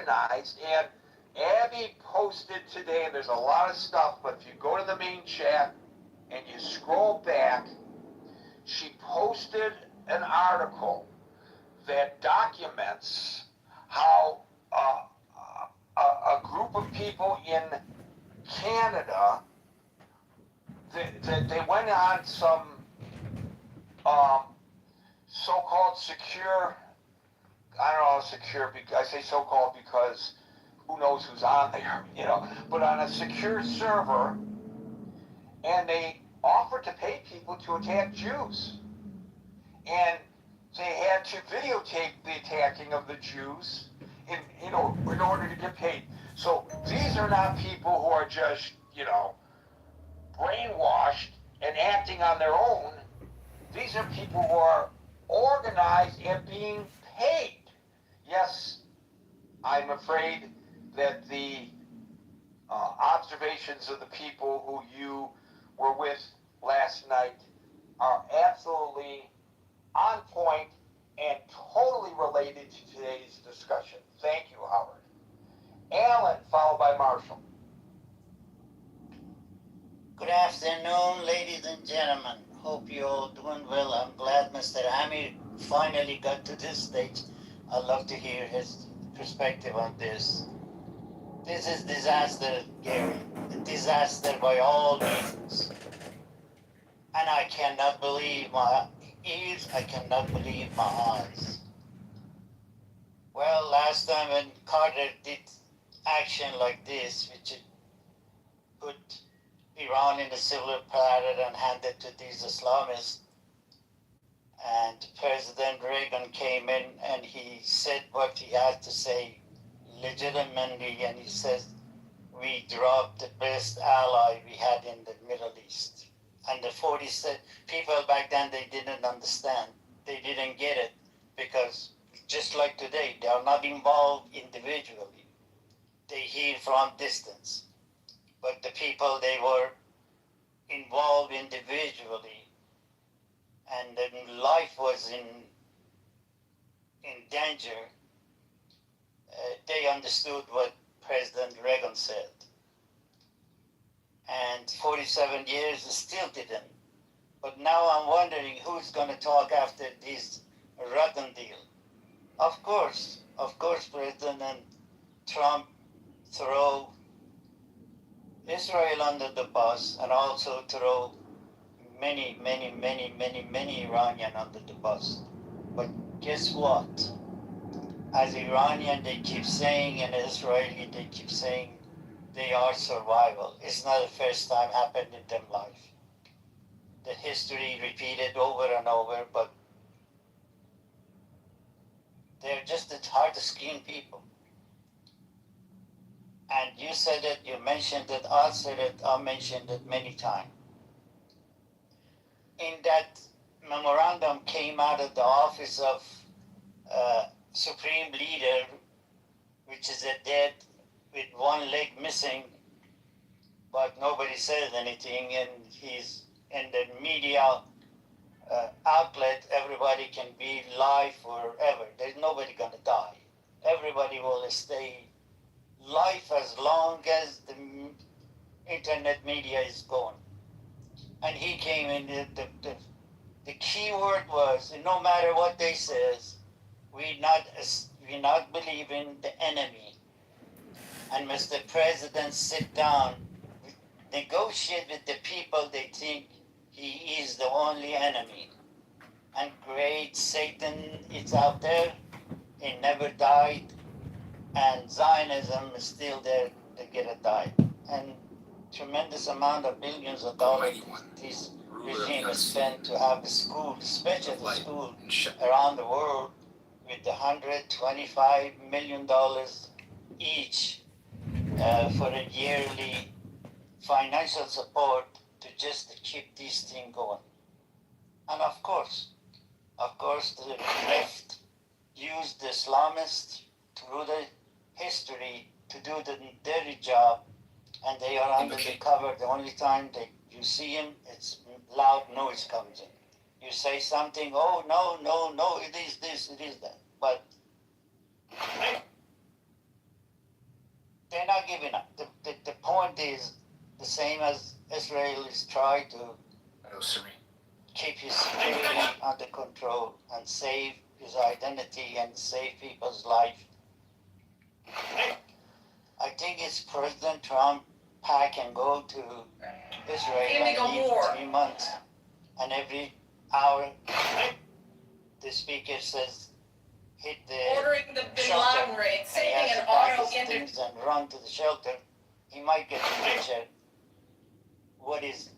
organized, and Abby posted today, and there's a lot of stuff, but if you go to the main chat and you scroll back, she posted an article that documents how a group of people in Canada, they went on some so-called secure, I don't know, secure, I say so-called because who knows who's on there, but on a secure server, and they offered to pay people to attack Jews. And they had to videotape the attacking of the Jews in order to get paid. So these are not people who are just, brainwashed and acting on their own. These are people who are organized and being paid. Yes, I'm afraid that the observations of the people who you were with last night are absolutely on point and totally related to today's discussion. Thank you, Howard. Alan, followed by Marshall. Good afternoon, ladies and gentlemen. Hope you're all doing well. I'm glad Mr. Amir finally got to this stage. I'd love to hear his perspective on this. This is disaster, Gary. A disaster by all means. And I cannot believe my ears, I cannot believe my eyes. Well, last time when Carter did action like this, which put Iran in a silver platter and handed to these Islamists, and President Reagan came in and he said what he had to say legitimately, and he says, we dropped the best ally we had in the Middle East. And the 40 people back then, they didn't understand. They didn't get it because just like today, they are not involved individually. They hear from distance. But the people, they were involved individually, and then life was in danger. They understood what President Reagan said. And 47 years still didn't. But now I'm wondering who's going to talk after this rotten deal. Of course, President Trump throw Israel under the bus and also throw many Iranian under the bus. But guess what? As Iranian, they keep saying, and Israeli, they keep saying they are survival. It's not the first time happened in their life. The history repeated over and over, but they're just the hard-skinned people. And you said it, you mentioned it, I said it, I mentioned it many times. In that memorandum came out of the office of Supreme Leader, which is a dead with one leg missing, but nobody says anything, and he's in the media outlet, everybody can be live forever. There's nobody gonna die. Everybody will stay life as long as the internet media is going. And he came in, the key word was, no matter what they says, we not believe in the enemy. And Mr. President sit down, negotiate with the people they think he is the only enemy. And great Satan is out there, he never died, and Zionism is still there, they get a die. And tremendous amount of billions of dollars this regime has spent to have a school, special school around the world with $125 million each for a yearly financial support to just keep this thing going. And of course, the left used the Islamists through the history to do the dirty job, and they are under the cover. The only time you see him, it's loud noise comes in. You say something, oh, no, it is this, it is that. But not giving up. The point is the same as Israel is trying to keep his security under control and save his identity and save people's life. I think it's President Trump pack and go to Israel and leave 3 months, and every hour the speaker says hit the ordering the Bin shelter, Laden raid, and he saving has an to pack auto his into things and run to the shelter. He might get a picture what is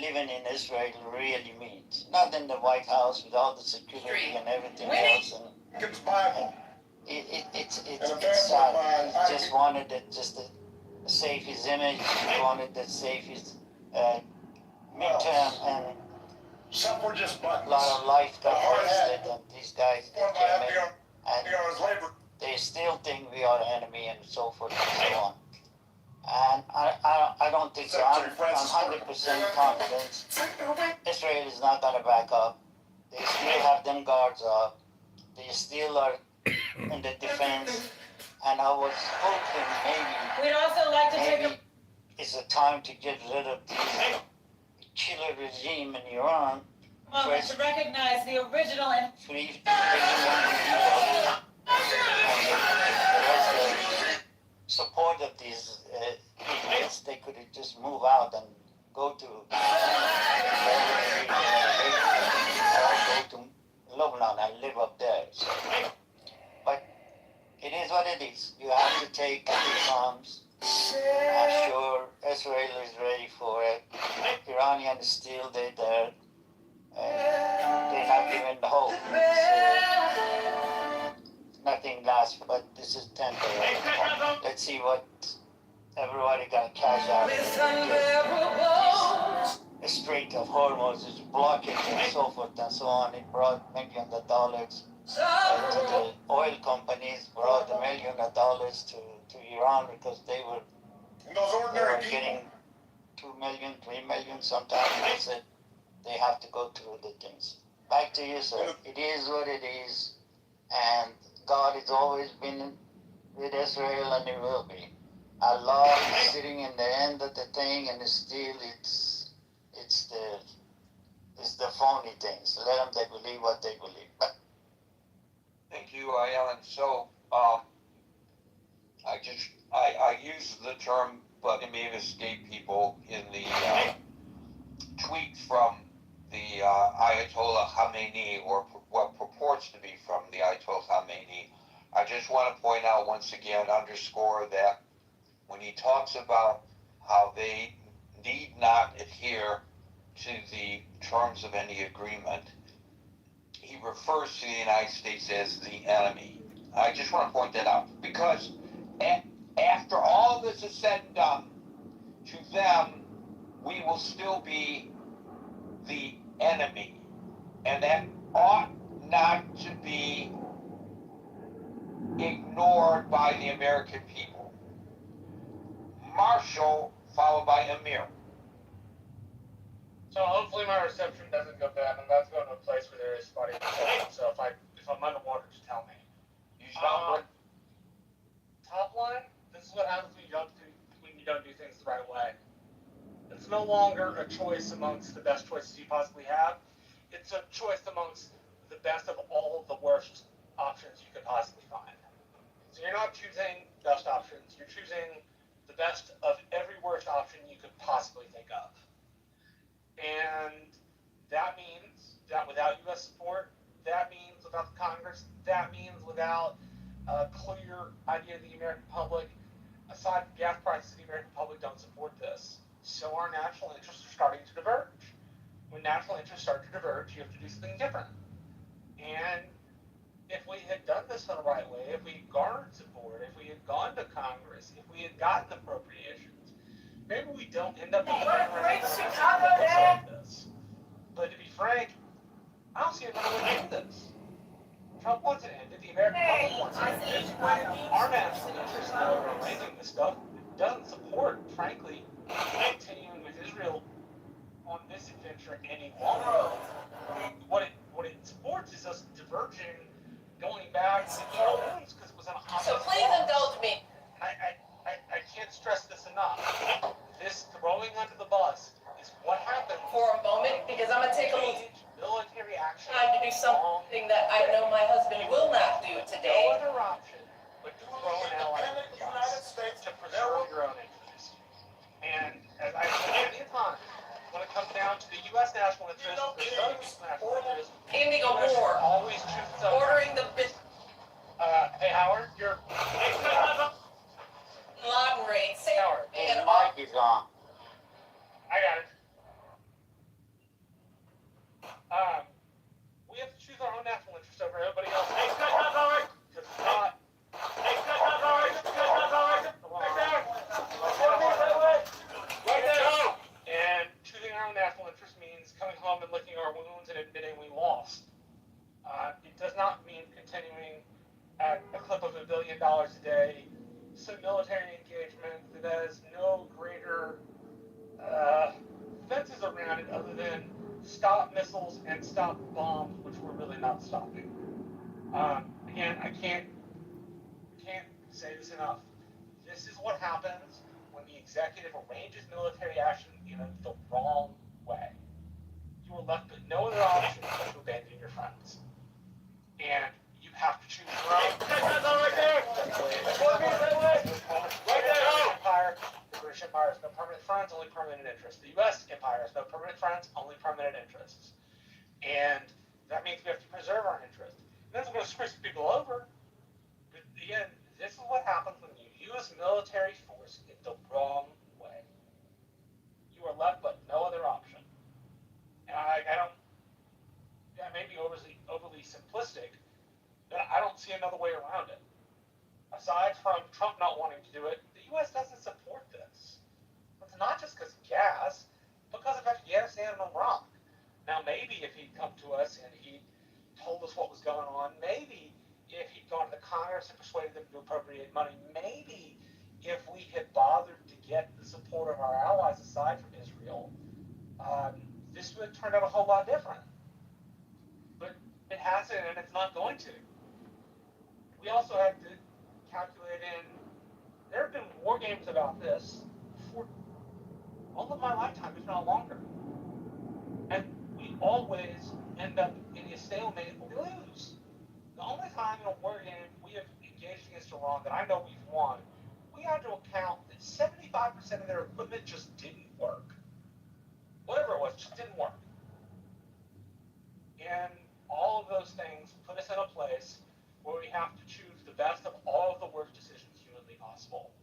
living in Israel really means. Not in the White House with all the security and everything else. And it's sad. He just wanted it just to save his image. He wanted to save his midterm, and a lot of life got wasted. And these guys that came in, and they still think we are enemy and so forth and so on. And I don't think so. I'm 100% confident Israel is not going to back up. They still have them guards up. They still are in the defense. And I was hoping We'd also like to take maybe it's a time to get rid of this killer regime in Iran. a moment to recognize the original and Free people and the rest of support of these idiots. They could just move out and go to Lebanon and live up there. So, but it is what it is. You have to take the arms. I'm sure Israel is ready for it. Iranian is still there. They're not giving the hope. Nothing lasts, but this is temporary. Let's see what everybody can cash out. The Strait of Hormuz is blocking and so forth and so on. It brought millions of dollars to the oil companies, brought $1 million to Iran because they were getting 2 million, 3 million. Sometimes they said they have to go through the things. Back to you, sir. It is what it is, and God has always been with Israel, and it will be. Allah is sitting in the end of the thing, and still it's the phony things. Let them they believe what they believe. But Thank you, Alan. So, I use the term, but it may have escaped people in the tweet from the Ayatollah Khamenei, or what purports to be from the Ayatollah Khamenei. I just want to point out once again, underscore that when he talks about how they need not adhere to the terms of any agreement, he refers to the United States as the enemy. I just want to point that out because after all this is said and done, to them, we will still be the enemy. And that ought not to be ignored by the American people. Marshall, followed by Amir. So hopefully my reception doesn't go bad. I'm about to go to a place where there is spotty reception. So if I'm underwater, just tell me. You sound good. Top line, this is what happens when you don't do things the right way. It's no longer a choice amongst the best choices you possibly have. It's a choice amongst the best of all the worst options you could possibly find. So you're not choosing best options. You're choosing the best of every worst option you could possibly think of. And that means that without U.S. support, that means without the Congress, that means without a clear idea of the American public, aside from gas prices, the American public don't support this. So our national interests are starting to diverge. When national interests start to diverge, you have to do something different. And if we had done this in the right way, if we had garnered support, if we had gone to Congress, if we had gotten appropriations, maybe we don't end up with this. But to be frank, I don't see another way to do this. Trump wants it ended. The American public wants it ended. Our national interest in making this stuff doesn't support, frankly, continuing with Israel on this adventure any longer. What it supports is us diverging, going back to the old ones because it was an obvious so please indulge me. I can't down to the U.S. national interest, the national interest. Indigo The U.S. more. always choose its own. Ordering the bit Hey Howard, you're. lot rate. Say Howard, His and mic is on. I got it. We have to choose our own national interest over everybody else. Because it's not. And choosing our own national interest means coming home and licking our wounds and admitting we lost. It does not mean continuing at a clip of $1 billion a day, some military engagement that has no greater fences around it other than stop missiles and stop bombs, which we're really not stopping. Again, I can't say this enough. This is what happens when the executive arranges military action in the wrong way. You are left with no other option but to abandon your friends. And you have to choose your own. Empire, the British Empire has no permanent friends, only permanent interests. The U.S. Empire has no permanent friends, only permanent interests. And that means we have to preserve our interests. That's going to screw some people over. But again, this is what happens when you use military force in the wrong way. You are left with no other option. And I don't. That may be overly simplistic, but I don't see another way around it. Aside from Trump not wanting to do it, the U.S. doesn't support this. It's not just because of gas, because of Afghanistan and Iraq. Now, maybe if he'd come to us and he told us what was going on, maybe if he'd gone to the Congress and persuaded them to appropriate money, maybe if we had bothered to get the support of our allies aside from Israel, this would have turned out a whole lot different. But it hasn't, and it's not going to. We also have to calculate in, there have been war games about this for all of my lifetime, if not longer. And we always end up in a stalemate and we lose. The only time in a war game we have engaged against Iran that I know we've won, we had to account that 75% of their equipment just didn't work. Whatever it was, just didn't work. And all of those things put us in a place where we have to choose the best of all of the worst decisions humanly possible.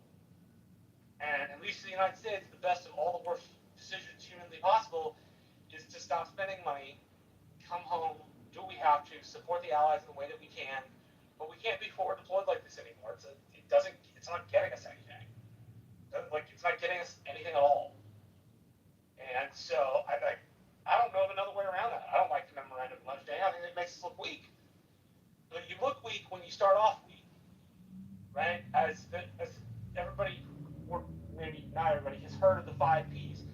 And at least in the United States, the best of all the worst decisions humanly possible is to stop spending money, come home, do what we have to, support the allies in the way that we can, but we can't be forward deployed like this anymore. It's not getting us anything. It's not getting us anything at all. And so I don't know of another way around that. I don't like the memorandum of understanding. I think it makes us look weak. But you look weak when you start off weak, right? As everybody, or maybe not everybody, has heard of the 5 Ps.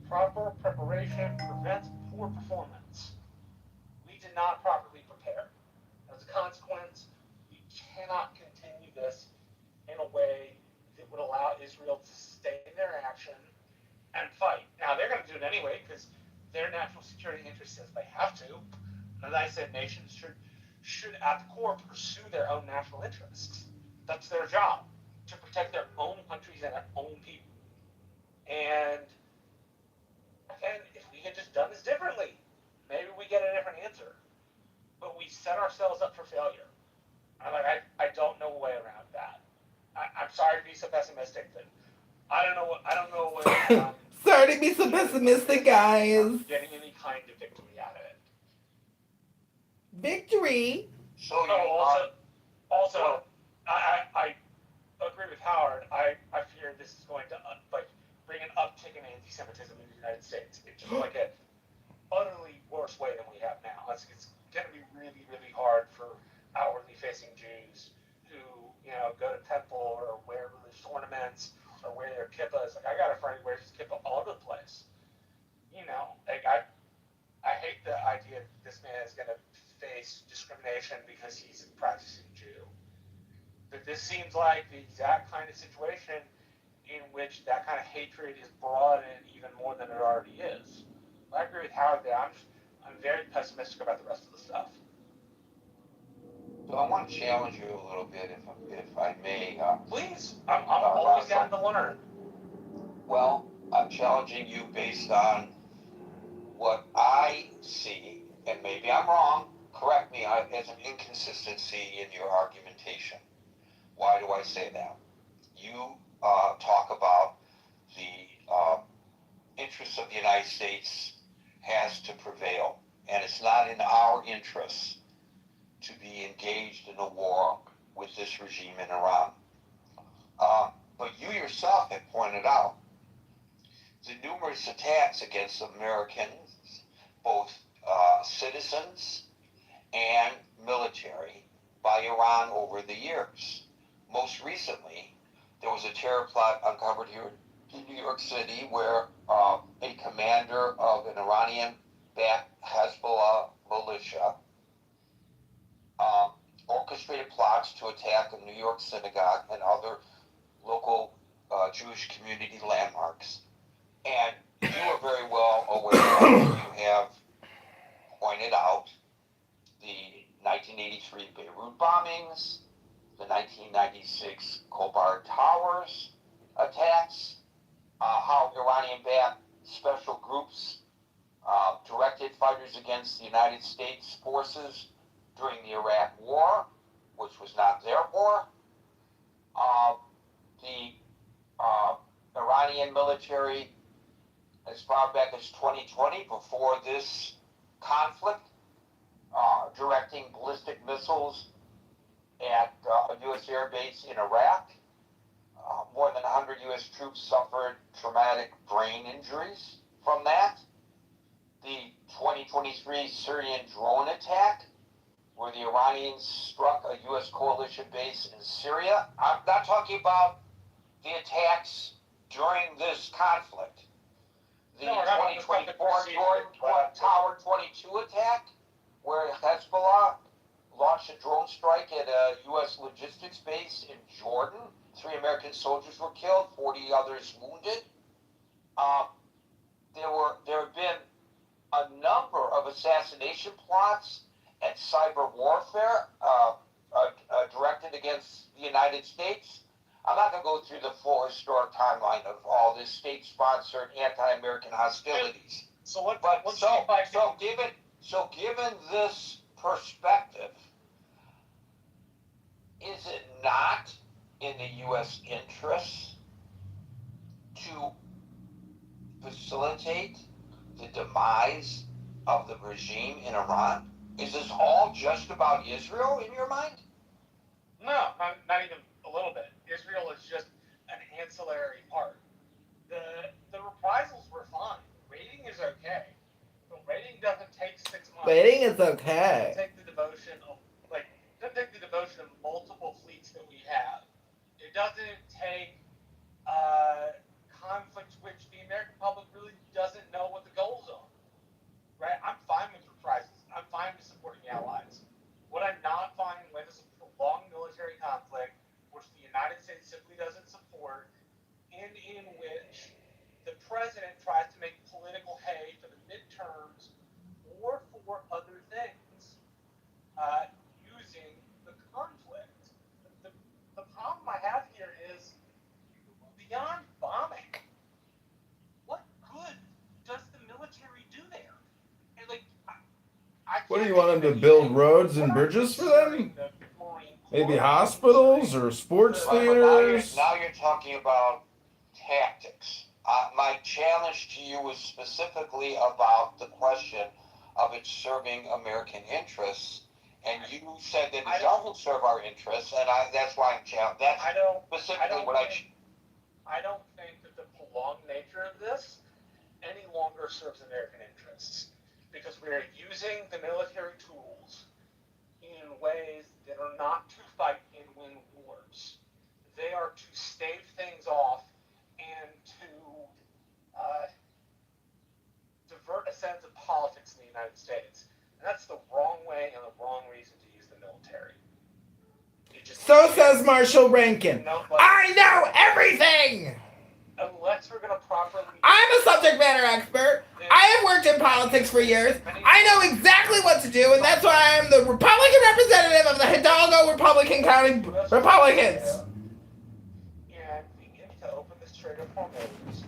Proper preparation prevents poor performance. We did not properly prepare. As a consequence, we cannot continue this in a way that would allow Israel to sustain their action and fight. Now, they're going to do it anyway because their national security interest says they have to. As I said, nations should at the core pursue their own national interests. That's their job, to protect their own countries and their own people. And again, if we had just done this differently, maybe we get a different answer. But we set ourselves up for failure. I don't know a way around that. I'm sorry to be so pessimistic, but I don't know a way around. Sorry to be so pessimistic, guys. Getting any kind of victory out of it. Victory. So Also, I agree with Howard. I fear this is going to bring an uptick in anti-Semitism in the United States. It's just like an utterly worse way than we have now. It's going to be really, really hard for outwardly facing Jews who go to temple or wear religious ornaments or wear their kippahs. I got a friend who wears his kippah all over the place. I hate the idea that this man is going to face discrimination because he's a practicing Jew. But this seems like the exact kind of situation in which that kind of hatred is broadened even more than it already is. I agree with Howard there. I'm very pessimistic about the rest of the stuff. I want to challenge you a little bit, if I may. Please, I'm always down to learn. Well, I'm challenging you based on see, and maybe I'm wrong, correct me, as an inconsistency in your argumentation. Why do I say that? You talk about the interests of the United States has to prevail, and it's not in our interests to be engaged in a war with this regime in Iran. But you yourself have pointed out the numerous attacks against Americans, both citizens and military, by Iran over the years. Most recently, there was a terror plot uncovered here in New York City where a commander of an Iranian-backed Hezbollah militia orchestrated plots to attack a New York synagogue and other local Jewish community landmarks. And you are very well aware, you have pointed out the 1983 Beirut bombings, the 1996 Khobar Towers attacks, how Iranian-backed special groups directed fighters against the United States forces during the Iraq War, which was not their war. The Iranian military, as far back as 2020, before this conflict, directing ballistic missiles at a U.S. air base in Iraq. More than 100 U.S. troops suffered traumatic brain injuries from that. The 2023 Syrian drone attack, where the Iranians struck a U.S. coalition base in Syria. I'm not talking about the attacks during this conflict. The 2024 Tower 22 attack, where Hezbollah launched a drone strike at a U.S. logistics base in Jordan. 3 American soldiers were killed, 40 others wounded. There have been a number of assassination plots and cyber warfare directed against the United States. I'm not going to go through the full historic timeline of all this state-sponsored anti-American hostilities. Given this perspective, is it not in the U.S. interest to facilitate the demise of the regime in Iran? Is this all just about Israel in your mind? No, not even a little bit. Israel is just an ancillary part. The reprisals were fine. Raiding is okay. But raiding doesn't take 6 months. Raiding is okay. It doesn't take the devotion of multiple fleets that we have. It doesn't take conflicts which the American public really doesn't know what the goals are. Right? I'm fine with reprisals. I'm fine with supporting allies. What I'm not fine with is a prolonged military conflict, which the United States simply doesn't support, and in which the president tries to make political hay for the midterms or for other things using the conflict. The problem I have here is, beyond bombing, what good does the military do there? And What do you want them to build roads and bridges for them? Maybe hospitals or sports theaters? Now you're talking about tactics. My challenge to you was specifically about the question of it serving American interests, and you said that it doesn't serve our interests, and that's why I'm challenged. That's specifically what I don't think that the prolonged nature of this any longer serves American interests, because we are using the military tools in ways that are not to fight and win wars. They are to stave things off and to divert a sense of politics in the United States. And that's the wrong way and the wrong reason to use the military. So says Marshall Rankin. I know everything! Unless we're going to properly... I'm a subject matter expert. I have worked in politics for years. I know exactly what to do, and that's why I'm the Republican representative of the Hidalgo Republican County Republicans. And begin to open this trigger for moves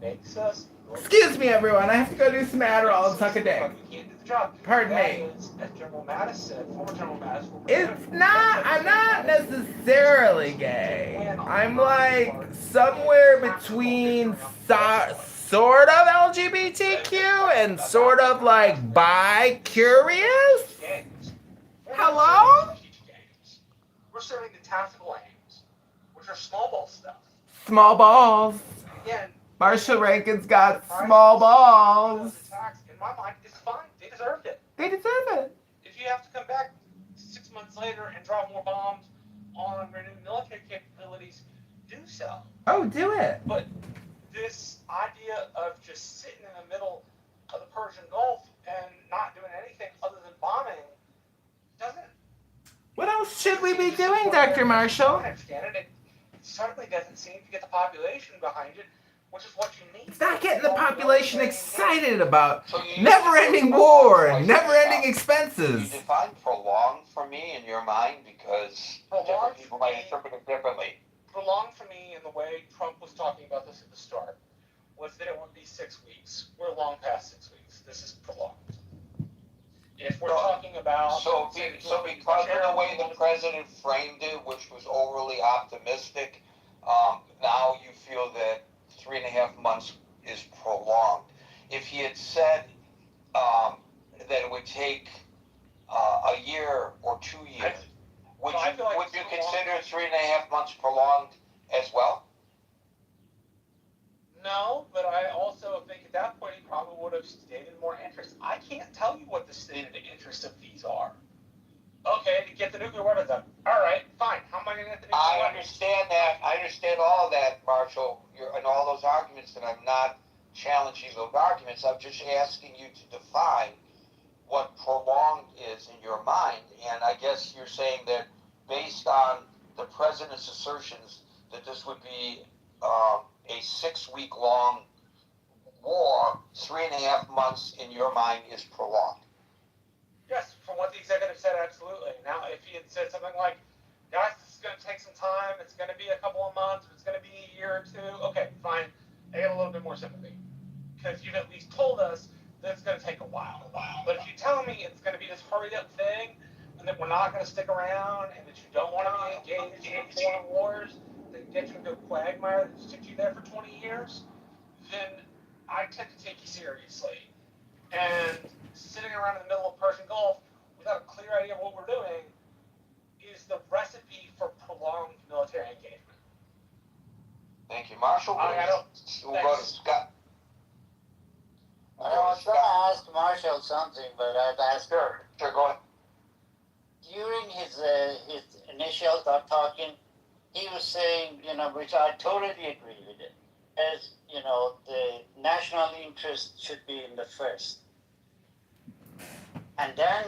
makes us Excuse me, everyone. I have to go do some Adderall and suck a dick. You can't do the job. Pardon That me. is, as General Mattis said, former General Mattis, former It's not. I'm not necessarily gay. I'm like somewhere between sort of LGBTQ and sort of like bi-curious. Hello? We're serving the tactical aims, which are small ball stuff. Small balls. Again, Marshall Rankin's got small balls. in my mind, it's fine. They deserved it. They deserve it. If you have to come back 6 months later and drop more bombs on renewed military capabilities, do so. Oh, do it. But this idea of just sitting in the middle of the Persian Gulf and not doing anything other than bombing doesn't. What else should we be doing, Dr. Marshall? I understand it. It certainly doesn't seem to get the population behind it, which is what you need. It's not getting the population excited about never-ending war and never-ending expenses. You define prolonged for me in your mind because different people might interpret it differently. Prolonged for me in the way Trump was talking about this at the start was that it would be 6 weeks. We're long past 6 weeks. This is prolonged. If we're talking about... So because of the way the president framed it, which was overly optimistic, now you feel that 3.5 months is prolonged. If he had said that it would take a year or 2 years, would you consider 3.5 months prolonged as well? No, but I also think at that point he probably would have stated more interest. I can't tell you what the stated interests of these are. Okay, to get the nuclear weapons up. All right, fine. How am I going to get the nuclear weapons? I understand that. I understand all of that, Marshall, and all those arguments, and I'm not challenging those arguments. I'm just asking you to define what prolonged is in your mind. And I guess you're saying that based on the president's assertions that this would be a 6-week-long war, 3.5 months in your mind is prolonged. Yes, from what the executive said, absolutely. Now, if he had said something like, guys, this is going to take some time, it's going to be a couple of months, it's going to be a year or two, okay, fine. I get a little bit more sympathy. Because you've at least told us that it's going to take a while. But if you tell me it's going to be this hurried-up thing, and that we're not going to stick around, and that you don't want to be engaged in foreign wars, that get you into a quagmire that sticks you there for 20 years, then I tend to take you seriously. And sitting around in the middle of the Persian Gulf without a clear idea of what we're doing is the recipe for prolonged military engagement. Thank you, Marshall. We'll go to Scott. I was going to ask Marshall something, but I'd ask her. Sure, go ahead. During his initial talking, he was saying, which I totally agree with it, as, the national interest should be in the first. And then,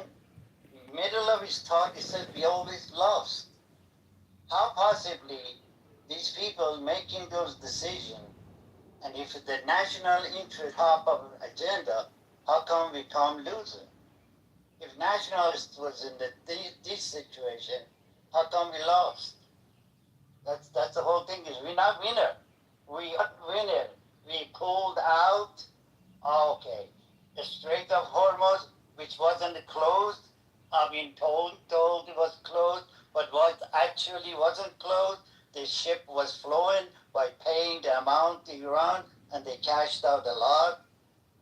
middle of his talk, he said, we always lost. How possibly these people making those decisions, and if the national interest top of the agenda, how come we come losing? If nationalists was in this situation, how come we lost? That's the whole thing, is we're not winner. We are winner. We pulled out, okay, the Strait of Hormuz, which wasn't closed. I've been told it was closed, but what actually wasn't closed, the ship was flowing by paying the amount to Iran, and they cashed out a lot.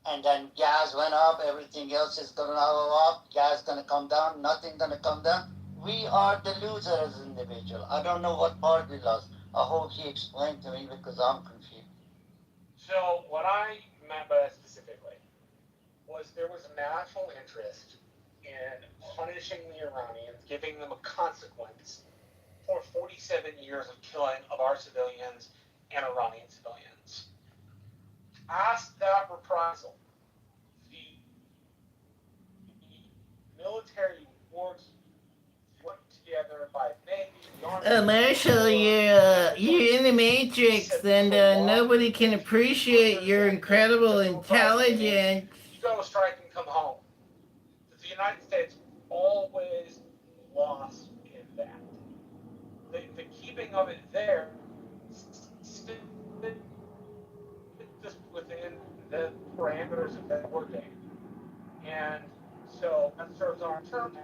And then gas went up, everything else is going to go up, gas going to come down, nothing going to come down. We are the loser as an individual. I don't know what part we lost. I hope he explained to me because I'm confused. So what I meant by that specifically was there was a national interest in punishing the Iranians, giving them a consequence for 47 years of killing of our civilians and Iranian civilians. Ask that reprisal. The military force put together by Navy, the Army... Marshall, you're in the Matrix, and nobody can appreciate your incredible intelligence. You go strike and come home. The United States always lost in that. The keeping of it there just within the parameters of that war game. And so that serves our term.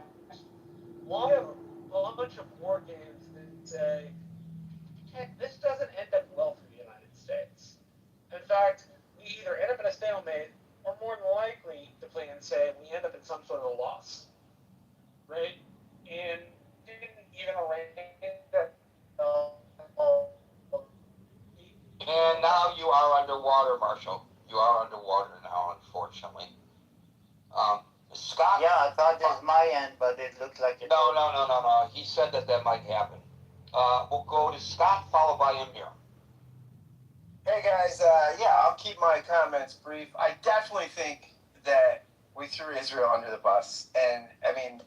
We have a bunch of war games that say, heck, this doesn't end up well for the United States. In fact, we either end up in a stalemate, or more than likely, the plans say, we end up in some sort of a loss. Right? And didn't even arrange that. And now you are underwater, Marshall. You are underwater now, unfortunately. Scott? Yeah, I thought it was my end, but it looked like it. No. He said that might happen. We'll go to Scott, followed by Amir. Hey guys, I'll keep my comments brief. I definitely think that we threw Israel under the bus, and I mean,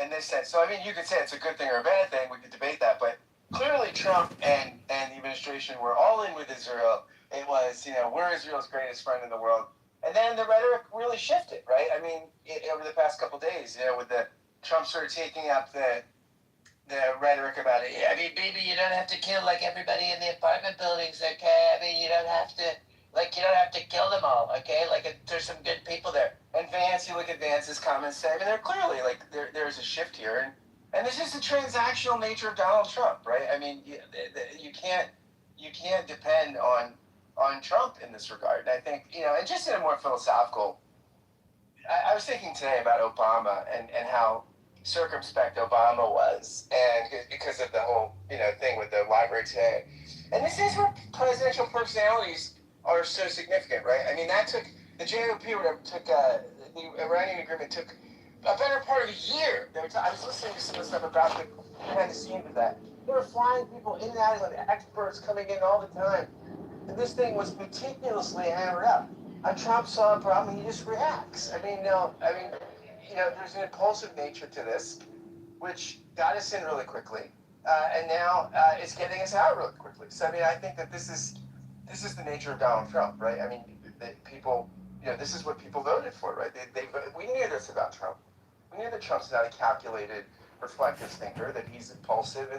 in this sense. So I mean, you could say it's a good thing or a bad thing. We could debate that, but clearly Trump and the administration were all in with Israel. It was, we're Israel's greatest friend in the world. And then the rhetoric really shifted, right? I mean, over the past couple of days, with the Trump sort of taking up the rhetoric about it. I mean, baby, you don't have to kill like everybody in the apartment buildings, okay? I mean, you don't have to kill them all, okay? Like, there's some good people there. And Vance, you look at Vance's comments, say, I mean, they're clearly like there's a shift here, and this is the transactional nature of Donald Trump, right? I mean, you can't depend on Trump in this regard. And I think, and just in a more philosophical, I was thinking today about Obama and how circumspect Obama was, and because of the whole, thing with the library today. And this is where presidential personalities are so significant, right? I mean, the JOP the Iranian agreement took a better part of a year. I was listening to some of the stuff about the behind the scenes of that. They were flying people in and out of it, experts coming in all the time. And this thing was meticulously hammered up. Trump saw a problem, he just reacts. There's an impulsive nature to this, which got us in really quickly, and now it's getting us out really quickly. So I mean, I think that this is the nature of Donald Trump, right? I mean, people, this is what people voted for, right? We knew this about Trump. We knew that Trump's not a calculated, reflective thinker, that he's impulsive,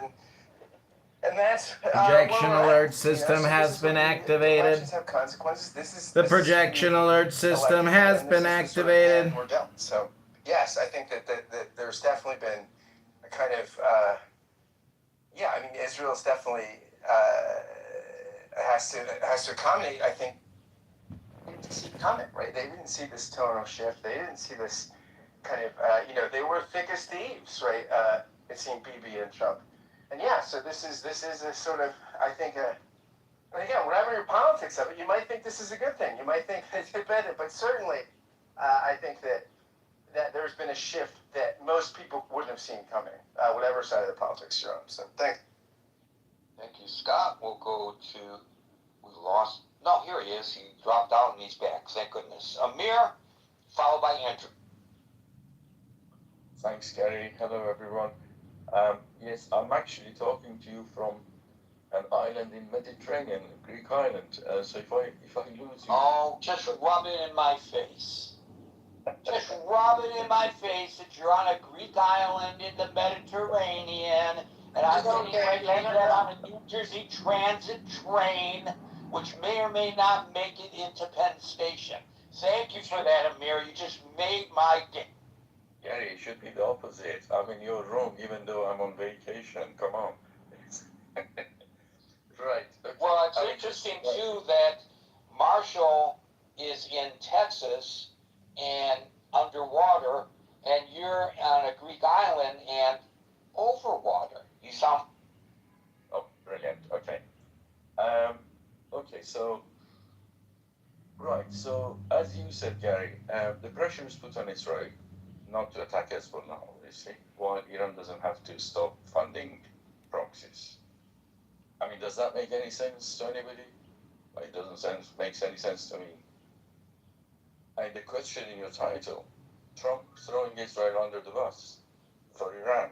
and that's Projection where we're alert at. system So has been activated. Elections have consequences. The projection alert system has been activated. We're dealt. So yes, I think that there's definitely been a kind of Israel's definitely has to accommodate. I think they didn't see it coming, right? They didn't see this tonal shift. They didn't see this kind of they were thick as thieves, right? It seemed Bibi and Trump. And so this is a sort of, I think, and again, whatever your politics of it, you might think this is a good thing. You might think it's better, but certainly, I think that there's been a shift that most people wouldn't have seen coming, whatever side of the politics you're on. So, thank you, Scott. We'll go to, no, here he is. He dropped out and he's back. Thank goodness. Amir, followed by Andrew. Thanks, Gary. Hello, everyone. Yes, I'm actually talking to you from an island in Mediterranean, Greek island. So if I lose you... Oh, just rub it in my face. Just rub it in my face that you're on a Greek island in the Mediterranean, and I'm getting ready to get on a New Jersey Transit train, which may or may not make it into Penn Station. Thank you for that, Amir. You just made my day. Gary, it should be the opposite. I'm in your room, even though I'm on vacation. Come on. Right. Okay. Well, it's interesting, too, that Marshall is in Texas and underwater, and you're on a Greek island and over water. You sound... Oh, brilliant. Okay. Okay, so... Right, so as you said, Gary, the pressure is put on Israel not to attack Hezbollah now, obviously, while Iran doesn't have to stop funding proxies. I mean, does that make any sense to anybody? It doesn't make any sense to me. And the question in your title, Trump throwing Israel under the bus for Iran.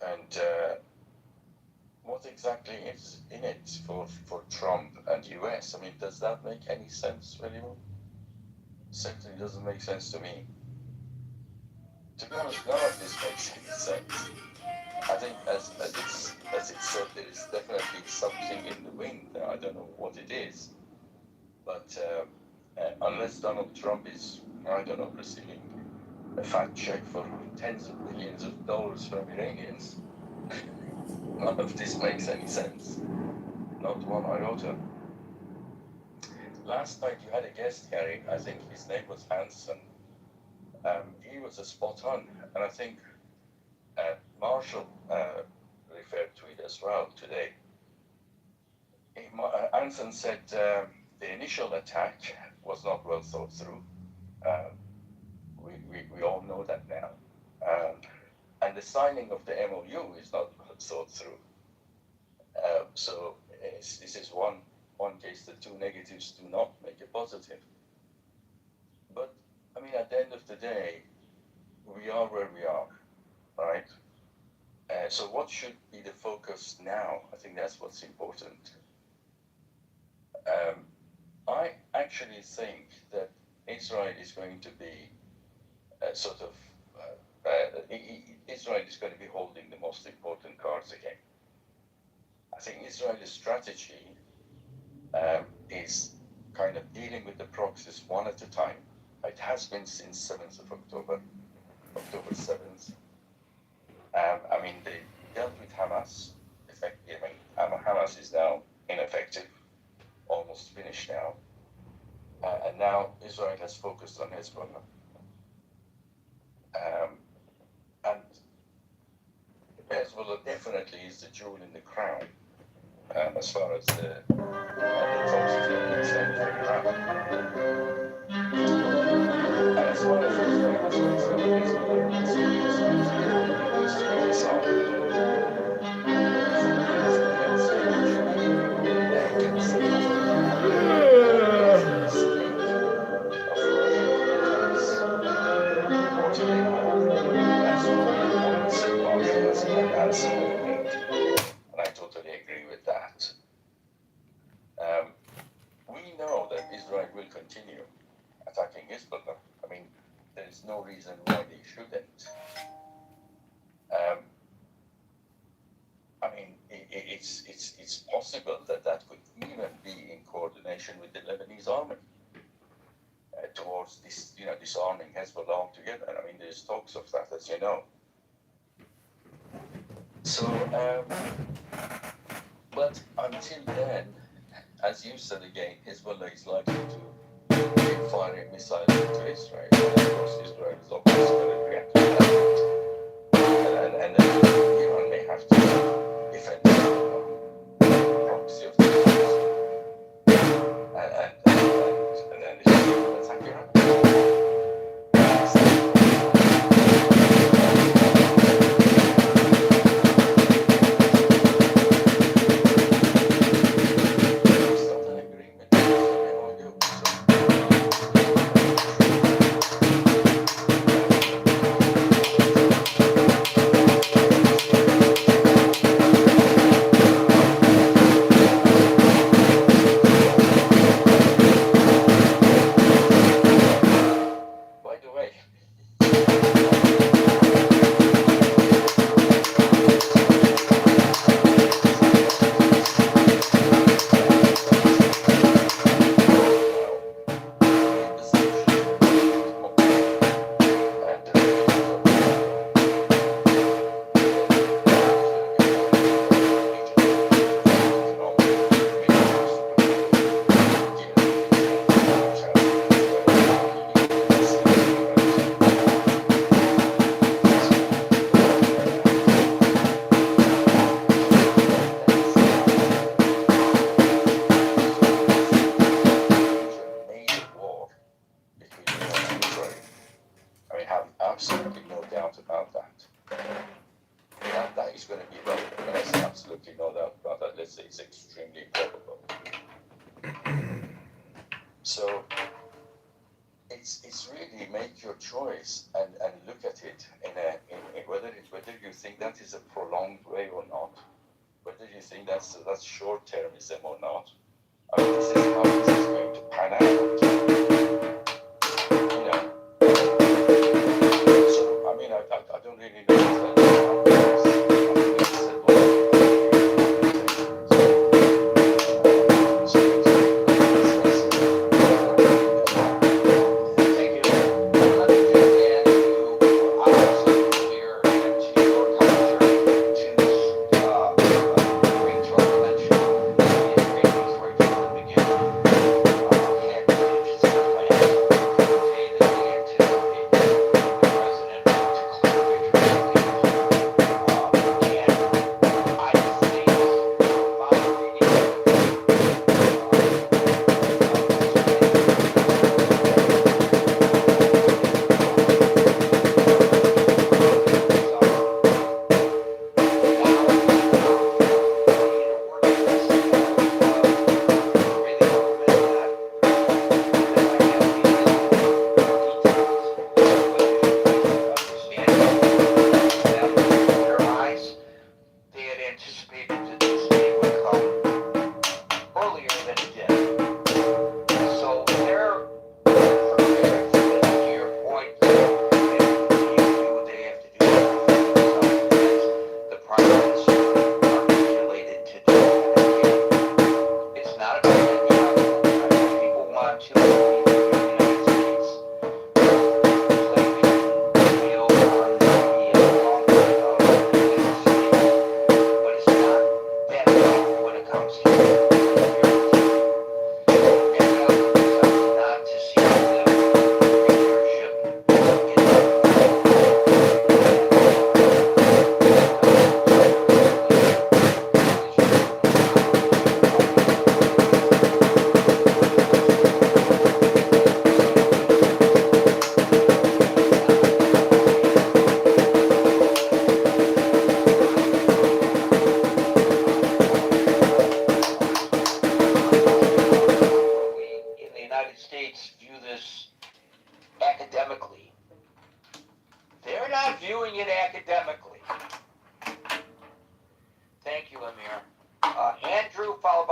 And what exactly is in it for Trump and US? I mean, does that make any sense anymore? Certainly doesn't make sense to me. To be honest, none of this makes any sense. I think, as it said, there is definitely something in the wind. I don't know what it is, but unless Donald Trump is, I don't know, receiving a fat check for tens of millions of dollars from Iranians. None of this makes any sense. Not one iota. Last night you had a guest, Gary. I think his name was Hanson. He was a spot on, and I think Marshall referred to it as well today. Hanson said the initial attack was not well thought through. We all know that now. And the signing of the MOU is not well thought through. So this is one case. The two negatives do not make a positive. But I mean, at the end of the day, we are where we are, right? So what should be the focus now? I think that's what's important. I actually think that Israel is going to be Israel is going to be holding the most important cards again. I think Israel's strategy is kind of dealing with the proxies one at a time. It has been since 7th of October 7th. I mean, they dealt with Hamas. Hamas is now ineffective, almost finished now. And now Israel has focused on Hezbollah. And Hezbollah definitely is the jewel in the crown as far as the proxies are concerned for Iran. And as far as Israel is concerned, Hezbollah is and I totally agree with that. We know that Israel will continue attacking Hezbollah. I mean, there is no reason why they shouldn't. I mean, it's possible that could even be in coordination with the Lebanese army towards this, disarming Hezbollah altogether. I mean, there's talks of that, as you know. So, but until then, as you said again, Hezbollah is likely to keep firing missiles into Israel. And of course, Israel is obviously going to react to that. And then Iran may have to defend the proxy of the Jews. And then Israel will attack Iran. Absolutely no doubt about that. That is going to be relevant. There's absolutely no doubt about that. Let's say it's extremely probable. So it's really make your choice and look at it in whether you think that is a prolonged way or not, whether you think that's short termism or not. I mean, this is how this is going to pan out. So I mean, I don't really know.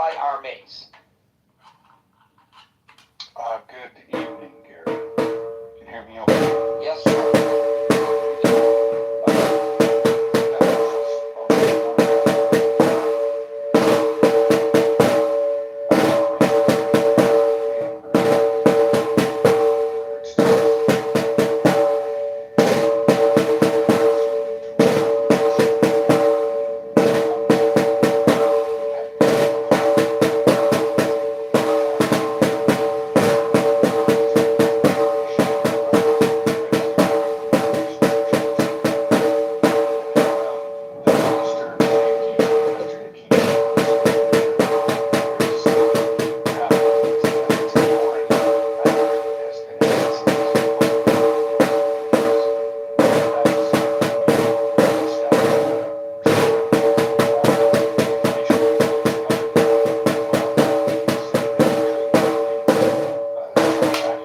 ally armies. Good evening, Gary. Can you hear me okay? Yes, sir.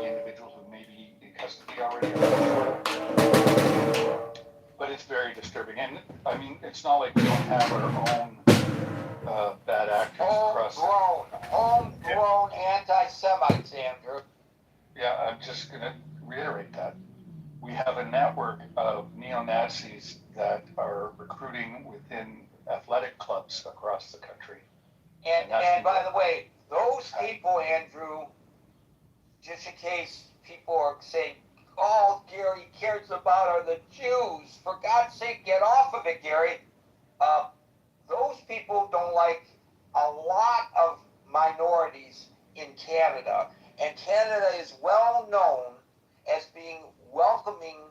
Individuals who may be in custody already. But it's very disturbing. And I mean, it's not like we don't have our own bad actors across. Homegrown anti-Semites, Andrew. Yeah, I'm just going to reiterate that. We have a network of neo-Nazis that are recruiting within athletic clubs across the country. And by the way, those people, Andrew, just in case people are saying, all Gary cares about are the Jews. For God's sake, get off of it, Gary. Those people don't like a lot of minorities in Canada. And Canada is well known as being welcoming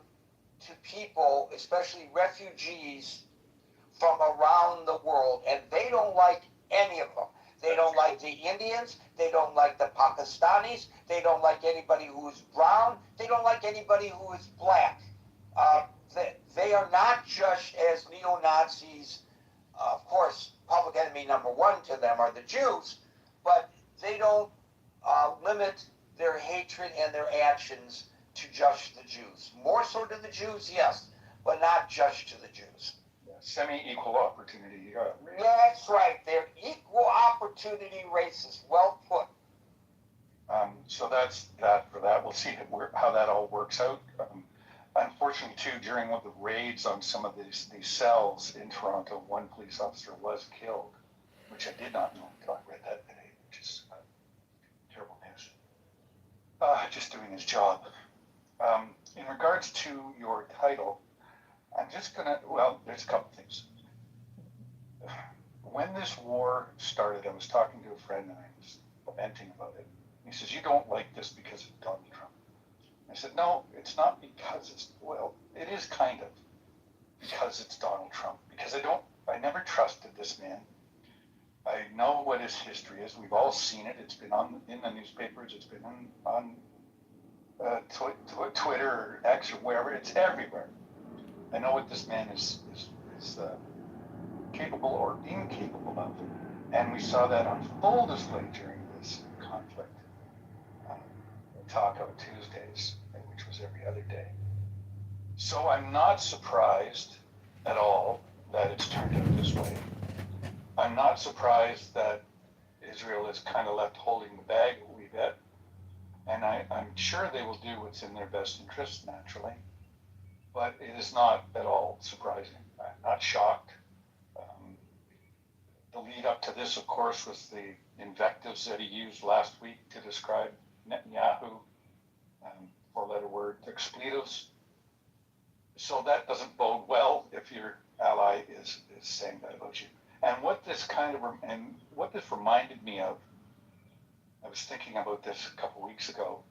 to people, especially refugees from around the world. And they don't like any of them. They don't like the Indians. They don't like the Pakistanis. They don't like anybody who is brown. They don't like anybody who is black. They are not just as neo-Nazis. Of course, public enemy number one to them are the Jews, but they don't limit their hatred and their actions to just the Jews. More so to the Jews, yes, but not just to the Jews. Semi-equal opportunity. That's right. They're equal opportunity racists. Well put. So that's that for that. We'll see how that all works out. Unfortunately, too, during one of the raids on some of these cells in Toronto, one police officer was killed, which I did not know until I read that today, which is terrible news. Just doing his job. In regards to your title, I'm just gonna, well, there's a couple things. When this war started, I was talking to a friend and I was lamenting about it. He says, you don't like this because of Donald Trump. I said, no, it's not because it's, well, it is kind of because it's Donald Trump. Because I never trusted this man. I know what his history is. We've all seen it. It's been in the newspapers. It's been on Twitter or X or wherever. It's everywhere. I know what this man is capable or incapable of. And we saw that on full display during this conflict. Taco Tuesdays, which was every other day. So I'm not surprised at all that it's turned out this way. I'm not surprised that Israel is kind of left holding the bag a wee bit. And I'm sure they will do what's in their best interest, naturally. But it is not at all surprising. I'm not shocked. The lead up to this, of course, was the invectives that he used last week to describe Netanyahu, four-letter word, expletives. So that doesn't bode well if your ally is saying that about you. And what this reminded me of, I was thinking about this a couple weeks ago,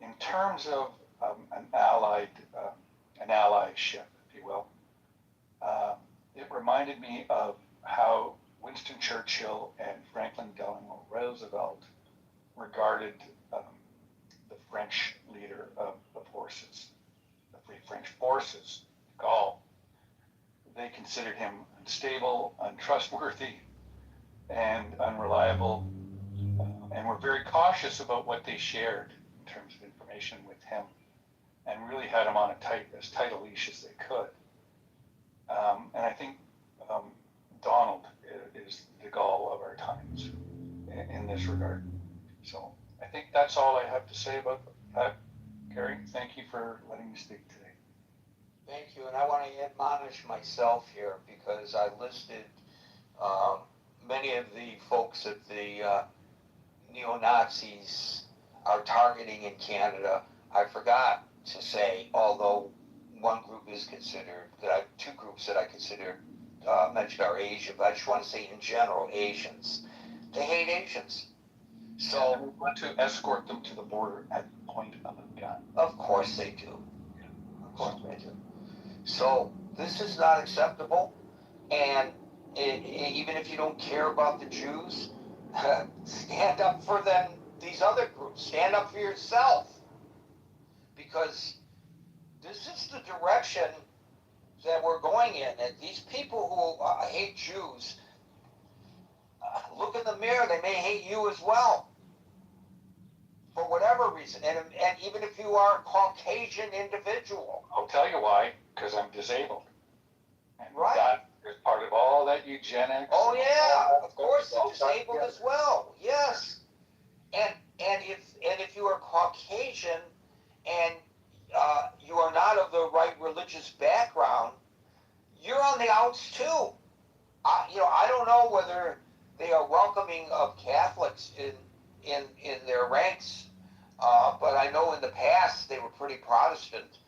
in terms of an allyship, if you will. It reminded me of how Winston Churchill and Franklin Delano Roosevelt regarded the French leader of the forces, the Free French Forces, de Gaulle. They considered him unstable, untrustworthy, and unreliable, and were very cautious about what they shared in terms of information with him, and really had him on as tight a leash as they could. And I think Donald is de Gaulle of our times. this regard. So I think that's all I have to say about that. Gary, thank you for letting me speak today. Thank you, and I want to admonish myself here because I listed many of the folks that the neo-Nazis are targeting in Canada. I forgot to say, although one group is considered, two groups that I consider mentioned are Asian, but I just want to say in general, Asians. They hate Asians. So we want to escort them to the border at the point of a gun. of course they do. Of course they do. So this is not acceptable, and even if you don't care about the Jews, stand up for them. These other groups, stand up for yourself, because this is the direction that we're going in. And these people who hate Jews, look in the mirror. They may hate you as well, for whatever reason. And even if you are a Caucasian individual, I'll tell you why, because I'm disabled. And right? that is part of all that eugenics. Oh yeah, of course, they're disabled as well. Yes, and if you are Caucasian and you are not of the right religious background, you're on the outs too. I don't know whether they are welcoming of Catholics in their ranks, but I know in the past they were pretty Protestant.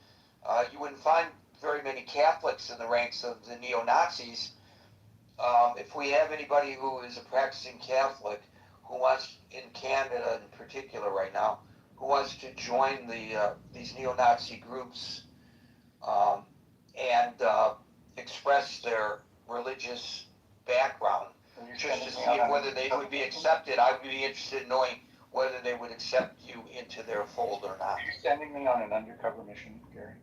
You wouldn't find very many Catholics in the ranks of the neo-Nazis. If we have anybody who is a practicing Catholic who wants, in Canada in particular right now, who wants to join these neo-Nazi groups and express their religious background, just to see whether they would be accepted, I would be interested in knowing whether they would accept you into their fold or not. Are you sending me on an undercover mission, Gary?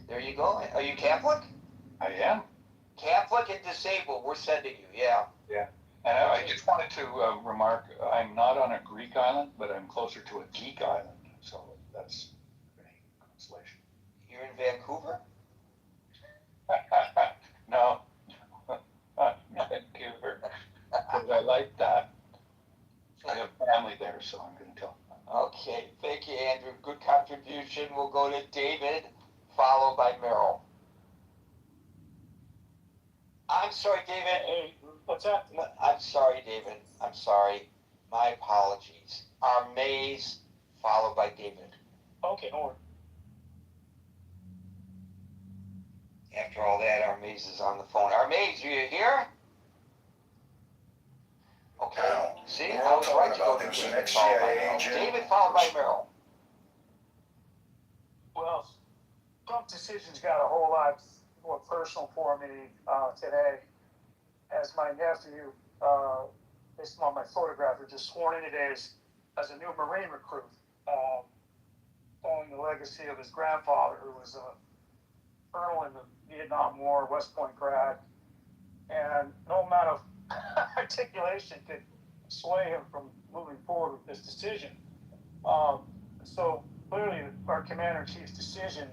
There you go. Are you Catholic? I am. Catholic and disabled, we're sending you, yeah. Yeah. And I just wanted to remark, I'm not on a Greek island, but I'm closer to a geek island. So that's a consolation. You're in Vancouver? No, not Vancouver. Because I like that. I have family there, so I'm going to tell them. Okay, thank you, Andrew. Good contribution. We'll go to David, followed by Merrill. I'm sorry, David. Hey, what's that? I'm sorry, David. I'm sorry. My apologies. Mays, followed by David. Okay, no worries. After all that, Mays is on the phone. Mays, are you here? Okay. See, I was right to go to David, followed by Merrill. David, followed by Merrill. Well, Trump's decision's got a whole lot more personal for me today. As my nephew, based on my photograph, was just sworn in today as a new Marine recruit, following the legacy of his grandfather, who was a colonel in the Vietnam War, West Point grad, and no amount of articulation could sway him from moving forward with this decision. So clearly, our commander-in-chief's decision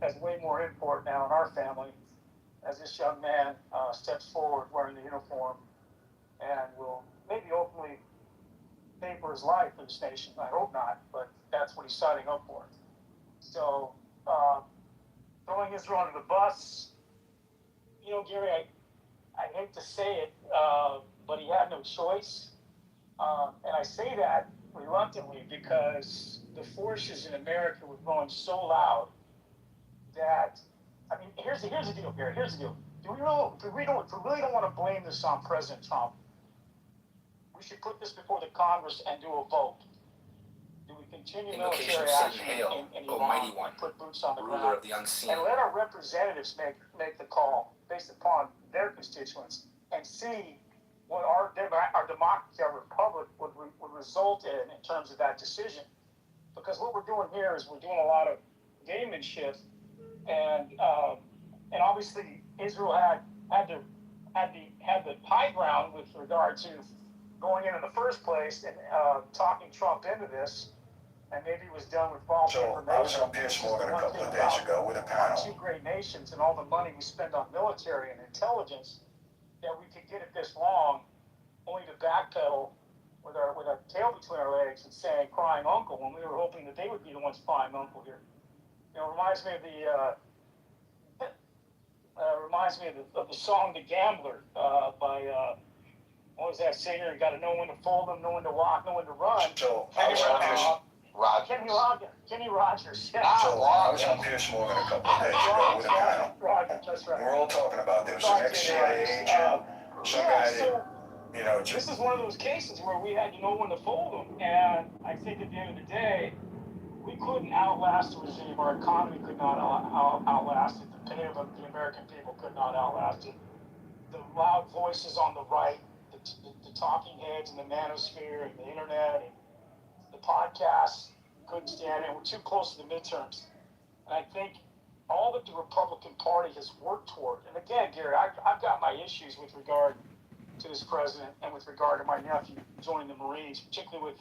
has way more import now in our family, as this young man steps forward wearing the uniform and will maybe ultimately pay for his life for this nation. I hope not, but that's what he's signing up for. So throwing Israel under the bus, you know, Gary, I hate to say it, but he had no choice. And I say that reluctantly because the forces in America were growing so loud that, I mean, here's the deal, Gary. Here's the deal. If we really don't want to blame this on President Trump, we should put this before the Congress and do a vote. Do we continue military action in Iran and put boots on the ground and let our representatives make the call based upon their constituents and see what our democracy, our republic would result in terms of that decision? Because what we're doing here is we're doing a lot of gamemanship, and obviously Israel had the high ground with regard to going in the first place and talking Trump into this, and maybe it was done with false information. I was on Piers Morgan a couple of days ago with a panel. Two great nations and all the money we spend on military and intelligence, that we could get it this long, only to backpedal with our tail between our legs and saying crying uncle when we were hoping that they would be the ones crying uncle here. You know, it reminds me of the song "The Gambler" by what was that singer? You got to know when to fold them, know when to walk, know when to run. So I was on Pierce. Kenny Rogers. Yeah. So I was on Pierce Morgan a couple of days ago with a panel. Rogers, that's right. We're all talking about there was some ex-CIA agent, some guy that, you know, This just is one of those cases where we had to know when to fold them, and I think at the end of the day, we couldn't outlast the regime. Our economy could not outlast it. The pain of the American people could not outlast it. The loud voices on the right, the talking heads, and the manosphere, and the internet, and the podcasts couldn't stand it. We're too close to the midterms, and I think all that the Republican Party has worked toward. And again, Gary, I've got my issues with regard to this president and with regard to my nephew joining the Marines, particularly with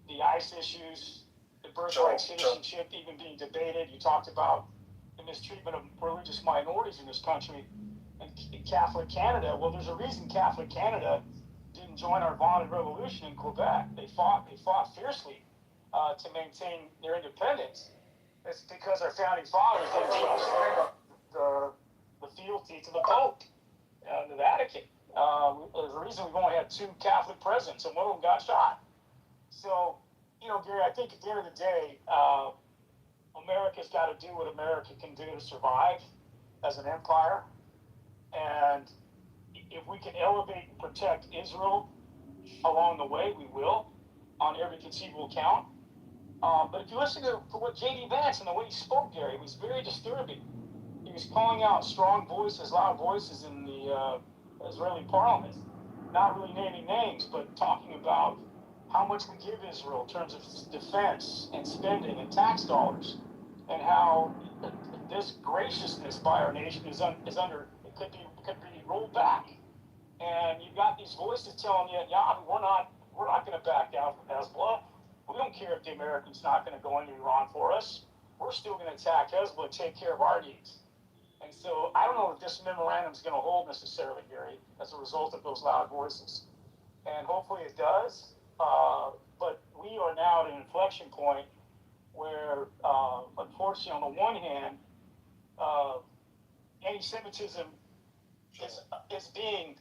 the ICE issues, the birthright citizenship even being debated. You talked about the mistreatment of religious minorities in this country and Catholic Canada. Well, there's a reason Catholic Canada didn't join our vaunted revolution in Quebec. They fought fiercely to maintain their independence. It's because our founding fathers didn't trust the fealty to the Pope and the Vatican. There's a reason we've only had 2 Catholic presidents, and one of them got shot. So, you know, Gary, I think at the end of the day, America's got to do what America can do to survive as an empire. And if we can elevate and protect Israel along the way, we will, on every conceivable count. But if you listen to what J.D. Vance and the way he spoke, Gary, it was very disturbing. He was calling out strong voices, loud voices in the Israeli parliament, not really naming names, but talking about how much we give Israel in terms of defense and spending and tax dollars, and how this graciousness by our nation is under it could be rolled back. And you've got these voices telling you, yeah, we're not going to back down from Hezbollah. We don't care if the Americans not going to go into Iran for us. We're still going to attack Hezbollah and take care of our needs. And so I don't know if this memorandum is going to hold necessarily, Gary, as a result of those loud voices. And hopefully it does. But we are now at an inflection point where, unfortunately, on the one hand, anti-Semitism is being,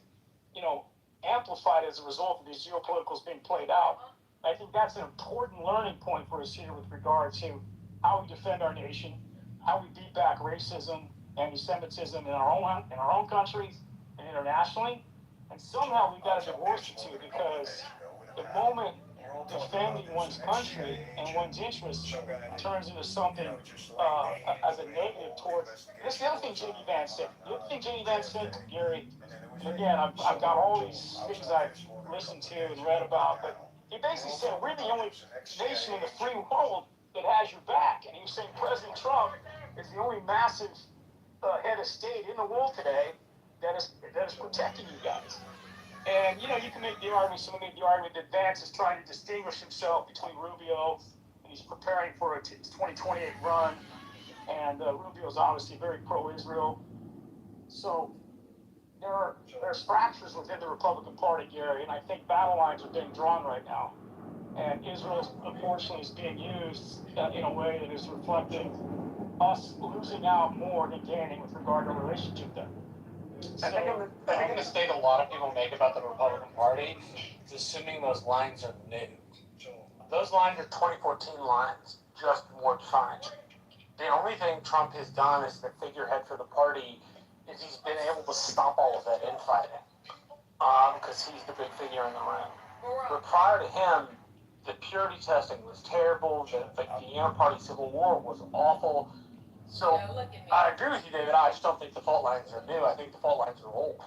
amplified as a result of these geopoliticals being played out. I think that's an important learning point for us here with regard to how we defend our nation, how we beat back racism, anti-Semitism in our own countries and internationally. And somehow we've got to divorce the two, because the moment defending one's country and one's interests turns into something as a negative towards. This is the other thing J.D. Vance said. The other thing J.D. Vance said, Gary, and again, I've got all these things I've listened to and read about, but he basically said we're the only nation in the free world that has your back. And he was saying President Trump is the only massive head of state in the world today that is protecting you guys. And, you can make the argument, someone made the argument that Vance is trying to distinguish himself between Rubio, and he's preparing for his 2028 run, and Rubio's obviously very pro-Israel. So there's fractures within the Republican Party, Gary, and I think battle lines are being drawn right now. And Israel, unfortunately, is being used in a way that is reflecting us losing out more than gaining with regard to our relationship there. I think the mistake a lot of people make about the Republican Party is assuming those lines are new. Those lines are 2014 lines, just more defined. The only thing Trump has done as the figurehead for the party is he's been able to stop all of that infighting, because he's the big figure in the room. But prior to him, the purity testing was terrible. The inter-party civil war was awful. So I agree with you, David. I just don't think the fault lines are new. I think the fault lines are old.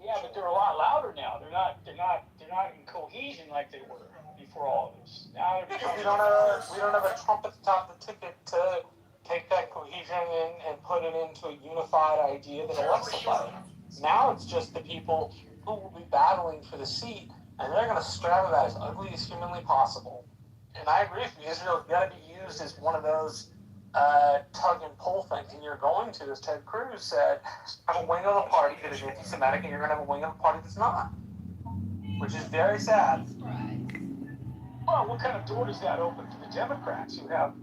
Yeah, but they're a lot louder now. They're not in cohesion like they were before all of this. Now we don't have a Trump at the top of the ticket to take that cohesion and put it into a unified idea that elects somebody. Now it's just the people who will be battling for the seat, and they're going to straddle that as ugly as humanly possible. And I agree with you. Israel's got to be used as one of those tug and pull things, and you're going to, as Ted Cruz said, have a wing of the party that is anti-Semitic, and you're going to have a wing of the party that's not, which is very sad. Well, what kind of door does that open for the Democrats we have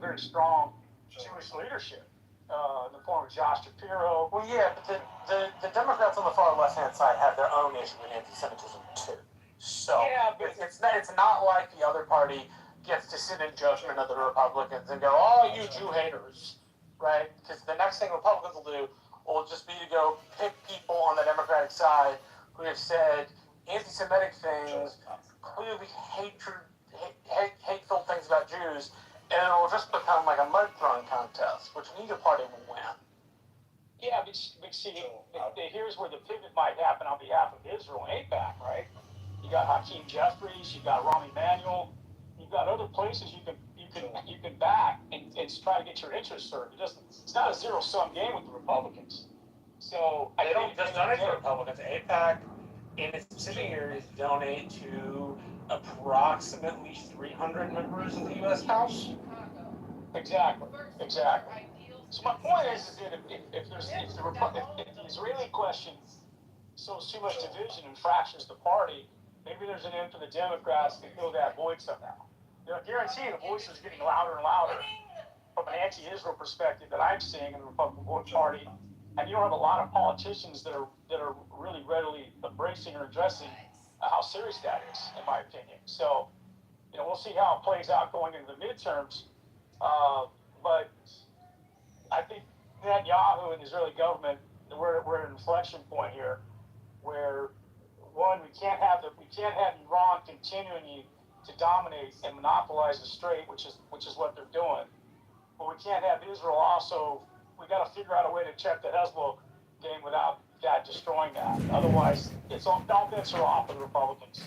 very strong Jewish leadership in the form of Josh Shapiro? Well, yeah, but the Democrats on the far left-hand side have their own issue with anti-Semitism too. So Yeah, but it's not like the other party gets to sit in judgment of the Republicans and go, oh, you Jew haters, right? Because the next thing Republicans will do will just be to go pick people on the Democratic side who have said anti-Semitic things, clearly hateful things about Jews, and it'll just become like a mud throwing contest, which neither party will win. Yeah, but see, here's where the pivot might happen on behalf of Israel and AIPAC, right? You got Hakeem Jeffries, you got Rahm Emanuel, you've got other places you can back and try to get your interests served. It's not a zero-sum game with the Republicans. So They don't just donate to Republicans. AIPAC and its subsidiaries donate to approximately 300 members of the U.S. House. Exactly. So my point is that if the Israeli question sows too much division and fractures the party, maybe there's an end for the Democrats to fill that void somehow. I guarantee the voice is getting louder and louder from an anti-Israel perspective that I'm seeing in the Republican Party, and you don't have a lot of politicians that are really readily embracing or addressing how serious that is, in my opinion. So, we'll see how it plays out going into the midterms. But I think Netanyahu and the Israeli government, we're at an inflection point here, where one, we can't have Iran continuing to dominate and monopolize the strait, which is what they're doing. But we can't have Israel also. We got to figure out a way to check the Hezbollah game without that destroying that. Otherwise, all bets are off for the Republicans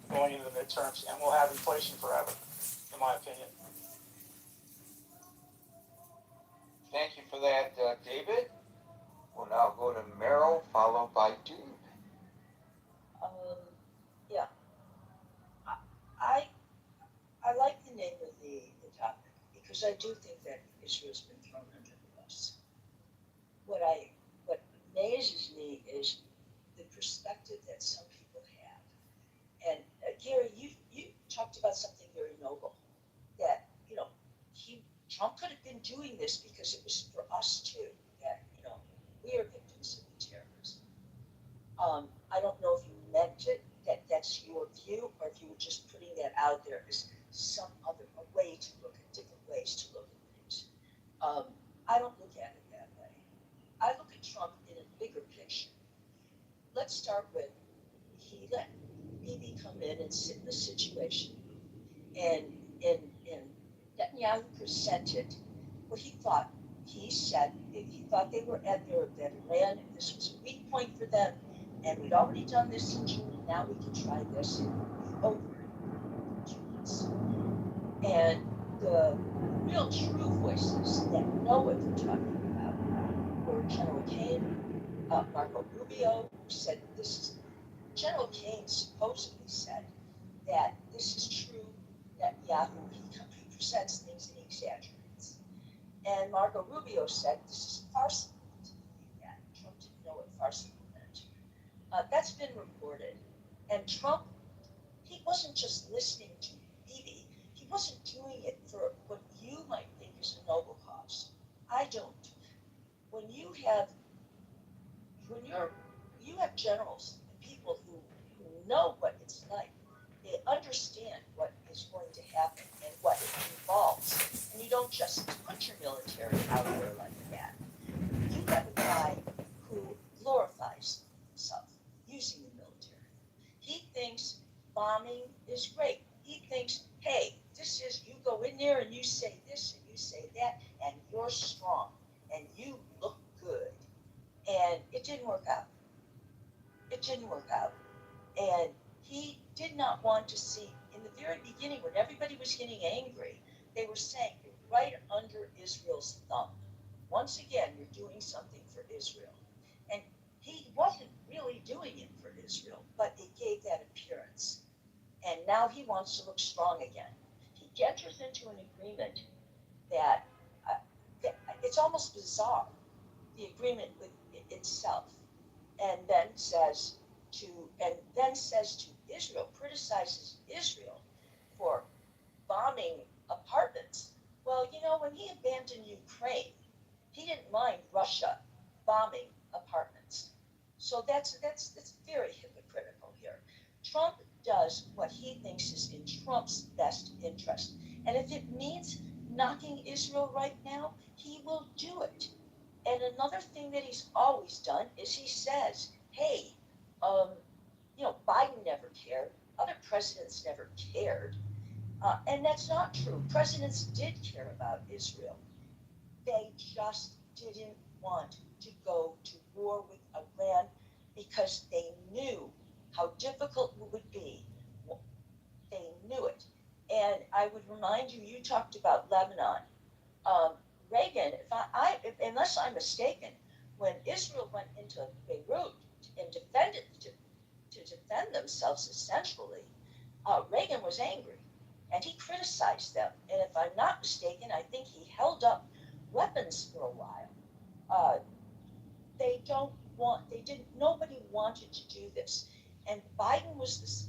going into the midterms, and we'll have inflation forever, in my opinion. Thank you for that, David. We'll now go to Merrill, followed by Dude. Yeah. I like the name of the topic because I do think that Israel's been thrown under the bus. What amazes me is the perspective that some people have. And Gary, you talked about something very noble, that Trump could have been doing this because it was for us too, that we are victims of the terrorism. I don't know if you meant it, that's your view, or if you were just putting that out there as a way to look at different ways to look at things. I don't look at it that way. I look at Trump in a bigger picture. Let's start with, he let Bibi come in and sit in the situation, and Netanyahu presented what he thought. He said he thought they were at their land, and this was a weak point for them, and we'd already done this in June, and now we can try this and be over in 2 months. And the real true voices that know what they're talking about were General Kane, Marco Rubio, who said this is. General Kane supposedly said that this is true, that Yahoo, he presents things and he exaggerates. And Marco Rubio said this is farcical to believe that. Trump didn't know what farcical meant. That's been reported. And Trump, he wasn't just listening to Bibi. He wasn't doing it for what you might think is a noble cause. I don't. When you have generals and people who know what it's like, they understand what is going to happen and what it involves. And you don't just put your military out there like that. You have a guy who glorifies himself using the military. He thinks bombing is great. He thinks, hey, this is, you go in there and you say this and you say that, and you're strong and you look good. And it didn't work out. And he did not want to see, in the very beginning, when everybody was getting angry, they were saying, you're right under Israel's thumb. Once again, you're doing something for Israel. And he wasn't really doing it for Israel, but it gave that appearance. And now he wants to look strong again. He enters into an agreement that it's almost bizarre, the agreement with itself, and then says to Israel, criticizes Israel for does what he thinks is in Trump's best interest. And if it means knocking Israel right now, he will do it. And another thing that he's always done is he says, hey, Biden never cared. Other presidents never cared. And that's not true. Presidents did care about Israel. They just didn't want to go to war with Iran because they knew how difficult it would be. They knew it. And I would remind you, you talked about Lebanon. Reagan, unless I'm mistaken, when Israel went into Beirut and to defend themselves essentially, Reagan was angry and he criticized them. And if I'm not mistaken, I think he held up weapons for a while. Nobody wanted to do this. And Biden was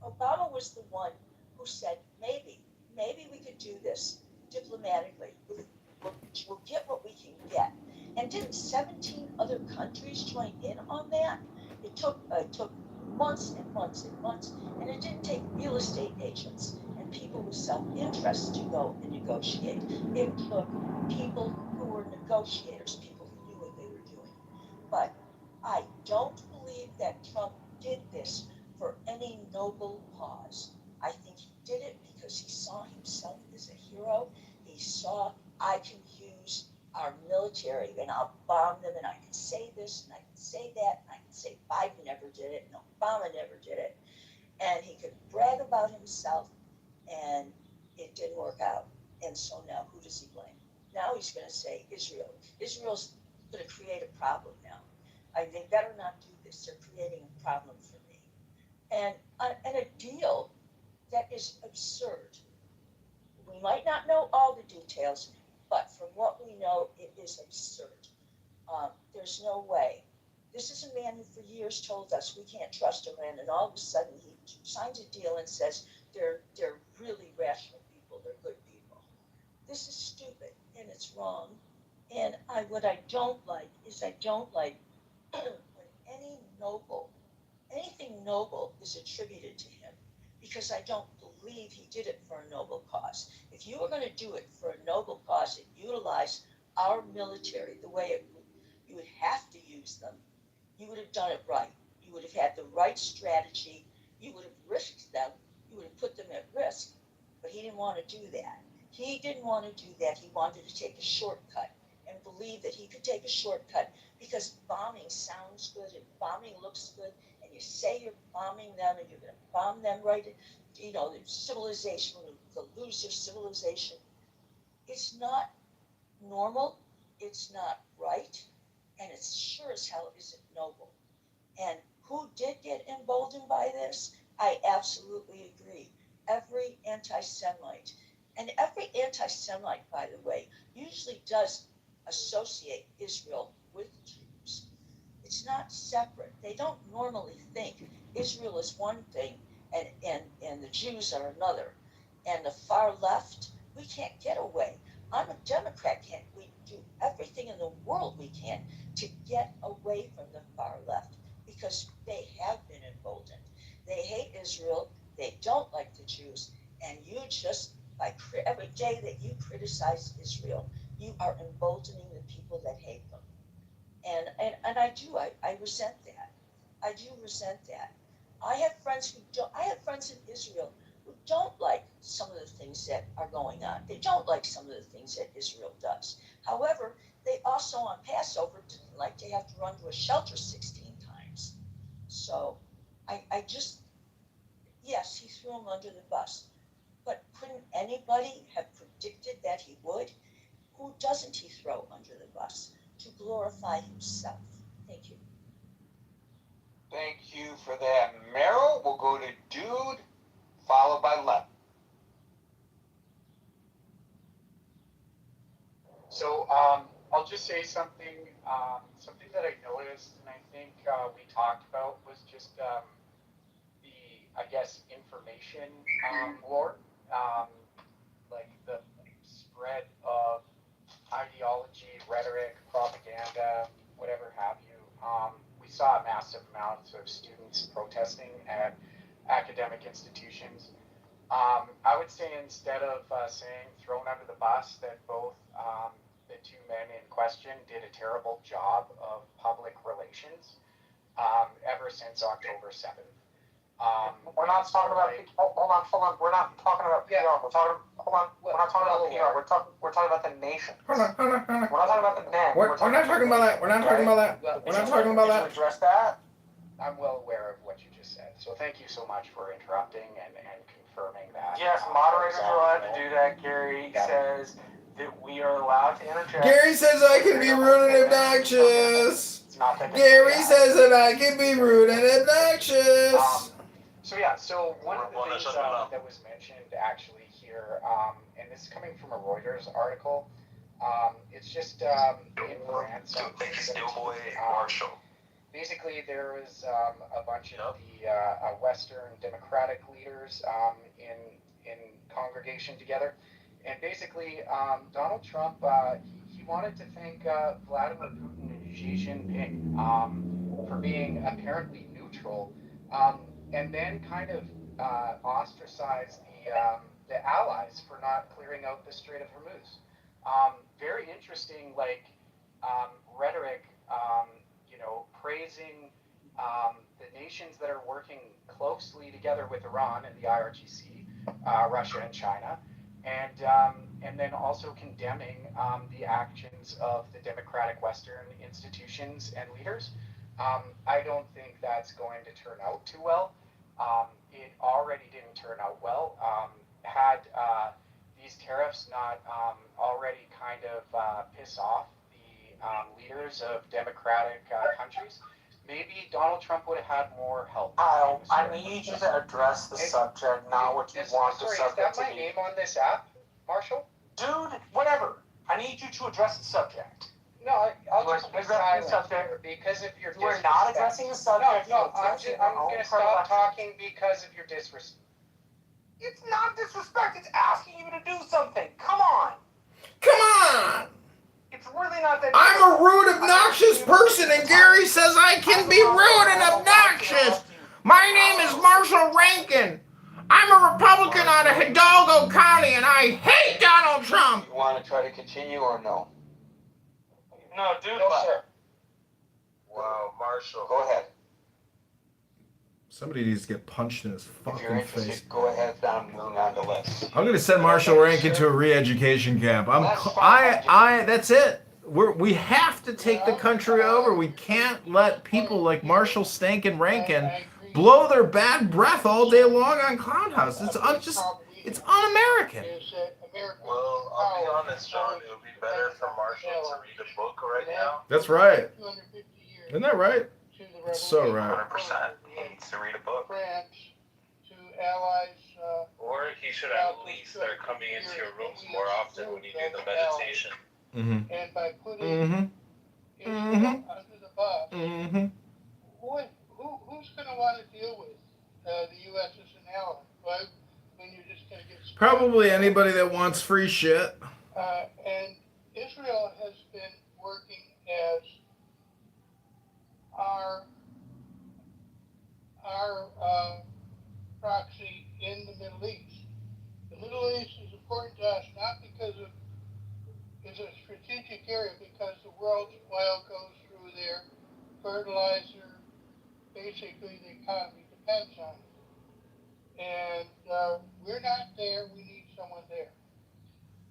Obama was the one who said, maybe we could do this diplomatically. We'll get what we can get. And didn't 17 other countries join in on that? It took months and months and months, and it didn't take real estate agents and people with self-interest to go and negotiate. It took people who were negotiators, people who knew what they were doing. But I don't believe that Trump did this for any noble cause. I think he did it because he saw himself as a hero. He saw, I can use our military and I'll bomb them and I can say this and I can say that and I can say Biden never did it and Obama never did it. And he could brag about himself and it didn't work out. And so now who does he blame? Now he's going to say Israel. Israel's going to create a problem now. They better not do this. They're creating a problem for me. And a deal that is absurd. We might not know all the details, but from what we know, it is absurd. There's no way. This is a man who for years told us we can't trust Iran, and all of a sudden he signs a deal and says they're really rational people, they're good people. This is stupid and it's wrong. And what I don't like is when anything noble is attributed to him, because I don't believe he did it for a noble cause. If you were going to do it for a noble cause and utilize our military the way you would have to use them, you would have done it right. You would have had the right strategy. You would have risked them. You would have put them at risk. But he didn't want to do that. He didn't want to do that. He wanted to take a shortcut and believe that he could take a shortcut because bombing sounds good and bombing looks good, and you say you're bombing them and you're going to bomb them right, the civilization, they'll lose their civilization. It's not normal, it's not right, and it's sure as hell isn't noble. And who did get emboldened by this? I absolutely agree. Every anti-Semite. And every anti-Semite, by the way, usually does associate Israel with Jews. It's not separate. They don't normally think Israel is one thing and the Jews are another. And the far left, we can't get away. I'm a Democrat, we do everything in the world we can to get away from the far left because they have been emboldened. They hate Israel, they don't like the Jews, and you just, every day that you criticize Israel, you are emboldening the people that hate them. And I resent that. I do resent that. I have friends in Israel who don't like some of the things that are going on. They don't like some of the things that Israel does. However, they also on Passover didn't like to have to run to a shelter 16 times. So yes, he threw him under the bus. But couldn't anybody have predicted that he would? Who doesn't he throw under the bus to glorify himself? Thank you. Thank you for that, Meryl. We'll go to Dude, followed by Lev. So I'll just say something that I noticed, and I think we talked about was just the, I guess, information war, like the spread of ideology, rhetoric, propaganda, whatever have you. We saw massive amounts of students protesting at academic institutions. I would say instead of saying thrown under the bus, that both the two men in question did a terrible job of public relations ever since October 7th. We're not talking about. Hold on. We're not talking about PR. We're talking. Hold on. We're not talking about PR. We're talking about the nation. Hold on. We're not talking about the men. We're not talking about that. We're not talking about that. We're not talking about that. Did you address that? I'm well aware of what you just said, so thank you so much for interrupting and confirming that. Yes, moderators are allowed to do that. Gary says that we are allowed to interject. Gary says I can be rude and obnoxious. Gary says that I can be rude and obnoxious. So one of the things that was mentioned actually here, and this is coming from a Reuters article, it's just in France. Marshall. Basically, there was a bunch of the Western Democratic leaders in congregation together, and basically Donald Trump he wanted to thank Vladimir Putin and Xi Jinping for being apparently neutral, and then kind of ostracize the allies for not clearing out the Strait of Hormuz. Very interesting, rhetoric. Praising the nations that are working closely together with Iran and the IRGC, Russia and China, and then also condemning the actions of the democratic Western institutions and leaders. I don't think that's going to turn out too well. It already didn't turn out well. Had these tariffs not already kind of piss off leaders of democratic countries, maybe Donald Trump would have had more help. I need you to address the subject, not what you want the subject to be. Is that my name on this app, Marshall? Dude, whatever. I need you to address the subject. No, I'll just be silent here because of your disrespect. We're not addressing the subject. No, I'm going to stop talking because of your disrespect. It's not disrespect. It's asking you to do something. Come on. Come on. It's really not that. I'm a rude, obnoxious person, and Gary says I can be rude and obnoxious. My name is Marshall Rankin. I'm a Republican out of Hidalgo County, and I hate Donald Trump. You want to try to continue or no? No, dude. No, sir. Wow, Marshall. Go ahead. Somebody needs to get punched in his If you're fucking interested, face. go ahead. I'm moving on to list. I'm gonna send Marshall Rankin to a re-education camp. That's it. We have to take the country over. We can't let people like Marshall Stankin Rankin blow their bad breath all day long on Clown House. It's un-American. Well, I'll be honest, John. It would be better for Marshall to read a book right now. That's right. Isn't that right? So right. 100%. He needs to read a book. To allies. Or he should at least start coming into your rooms more often when you do the meditation. Mm-hmm. And by putting Israel under the bus, who's going to want to deal with the U.S. as an ally? Right? When you're just going to get Probably anybody that wants free shit. And Israel has been working as our proxy in the Middle East. The Middle East is important to us not because it's a strategic area, because the world's oil goes through there, fertilizer, basically the economy depends on it. And we're not there, we need someone there.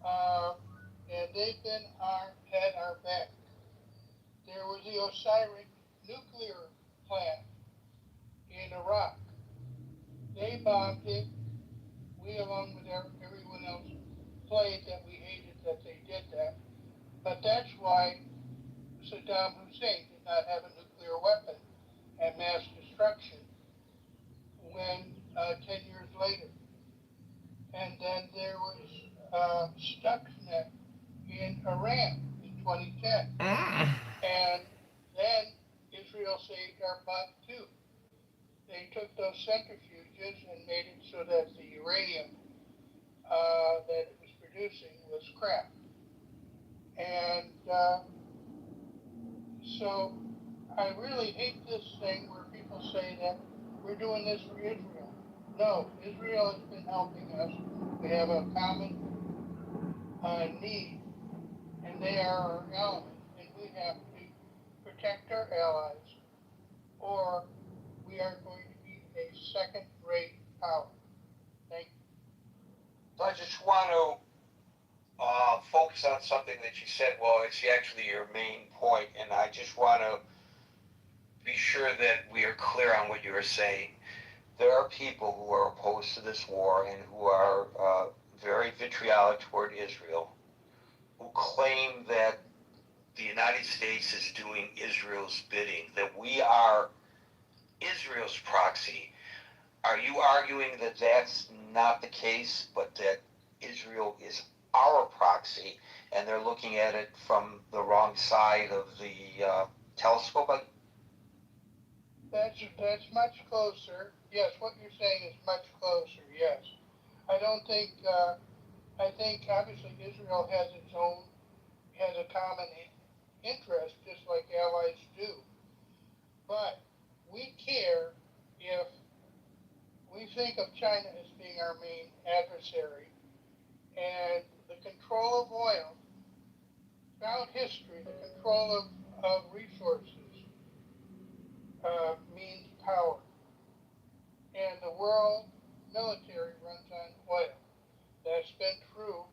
And they've had our back. There was the Osiris nuclear plant in Iraq. They bombed it. We, along with everyone else, played that we hated that they did that. But that's why Saddam Hussein did not have a nuclear weapon and mass destruction when 10 years later. And then there was Stuxnet in Iran in 2010. And then Israel saved our butt too. They took those centrifuges and made it so that the uranium that it was producing was crap. And so I really hate this thing where people say that we're doing this for Israel. No, Israel has been helping us. We have a common need, and they are our allies, and we have to protect our allies, or we are going to be a second-rate power. Thank you. So I just want to focus on something that you said. Well, it's actually your main point, and I just want to be sure that we are clear on what you are saying. There are people who are opposed to this war and who are very vitriolic toward Israel, who claim that the United States is doing Israel's bidding, that we are Israel's proxy. Are you arguing that that's not the case, but that Israel is our proxy, and they're looking at it from the wrong side of the telescope? That's much closer. Yes, what you're saying is much closer. Yes, I don't think. I think obviously Israel has a common interest, just like allies do. But we care if we think of China as being our main adversary, and the control of oil, throughout history, the control of resources means power. And the world military runs on oil. That's been true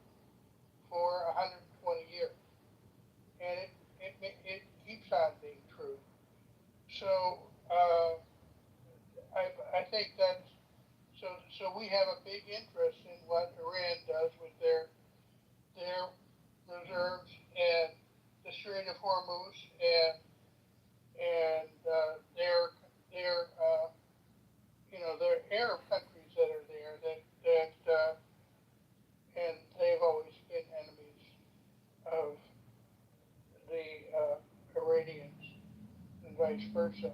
for 120 years. And it keeps on being true. So I think that's, so we have a big interest in what Iran does with their reserves and the Strait of Hormuz and their their Arab countries that are there and they've always been enemies of the Iranians and vice versa.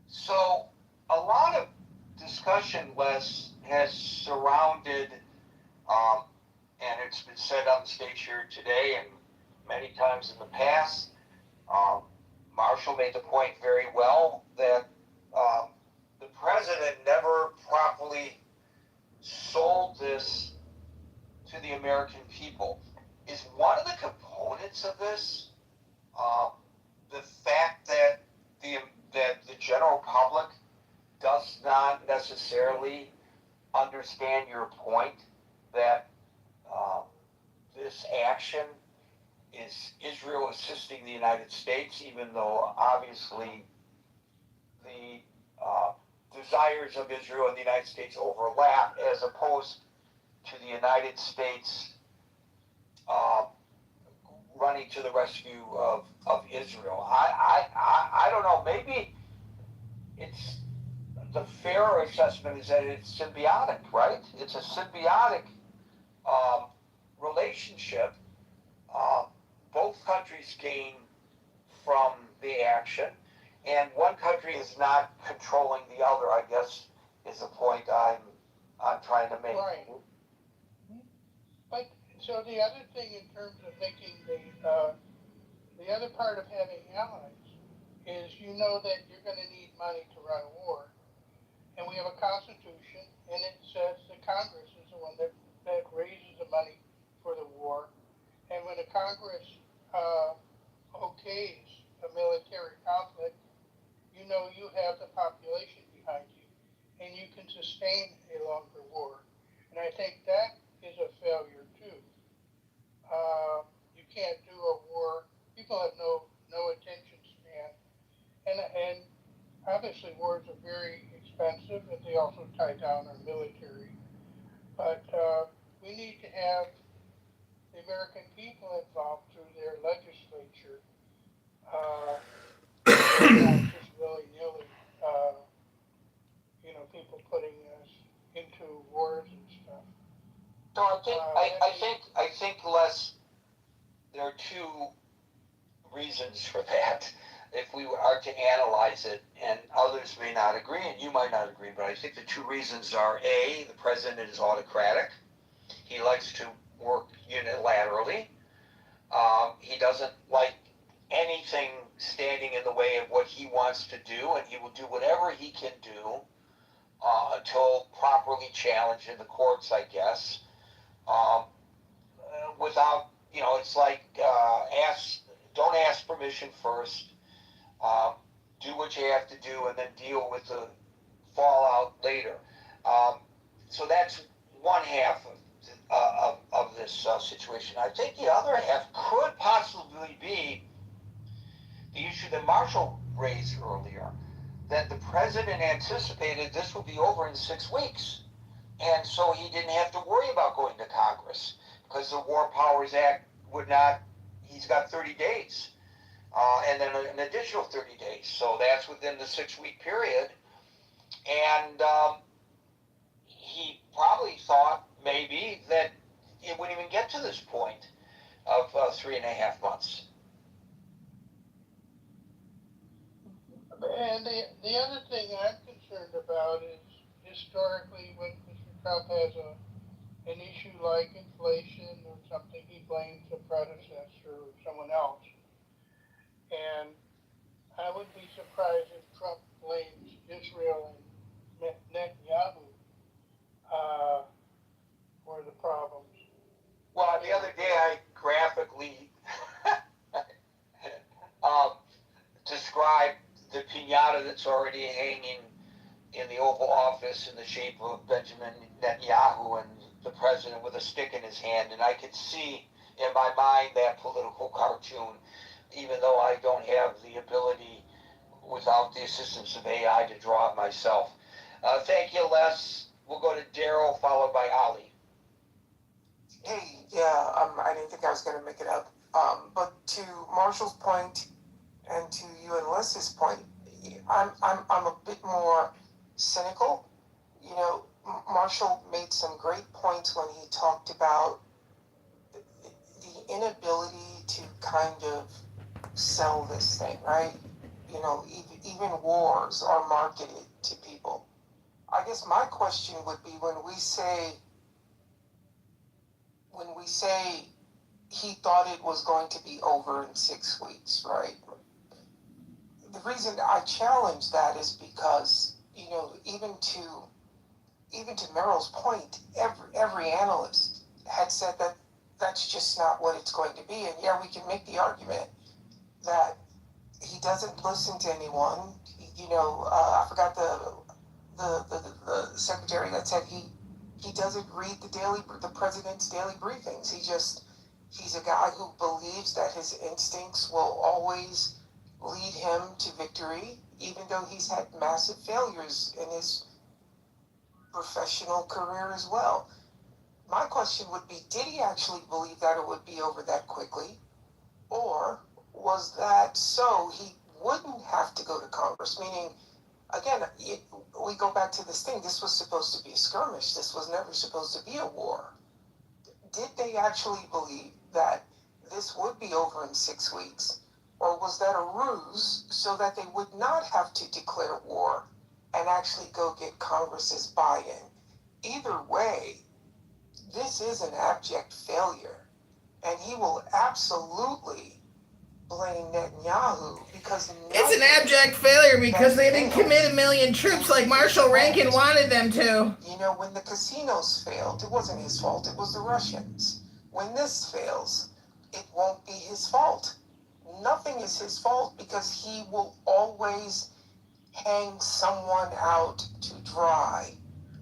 So a lot of discussion, Les, has surrounded, and it's been said on the stage here today and many times in the past. Marshall made the point very well that the president never properly sold this to the American people. Is one of the components of this the fact that the general public does not necessarily understand your point that this action is Israel assisting the United States, even though obviously the desires of Israel and the United States overlap, as opposed to the United States running to the rescue of Israel. I don't know. Maybe it's the fair assessment is that it's symbiotic, right? It's a symbiotic relationship. Both countries gain from the action, and one country is not controlling the other, I guess, is the point I'm trying to make. Right. But so the other thing in terms of making the other part of having allies is you know that you're going to need money to run a war, and we have a constitution, and it says the Congress is the one that raises the money for the war, and when the Congress okays a military conflict, you know you have the population behind you, and you can sustain a longer war. And I think that is a failure too. You can't do a war. People have no attention span, and obviously wars are very expensive, and they also tie down our military. But we need to have the American people involved through their legislature, not just willy-nilly, people putting us into wars and stuff. So I think, Les, there are two reasons for that. If we are to analyze it, and others may not agree, and you might not agree, but I think the two reasons are: A, the president is autocratic. He likes to work unilaterally. He doesn't like anything standing in the way of what he wants to do, and he will do whatever he can do until properly challenged in the courts, I guess. Without, it's like don't ask permission first. Do what you have to do, and then deal with the fallout later. So that's one half of this situation. I think the other half could possibly be the issue that Marshall raised earlier, that the president anticipated this would be over in 6 weeks. And so he didn't have to worry about going to Congress because the War Powers Act would not, he's got 30 days. And then an additional 30 days. So that's within the 6-week period. And he probably thought maybe that it wouldn't even get to this point of 3.5 months. And the other thing I'm concerned about is historically when Mr. Trump has an issue like inflation or something, he blames the predecessor or someone else. And I would be surprised if Trump blames Israel and Netanyahu for the problems. Well, the other day I graphically described the piñata that's already hanging in the Oval Office in the shape of Benjamin Netanyahu and the president with a stick in his hand. And I could see in my mind that political cartoon, even though I don't have the ability without the assistance of AI to draw it myself. Thank you, Les. We'll go to Daryl, followed by Ali. Hey, yeah, I didn't think I was going to make it up. But to Marshall's point and to you and Les's point, I'm a bit more cynical. Marshall made some great points when he talked about the inability to kind of sell this thing, right? Even wars are marketed to people. I guess my question would be when we say he thought it was going to be over in 6 weeks, right? The reason I challenge that is because, even to Merrill's point, every analyst had said that that's just not what it's going to be. And yeah, we can make the argument that he doesn't listen to anyone. I forgot the secretary that said he doesn't read the president's daily briefings. He's a guy who believes that his instincts will always lead him to victory, even though he's had massive failures in his professional career as well. My question would be, did he actually believe that it would be over that quickly? Or was that so he wouldn't have to go to Congress? Meaning, again, we go back to this thing. This was supposed to be a skirmish. This was never supposed to be a war. Did they actually believe that this would be over in 6 weeks? Or was that a ruse so that they would not have to declare war and actually go get Congress's buy-in? Either way, this is an abject failure. And he will absolutely blame Netanyahu because it's an abject failure because they didn't commit 1 million troops like Marshall Rankin wanted them to. When the casinos failed, it wasn't his fault, it was the Russians. When this fails, it won't be his fault. Nothing is his fault because he will always hang someone out to dry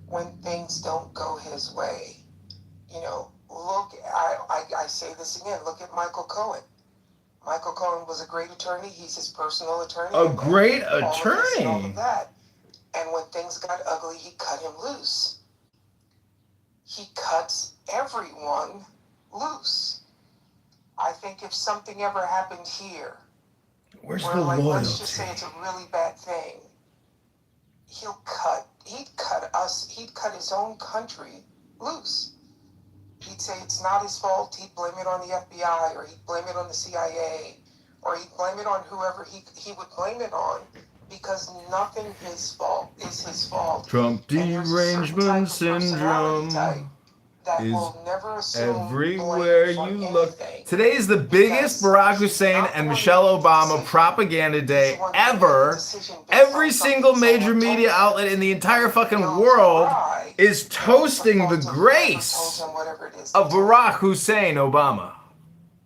when things don't go his way. I say this again, look at Michael Cohen. Michael Cohen was a great attorney. He's his personal attorney. A great All attorney. of that. And when things got ugly, he cut him loose. He cuts everyone loose. I think if something ever happened here, Where's where, the let's loyalty? just say it's a really bad thing, he'd cut his own country loose. He'd say it's not his fault. He'd blame it on the FBI, or he'd blame it on the CIA, or he'd blame it on whoever he would blame it on, because nothing is his fault. Trump derangement syndrome. that is will never assume everywhere blame for you look. anything. Today is the biggest Barack Hussein and Michelle Obama propaganda day ever. Every single major media outlet in the entire fucking world is toasting the grace of Barack Hussein Obama.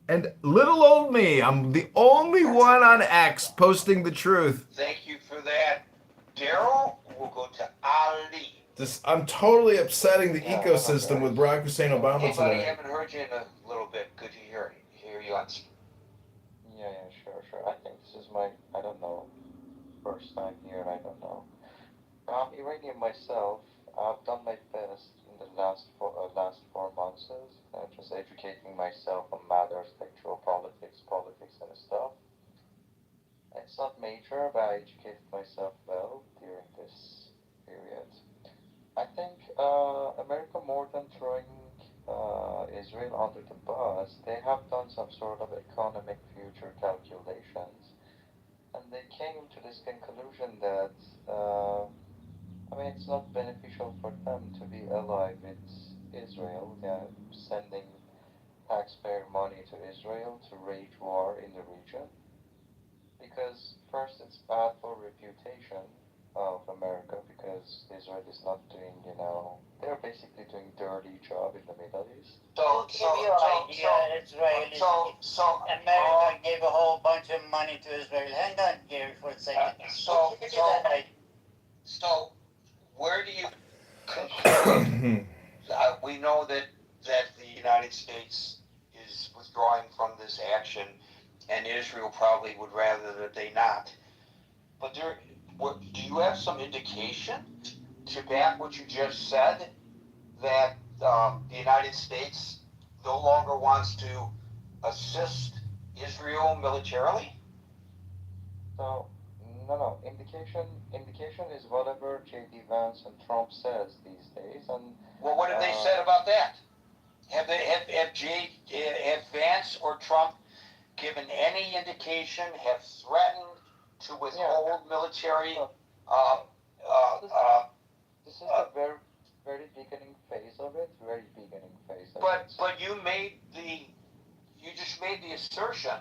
And little old me, I'm the only one on X posting the truth. Thank you for that. Daryl, we'll go to Ali. I'm totally upsetting the ecosystem with Barack Hussein Obama Hey, buddy, today. haven't heard you in a little bit. Good to hear you on. Yeah, sure. I think this is my, I don't know, first time here, I don't know. I'm Iranian myself. I've done my best in the last 4 months, just educating myself on matters like geopolitics, politics, and stuff. It's not major, but I educated myself well during this period. I think America, more than throwing Israel under the bus, they have done some sort of economic future calculations, and they came to this conclusion that it's not beneficial for them to be allied with Israel. They're sending taxpayer money to Israel to wage war in the region. Because first, it's bad for reputation of America because Israel is not doing, they're basically doing dirty job in the Middle East. America gave a whole bunch of money to Israel. Hang on, Gary, for a second. So where do you conclude? We know that the United States is withdrawing from this action, and Israel probably would rather that they not. But do you have some indication to back what you just said, that the United States no longer wants to assist Israel militarily? So, no. Indication is whatever J.D. Vance and Trump says these days. And well, what have they said about that? Have Vance or Trump given any indication? Have threatened to withhold military? This is the very, very beginning phase of it. But you just made the assertion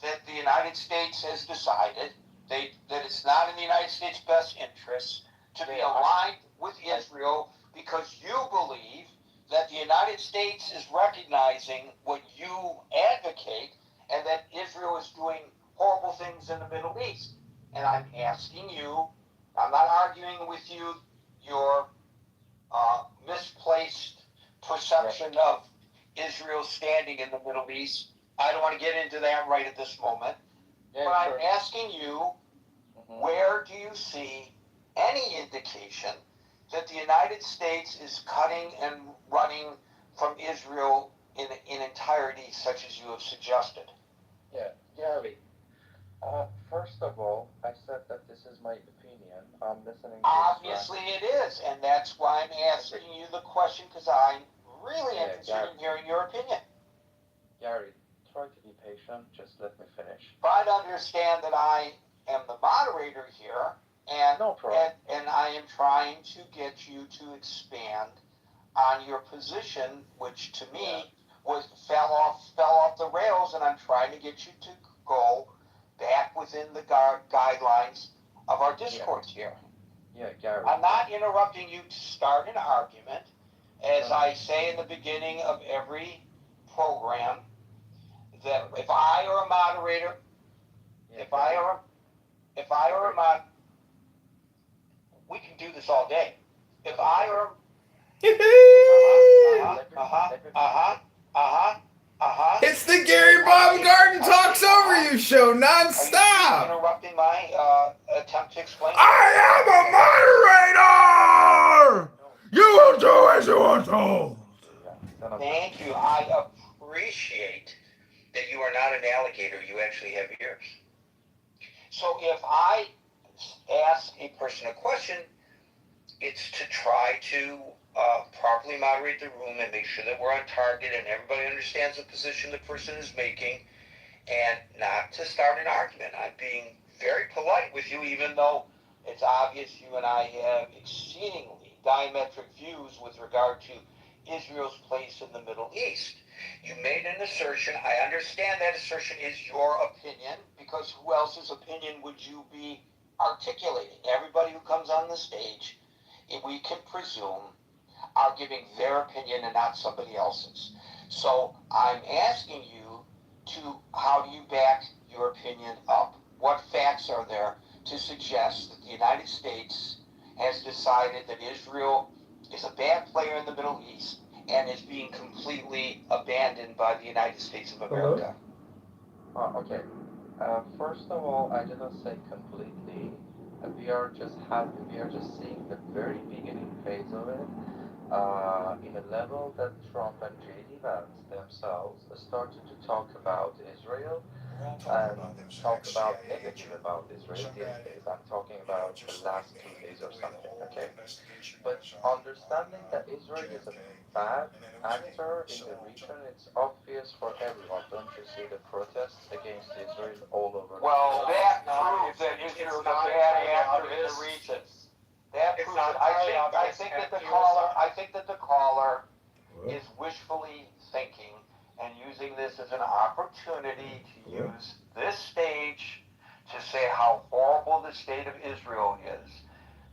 that the United States has decided that it's not in the United States' best interest to be aligned with Israel because you believe that the United States is recognizing what you advocate and that Israel is doing horrible things in the Middle East. And I'm asking you, I'm not arguing with you, your misplaced perception of Israel's standing in the Middle East. I don't want to get into that right at this moment. But I'm asking you, where do you see any indication that the United States is cutting and running from Israel in entirety, such as you have suggested? Yeah, Gary. First of all, I said that this is my opinion. I'm listening to Obviously it is, and that's why I'm asking you the question, because I'm really interested in hearing your opinion. Gary, try to be patient. Just let me finish. Try to understand that I am the moderator here, and no problem. And I am trying to get you to expand on your position, which to me fell off the rails, and I'm trying to get you to go back within the guidelines of our discourse here. Yeah, Gary. I'm not interrupting you to start an argument. As I say in the beginning of every program, that if I or a moderator, if I or a mod, we can do this all day. If I or It's the Gary Baumgarten Talks Over You show, nonstop. Interrupting my attempt to explain. I am a moderator. You will do as you are told. Thank you. I appreciate that you are not an alligator. You actually have ears. So if I ask a person a question, it's to try to properly moderate the room and make sure that we're on target and everybody understands the position the person is making, and not to start an argument. I'm being very polite with you, even though it's obvious you and I have exceedingly diametric views with regard to Israel's place in the Middle East. You made an assertion. I understand that assertion is your opinion, because who else's opinion would you be articulating? Everybody who comes on the stage, if we can presume, are giving their opinion and not somebody else's. So I'm asking you how do you back your opinion up? What facts are there to suggest that the United States has decided that Israel is a bad player in the Middle East and is being completely abandoned by the United States of America? Okay. First of all, I did not say completely. We are just seeing the very beginning phase of it. In a level that Trump and J.D. Vance themselves started to talk about Israel and talk about negative about Israel these days. I'm talking about the last 2 days or something, okay? But understanding that Israel is a bad actor in the region, it's obvious for everyone. Don't you see the protests against Israel all over? Well, that proves that Israel is a bad actor in the region. That proves it. I think that the caller is wishfully thinking and using this as an opportunity to use this stage to say how horrible the state of Israel is.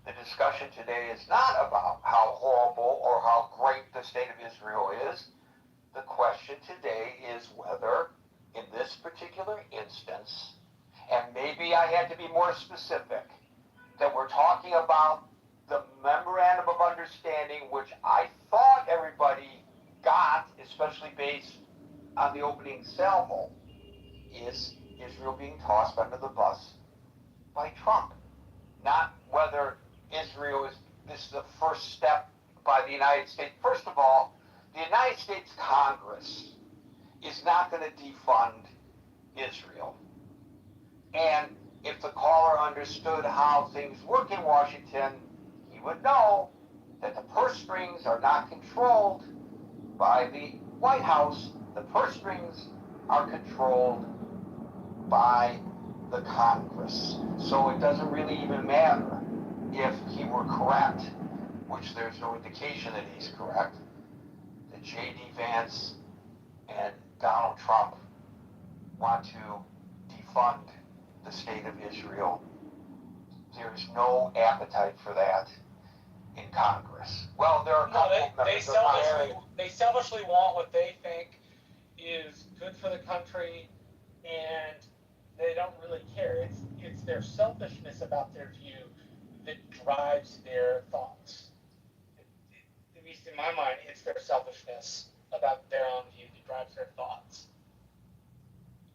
The discussion today is not about how horrible or how great the state of Israel is. The question today is whether, in this particular instance, and maybe I had to be more specific, that we're talking about the memorandum of understanding, which I thought everybody got, especially based on the opening salvo, is Israel being tossed under the bus by Trump. Not whether this is the first step by the United States. First of all, the United States Congress is not going to defund Israel. And if the caller understood how things work in Washington, he would know that the purse strings are not controlled by the White House. The purse strings are controlled by the Congress. So it doesn't really even matter if he were correct, which there's no indication that he's correct, that J.D. Vance and Donald Trump want to defund the state of Israel. There's no appetite for that in Congress. Well, there are a couple of members of Congress. They selfishly want what they think is good for the country, and they don't really care. It's their selfishness about their view that drives their thoughts. At least in my mind, it's their selfishness about their own view that drives their thoughts.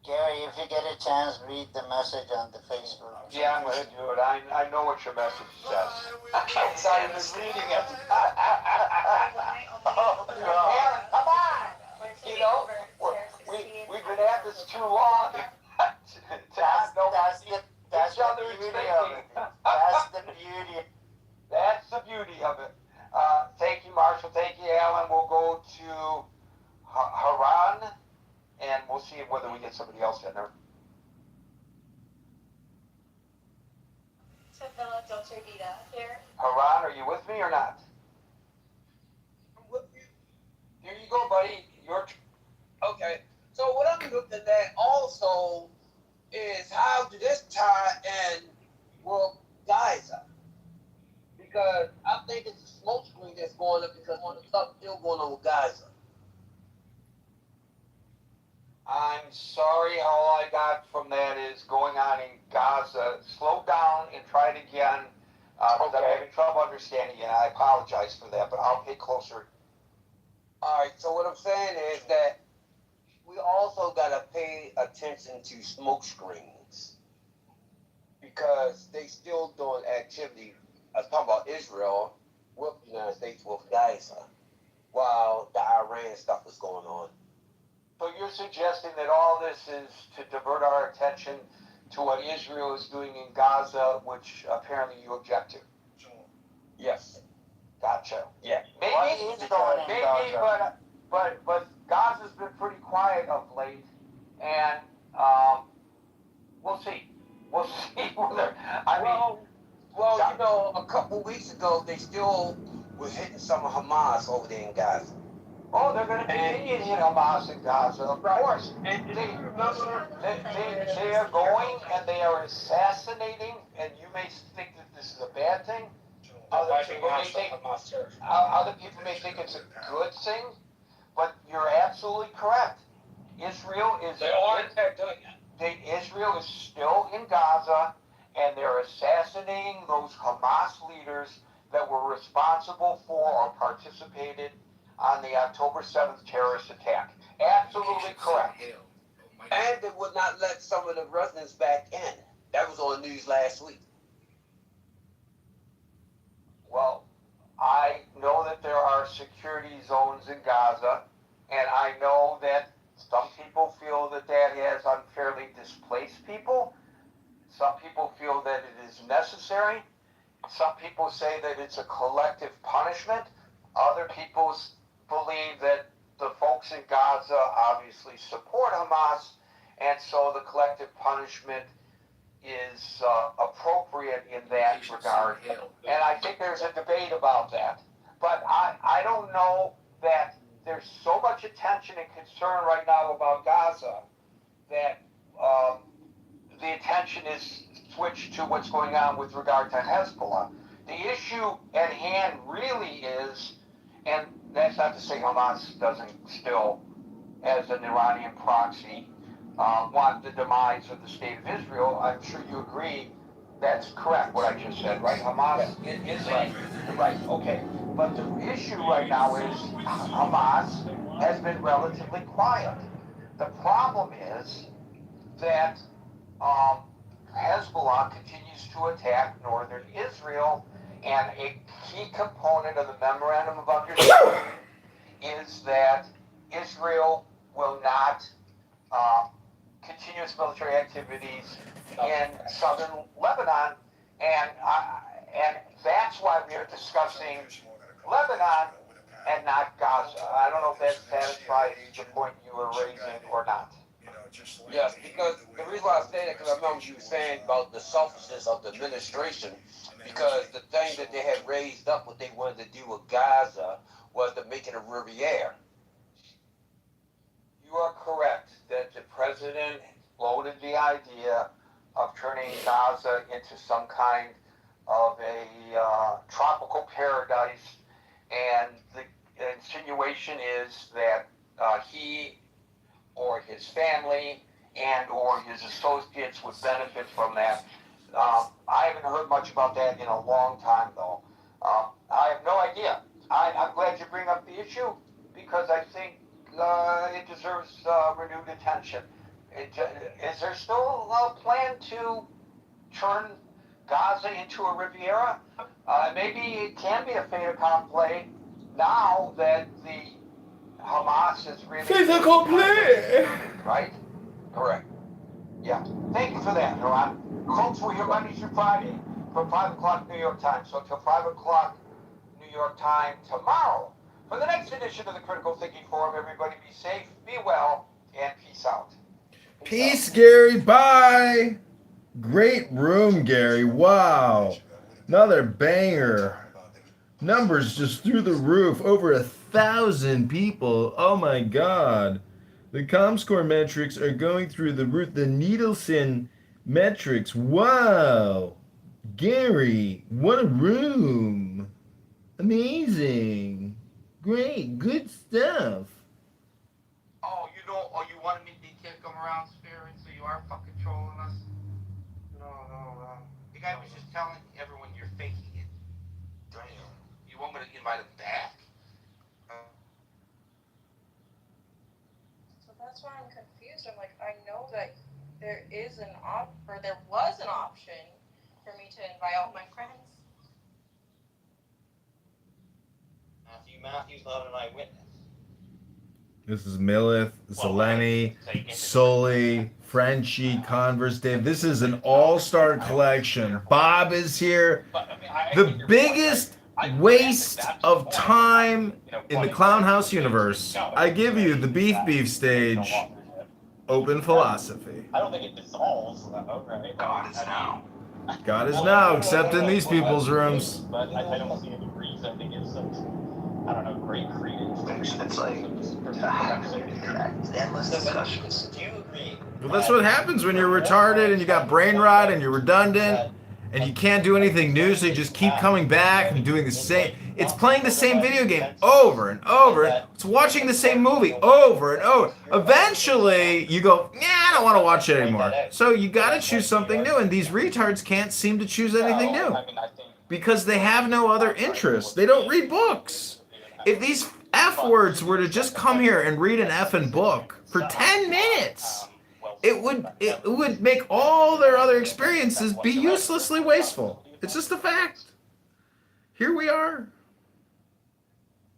Gary, if you get a chance, read the message on the Facebook. Yeah, I'm going to do it. I know what your message says. I'm sorry, I was reading it. Oh, God. Come on! You know, we've been at this too long. That's the beauty of it. That's the beauty. That's the beauty of it. Thank you, Marshall. Thank you, Alan. We'll go to Haran, and we'll see whether we get somebody else in there. Haran, are you with me or not? Here you go, buddy. Okay. So what I'm looking at also is how did this tie in with Gaza? Because I think it's a smoke screen that's going up because the stuff still going on with Gaza. I'm sorry, all I got from that is going on in Gaza. Slow down and try it again. Because I'm having trouble understanding you, and I apologize for that, but I'll pay closer. Alright, so what I'm saying is that we also got to pay attention to smoke screens. Because they still doing activity, I was talking about Israel with the United States with Gaza, while the Iran stuff is going on. So you're suggesting that all this is to divert our attention to what Israel is doing in Gaza, which apparently you object to? Yes. Gotcha. Yeah. Maybe, but Gaza's been pretty quiet of late, and we'll see. We'll see whether, Well, you know, a couple weeks ago, they still were hitting some of Hamas over there in Gaza. Oh, they're going to continue to hit Hamas in Gaza, of course. They are going and they are assassinating, and you may think that this is a bad thing. Other people may think it's a good thing, but you're absolutely correct. Israel is Israel is still in Gaza, and they're assassinating those Hamas leaders that were responsible for or participated on the October 7th terrorist attack. Absolutely correct. And they would not let some of the residents back in. That was on the news last week. Well, I know that there are security zones in Gaza, and I know that some people feel that that has unfairly displaced people. Some people feel that it is necessary. Some people say that it's a collective punishment. Other people believe that the folks in Gaza obviously support Hamas, and so the collective punishment is appropriate in that regard. And I think there's a debate about that. But I don't know that there's so much attention and concern right now about Gaza that the attention is switched to what's going on with regard to Hezbollah. The issue at hand really is, and that's not to say Hamas doesn't still, as an Iranian proxy, want the demise of the state of Israel. I'm sure you agree that's correct, what I just said, right? Hamas is right, okay. But the issue right now is Hamas has been relatively quiet. The problem is that Hezbollah continues to attack northern Israel, and a key component of the memorandum of understanding is that Israel will not continue its military activities in southern Lebanon, and that's why we are discussing Lebanon and not Gaza. I don't know if that satisfies the point you were raising or not. Yes, because the reason why I say that, because I remember you saying about the selfishness of the administration, because the thing that they had raised up, what they wanted to do with Gaza, was to make it a Riviera. You are correct that the president floated the idea of turning Gaza into some kind of a tropical paradise, and the insinuation is that he or his family and or his associates would benefit from that. I haven't heard much about that in a long time, though. I have no idea. I'm glad you bring up the issue, because I think it deserves renewed attention. Is there still a plan to turn Gaza into a Riviera? Maybe it can be a fait accompli now that the Hamas is really... Fait accompli! Right? Correct. Yeah. Thank you for that, Haran. Folks, we're here Monday through Friday from 5 o'clock New York time. So until 5 o'clock New York time tomorrow. For the next edition of the Critical Thinking Forum, everybody be safe, be well, and peace out. Peace, Gary. Bye. Great room, Gary. Wow. Another banger. Numbers just through the roof. Over 1,000 people. Oh my God. The ComScore metrics are going through the roof. The Needleson metrics. Wow. Gary, what a room. Amazing. Great. Good stuff. Oh, you wanted me to come around, Spirit, so you are fucking trolling us? No. The guy was just telling everyone you're faking it. Damn. You want me to invite him back? So that's why I'm confused. I'm like, I know that there was an option for me to invite all my friends. Matthew's not an eyewitness. This is Milith, Zeleny, Sully, Frenchie, Converse, Dave. This is an all-star collection. Bob is here. The biggest waste of time in the Clown House universe. I give you the beef stage. Open philosophy. I don't think it dissolves. Right? God is now. God is now, except in these people's rooms. But I don't see any reason to give such I don't know, great creative. It's like endless discussions. Do you agree? Well, that's what happens when you're retarded and you got brain rot and you're redundant and you can't do anything new, so you just keep coming back and doing the same. It's playing the same video game over and over. It's watching the same movie over and over. Eventually, you go, yeah, I don't want to watch it anymore. So you got to choose something new, and these retards can't seem to choose anything new because they have no other interests. They don't read books. If these F words were to just come here and read an effing book for 10 minutes, it would make all their other experiences be uselessly wasteful. It's just a fact. Here we are.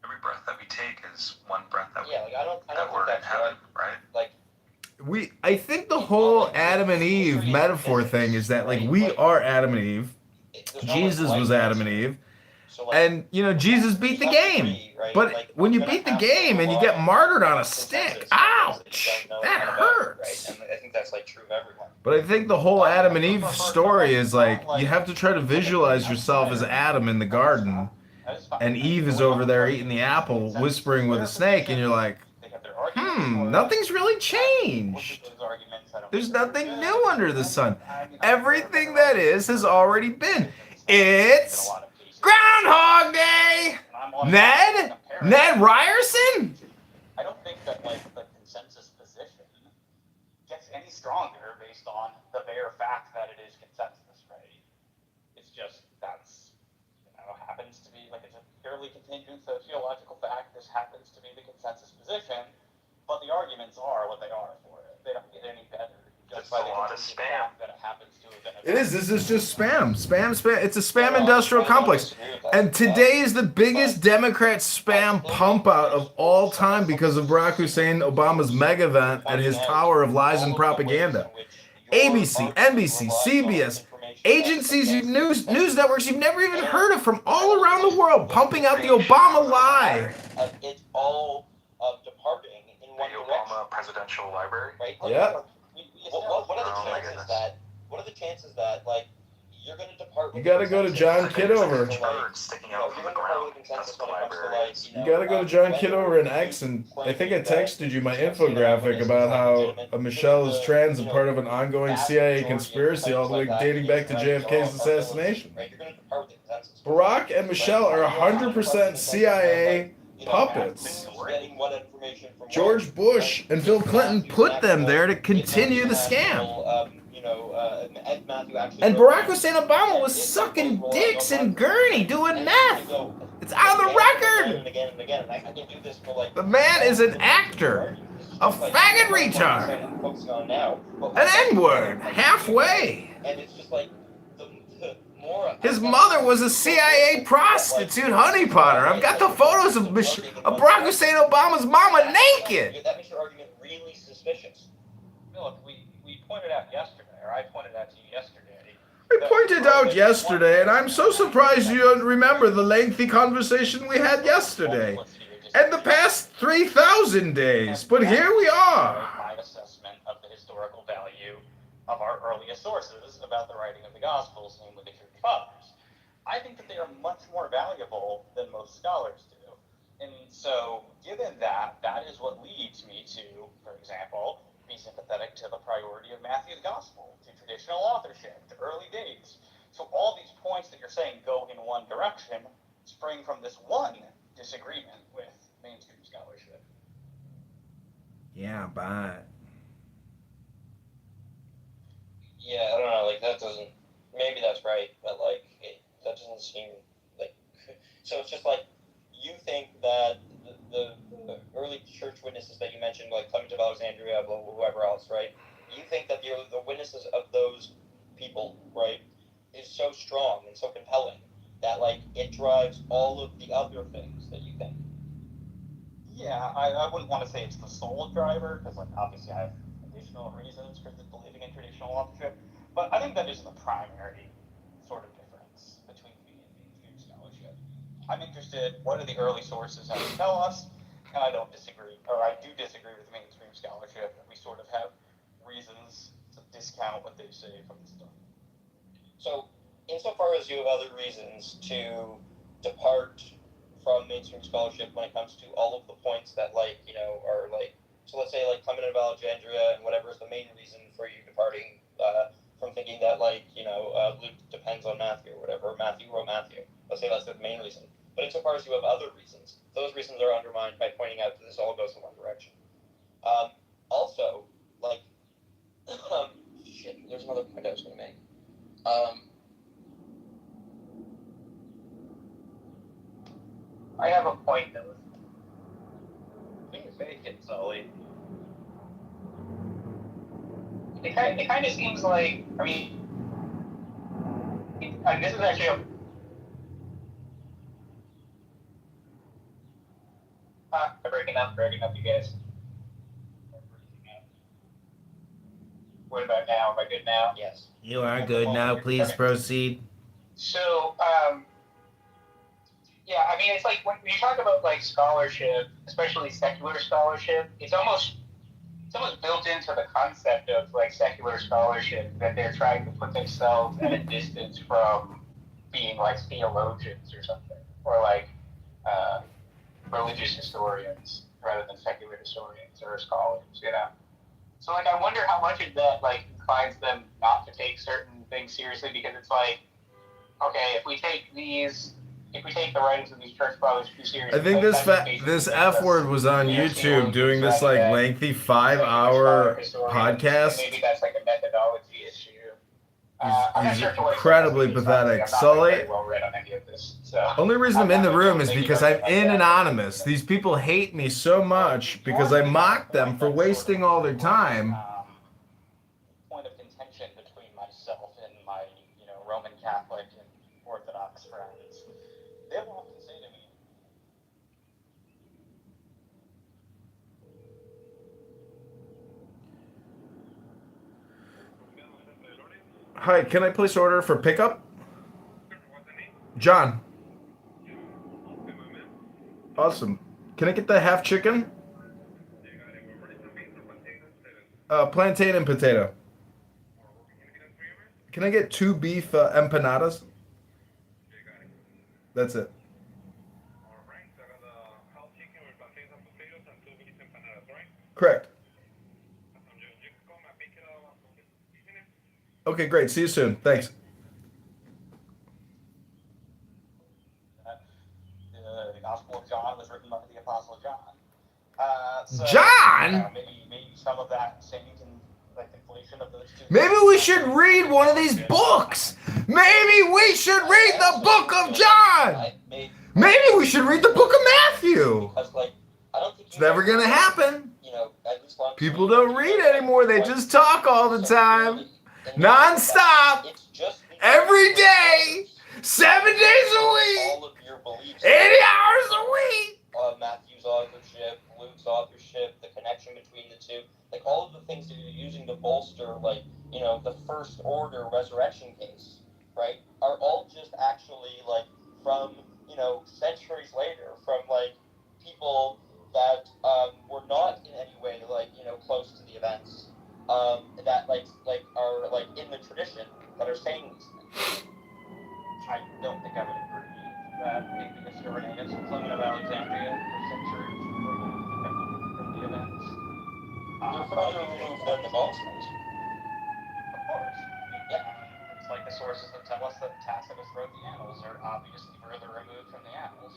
Every breath that we take is one breath that I don't we're in heaven, right? Like, I think the whole Adam and Eve metaphor thing is that, like, we are Adam and Eve. Jesus was Adam and Eve. And, Jesus beat the game. But when you beat the game and you get martyred on a stick, ouch, that hurts. and I think that's like true of everyone. But I think the whole Adam and Eve story is like, you have to try to visualize yourself as Adam in the garden, and Eve is over there eating the apple, whispering with a snake, and you're like, nothing's really changed. There's nothing new under the sun. Everything that is has already been. It's Groundhog Day! Ned Ryerson? I don't think that like the consensus position gets any stronger based on the bare fact that it is consensus, right? It's just happens to be like it's a purely contingent sociological fact. This happens to be the consensus position, but the arguments are what they are for it. They don't get any better just by the contingent fact that it happens to have been. It is. This is just spam. Spam. It's a spam industrial complex. And today is the biggest Democrat spam pump out of all time because of Barack Hussein Obama's mega event at his tower of lies and propaganda. ABC, NBC, CBS, agencies, news networks you've never even heard of from all around the world pumping out the Obama lie. It's all departing in one direction. Obama Presidential Library. Right? Yeah. What are the chances that like you're going to depart? You got to go to John Kitover. Sticking out from the ground. That's the library. You got to go to John Kitover and X, and I think I texted you my infographic about how Michelle is trans and part of an ongoing CIA conspiracy all the way dating back to JFK's assassination. Barack and Michelle are 100% CIA puppets. George Bush and Bill Clinton put them there to continue the scam. And Barack Hussein Obama was sucking dicks in Gurney doing meth. It's on the record. The man is an actor, a faggot retard, an N-word, halfway. His mother was a CIA prostitute honeypotter. I've got the photos of Barack Hussein Obama's mama naked. That makes your argument really suspicious. Look, we pointed out yesterday, or I pointed out to you yesterday. I pointed out yesterday, and I'm so surprised you don't remember the lengthy conversation we had yesterday and the past 3,000 days. But here we are. My assessment of the historical value of our earliest sources about the writing of the Gospels, namely the Church Fathers. I think that they are much more valuable than most scholars do. And so, given that, that is what leads me to, for example, be sympathetic to the priority of Matthew's Gospel, to traditional authorship, to early dates. So all these points that you're saying go in one direction spring from this one disagreement with mainstream scholarship. Yeah, but... Yeah, I don't know, like, that doesn't, maybe that's right, but, like, that doesn't seem, like, so it's just, like, you think that the early church witnesses that you mentioned, like Clement of Alexandria, whoever else, right, you think that the witnesses of those people, right, is so strong and so compelling that, like, it drives all of the other things that you think? Yeah, I wouldn't want to say it's the sole driver, because, like, obviously I have additional reasons for believing in traditional authorship, but I think that is the primary sort of difference between me and mainstream scholarship. I'm interested, what do the early sources have to tell us? And I don't disagree, or I do disagree with mainstream scholarship, that we sort of have reasons to discount what they say from the start. So, insofar as you have other reasons to depart from mainstream scholarship when it comes to all of the points that, like, you know, are like, so let's say, like, Clement of Alexandria and whatever is the main reason for you departing from thinking that, like, you know, Luke depends on Matthew or whatever, Matthew wrote Matthew. Let's say that's the main reason. But insofar as you have other reasons, those reasons are undermined by pointing out that this all goes in one direction. Also, like, shit, there's another point I was going to make. I have a point that was. I think it's vacant, Sully. It kind of seems like, I mean, this is actually a. Breaking up, you guys. What about now? Am I good now? Yes. You are good now. Please proceed. So, yeah, I mean, it's like when you talk about like scholarship, especially secular scholarship, it's almost built into the concept of like secular scholarship that they're trying to put themselves at a distance from being like theologians or something, or like religious historians rather than secular historians or scholars, you know. So like, I wonder how much of that like inclines them not to take certain things seriously, because it's like, okay, if we take the writings of these church fathers too seriously, I think this F word was on YouTube doing this like lengthy 5-hour podcast. Maybe that's like a methodology issue. He's incredibly pathetic. Sully, only reason I'm in the room is because I'm in anonymous. These people hate me so much because I mock them for wasting all their time. Point of contention between myself and my, you know, Roman Catholic and Orthodox friends. They will often say to me, Hi, can I place order for pickup? John. Awesome. Can I get the half chicken? Plantain and potato. Can I get 2 beef empanadas? That's it. Correct. Okay, great. See you soon. Thanks. the Gospel of John was written by the Apostle John. So, John? Maybe some of that same like inflation of those two. Maybe we should read one of these books. Maybe we should read the book of John. Maybe we should read the book of Matthew. It's never gonna happen. People don't read anymore. They just talk all the time. Non-stop. Every day. 7 days a week. 80 hours a week. Matthew's authorship, Luke's authorship, the connection between the two, like all of the things that you're using to bolster, like, you know, the first order resurrection case, right, are all just actually like from, you know, centuries later, from like people that were not in any way like, you know, close to the events, that like are like in the tradition that are saying these things. I don't think I would agree that maybe the historians Clement of Alexandria were centuries removed from the events. They're further removed than the Gospels. Of course. Yeah. It's like the sources that tell us that Tacitus wrote the Annals are obviously further removed from the Annals.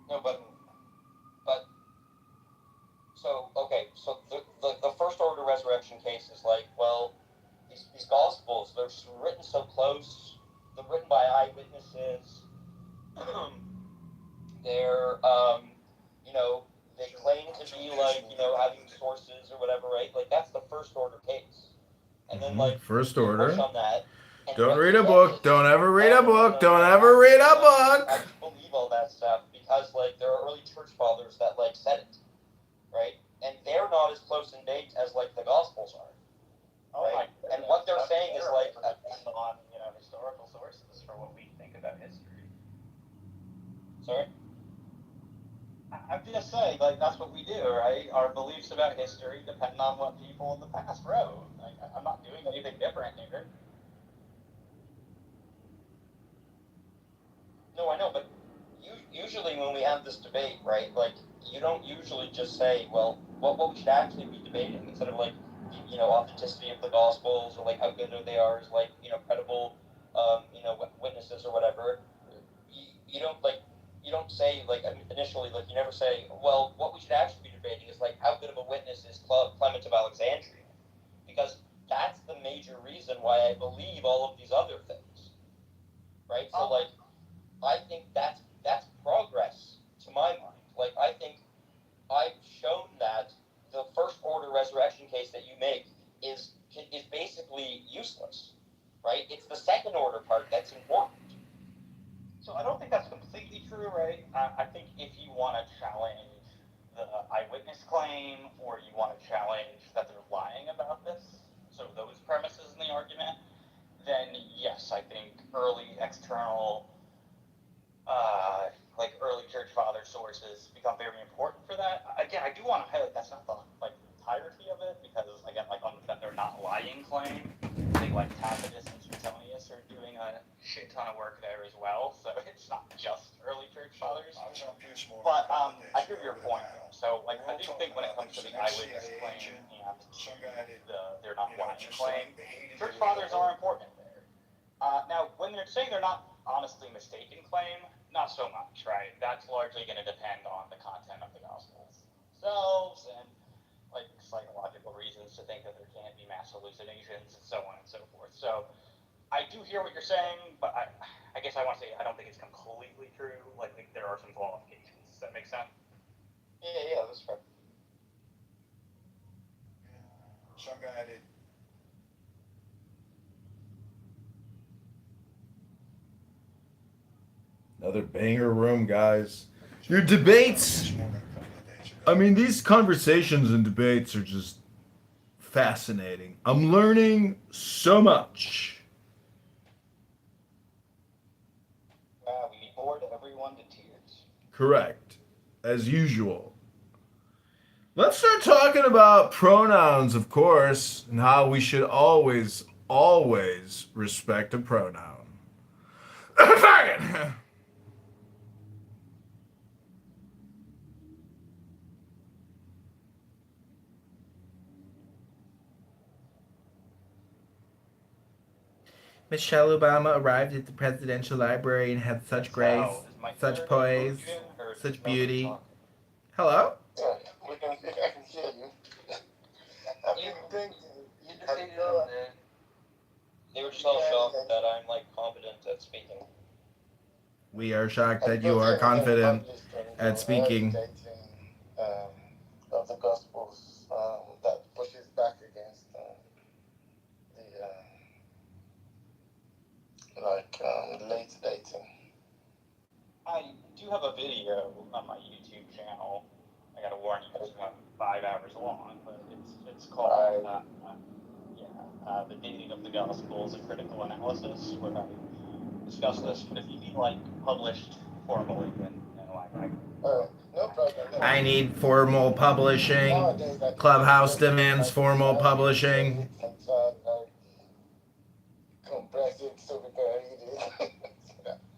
No, but so okay, so the first order resurrection case is like, well, these Gospels, they're written so close, they're written by eyewitnesses, they're you know, they claim to be like, you know, having sources or whatever, right? Like that's the first order case. And then like first order. push on that. Don't read a book. Don't ever read a book. Don't ever read a book. I believe all that stuff because like there are early church fathers that like said it, right? And they're not as close in date as like the Gospels are. Right? And what they're saying is like depend on, you know, historical sources for what we think about history. Sorry? I'm just saying, like, that's what we do, right? Our beliefs about history depend on what people in the past wrote. Like, I'm not doing anything different here. No, I know, but usually when we have this debate, right, like, you don't usually just say, well, what we should actually be debating, instead of, like, authenticity of the Gospels, or, like, how good they are as, like, credible, witnesses or whatever. You don't say, like, initially, like, you never say, well, what we should actually be debating is, like, how good of a witness is Clement of Alexandria? Because that's the major reason why I believe all of these other things, right? So, like, I think that's progress to my mind. Like, I think I've shown that the first order resurrection case that you make is basically useless, right? It's the second order part that's important. So I don't think that's completely true, right? I think if you want to challenge the eyewitness claim, or you want to challenge that they're lying about this, so those premises in the argument, then yes, I think early external early church father sources become very important for that. Again, I do want to highlight that's not the entirety of it, because again, on that they're not lying claim, I think Tacitus and Suetonius are doing a shit ton of work there as well. So it's not just early church fathers. But I hear your point though. So I do think when it comes to the eyewitness claim and they're not lying claim, church fathers are important there. Now, when they're saying they're not honestly mistaken claim, not so much, right? That's largely going to depend on the content of the Gospels themselves, and psychological reasons to think that there can't be mass hallucinations, and so on and so forth. So I do hear what you're saying, but I guess I want to say I don't think it's completely true. There are some qualifications. Does that make sense? Yeah, that's fair. Some guy did. Another banger room, guys. Your debates. I mean, these conversations and debates are just fascinating. I'm learning so much. Wow, we bored everyone to tears. Correct. As usual. Let's start talking about pronouns, of course, and how we should always respect a pronoun. Faggot! Michelle Obama arrived at the presidential library and had such grace, such poise, such beauty. Hello? Yeah, I can hear you. You defeated them, man. They were just all shocked that I'm competent at speaking. We are shocked that you are confident at speaking. Of the Gospels that pushes back against late dating. I do have a video on my YouTube channel. I gotta warn you, it's about 5 hours long, but it's called The Dating of the Gospels, a Critical Analysis, where I discuss this. But if you need published formally, then no problem. I need formal publishing. Clubhouse demands formal publishing. Compress it so we can read it.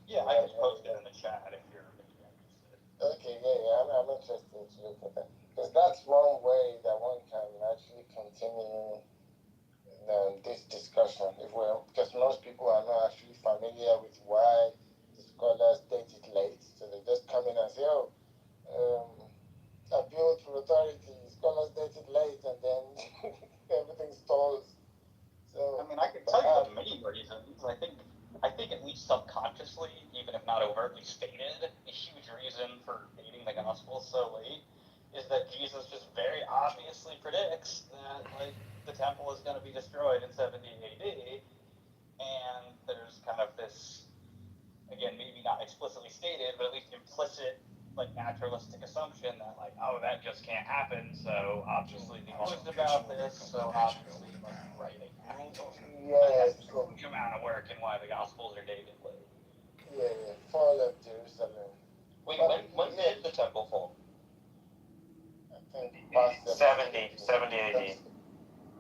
Yeah, I can post it in the chat if you're interested. Okay, I'm interested to look at that. Because that's one way that one can actually continue this discussion. Because most people are not actually familiar with why the scholars date it late. So they just come in and say, appeal to authority, scholars date it late, and then everything stalls. So, I can tell you the main reasons. I think at least subconsciously, even if not overtly stated, a huge reason for dating the Gospels so late is that Jesus just very obviously predicts that the temple is going to be destroyed in 70 AD, and there's kind of this, again, maybe not explicitly stated, but at least implicit naturalistic assumption that that just can't happen, so obviously the author's about this, so obviously he must be writing. Yes. There's a huge amount of work in why the Gospels are dated late. Yeah, fall of Jerusalem. Wait, when did the temple fall? I think past 70 AD.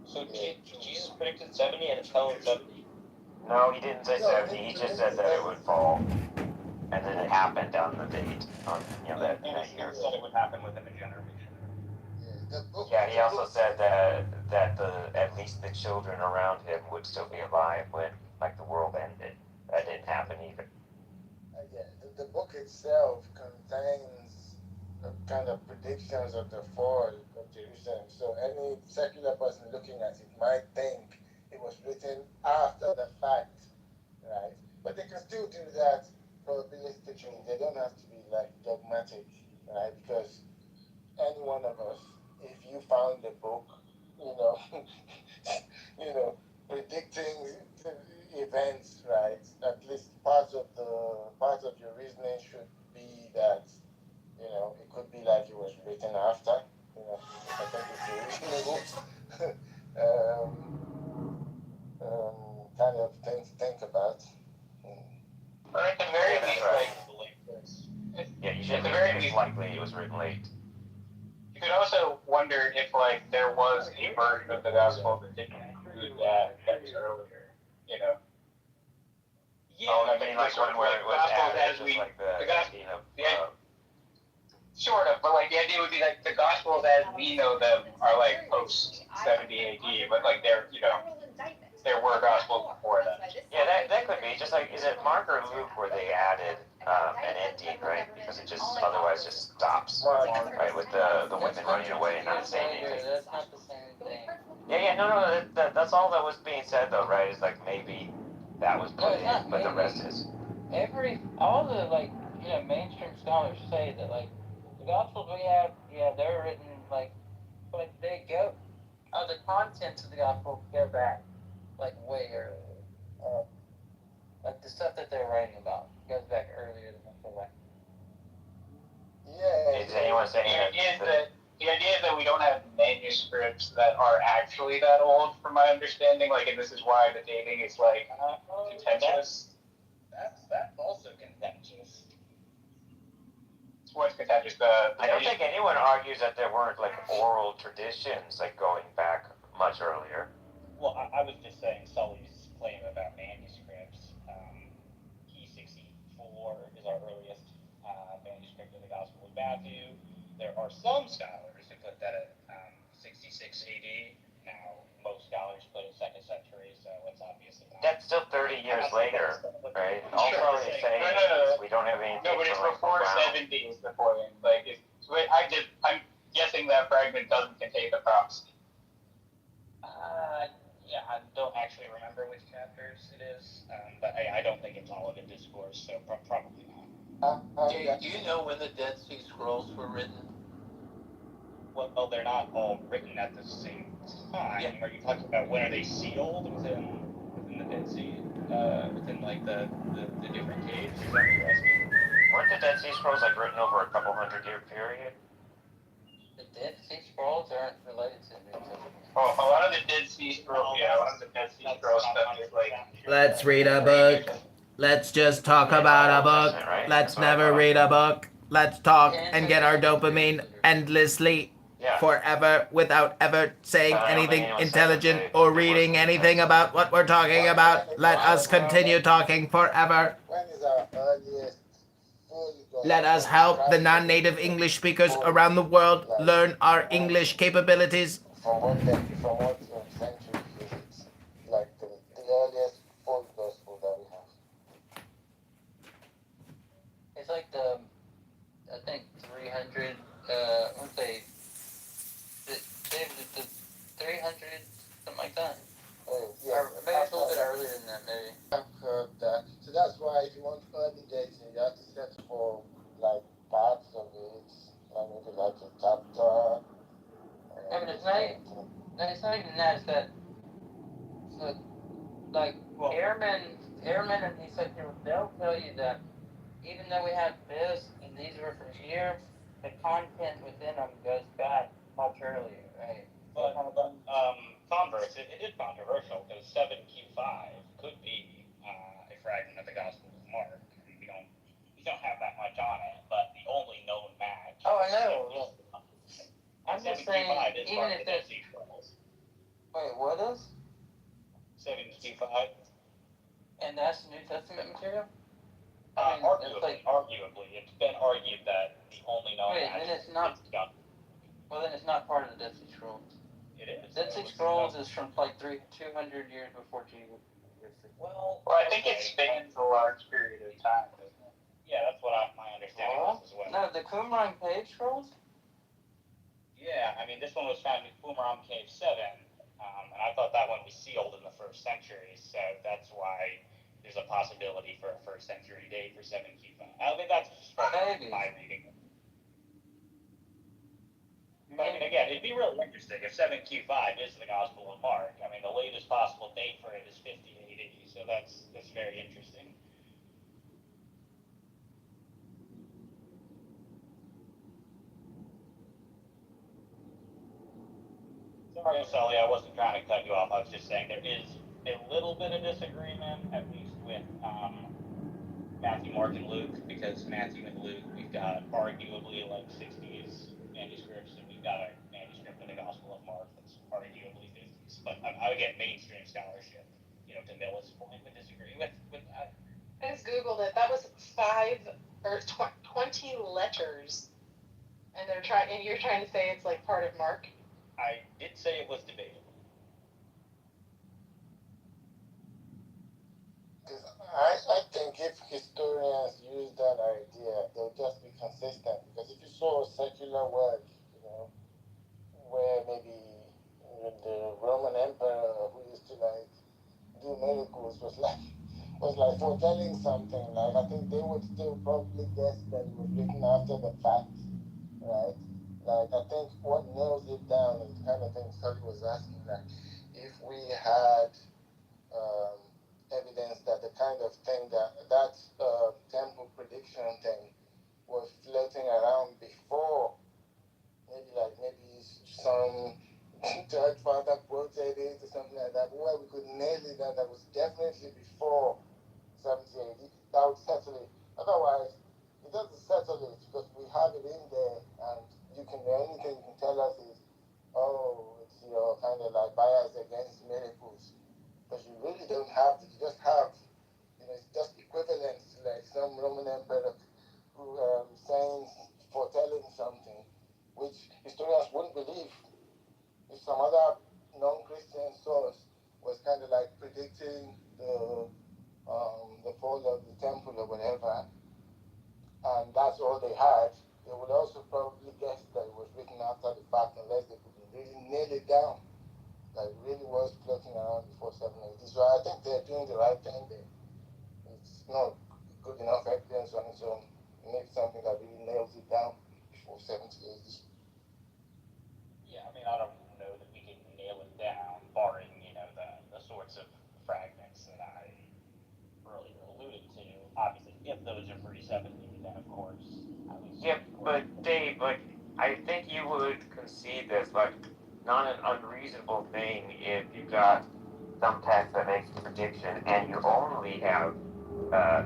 So So Jesus predicted 70 and it's telling 70? No, he didn't say 70. He just said that it would fall. And then it happened on the date, on that year. He said it would happen within a generation. Yeah, he also said that at least the children around him would still be alive when the world ended. That didn't happen either. Yeah, the book itself contains kind of predictions of the fall of Jerusalem. So any secular person looking at it might think it was written after the fact, right? But they can still do that probabilistically. They don't have to be dogmatic, right? Because any one of us, if you found a book, predicting events, right? At least part of your reasoning should be that, it could be like it was written after. I think it's a reasonable kind of thing to think about. Or at the very Yeah, least, right. Yeah, you should. It's likely it was written late. you could also wonder if there was a version of the gospel that didn't include that was earlier. Yeah, oh, I mean one where it was added, just like the gospel, of. Sort of, but the idea would be the Gospels as we know them are post 70 AD, but there were Gospels before that. Yeah, that could be just is it Mark or Luke where they added an ending, right? Because it just otherwise just stops, right? With the women running away and not saying anything. That's not the same thing. Yeah, no. That's all that was being said though, right? Is maybe that was put in, but the rest is. All the mainstream scholars say that the Gospels we have, they're written but they go, the contents of the Gospel go back way earlier. The stuff that they're writing about goes back earlier than that. Yeah. Is anyone saying The idea is that we don't have manuscripts that are actually that old, from my understanding. And this is why the dating is contentious. That's also contentious. What's contentious? I don't think anyone argues that there weren't oral traditions going back much earlier. Well, I was just saying Sully's claim about manuscripts. E64 is our earliest manuscript of the Gospel of Matthew. There are some scholars who put that at 66 AD. Now, most scholars put it 2nd century, so it's obviously not. That's still 30 years later, right? All Sully is saying is we don't have anything. No, but it's before 70 is the point. I'm guessing that fragment doesn't contain the prophecy. Yeah, I don't actually remember which chapters it is, but I don't think it's all of the discourse, so probably not. Do you know when the Dead Sea Scrolls were written? Well, they're not all written at the same time. Yeah. Are you talking about when are they sealed within the Dead Sea, within the different caves? Is that what you're asking? Weren't the Dead Sea Scrolls written over a couple 100-year period? The Dead Sea Scrolls aren't related to New Testament. Oh, a lot of the Dead Sea Scrolls, a lot of the Dead Sea Scrolls stuff is Let's read a book. Let's just talk about a book. Let's never read a book. Let's talk and get our dopamine endlessly forever without ever saying anything intelligent or reading anything about what we're talking about. Let us continue talking forever. When is our earliest Let us help the non-native English speakers around the world learn our English capabilities. From what century is it? The earliest full gospel that we have. It's I think 300, let's say, the 300, something like that. Oh, yeah. Or maybe it's a little bit earlier than that, maybe. I've heard that. So that's why if you want early dating, you have to set for parts of it, maybe a chapter. I mean, it's not even that. It's that, Airmen and these such people, they'll tell you that even though we have this and these were from here, the content within them goes back much earlier, right? But converse, it is controversial because 7Q5 could be a fragment of the Gospel of Mark. We don't have that much on it, but the only known match. Oh, I know. I'm just saying, even if it's... Wait, what And that's New Testament material? Arguably, it's been argued that the only known Wait, then it's not. Well, then it's not part of the Dead Sea Scrolls. It is. Dead Sea Scrolls is from like 200 years before Jesus. Well, I think it spans a large period of time, doesn't it? Yeah, that's what my understanding was as well. No, the Qumran Cave Scrolls? Yeah, I mean, this one was found in Qumran Cave 7, and I thought that one was sealed in the 1st century, so that's why there's a possibility for a 1st century date for 7Q5. I mean, that's just from my reading. But I mean, again, it'd be really interesting if 7Q5 is the Gospel of Mark. I mean, the latest possible date for it is 50 AD, so that's very interesting. Sorry, Sully, I wasn't trying to cut you off. I was just saying there is a little bit of disagreement, at least with Matthew, Mark, and Luke, because Matthew and Luke, we've got arguably like 60s manuscripts, and we've got a manuscript of the Gospel of Mark that's arguably 50s. But I would get mainstream scholarship, to Miller's point, would disagree with that. I just Googled it. That was 5 or 20 letters. And you're trying to say it's like part of Mark? I did say it was debatable. I think if historians use that idea, they'll just be consistent. Because if you saw a secular work, where maybe the Roman emperor who used to do miracles was foretelling something, I think they would still probably guess that it was written after the fact, right? I think what nails it down is the kind of thing Sully was asking, if we had evidence that the kind of thing that temple prediction thing was floating around before, maybe some church father quoted it or something like that, where we could nail it that was definitely before 70 AD, that would settle it. Otherwise, it doesn't settle it because we have it in there, and the only thing you can tell us is, it's your kind of bias against miracles. Because you really don't have to, you just have, it's just equivalent to some Roman emperor who foretelling something, which historians wouldn't believe. If some other non-Christian source was kind of predicting the fall of the temple or whatever, and that's all they had, they would also probably guess that it was written after the fact unless they could really nail it down. That it really was floating around before 780. So I think they're doing the right thing there. It's not good enough evidence on its own. You need something that really nails it down before 780. Yeah, I mean, I don't know that we can nail it down, barring, the sorts of fragments that I earlier alluded to. Obviously, if those are pre-70, then of course, at least. Yeah, but Dave, I think you would concede this, not an unreasonable thing if you've got some text that makes a prediction and you only have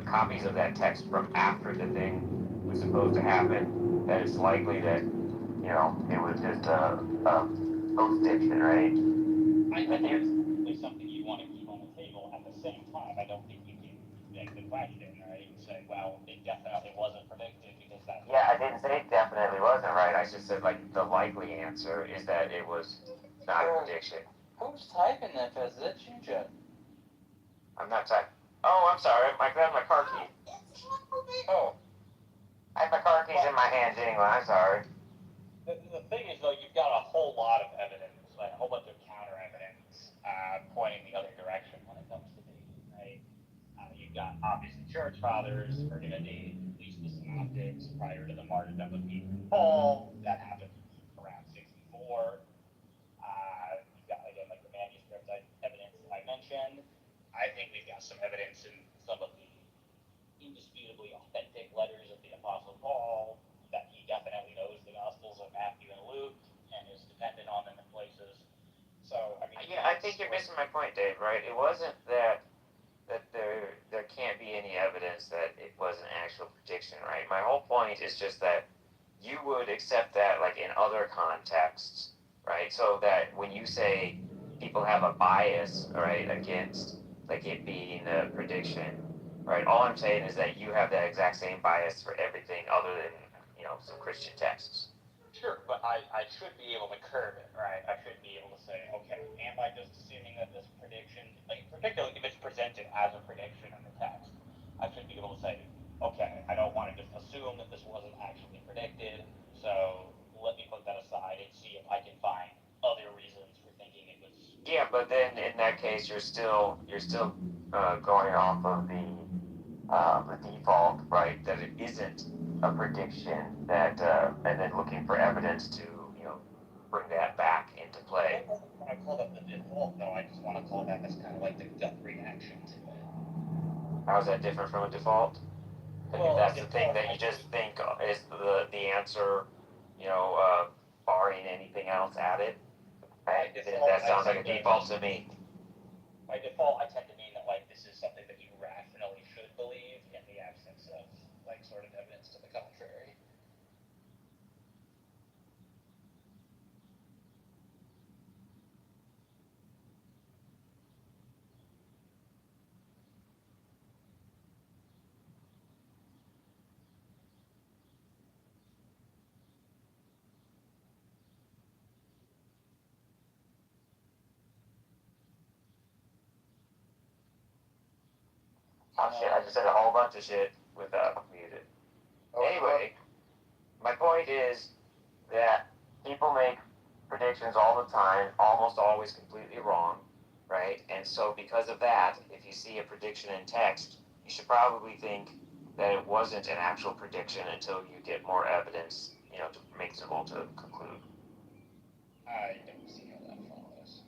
copies of that text from after the thing was supposed to happen, that it's likely that, it was just a post-diction, right? I think it's certainly something you want to keep on the table. At the same time, I don't think you can make the question, right, and say, well, it definitely wasn't predicted because that. Yeah, I didn't say it definitely wasn't right. I just said, the likely answer is that it was not a prediction. Who's typing that, Fez? Is that you, Jeff? I'm not typing. Oh, I'm sorry. I grabbed my car key. Oh. I have my car keys in my hands anyway. I'm sorry. The thing is, though, you've got a whole lot of evidence, a whole bunch of counter evidence pointing the other direction when it comes to dating, right? You've got, obviously, church fathers are going to date at least the synoptics prior to the martyrdom of Peter and Paul. That happened around 64. You've got, again, the manuscript evidence that I mentioned. I think we've got some evidence in some of the indisputably authentic letters of the Apostle Paul that he definitely knows the Gospels of Matthew and Luke and is dependent on them in places. So, I mean, I think you're missing my point, Dave. Right? It wasn't that there can't be any evidence that it was an actual prediction, right? My whole point is just that you would accept that, in other contexts, right? So that when you say people have a bias, right, against like it being a prediction, right? All I'm saying is that you have that exact same bias for everything other than, some Christian texts. Sure, but I should be able to curb it, right? I should be able to say, okay, am I just assuming that this prediction, like particularly if it's presented as a prediction in the text, I should be able to say, okay, I don't want to just assume that this wasn't actually predicted, so let me put that aside and see if I can find other reasons for thinking it was. Yeah, but then in that case, you're still going off of the default, right? That it isn't a prediction that, and then looking for evidence to, bring that back into play. I call that the default, though. I just want to call that as kind of like the gut reaction to it. How is that different from a default? Well, If that's the thing that you just think is the answer, barring anything else added, right? Then that sounds like a default to me. By default, I tend to mean that like this is something that you rationally should believe in the absence of like sort of evidence to the contrary. Oh shit, I just said a whole bunch of shit without muted. Anyway, my point is that people make predictions all the time, almost always completely wrong, right? And so because of that, if you see a prediction in text, you should probably think that it wasn't an actual prediction until you get more evidence, to make it able to conclude. I don't see how that follows.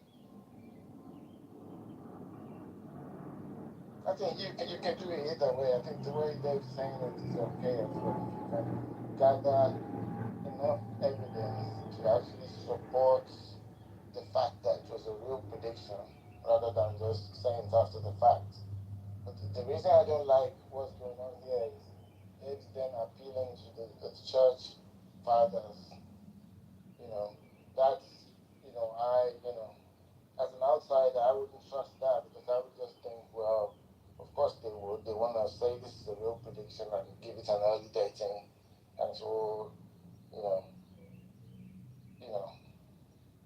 I think you can do it either way. I think the way Dave's saying it is okay as well. If you can gather enough evidence to actually support the fact that it was a real prediction rather than just saying it after the fact. But the reason I don't like what's going on here is it's then appealing to the church fathers. That's, as an outsider, I wouldn't trust that because I would just think, well, of course they would. They want to say this is a real prediction and give it an early dating. And so,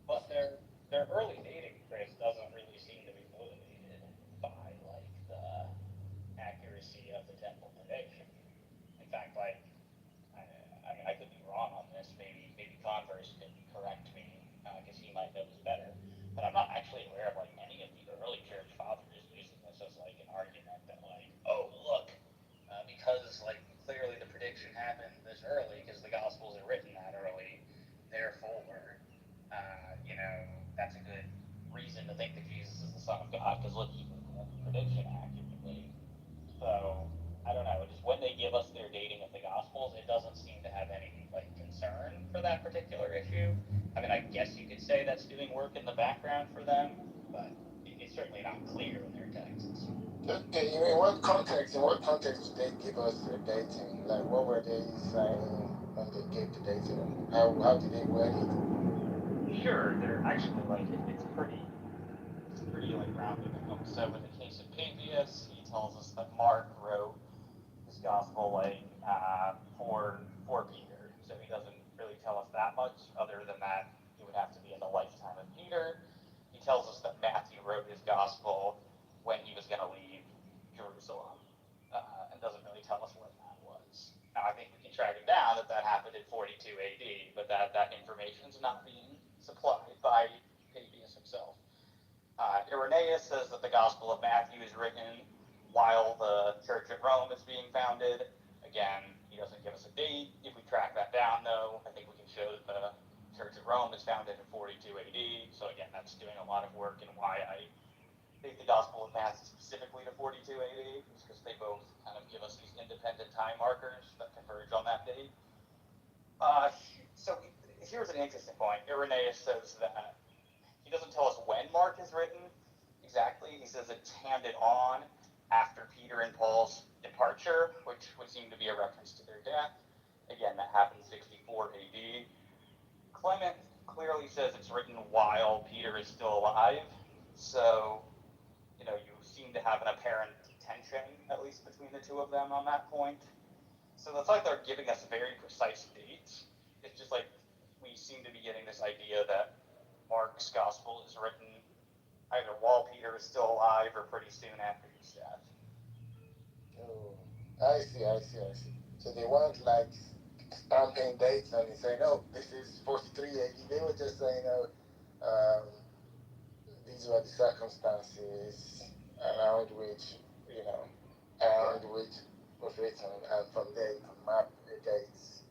But their early dating, Chris, doesn't really seem to be motivated by like the accuracy of the temple prediction. In fact, like I mean, I could be wrong on this. Maybe Converse could correct me because he might know this better. But I'm not actually aware of like any of the early church fathers using this as like an argument that like, oh look, because like clearly the prediction happened this early because the Gospels are written that early, therefore, that's a good reason to think that Jesus is the Son of God because look, he fulfilled the prediction accurately. So I don't know. Just when they give us their dating of the Gospels, it doesn't seem to have any like concern for that particular issue. I mean, I guess you could say that's doing work in the background for them, but it's certainly not clear in their texts. Okay, in what context? In what context did they give us their dating? Like, what were they saying when they gave the dating? How did they word it? Sure, they're actually like it's pretty like rounded. So in the case of Papias, he tells us that Mark wrote his gospel like for Peter. So he doesn't really tell us that much, other than that he would have to be in the lifetime of Peter. He tells us that Matthew wrote his gospel when he was going to leave Jerusalem, and doesn't really tell us when that was. Now I think we can track it down that happened in 42 AD, but that information is not being supplied by Papias himself. Irenaeus says that the Gospel of Matthew is written while the Church at Rome is being founded. Again, he doesn't give us a date. If we track that down, though, I think we can show that the Church at Rome is founded in 42 AD. So again, that's doing a lot of work in why I think the Gospel of Matthew specifically to 42 AD, is because they both kind of give us these independent time markers that converge on that date. So here's an interesting point. Irenaeus says that he doesn't tell us when Mark is written exactly. He says it's handed on after Peter and Paul's departure, which would seem to be a reference to their death. Again, that happened 64 AD. Clement clearly says it's written while Peter is still alive. So, you seem seem to have an apparent tension, at least between the two of them on that point. So it's like they're giving us very precise dates. It's just like we seem to be getting this idea that Mark's gospel is written either while Peter is still alive or pretty soon after his death. Oh, I see. So they weren't like stamping dates and saying, "Oh, this is 43 AD." They were just saying, "Oh, these were the circumstances around which, was written, and from there you can map the dates."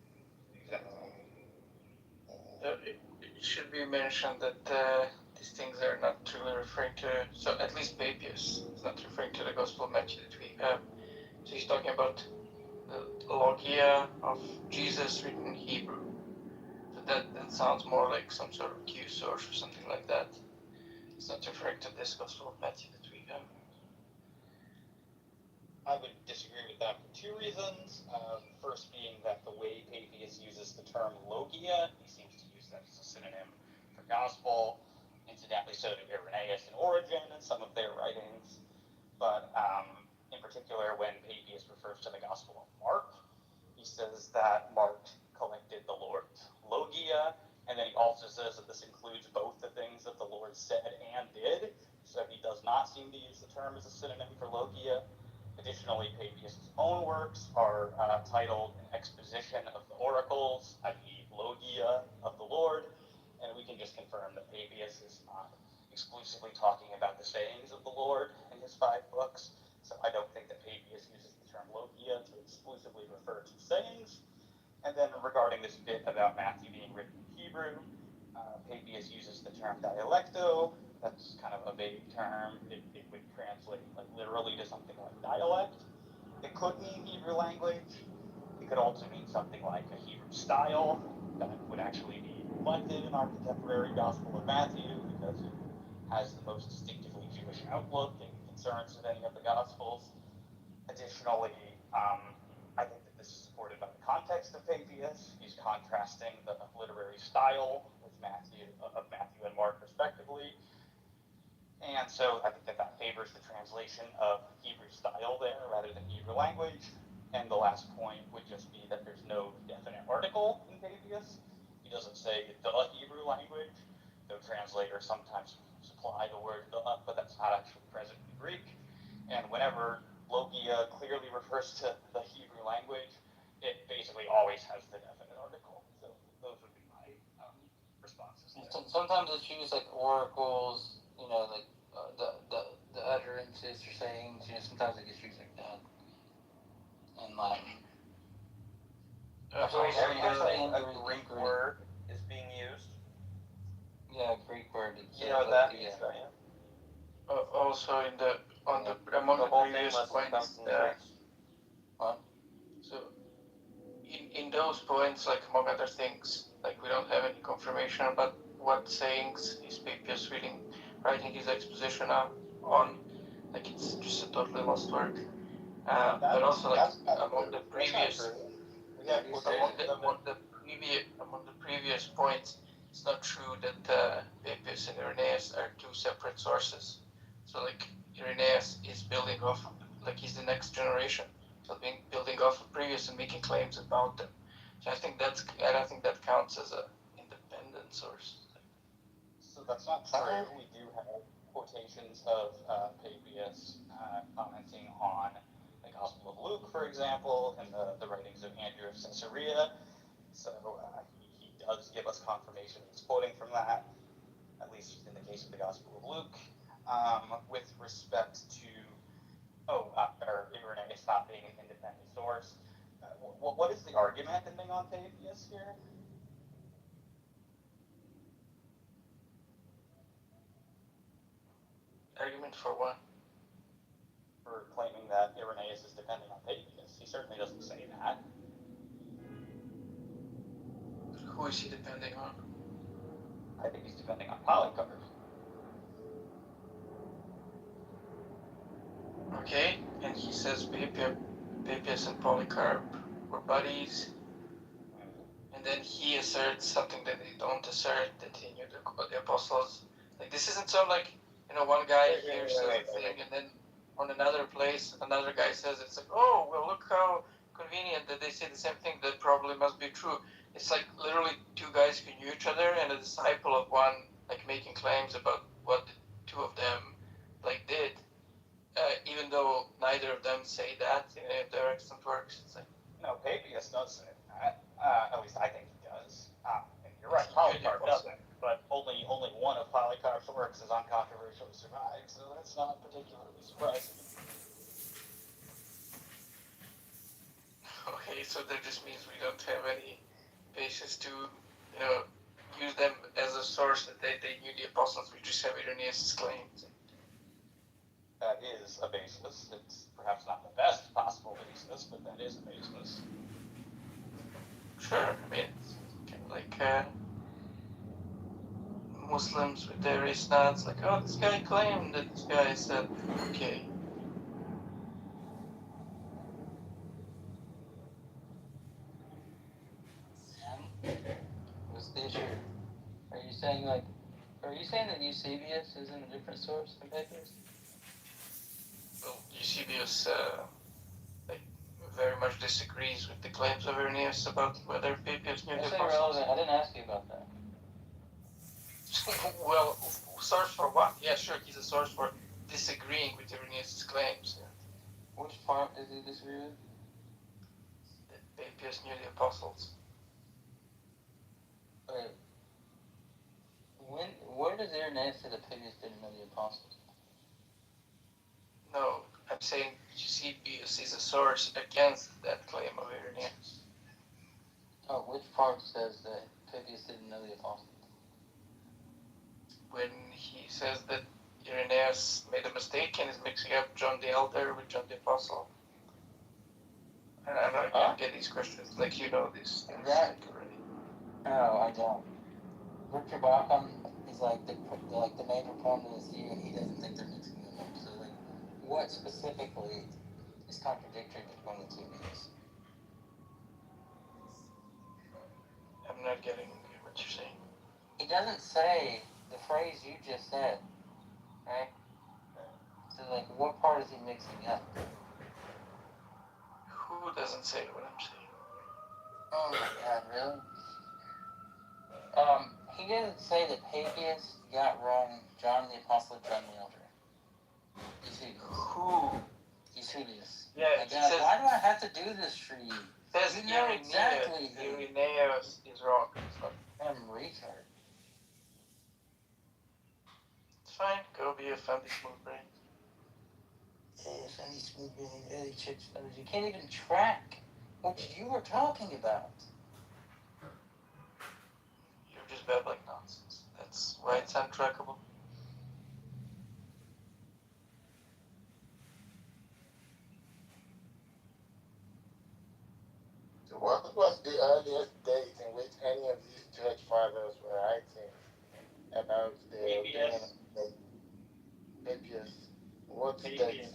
It should be mentioned that these things are not truly referring to, so at least Papias is not referring to the Gospel of Matthew that we have. So he's talking about the logia of Jesus written in Hebrew. So that sounds more like some sort of Q source or something like that. It's not referring to this Gospel of Matthew that we have. I would disagree with that for two reasons. First being that the way Papias uses the term logia, he seems to use that as a synonym for gospel. Incidentally, so do Irenaeus and Origen in some of their writings. But in particular, when Papias refers to the Gospel of Mark, he says that Mark collected the Lord's logia, and then he also says that this includes both the things that the Lord said and did. So he does not seem to use the term as a synonym for logia. Additionally, Papias' own works are titled An Exposition of the Oracles, i.e. Logia of the Lord, and we can just confirm that Papias is not exclusively talking about the sayings of the Lord in his 5 books, so I don't think that Papias uses the term Logia to exclusively refer to sayings. And then regarding this bit about Matthew being written in Hebrew, Papias uses the term dialecto. That's kind of a vague term. It would translate like literally to something like dialect. It could mean Hebrew language. It could also mean something like a Hebrew style that would actually be reflected in our contemporary Gospel of Matthew because it has the most distinctively Jewish outlook and concerns of any of the Gospels. Additionally, I think that this is supported by the context of Papias. He's contrasting the literary style with Matthew and Mark respectively. And so I think that favors the translation of Hebrew style there rather than Hebrew language. And the last point would just be that there's no definite article in Papias. He doesn't say the Hebrew language, though translators sometimes supply the word the, but that's not actually present in Greek. And whenever logia clearly refers to the Hebrew language, it basically always has the definite article. So those would be my responses there. Sometimes it's used like oracles, like the utterances or sayings. Sometimes it gets used like that in Latin. So a Greek word is being used. Yeah, Greek word. You know what that means, don't you? Also among the previous points, so in those points, like among other things, like we don't have any confirmation about what sayings is Papias writing his exposition on, like it's just a totally lost work. But also like among the previous points, it's not true that Papias and Irenaeus are 2 separate sources. So like Irenaeus is building off, like he's the next generation, so building off of previous and making claims about them. So I don't think that counts as an independent source. So that's not true. We do have quotations of Papias commenting on the Gospel of Luke, for example, and the writings of Andrew of Caesarea. So he does give us confirmation he's quoting from that, at least in the case of the Gospel of Luke. With respect to Irenaeus not being an independent source, what is the argument ending on Papias here? Argument for what? For claiming that Irenaeus is depending on Papias. He certainly doesn't say that. Who is he depending on? I think he's depending on Polycarp. Okay, and he says Papias and Polycarp were buddies, and then he asserts something that they don't assert, that he knew the apostles. Like this isn't so like one guy hears a thing and then on another place, another guy says it's like, oh, well, look how convenient that they say the same thing, that probably must be true. It's like literally two guys who knew each other and a disciple of one, like making claims about what the two of them like did, even though neither of them say that in any of their extant works. It's like, No, Papias does say that. At least I think he does. And you're right, Polycarp doesn't. But only one of Polycarp's works is uncontroversially survived, so that's not particularly surprising. okay, so that just means we don't have any basis to, use them as a source that they knew the apostles. We just have Irenaeus' claims. That is a basis. It's perhaps not the best possible basis, but that is a basis. Sure, I mean, it's kind of like Muslims with their isnads, like, oh, this guy claimed that this guy said, okay. What's the issue? Are you saying that Eusebius isn't a different source than Papias? Well, Eusebius, very much disagrees with the claims of Irenaeus about whether Papias knew the apostles. That's irrelevant. I didn't ask you about that. Well, source for what? Yeah, sure, he's a source for disagreeing with Irenaeus' claims. Yeah. Which part does he disagree with? That Papias knew the apostles. Okay. Where does Irenaeus say that Papias didn't know the apostles? No, I'm saying Eusebius is a source against that claim of Irenaeus. Oh, which part says that Papias didn't know the apostles? When he says that Irenaeus made a mistake and is mixing up John the Elder with John the Apostle. And I don't know, get these questions, like you know these things already. No, I don't. Richard Bauckham is like the main proponent of this view, and he doesn't think they're mixing them up. So, like, what specifically is contradictory between the two views? I'm not getting what you're saying. He doesn't say the phrase you just said, right? So, like, what part is he mixing up? Who doesn't say what I'm saying? Oh my God, really? He didn't say that Papias got wrong John the Apostle, John the Elder. Who? Eusebius. Yeah, Like, says, why do I have to do this for you? Says You know exactly Irenaeus is wrong. I'm a retard. It's fine, go be a funny smooth brain. Yeah, funny smooth brain, Eddie Chicks feathers. You can't even track what you were talking about. You're just babbling nonsense. That's why it's untrackable. What was the earliest date in which any of these church fathers were writing about the opinion of Papias? What date?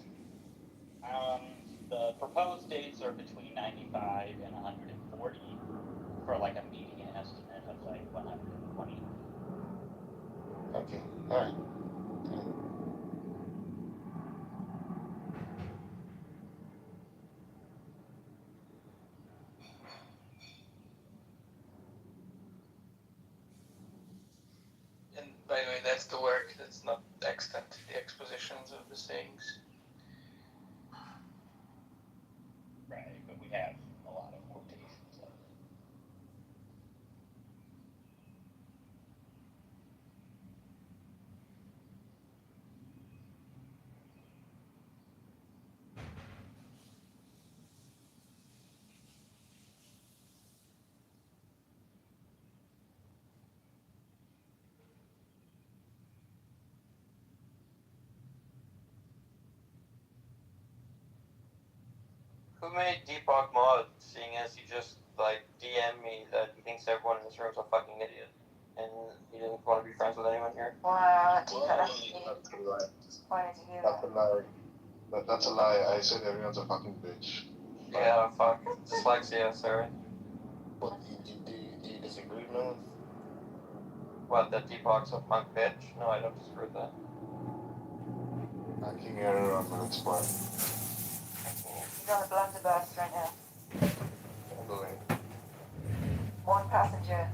The proposed dates are between 95 and 140 for like a median estimate of like 120. Okay, alright. And by the way, that's the work, that's not extant, the expositions of the sayings. Right, but we have a lot of quotations of it. Who made Deepak mod, seeing as he just, like, DM'd me that he thinks everyone in this room is a fucking idiot, and he didn't want to be friends with anyone here? Wow, that's a lie. That's a lie. That's a lie. I said everyone's a fucking bitch. Yeah, fuck. Dyslexia, sorry. What, do you disagree, man? What, that Deepak's a punk bitch? No, I don't disagree with that. Hacking error on minutes part. He's on the blunderbuss right now. All the way. One passenger.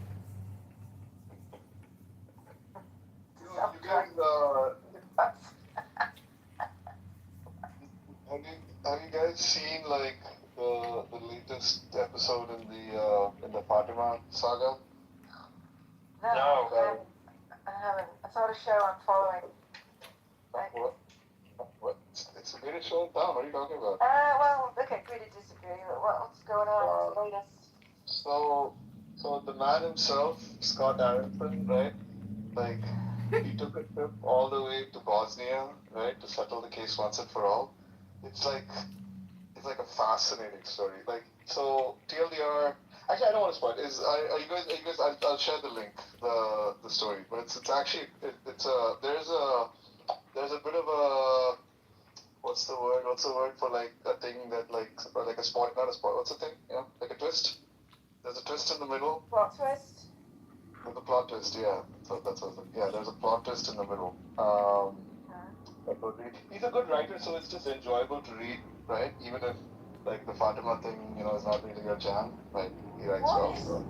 You guys, have you guys seen like the latest episode in the Fatima saga? No. I haven't. I saw the show I'm following. What? It's the greatest show in town. What are you talking about? Well, okay, agree to disagree. What's going on? What's the latest? So the man himself, Scott Aronson, right? Like, he took a trip all the way to Bosnia, right, to settle the case once and for all. It's like a fascinating story. Like, so TLDR. Actually, I don't want to spoil. Are you guys? I'll share the link, the story. But it's actually there's a bit of a what's the word for like a thing that like a spoil, not a spoil. What's the thing? Yeah, like a twist. There's a twist in the middle. Plot twist. There's a plot twist, yeah. So that's what. Yeah, there's a plot twist in the middle. He's a good writer, so it's just enjoyable to read, right? Even if like the Fatima thing, is not really your jam, right? He writes well. What is the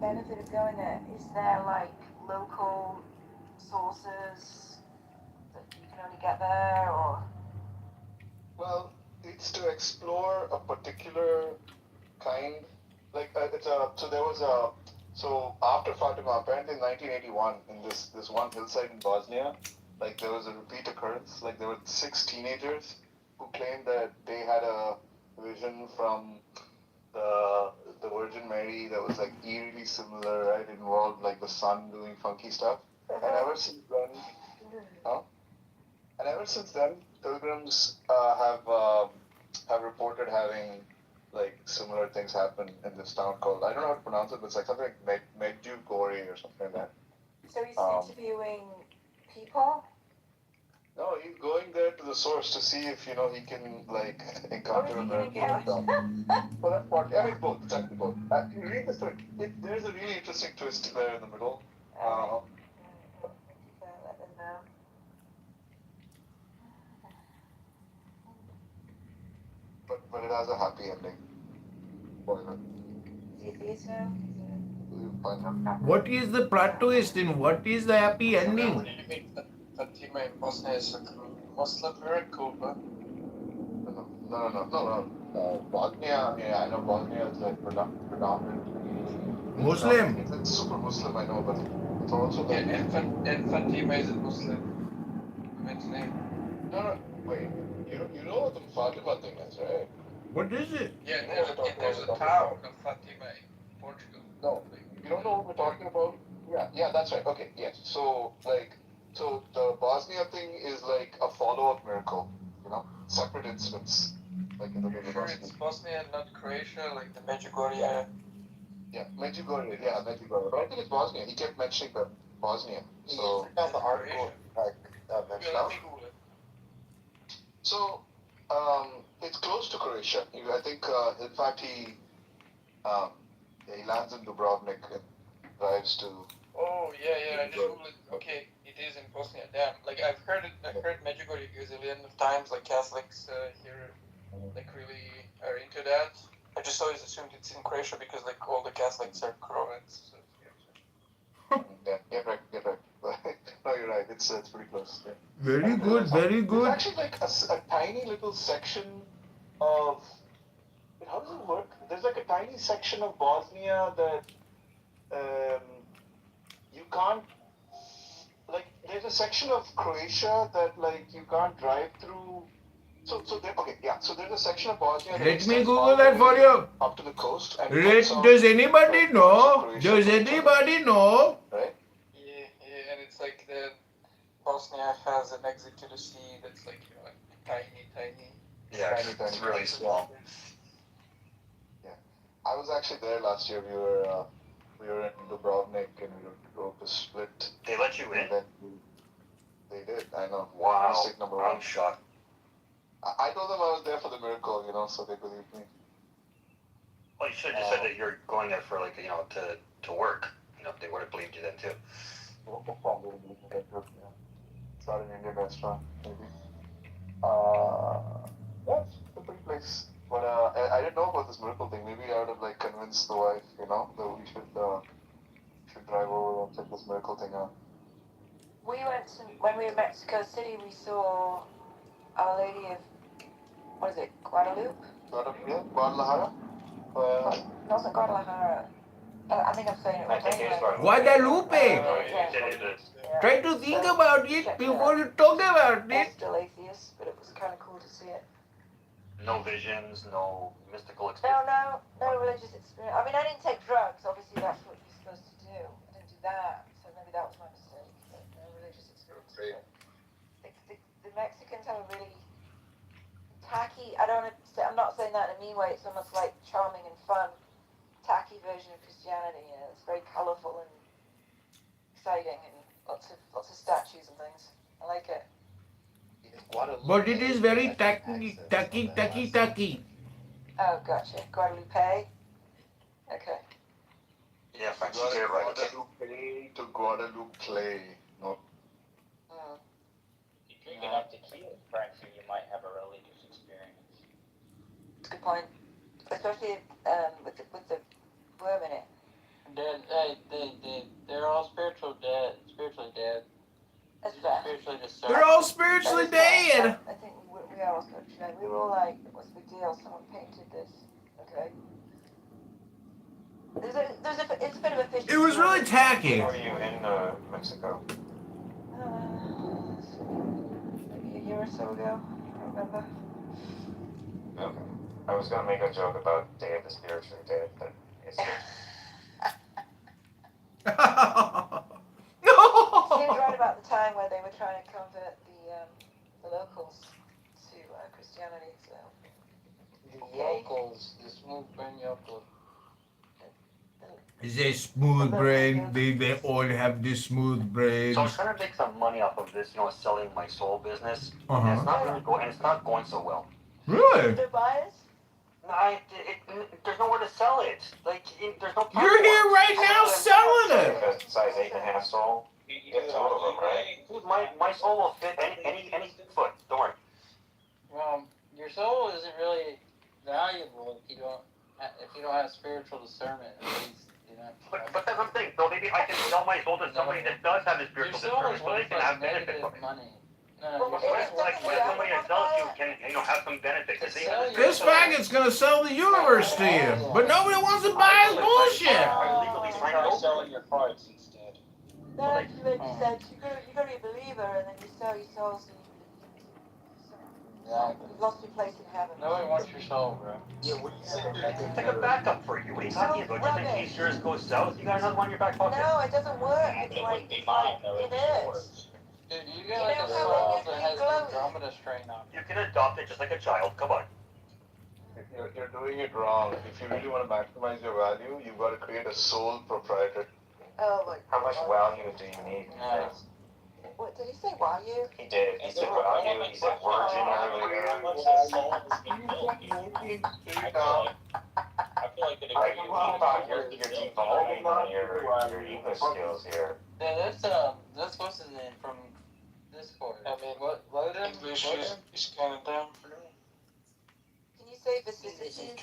benefit of going there? Is there like local sources that you can only get there, or? Well, it's to explore a particular kind. Like so after Fatima, apparently in 1981, in this one hillside in Bosnia, like there was a repeat occurrence. Like there were 6 teenagers who claimed that they had a vision from the Virgin Mary that was like eerily similar, right? It involved like the sun doing funky stuff. And ever since then, pilgrims have reported having like similar things happen in this town called, I don't know how to pronounce it, but it's like something like Medjugorje or something like that. So he's interviewing people? No, he's going there to the source to see if he can like encounter a miracle. Well, that's part. I mean, both. Exactly both. You read the story. There's a really interesting twist there in the middle. Let them know. But it has a happy ending. Spoiler. Is it this now? What is the plot twist and what is the happy ending? What do you think that Fatima in Bosnia is a Muslim miracle, but No. Bosnia, yeah, I know Bosnia is like predominantly Muslim. It's super Muslim, I know, but it's also like and Fatima is a Muslim. Its name. No, wait. You know what the Fatima thing is, right? What is it? Yeah, there's a town of Fatima in Portugal. No, you don't know what we're talking about? Yeah, that's right. Okay, yes. So the Bosnia thing is like a follow-up miracle, separate incidents, like in the middle of Bosnia. It's Bosnia, not Croatia, like the Medjugorje. Yeah, Medjugorje. But I think it's Bosnia. He kept mentioning the Bosnia. So that's the article mentioned. So it's close to Croatia. I think, in fact, he lands in Dubrovnik and drives to. Oh yeah. I just googled it. Okay, it is in Bosnia. Damn. Like I've heard Medjugorje a gazillion of times. Like Catholics here, like really are into that. I just always assumed it's in Croatia because like all the Catholics are Croats. So, yeah, get right. No, you're right. It's pretty close. Yeah. Very good. There's actually like a tiny little section of. How does it work? There's like a tiny section of Bosnia that you can't. Like, there's a section of Croatia that like you can't drive through. So there's a section of Bosnia. Let me Google that for you. Up to the coast. And Does anybody know? Right. Yeah, and it's like the Bosnia has an exit to the sea that's like tiny. Yeah, it's really small. Yeah, I was actually there last year. We were in Dubrovnik and we drove to Split. They let you in? They did. I know. Wow. Mistake number 1. I'm shocked. I told them I was there for the miracle, so they believed me. Well, you should have just said that you're going there for like to work. They would have believed you then too. It's not an Indian restaurant, maybe. Yeah, it's a pretty place. But I didn't know about this miracle thing. Maybe I would have like convinced the wife, that we should drive over and check this miracle thing out. We went to, when we were in Mexico City, we saw Our Lady of, what is it, Guadalupe? Guadalajara? No, it's not Guadalajara. I think I'm saying it I right. think it's Anyway. Guadalupe. Yeah. Try to think So, about it check before out. you talk about I'm it. still atheist, but it was kind of cool to see it. No visions, no mystical No, experience. no religious experience. I mean, I didn't take drugs. Obviously, that's what you're supposed to do. I didn't do that, so maybe that was my mistake. But no religious experience. The Mexicans have a really tacky. I'm not saying that in a mean way. It's almost like charming and fun, tacky version of Christianity. It's very colourful and exciting, and lots of statues and things. I like it. But it is very tacky. Oh, gotcha. Guadalupe. Okay. Yeah, Frank, you get it right. Guadalupe to Guadalupe. No. If you drink enough tequila, Frankfurt, you might have a religious experience. That's a good point. Especially with the worm in it. They're all spiritually dead. That's fair. Spiritually discerned. They're all spiritually dead. I think we are all spiritually dead. We were all like, what's the big deal? Someone painted this. Okay. It's a bit of a fish. It was really tacky. Were you in Mexico? Maybe a year or so ago. I don't remember. Okay. I was gonna make a joke about Day of the Spiritually Dead, but it's Seems right about the time where they were trying to convert the locals to Christianity. So. The locals, the smooth brain yokels. They smooth brain. They all have this smooth brain. So I'm trying to make some money off of this, selling my soul business. Uh-huh. And it's not really going, and it's not going so well. Really? Are there buyers? No, there's nowhere to sell it. There's no. You're here right now selling it. A size 8.5 soul. You get two of them, right? Dude, my soul will fit any foot. Don't worry. Well, your soul isn't really valuable if you don't have spiritual discernment. At least, But that's what I'm saying. So maybe I can sell my soul to somebody that does have the spiritual your soul discernment, is so they worth can have benefit from it. money. Well, Like when somebody that sells you can, have some benefit because they have This faggot's gonna sell the universe to you, but nobody wants to buy his bullshit. No, like you said, you gotta be a believer, and then you sell your soul, so you've lost your place in heaven. Nobody wants your soul, bro. Yeah, what do you say? It's like a backup for you. What are you talking about? Just in case yours goes south, you got another one in your back pocket. No, it doesn't work. It's like, it is. Dude, you got like a soul that has the Andromeda strain on it. You can adopt it just like a child. Come on. You're doing it wrong. If you really want to maximize your value, you've got to create a sole proprietor. Oh my. How much value do you need? What did he say? Value? He did. He said value. He said virgin earlier. I feel like You're devolving on your ego skills here. Yeah, that's what's his name from Discord. I mean, what? English is kind of dumb. Can you say vicissitudes?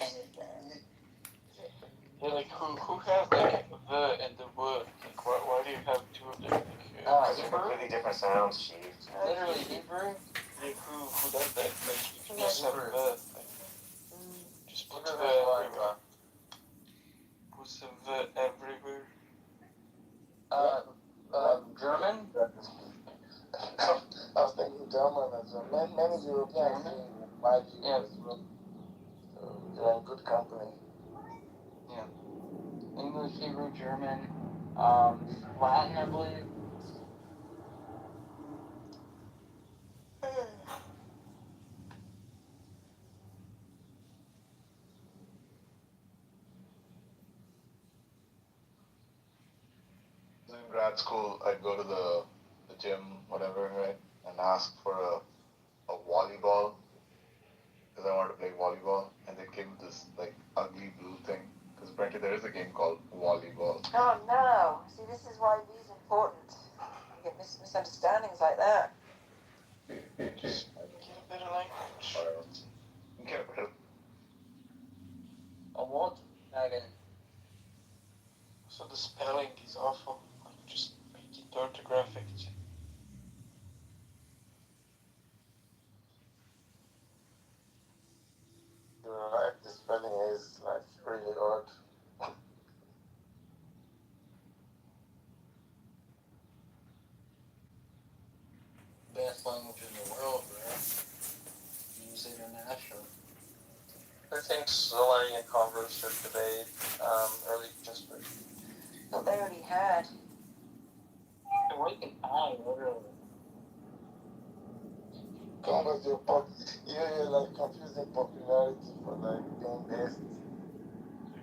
Yeah, like who has like the and the word? Like why do you have two of them? Because they're completely different sounds, Chief. Literally Hebrew. Yeah, who does that? Like you can just have the. Like, just put the everywhere. Put the everywhere. German. I was thinking German as well. Many Europeans like you as well. So you're in good company. Yeah. English, Hebrew, German, Latin, I believe. In grad school, I'd go to the gym, whatever, right, and ask for a volleyball because I wanted to play volleyball, and they gave me this like ugly blue thing because apparently there is a game called volleyball. Oh no! See, this is why V is important. You get misunderstandings like that. think Zeleny and Congress should debate early district. But they already had. They're wasting time, literally. Congress, you're like confusing popularity for like being best.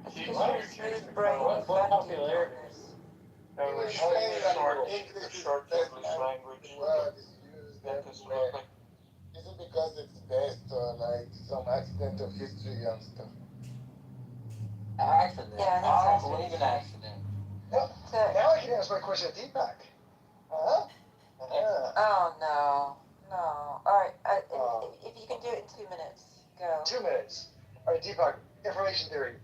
Smooth brain, What popularity? English, short English language. Word is used everywhere. Is it because it's based on like some accident of history and stuff? Accident. Yeah, I don't believe in accident. Now I can answer my question to Deepak. Huh? Oh no, no. All right, if you can do it in 2 minutes, go. 2 minutes. All right, Deepak. Information theory.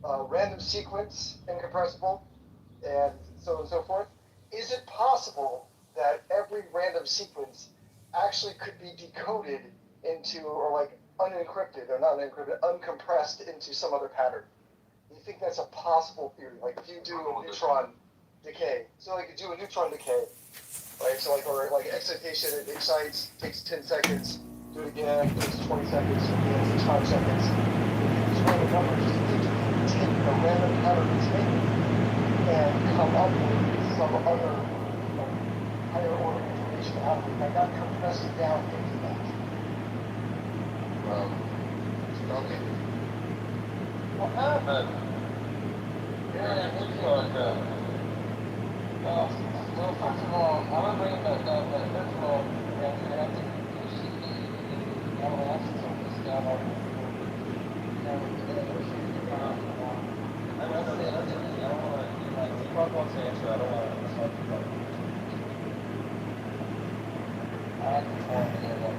Random sequence, incompressible, and so on and so forth. Is it possible that every random sequence actually could be decoded into, or like unencrypted, or not unencrypted, uncompressed into some other pattern? Do you think that's a possible theory? Like if you do a neutron decay, so like you do a neutron decay, right? So like, or like excitation, it excites, takes 10 seconds, do it again, takes 20 seconds, do it again, takes 5 seconds. These random numbers, just take a random pattern it's making and come up with some other like, higher order information out of it, and not compress it down into that. Okay. What happened? Yeah, it looks like well, first of all, I want to bring it back up, but first of all, you have to I will ask you something, Scott. I don't want to answer. I don't want to talk about it. I have to try to get that.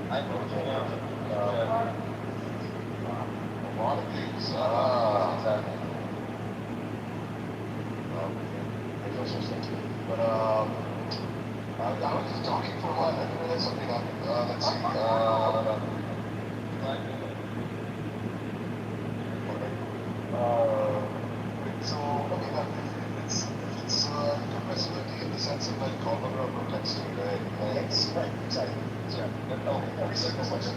I told you now. A lot of things. Exactly. But I was just talking for a while. I didn't realize something happened. Let's see. So, okay, now, if it's compressibility in the sense of like common or complexity, right? Yes, right, exactly. Yeah. Every single question.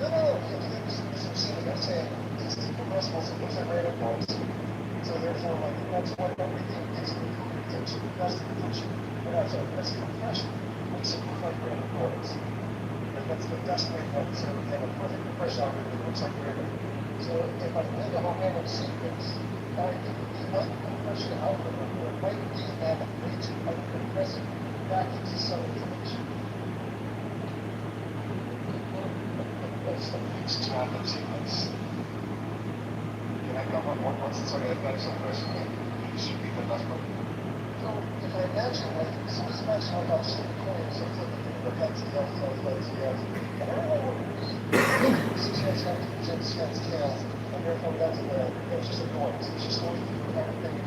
No. I'm saying it's incompressible, so those are random points. So therefore, like, that's what everything is included into. That's the conclusion. That's compression. We simplify random points. And that's the best way to so we have a perfect compression algorithm that looks like random. So if I think of a random sequence, now it could be like a compression algorithm, or it might be an way to uncompress it back into some information. That's the fixed random sequence. Can I come on? Sorry, I've got some question. Just repeat the last part. So if I imagine, like, so just imagine like I'll just coins or flipping through the heads, tails, and everyone would read 6 heads, 6 heads, tails, and therefore that's it's just a noise. It's just going through everything.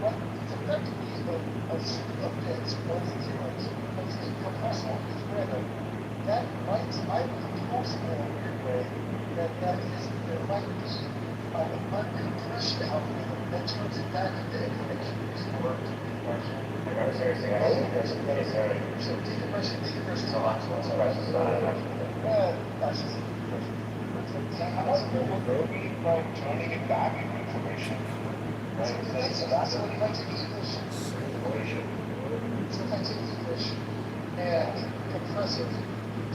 But it's effectively a string of bits, ones and zeros, but it's incompressible, it's random. That might, I would possible in a weird way, that there might be an uncompression algorithm that turns it back into information. Decompression is a lot more. That's just like turning it back into information. Right? So if I take English, so if I take English and compressive,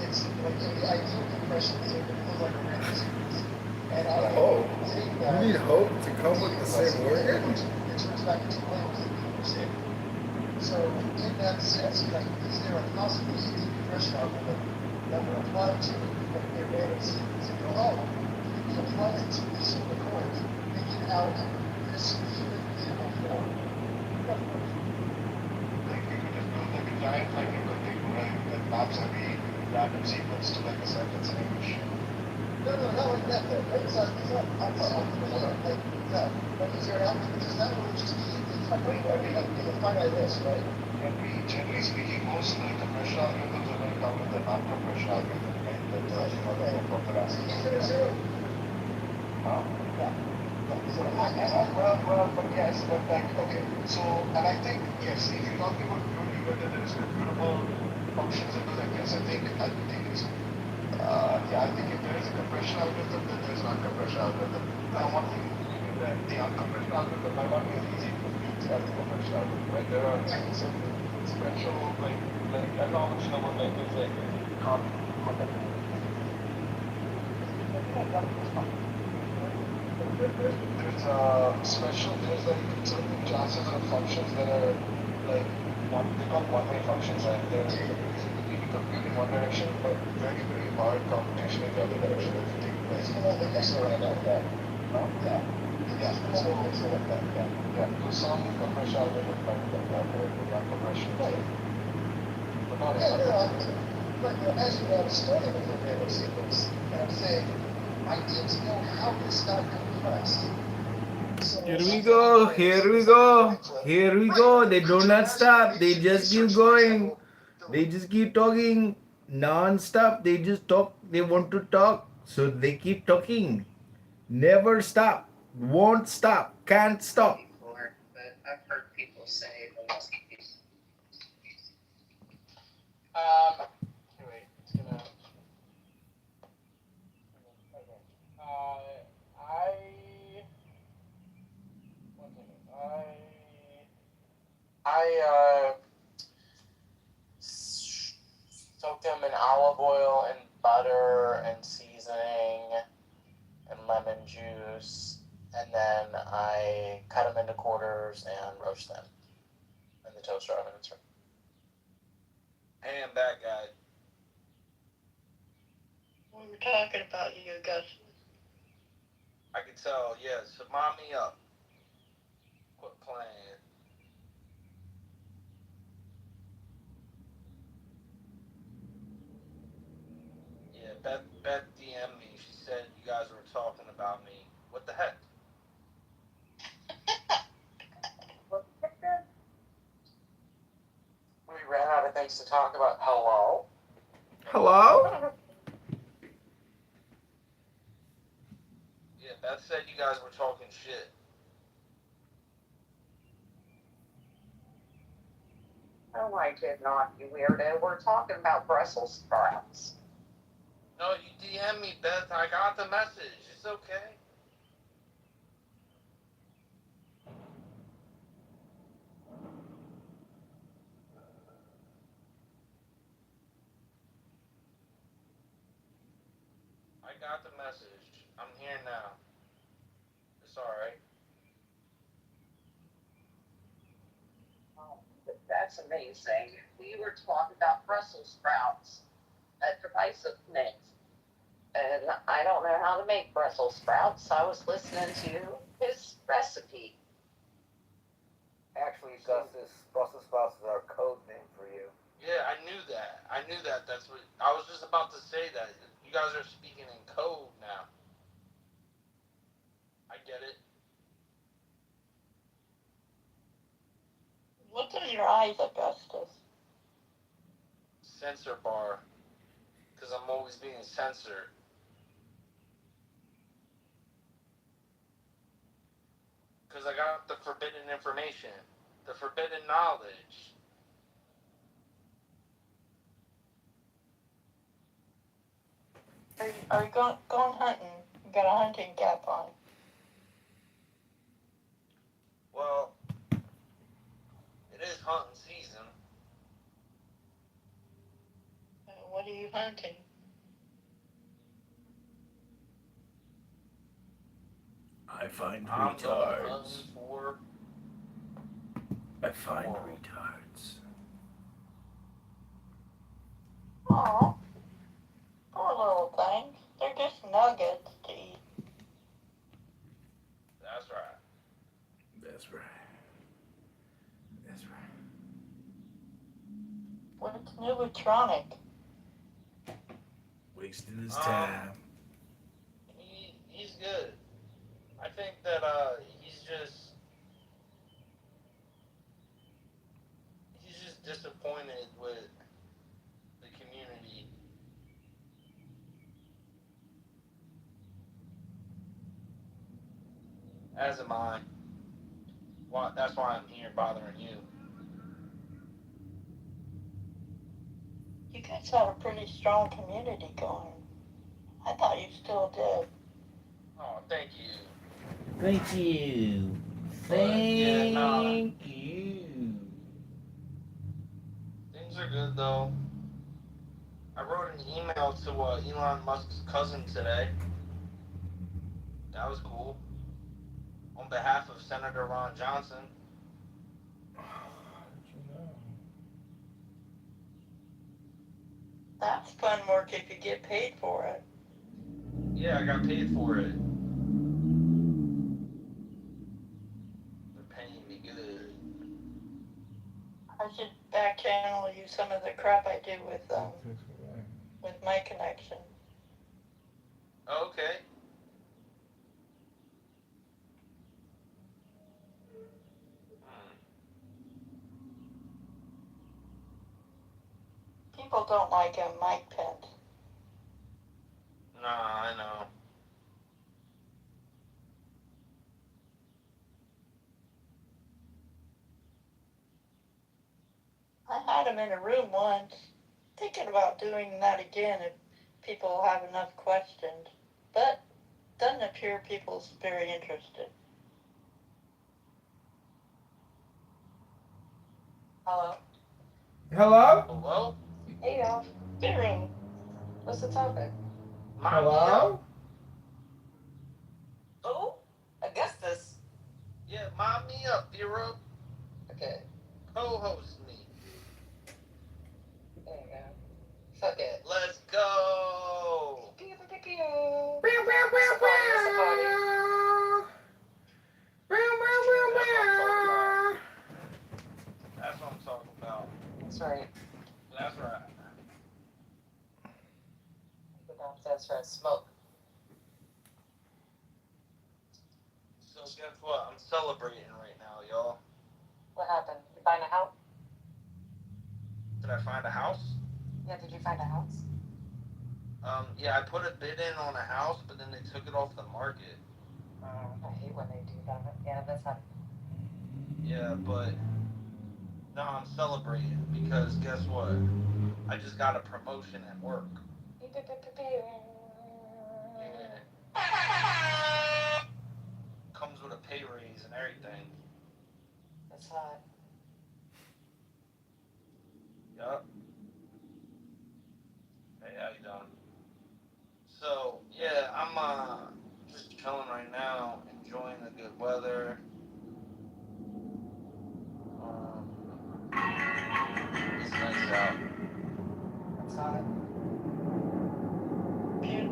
it's like the ideal compression is it feels like a random sequence. And I take that. You need hope to come with the same word? It turns back into labels that people say. So in that sense, like, is there a possible decompression algorithm that would apply to a random sequence and go, oh, you can apply it to these sort of coins, making out this human beatable form. Like you could just build like a giant technical thing, right, that maps every random sequence to like a sentence in English. No, not like that though. Right? It's not like that. But is there an algorithm? Because that would just be a finite list, right? And we, generally speaking, most like compression algorithms are going to come with a non-compression algorithm, right? That what they're asking. Is there a zero? Yeah. Well, but yes, but like, okay. So, and I think, yes, if you're talking about purely whether there's computable functions into that. Yes, I think it's I think if there is a compression algorithm, then there's an uncompression algorithm. Now, one thing is that the uncompression algorithm might not be as easy to compute as the compression algorithm, right? There are some special, like knowledge number methods that you can't there's like certain classes of functions that are like they're called one-way functions, and they're easy to compute in one direction, but very, very hard computation in the other direction if you take place. Yeah, so some compression algorithm might be like that, or compression, but not as But as you know, starting with a random sequence, and I'm saying, I need to know how this got compressed. Here we go, here we go, here we go. They do not stop. They just keep going. They just keep talking non-stop. They just talk. They want to talk. So they keep talking. Never stop. Won't stop. Can't stop. Before, but I've heard people say the most. Wait, it's gonna. Okay. One second. I soak them in olive oil and butter and seasoning and lemon juice, and then I cut them into quarters and roast them in the toaster oven. Hey, I'm back, guys. We were talking about you, Gus. I can tell, yeah, so mind me up. Quit playing. Yeah, Beth DM'd me. She said you guys were talking about me. What the heck? We ran out of things to talk about. Hello? Hello? Yeah, Beth said you guys were talking shit. Oh, I did not, you weirdo. We're talking about Brussels sprouts. No, you DM me, Beth. I got the message. It's okay. I got the message. I'm here now. It's alright. Oh, that's amazing. We were talking about Brussels sprouts, a divisive mix. And I don't know how to make Brussels sprouts. I was listening to his recipe. Actually, Gus's Brussels sprouts is our code name for you. Yeah, I knew that. That's what I was just about to say. That you guys are speaking in code now. I get it. What's in your eyes, Augustus? Censor bar. Because I'm always being censored. Because I got the forbidden information. The forbidden knowledge. Are you going hunting? You got a hunting cap on. Well, it is hunting season. What are you hunting? I find I'm retards. hunting for I find retards. Aw. Poor little things. They're just nuggets to eat. That's right. That's right. That's right. What's new with Tronic? Wasting his time. He's good. I think that he's just disappointed with the community. As am I. Well, that's why I'm here bothering you. guys had a pretty strong community going. I thought you still did. Oh, thank you. Thank you. Thank you. Things are good though. I wrote an email to Elon Musk's cousin today. That was cool. On behalf of Senator Ron Johnson. That's fun work if you get paid for it. Yeah, I got paid for it. They're paying me good. I should back channel you some of the crap I do with my connection. Okay. People don't like Mike Pence. Nah, I know. I had him in a room once, thinking about doing that again if people have enough questions. But doesn't appear people's very interested. Hello? Hello? Hello? Hey y'all. Room. What's the topic? Hello? Oh? Augustus. Yeah, mom me up, Hero. Okay. Co-host me. There you go. Fuck it. Let's go. Pew, pew, pew, pew. What's the party? That's what I'm talking about. That's right. That's right. Go downstairs for a smoke. So guess what? I'm celebrating right now, y'all. What happened? You find a house? Did I find a house? Yeah, did you find a house? Yeah, I put a bid in on a house, but then they took it off the market. I hate when they do that. Yeah, that's not. Yeah, but no, I'm celebrating because guess what? I just got a promotion at work. Yeah. Comes with a pay raise and everything. That's hot. Yup. Hey, how you doing? So, yeah, I'm just chilling right now, enjoying the good weather. It's nice out. That's hot.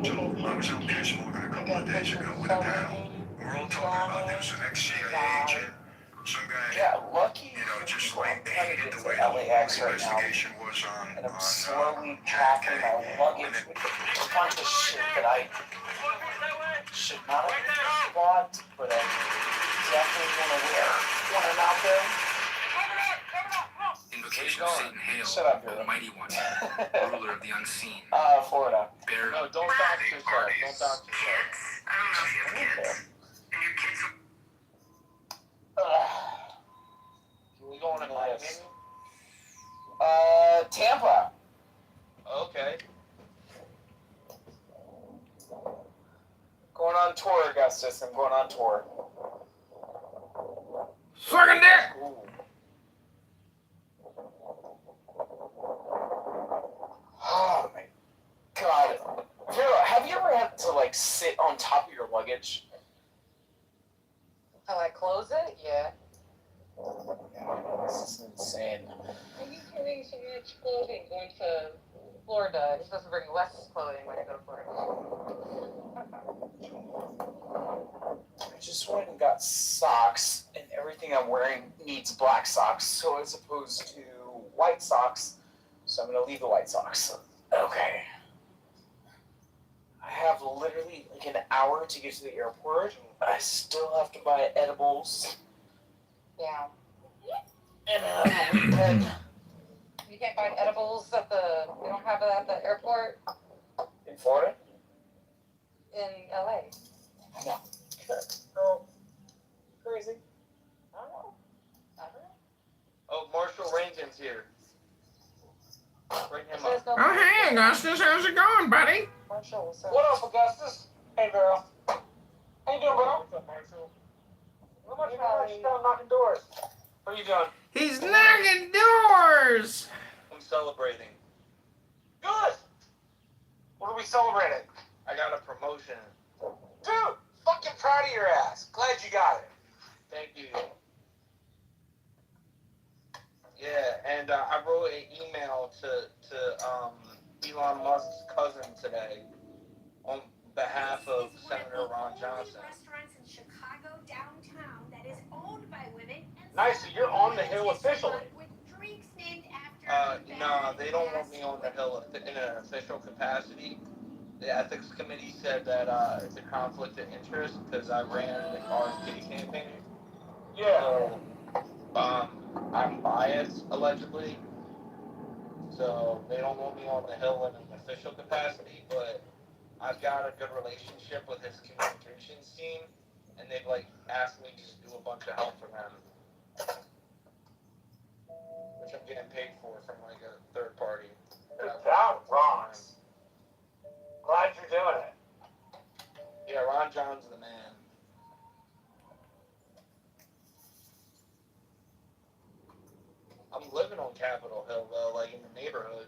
So I was out there smoking a couple of days ago with a pal. We're all talking about there was an ex-CIA agent, some guy, lucky. just like hated the way to the LAX right now, investigation was and I'm on slowly packing my luggage with a bunch of shit that I should not have bought, but I definitely want to wear when I'm out there. Invocation of Satan hail, Shut up, girl. Almighty One, ruler of the unseen. Florida. Bear No, don't dox yourself. Don't dox yourself. I don't know if you have kids. And your kids Can we go on a night, maybe? Tampa. Okay. Going on tour, Augustus. I'm going on tour. Sucking dick! Ooh. Oh my god. Vera, have you ever had to sit on top of your luggage? How I close it? Yeah. This is insane. Are you carrying so much clothing going to Florida? You're supposed to bring less clothing when you go to Florida. I just went and got socks, and everything I'm wearing needs black socks, so as opposed to white socks, so I'm gonna leave the white socks. Okay. I have literally an hour to get to the airport. I still have to buy edibles. Yeah. And another weekend. You can't find edibles at the. They don't have it at the airport In Florida? in LA. No. Oh. Crazy. I don't know. Oh, Marshall Rankin's here. Bring him Oh, up. Hey, Augustus, how's it going, buddy? Marshall, what's up? What up, Augustus? Hey, girl. How you doing, bro? What's up, Marshall? Not much, man. Just down knocking doors. What are you doing? He's knocking doors. I'm celebrating. Good. What are we celebrating? I got a promotion. Dude, fucking proud of your ass. Glad you got it. Thank you. Yeah, and I wrote an email to Elon Musk's cousin today on behalf of Senator Ron Johnson. Restaurants in Chicago downtown that is owned by women. Nice, so you're on the Hill officially. With drinks named after. No, they don't want me on the Hill in an official capacity. The ethics committee said that it's a conflict of interest because I ran the Orange Kitty campaign. Yeah. So, I'm biased, allegedly. So they don't want me on the Hill in an official capacity, but I've got a good relationship with his communications team, and they've asked me to just do a bunch of help for them, which I'm getting paid for from a third party. Good job, Ron. Glad you're doing it. Yeah, Ron John's the man. I'm living on Capitol Hill, though, in the neighborhood.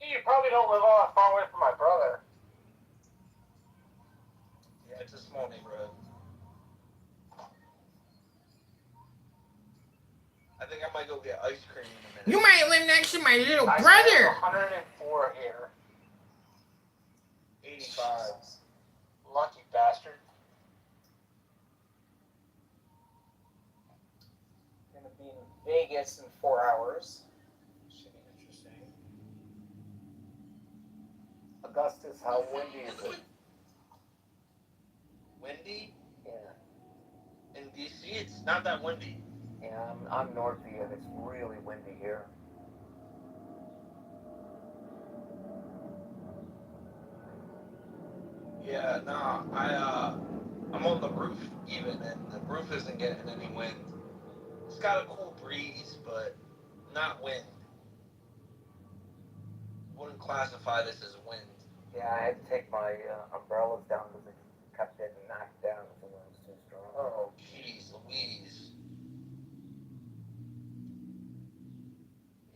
You probably don't live all that far away from my brother. Yeah, it's a small neighborhood. I think I might go get ice cream in a minute. You might live next to my little I brother. 104 here. 85. Lucky bastard. Gonna be in Vegas in 4 hours. Should be interesting. Augustus, how windy is it? Windy? Yeah. In DC, it's not that windy. Yeah, I'm north of you, and it's really windy here. Yeah, no, I'm on the roof even, and the roof isn't getting any wind. It's got a cool breeze, but not wind. Wouldn't classify this as wind. Yeah, I had to take my umbrellas down because it kept getting knocked down because the wind was too strong. Oh, jeez, Louise.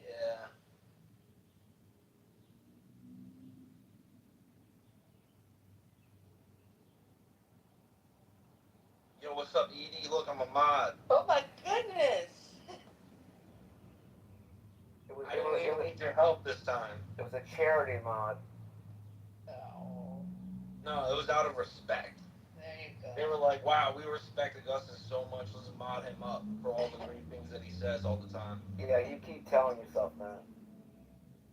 Yeah. Yo, what's up, Edie? Look, I'm a mod. Oh my goodness. I don't even need your help this time. It was a charity mod. No, it was out of respect. There you go. They were like, wow, we respect Augustus so much, let's mod him up for all the great things that he says all the time. Yeah, you keep telling yourself that.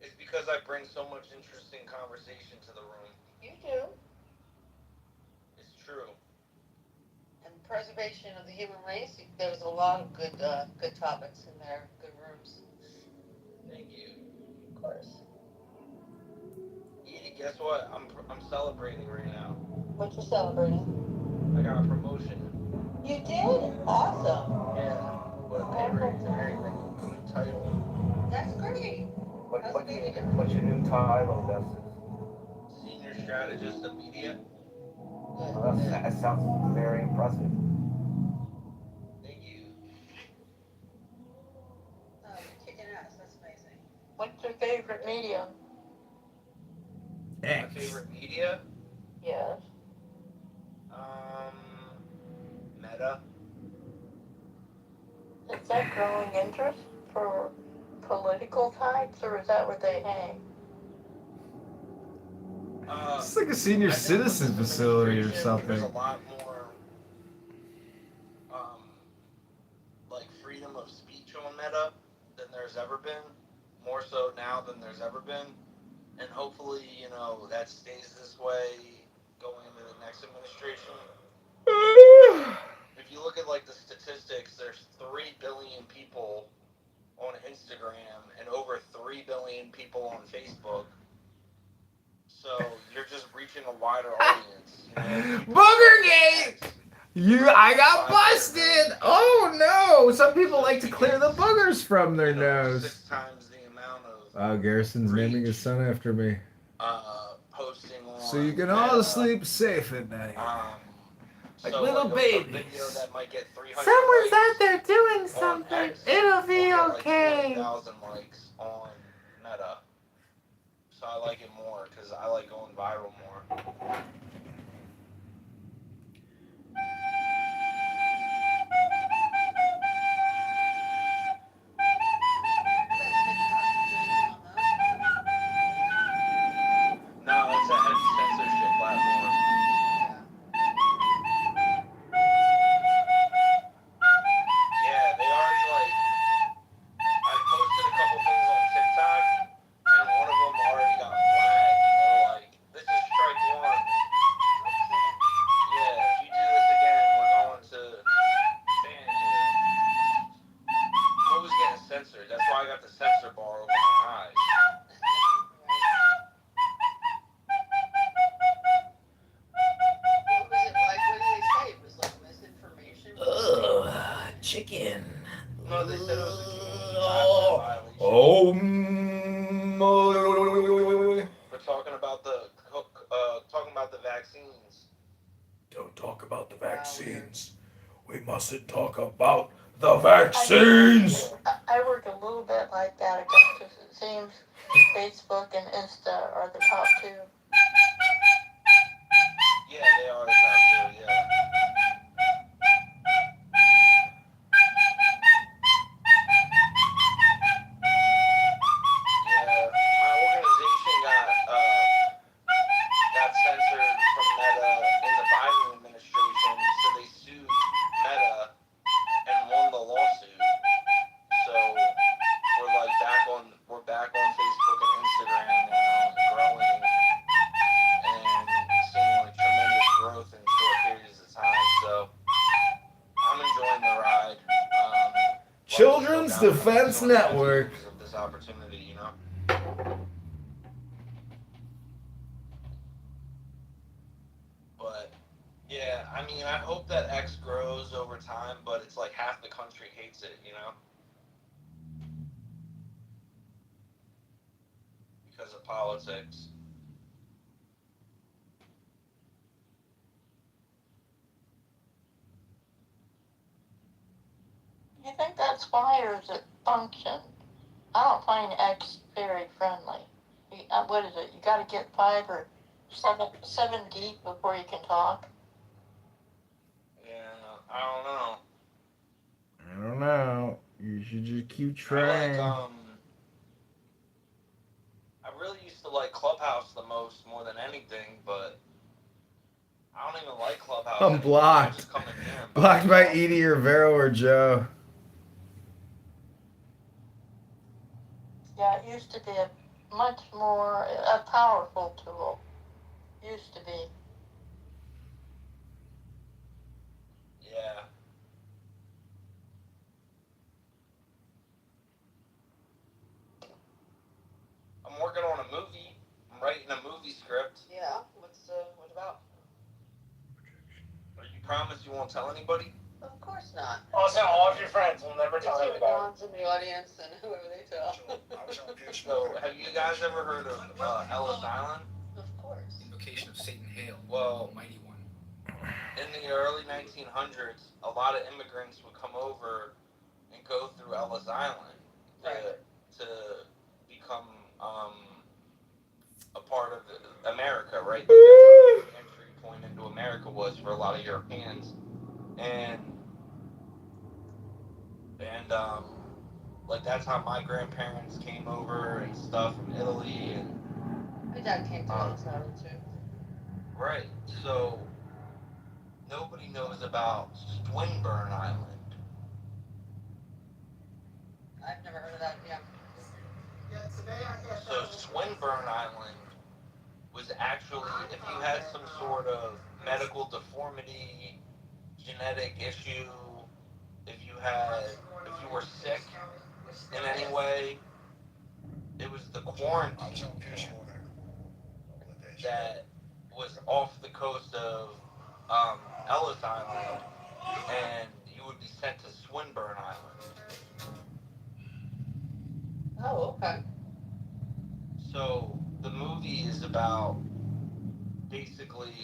It's because I bring so much interesting conversation to the room. You do. It's true. And preservation of the human race, there's a lot of good topics in there, good rooms. Thank you. Of course. Edie, guess what? I'm celebrating right now. What you celebrating? I got a promotion. You did? Awesome. Yeah, with a pay raise and everything. New title. That's great. What's your new title, Augustus? Senior strategist of media. Well, that sounds very impressive. Thank you. Oh, you're kicking ass. That's amazing. What's your favorite medium? My favorite media? Yes. Meta. Is that growing interest for political types, or is that where they hang? It's like a senior citizen facility or something. There's a lot more, freedom of speech on Meta than there's ever been. More so now than there's ever been. And hopefully, that stays this way going into the next administration. If you look at the statistics, there's 3 billion people on Instagram and over 3 billion people on Facebook. So you're just reaching a wider audience. Boogergate! I got busted! Oh no! Some people like to clear the boogers from their nose. 6 times the amount of Wow, Garrison's naming his son after me. Posting on. So you can all Meta, sleep safe at night. Like so little like babies. a video that might get 300 Someone's likes out there doing on something. X It'll be will get okay. like 20,000 likes on Meta. So I like it more because I like going viral more. No, it's a heavy censorship platform. Yeah, they already like. I posted a couple things on TikTok, and one of them already got flagged, and they were like, "This is strike one." Yeah, if you do this again, we're going to ban you. I'm always getting censored. That's why I got the censor bar over my eyes. What was it like? What did they say? It was like misinformation? Ugh, chicken. No, they said it was a community violation. Oh. For talking about the vaccines. Don't talk about the vaccines. We mustn't talk about the vaccines. I work a little bit like that, Augustus. It seems Facebook and Insta are the top two. Yeah, they are the top two, yeah. Yeah, my organization got censored from Meta in the Biden administration, so they sued Meta and won the lawsuit. So we're back on Facebook and Instagram now, growing and seeing like tremendous growth in short periods of time. So I'm enjoying the ride. Children's Defense Network. Of this opportunity, you know. But yeah, I mean, I hope that X grows over time, but it's like half the country hates it, you know, because of politics. You think that's why, or is it function? I don't find X very friendly. What is it? You got to get 5 or 7 deep before you can talk. Yeah, I don't know. I don't know. You should just keep trying. I really used to like Clubhouse the most, more than anything, but I don't even like Clubhouse. I'm blocked. Blocked by Edie or Vero or Joe. Yeah, it used to be a much more a powerful tool. Used to be. Yeah. I'm working on a movie. I'm writing a movie script. Yeah, what about? You promise you won't tell anybody? Of course not. Oh, tell all of your friends. We'll never tell anybody. Don's in the audience and whoever they tell. So, have you guys ever heard of Ellis Island? Of course. Invocation of Satan Hail. Well, Almighty One. In the early 1900s, a lot of immigrants would come over and go through Ellis Island to become a part of America, right? Like that's how the entry point into America was for a lot of Europeans. And like that's how my grandparents came over and stuff from Italy and My dad came to Ellis Island too. right. So nobody knows about Swinburne Island. I've never heard of that, yeah. So Swinburne Island was actually, if you had some sort of medical deformity, genetic issue, if you were sick in any way, it was the quarantine that was off the coast of Ellis Island, and you would be sent to Swinburne Island. Oh, okay. So the movie is about basically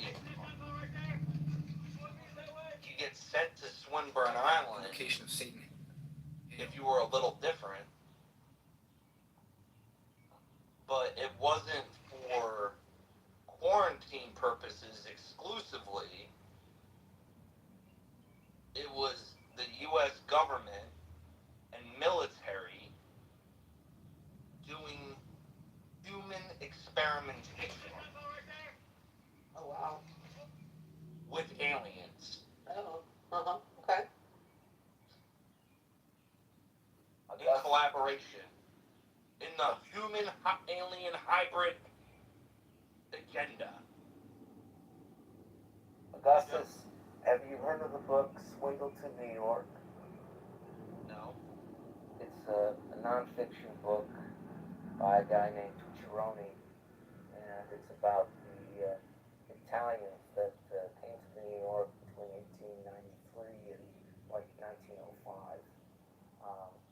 you get sent to Swinburne Island. Location of Satan. If you were a little different, but it wasn't for quarantine purposes exclusively. It was the U.S. government and military doing human experimentation. Oh, wow. With aliens. Oh, okay. In collaboration. In the human-alien hybrid agenda. Augustus, have you heard of the book Swindle to New York? No. It's a nonfiction book by a guy named Tucciarone, and it's about the Italians that came to New York between 1893 and like 1905.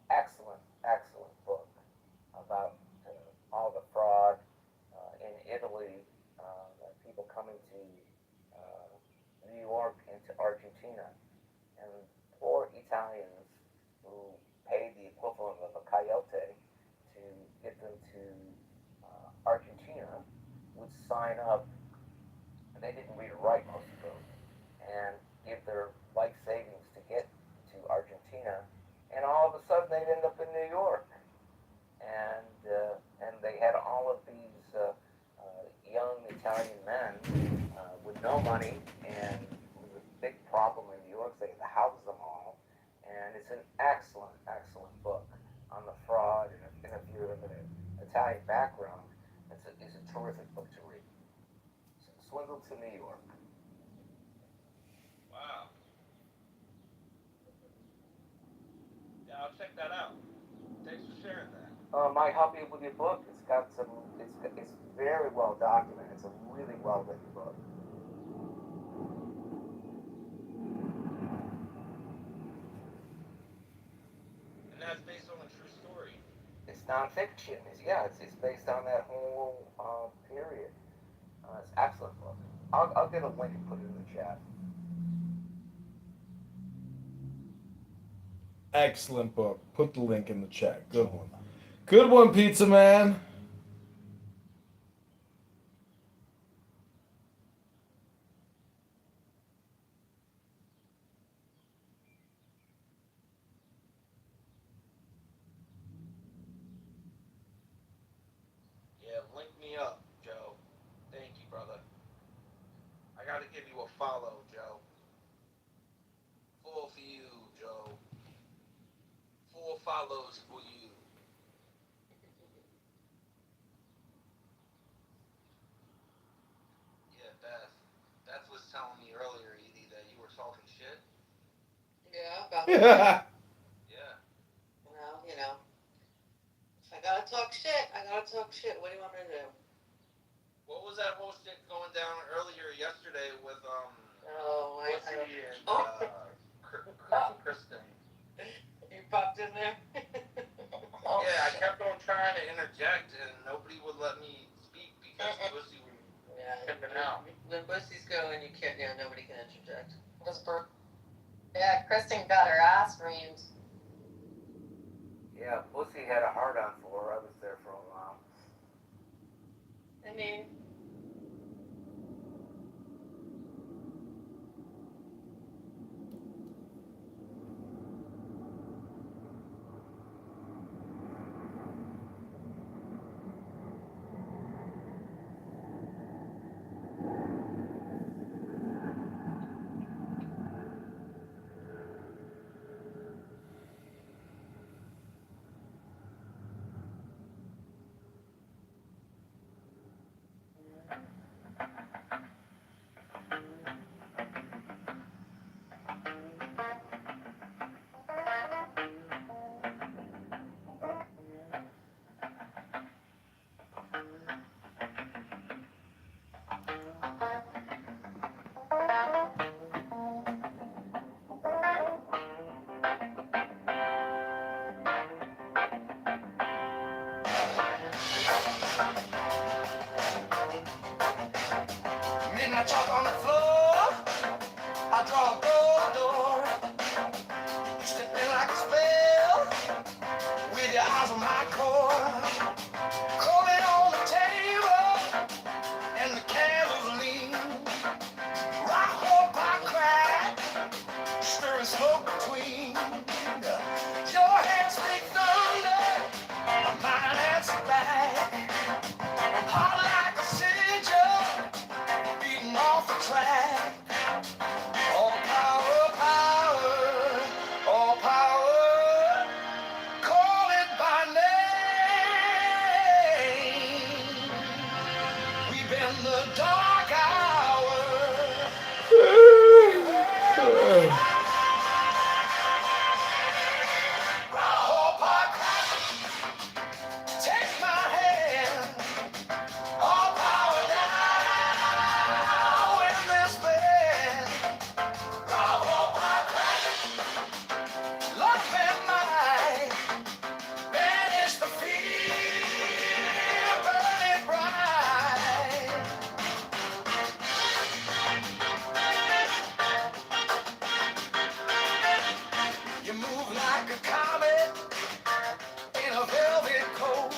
Excellent, excellent book about all the fraud in Italy, people coming to New York and to Argentina, and poor Italians who paid the equivalent of a coyote to get them to Argentina would sign up, and they didn't read or write, most of them, and give their life savings to get to Argentina, and all of a sudden they'd end up in New York, and they had all of these young Italian men with no money, and it was a big problem in New York. They had to house them all, and it's an excellent, excellent book on the fraud, and if you're of an Italian background, it's a terrific book to read. Swindle to New York. Wow. Yeah, I'll check that out. Thanks for sharing that. Might help you with your book. It's got some. It's very well documented. It's a really well written book. And that's based on a true story. It's nonfiction. It's based on that whole period. It's an excellent book. I'll get a link and put it in the chat. Excellent book. Put the link in the chat. Good one. Good one, Pizza Man. Yeah, link me up, Joe. Thank you, brother. I gotta give you a follow, Joe. Full for you, Joe. Full follows for you. Yeah, Beth was telling me earlier, Edie, that you were talking shit. Yeah, about Yeah. Yeah. Well, you know, if I gotta talk shit, I gotta talk shit. What do you want me to do? What was that whole shit going down earlier yesterday with Oh, Pussy and Kristen? You popped in there? Yeah, I kept on trying to interject and nobody would let me speak because Pussy was pimping out. When Bussy's going, you can't. Yeah, nobody can interject. Yeah, Kristen got her ass reamed. Yeah, Pussy had a hard on for her. I was there for a while. I mean, talk on the floor. I draw a door. You slip in like a spell with your eyes on my core. Cold on the table and the candles lean. Rock, hope, I crack, stirring smoke between. Your hands speak thunder, mine answer back. Hot like a sigil, beating off the track. All power, all power, call it by name. We've been the dark hour. Take my hand, all power now in this bed. Love and might, banish the fear, burn it bright. You move like a comet in a velvet coat.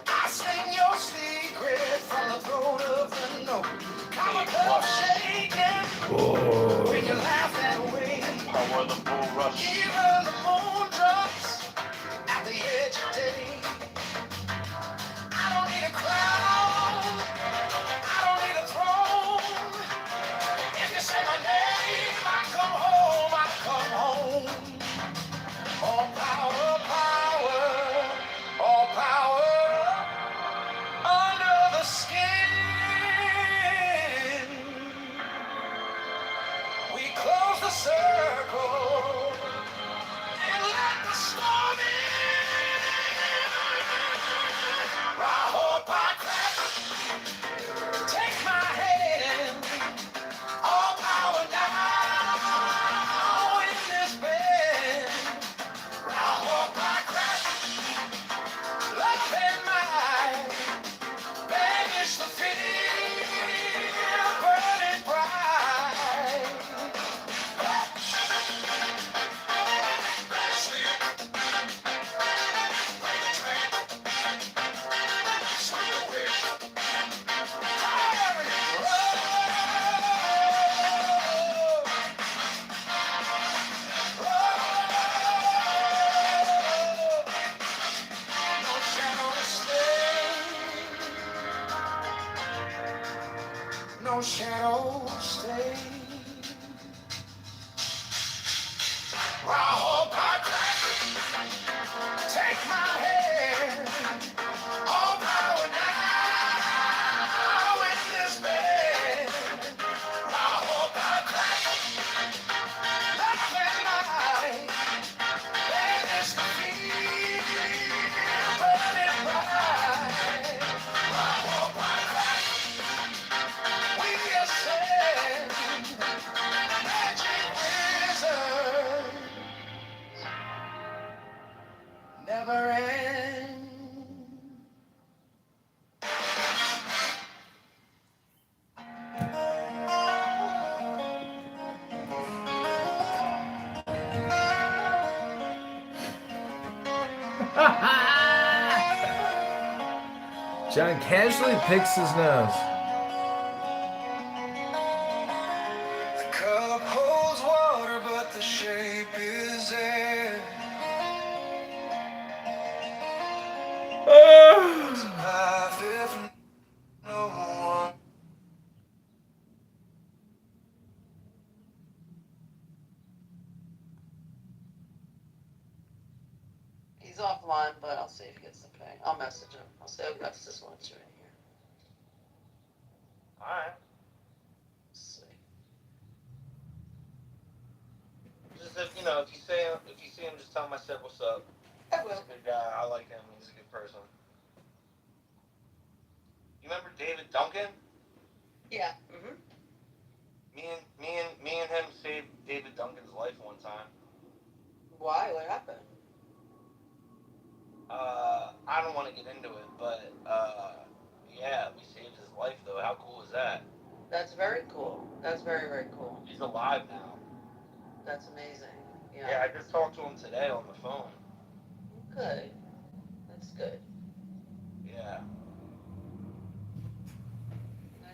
I sing your secret from the throat of the note. Comic cup shaking when you laugh that way. Power the bull rush. Even the moon drops at the edge of day. I don't need a crown, I don't need a throne. If you say my name, I come home, I come home. All power, all power under the skin. We close the circle and let the storm in. I hope I crack. Take my hand. All power now in this bed. I hope I crack. Love and might. Banish the fear. Burn it bright. No shadow stay. I hope I crack. Take my hand. All power now in this bed. I hope I crack. Love and light. Banish the fear. Burn it bright. I hope I crack. We ascend. Magic wizard. Never end. John casually picks his nose. The cup holds water, but the shape is air. What's a life if no one? He's offline, but I'll see if he gets the ping. I'll message him. I'll say, oh, that's this one. It's right here. Alright. Let's see. Just if you see him, just tell him I said what's up. I will. He's a good guy. I like him. He's a good person. You remember David Duncan? Yeah. Mm-hmm. Me and him saved David Duncan's life one time. Why? What happened? I don't want to get into it, but yeah, we saved his life though. How cool is that? That's very cool. That's very, very cool. He's alive now. That's amazing. Yeah, Yeah. I just talked to him today on the phone. Good. That's good. Yeah.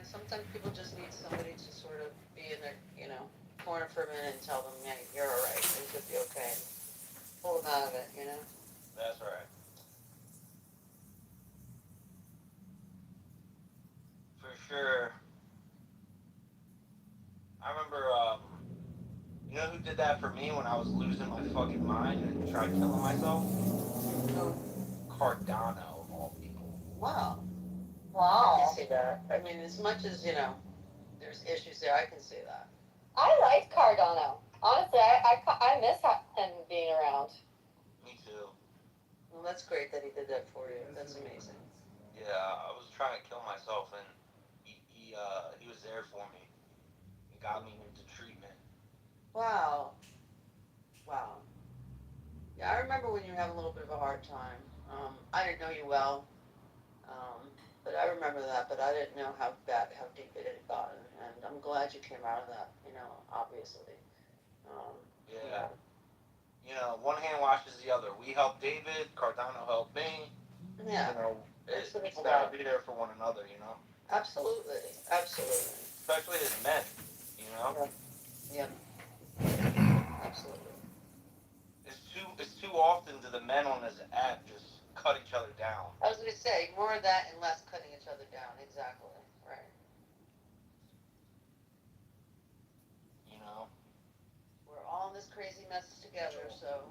Sometimes people just need somebody to sort of be in their, corner for a minute and tell them, yeah, you're all right. Things will be okay. Pull them out of it, That's right. For sure. I remember, you know who did that for me when I was losing my fucking mind and tried killing myself? Cardano, of all people. Wow. I Wow. can see that. I mean, as much as, there's issues there, I can see that. I like Cardano. Honestly, I miss him being around. Me too. Well, that's great that he did that for you. That's amazing. Yeah, I was trying to kill myself, and he was there for me. He got me into treatment. Wow. Wow. Yeah, I remember when you were having a little bit of a hard time. I didn't know you well, but I remember that, but I didn't know how deep it had gotten, and I'm glad you came out of that, obviously. Yeah. You know, one hand washes the other. We helped David, Cardano helped me. Yeah. You know, That's what it's people gotta about. be there for one another, Absolutely. Absolutely. Especially as men, Yeah. Absolutely. It's too often do the men on this app just cut each other down. I was going to say, more of that and less cutting each other down. Exactly. Right. We're all in this crazy mess together, so,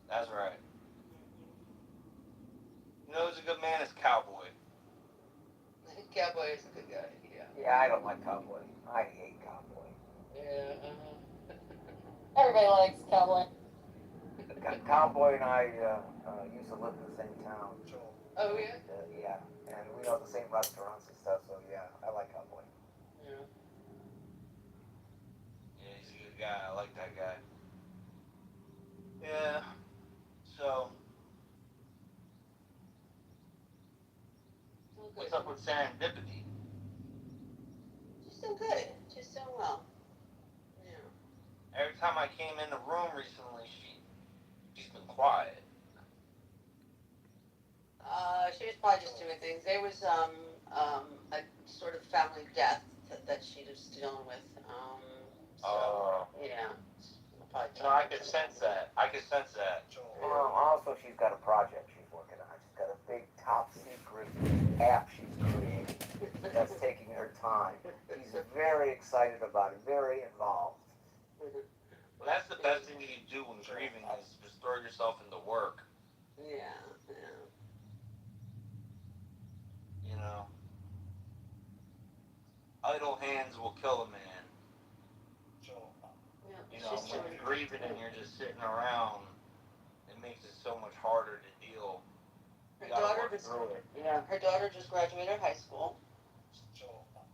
That's right. You know who's a good man is Cowboy. Cowboy is a good guy, yeah. Yeah, I don't like Cowboy. I hate Cowboy. Yeah, Everybody likes Cowboy. Cowboy and I used to live in the same town. Oh, yeah? Yeah, and we know the same restaurants and stuff, so yeah, I like Cowboy. Yeah. Yeah, he's a good guy. I like that guy. Yeah. So, what's up with serendipity? She's doing good. She's doing well. Yeah. Every time I came in the room recently, she's been quiet. She was probably just doing things. There was a sort of family death that she was dealing with. Yeah. No, I could sense that. Also, she's got a project she's working on. She's got a big top secret app she's creating that's taking her time. She's very excited about it, very involved. Well, that's the best thing you can do when grieving is just throw yourself into work. Yeah. Idle hands will kill a man. When you're grieving and you're just sitting around, it makes it so much harder to deal. Her daughter just graduated high school.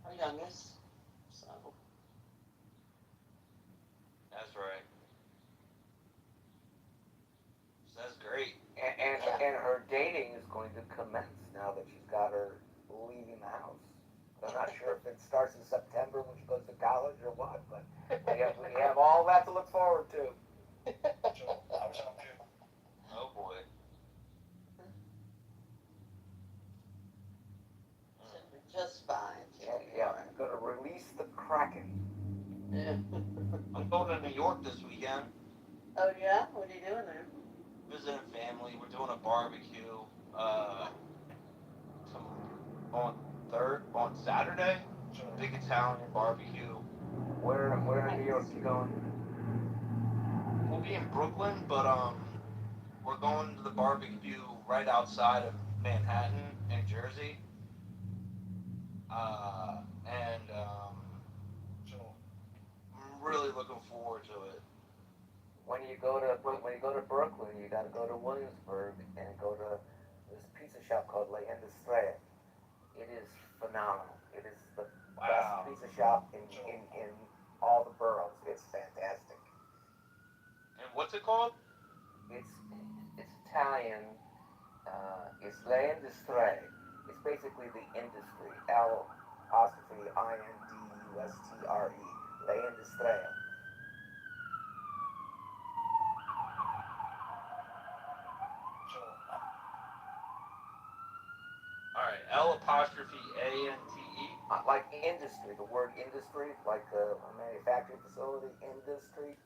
Her youngest. So. That's right. So that's great. And her dating is going to commence now that she's got her leaving the house. I'm not sure if it starts in September when she goes to college or what, but we have all that to look forward to. Oh boy. Just fine. Yeah, I'm going to release the Kraken. Yeah. I'm going to New York this weekend. Oh yeah? What are you doing there? Visiting family. We're doing a barbecue. On Saturday. Big Italian barbecue. Where in New York you going? We'll be in Brooklyn, but we're going to the barbecue right outside of Manhattan, New Jersey. I'm really looking forward to it. When you go to Brooklyn, you got to go to Williamsburg and go to this pizza shop called La Industria. It is phenomenal. It is the best pizza shop in all the boroughs. It's fantastic. And what's it called? It's Italian. It's La Industria. It's basically the industry. apostrophe industre. La industria. All right, L apostrophe A N T E. Like industry, the word industry, like a manufacturing facility, industry.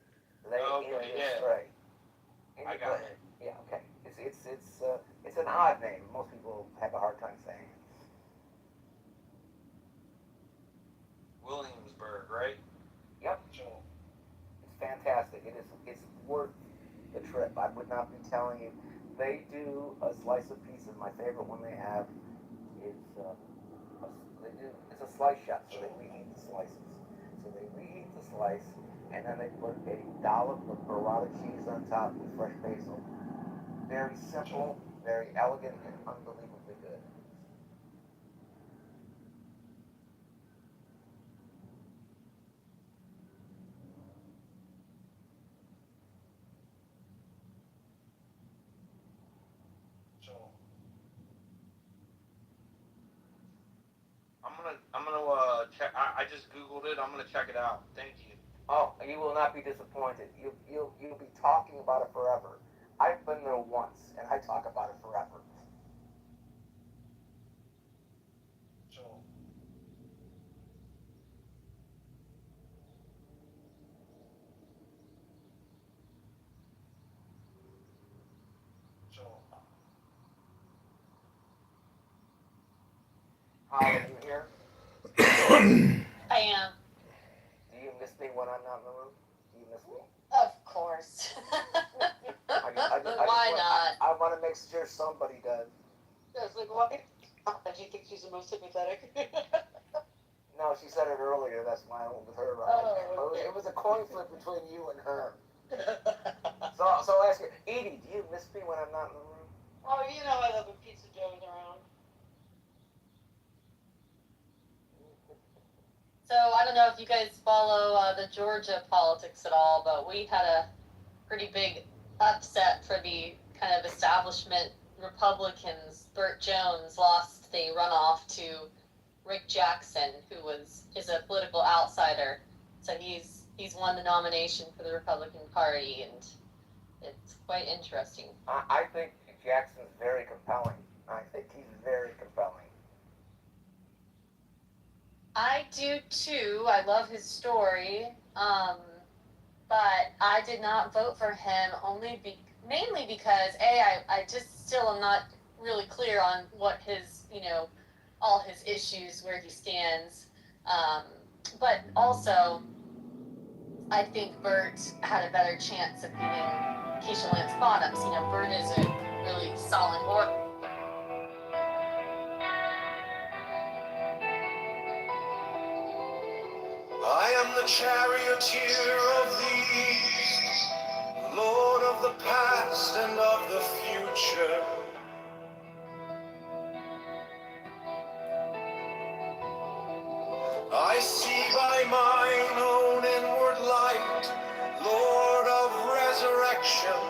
Okay, yeah. I got it. Yeah, okay. It's an odd name. Most people have a hard time saying it. Williamsburg, right? Yep. It's fantastic. It's worth the trip. I would not be telling you. They do a slice of pizza. My favorite one they have is it's a slice shop, so they reheat the slices. So they reheat the slice, and then they put a dollop of burrata cheese on top with fresh basil. Very simple, very elegant, and unbelievably good. I'm gonna check. I just googled it. I'm gonna check it out. Thank you. Oh, you will not be disappointed. You'll be talking about it forever. I've been there once, and I talk about it forever. Holly, you here? I am. Do you miss me when I'm not in the room? Do you miss me? Of course. Why not? I want to make sure somebody does. Yes, like why? Do you think she's the most sympathetic? No, she said it earlier. That's why I went with her. Okay. It was a coin flip between you and her. So I'll ask you, Edie, do you miss me when I'm not in the room? Oh, you know I love when Pizza Joe is around. So I don't know if you guys follow the Georgia politics at all, but we had a pretty big upset for the kind of establishment Republicans. Burt Jones lost the runoff to Rick Jackson, who is a political outsider. So he's won the nomination for the Republican Party, and it's quite interesting. I think Jackson's very compelling. I think he's very compelling. I do too. I love his story. But I did not vote for him mainly because I just still am not really clear on what his, all his issues, where he stands. But also, I think Bert had a better chance of beating Keisha Lance Bottoms. Bert is a really solid horse. I am the charioteer of the east, Lord of the past and of the future. I see by mine own inward light, Lord of resurrection,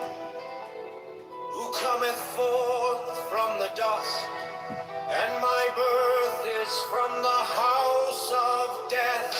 who cometh forth from the dust, and my birth is from the house of death.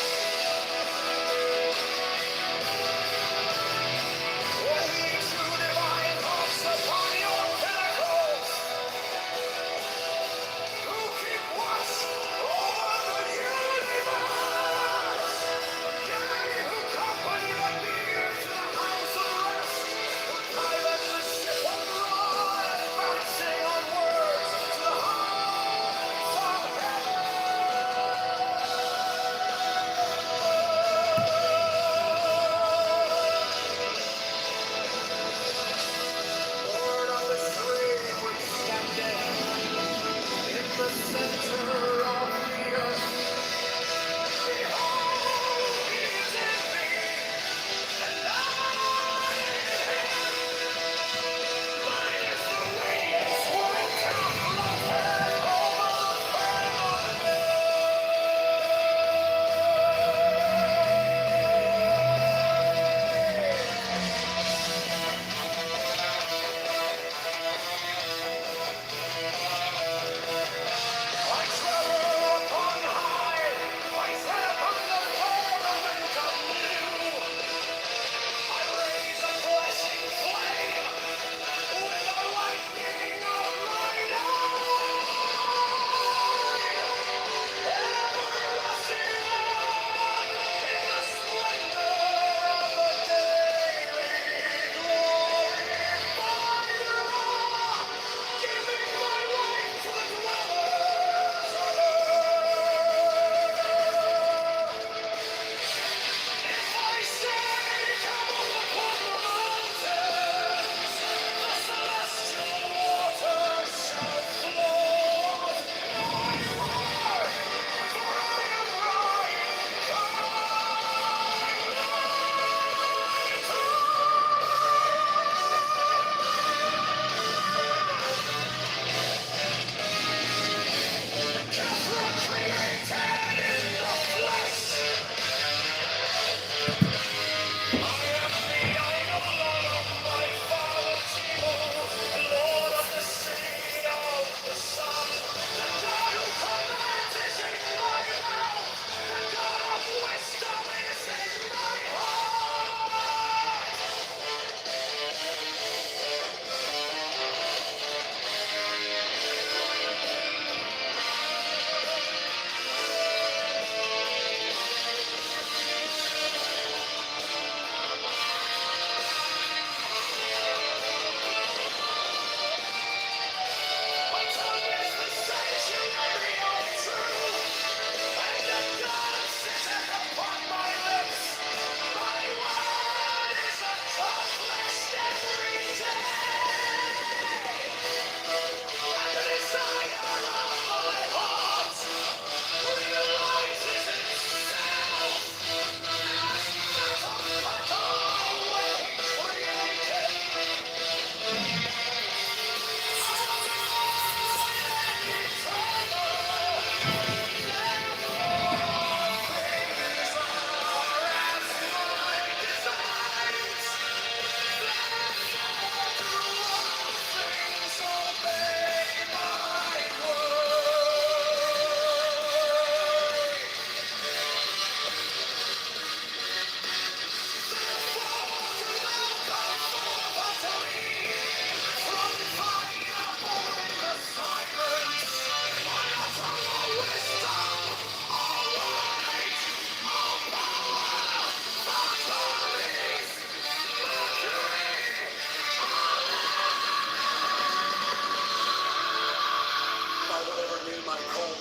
hear my call.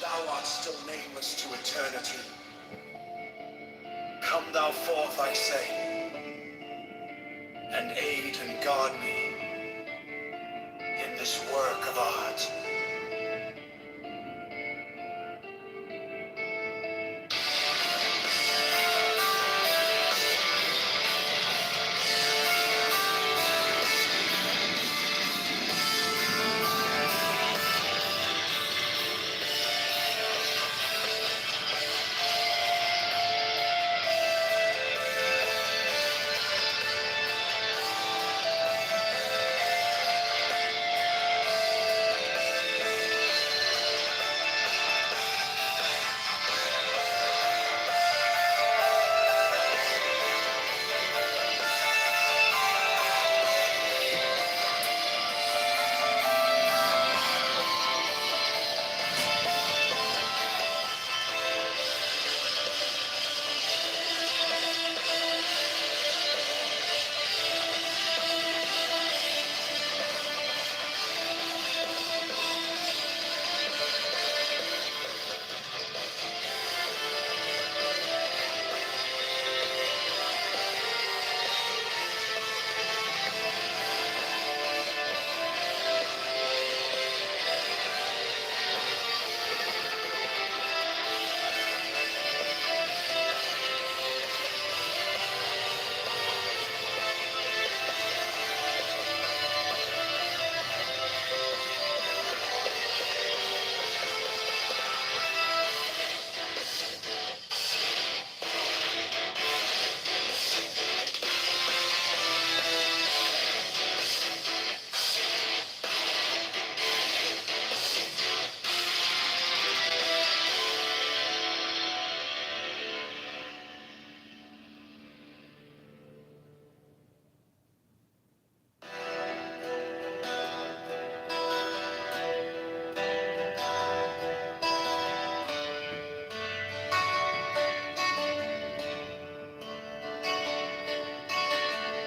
Thou art still nameless to eternity. Come thou forth, I say, and aid and guard me in this work of art.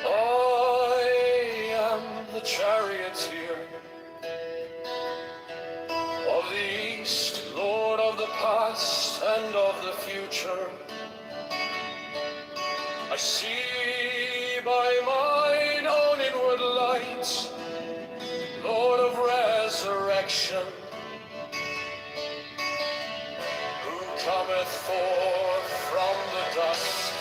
I am the charioteer of the East, Lord of the past and of the future. I see by mine own inward light, Lord of resurrection, who cometh forth from the dust,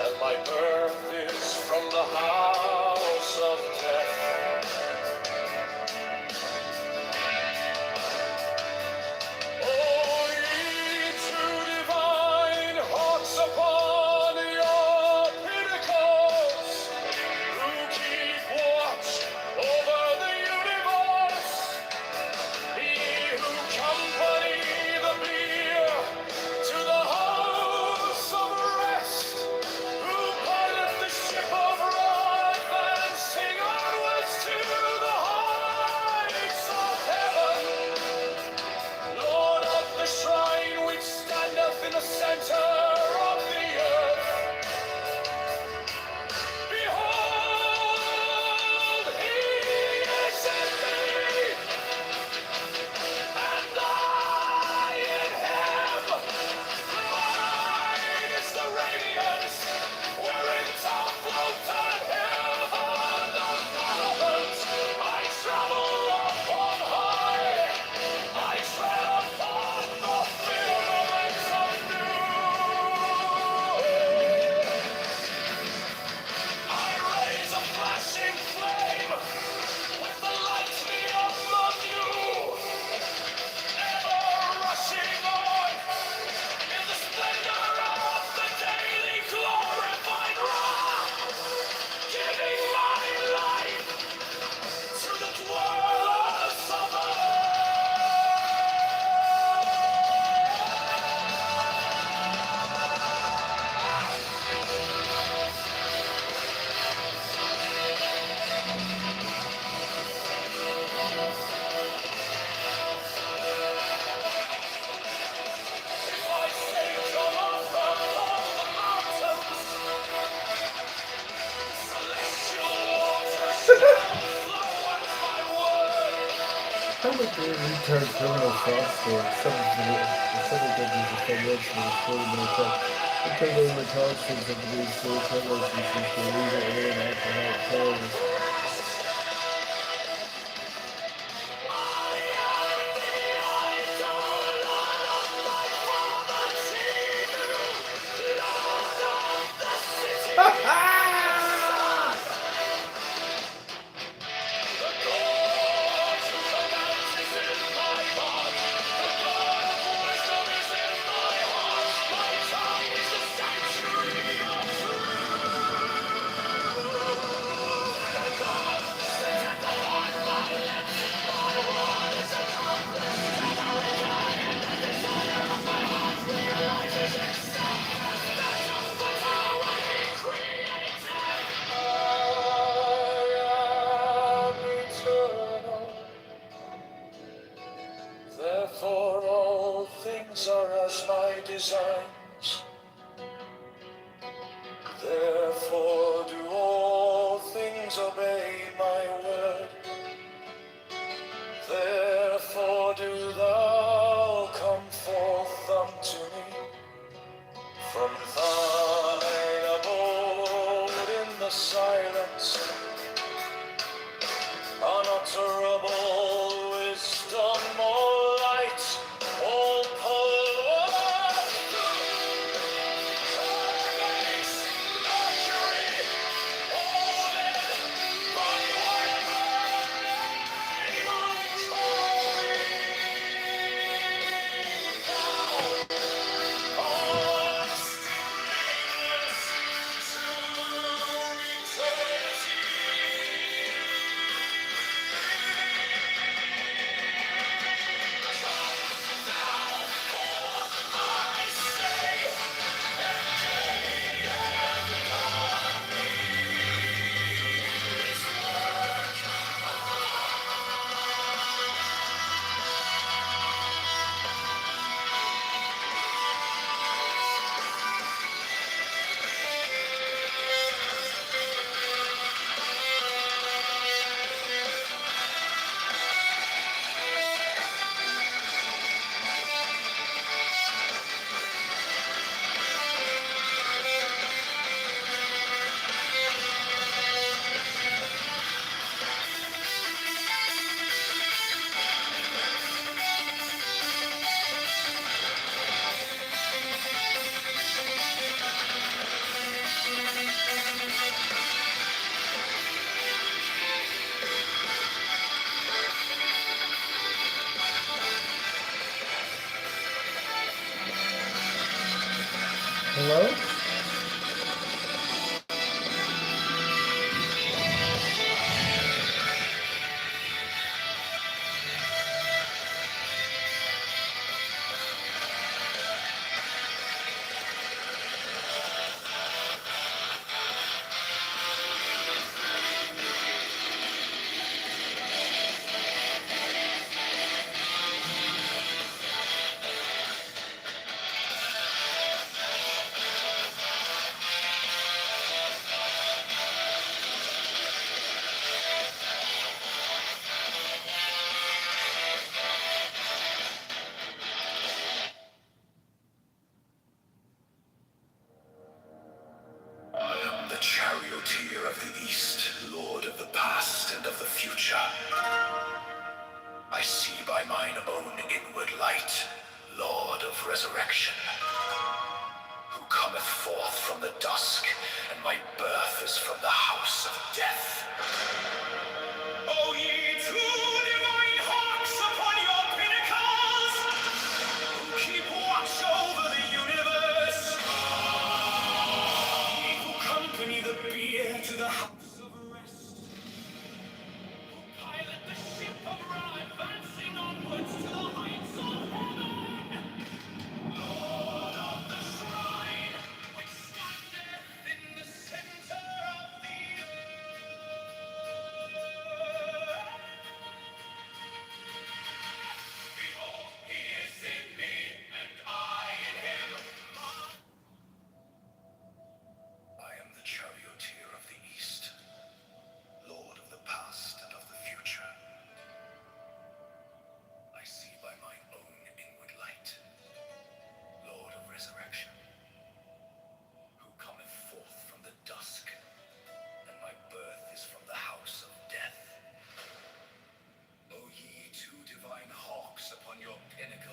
and my birth is from the house of death. O ye true divine hawks upon your pinnacles, who keep watch over the universe, ye who company the bier to the house of rest, who pilot the ship of rest. Publicly retard criminal fraudster, several judges of federal has reported been attacked. Because they were college students of the state federal licenses for illegal alien alcoholic terrorists. Therefore all things are as my designs. Therefore do all things obey my word. Therefore do thou come forth unto me from thine abode in the silence. Unutterable wisdom, all light, all power, grace, luxury, all men, by whatever name I call thee. All stainless to eternity. Hello? I am the charioteer of the East, lord of the past and of the future. I see by mine own inward light, lord of resurrection, who cometh forth from the dusk, and my birth is from the house of death. O ye two divine hawks upon your pinnacles, who keep watch over the universe, ye who company the bier to the house of rest, who pilot the ship of Ra advancing onwards to the heights of heaven, Lord of the shrine, which standeth in the center of the earth.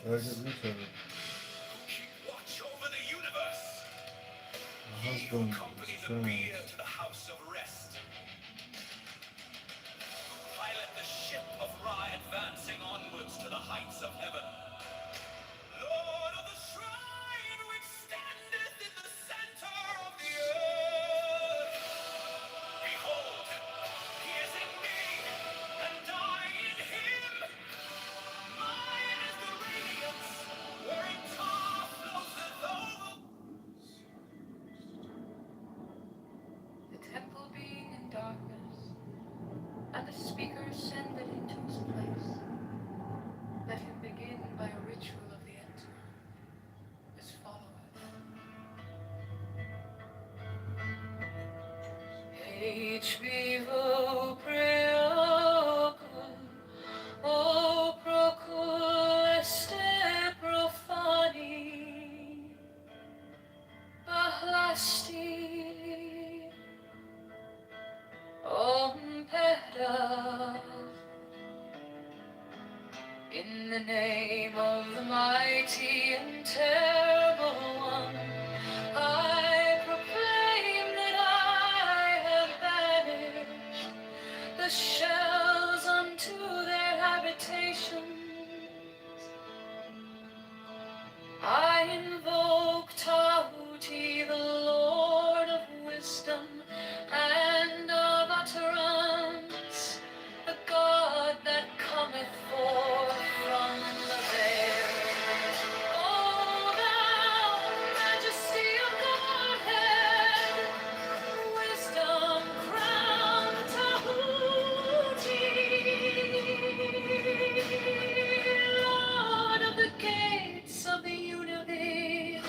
Look at me too. Watch over the universe. My husband Accompany is the trying. bier to the house of rest. Pilot the ship of Ra advancing onwards to the heights of heaven. Lord of the shrine which standeth in the center of the earth. Behold, he is in me, and I in him. Mine is the radiance, wherein tar floateth over. The temple being in darkness, and the speaker ascended into his place. Let him begin by a ritual of the enter, as followeth. H vivo preocul, o procul este profani, bahlasti, peda. In the name of the mighty and terrible one, I proclaim that I have banished the shells unto their habitations. I invoke Tahuti, the Lord of wisdom and of utterance, the God that cometh forth from the veil. O thou majesty of Godhead, wisdom crowned Tahuti, Lord of the gates of the universe.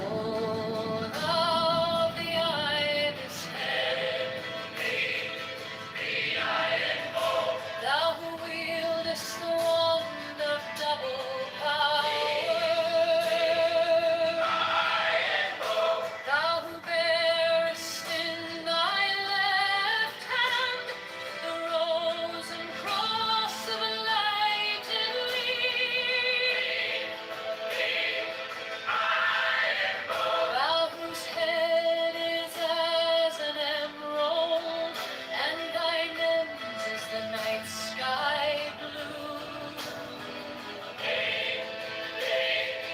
O thou the ibis head, thou who wieldest the wand of double power, thou who bearest in thy left hand the rose and cross of light and leaf, thou whose head is as an emerald, and thy lens is the night sky blue.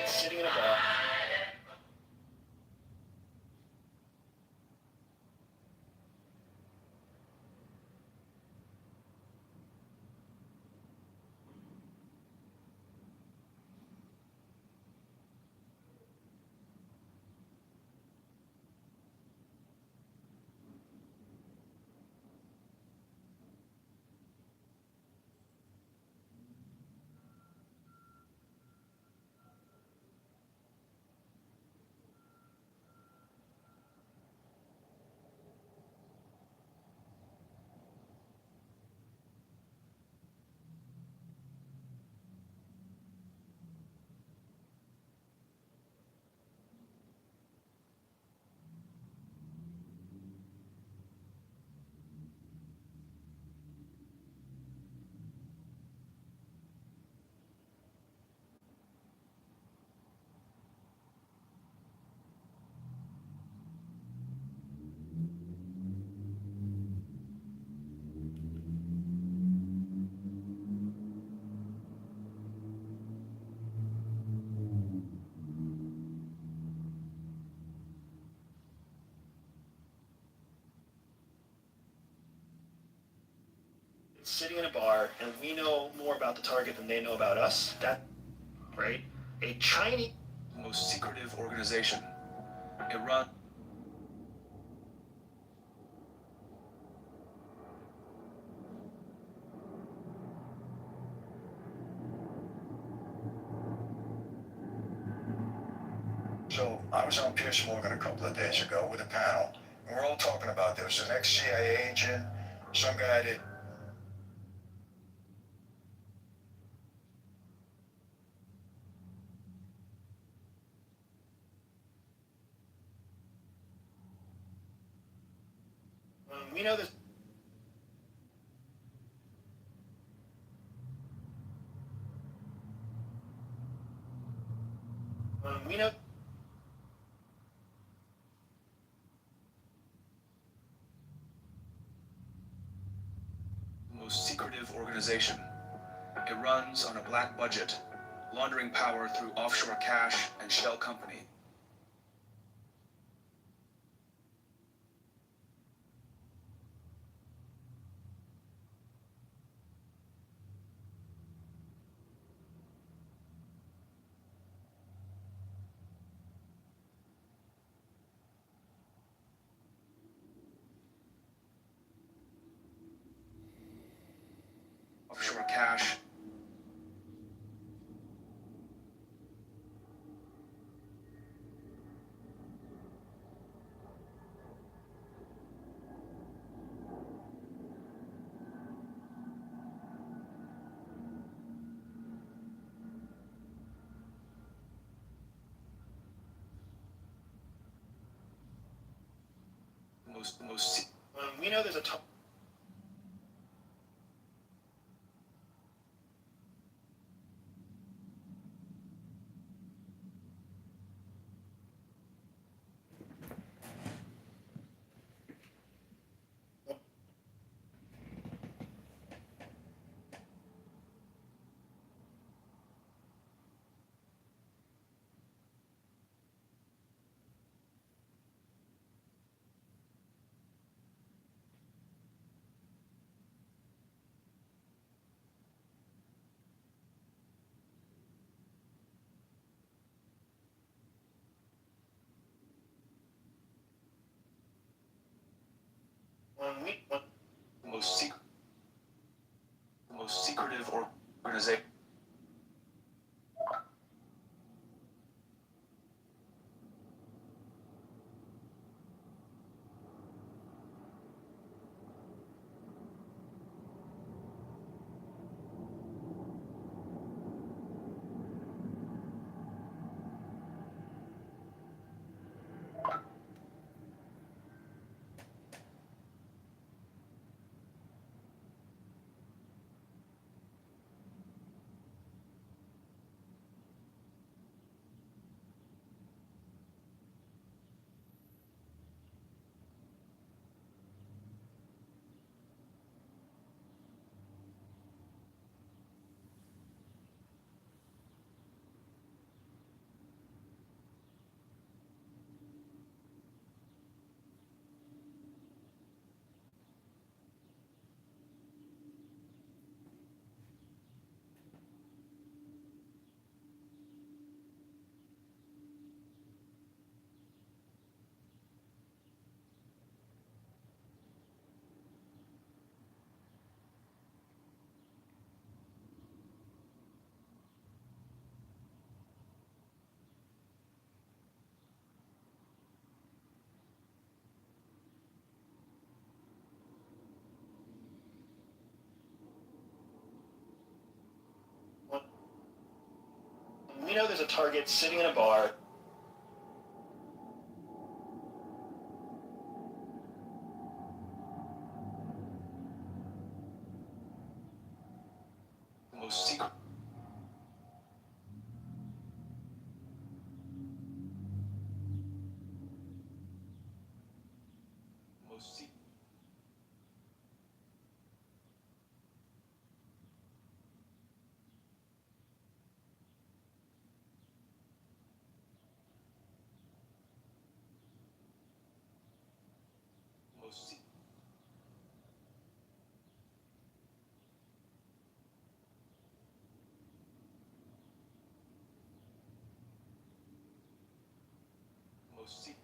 Sitting in a bar. Sitting in a bar, and we know more about the target than they know about us. That, right? A Chinese Most secretive organization. Iran. So I was on Piers Morgan a couple of days ago with a panel, and we're all talking about there was an ex-CIA agent, some guy that We know this. We know the most secretive organization. It runs on a black budget, laundering power through offshore cash and shell company. Offshore cash. we know there's a ton. The most secretive organization. We know there's a target sitting in a bar. The most secret. Most secret. Most secret. Most secret.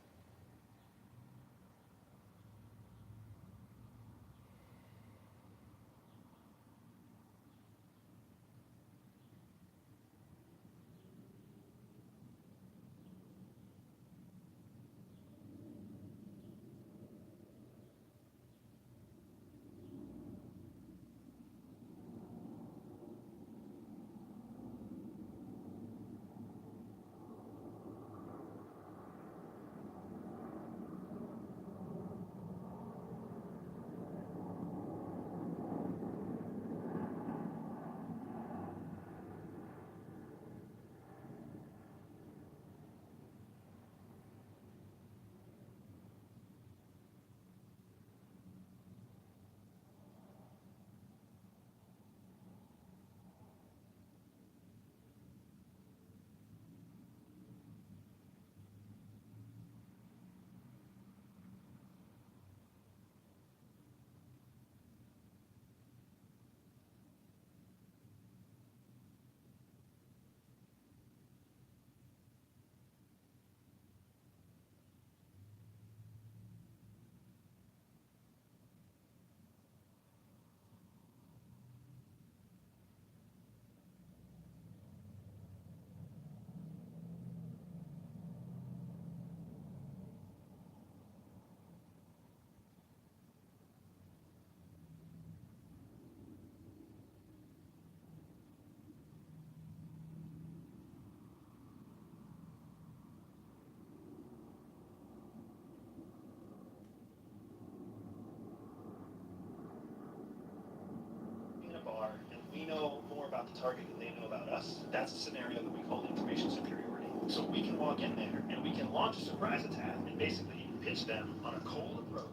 we know more about the target than they know about us, that's a scenario that we call information superiority. So we can walk in there and we can launch a surprise attack and basically pitch them on a cold approach.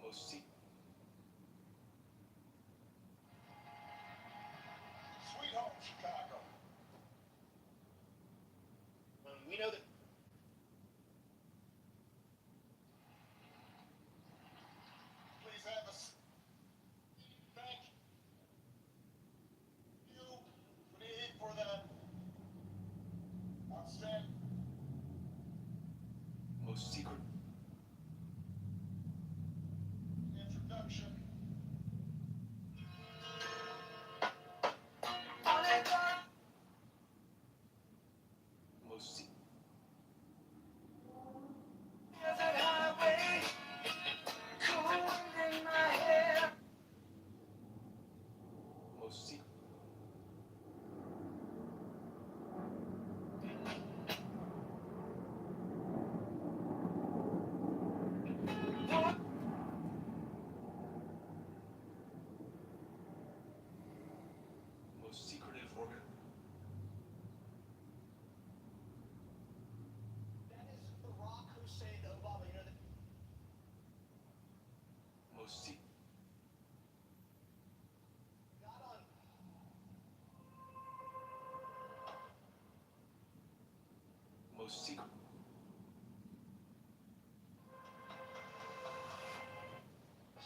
Most secret. Sweet home, Chicago. We know that. Please have us. Thank you for that outstanding. Most secret. Introduction. Most secret. Most secret. Most secretive organ. That is the Rock Crusade Obama. You know that. Most secret. Got on. Most secret.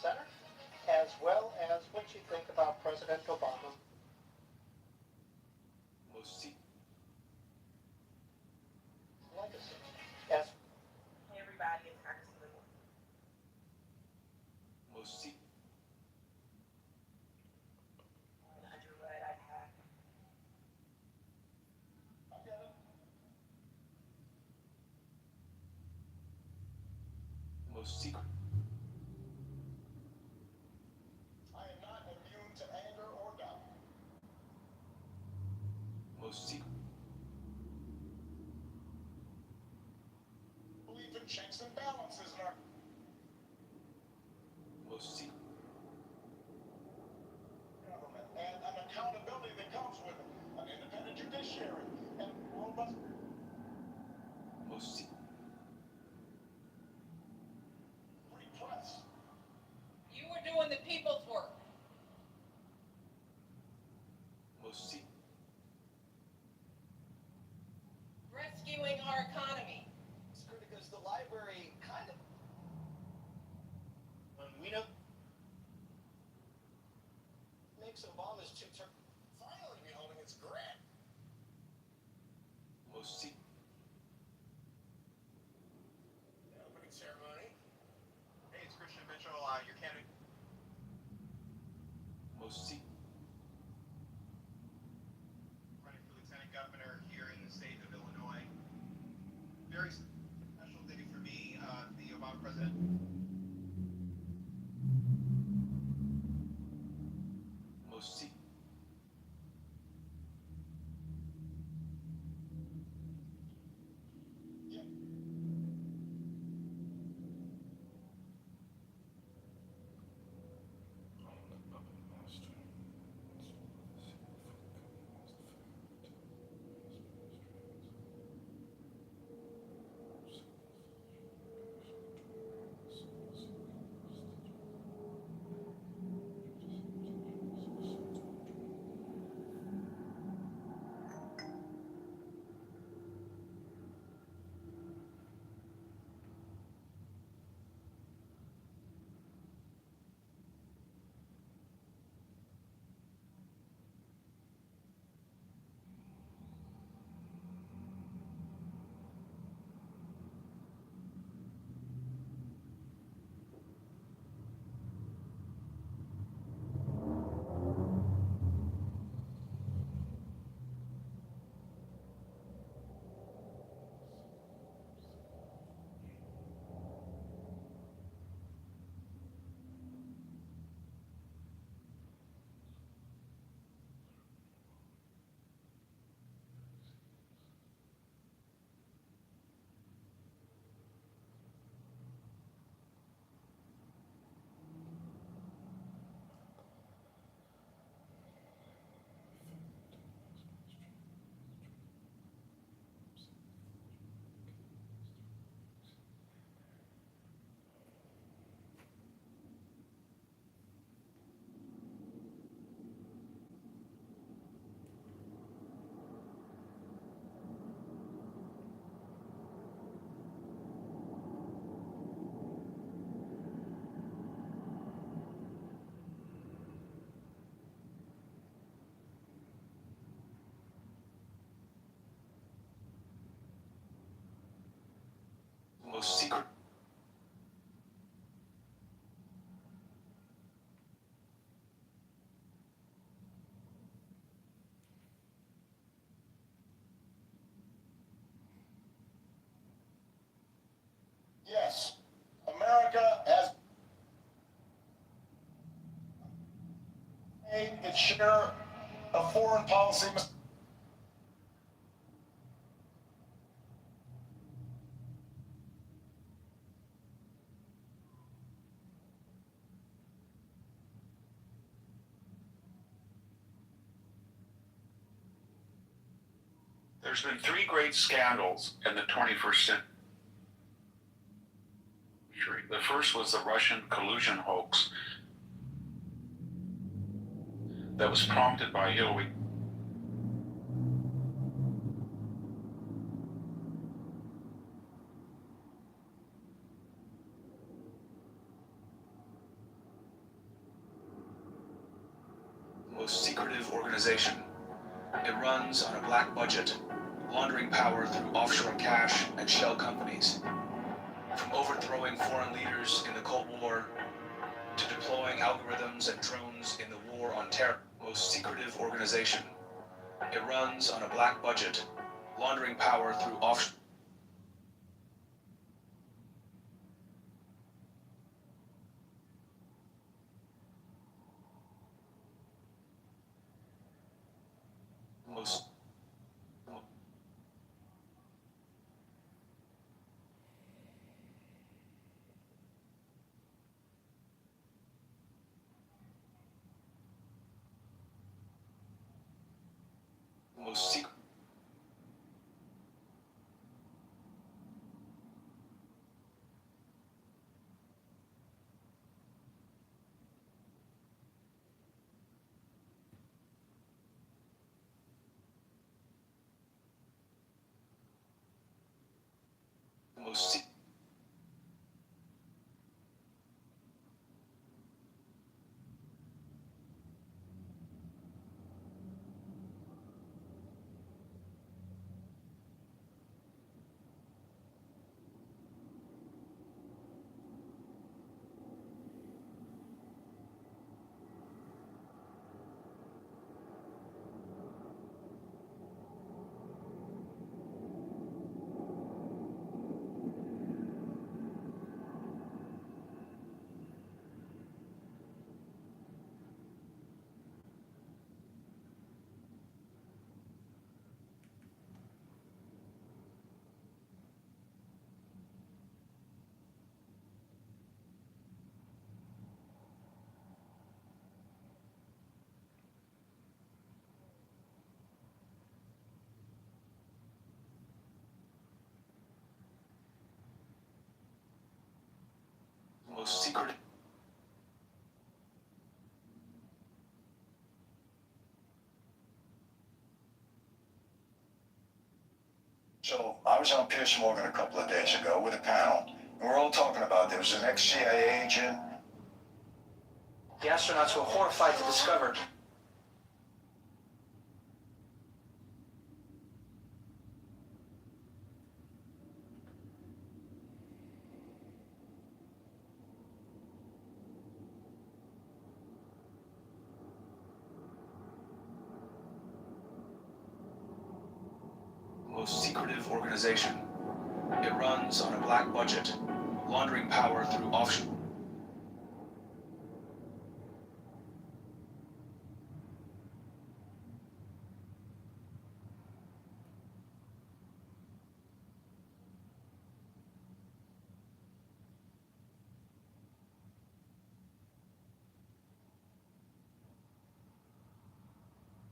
Center, as well as what you think about President Obama. Most secret. Legacy. As Everybody is Congressman. Most secret. Underwood, I've had. I get it. Most secret. I am not immune to anger or doubt. Most secret. Believe in checks and balances in our Most secret. government and an accountability that comes with it, an independent judiciary, and robust. Most secret. Free press. You were doing the people's work. Most secret. Rescuing our economy. Because the library kind of. We know. Makes Obama's two-term finally be holding its grant. Most secret. The opening ceremony. Hey, it's Christian Mitchell, your candidate. Most secret. Running for lieutenant governor here in the state of Illinois. Very special day for me, the Obama president. Most secret. Yeah. I'm the puppet master. its share of foreign policy. There's been three great scandals in the 21st century. The first was the Russian collusion hoax that was prompted by Hillary. Most secretive organization. It runs on a black budget, laundering power through offshore cash and shell companies. From overthrowing foreign leaders in the Cold War to deploying algorithms and drones in the war on terror. Most secretive organization. It runs on a black budget, laundering power through offshore. Most most secret. Most se- most secret. So I was on Piers Morgan a couple of days ago with a panel, and we're all talking about there was an ex-CIA agent. The astronauts were horrified to discover Most secretive organization. It runs on a black budget, laundering power through offshore.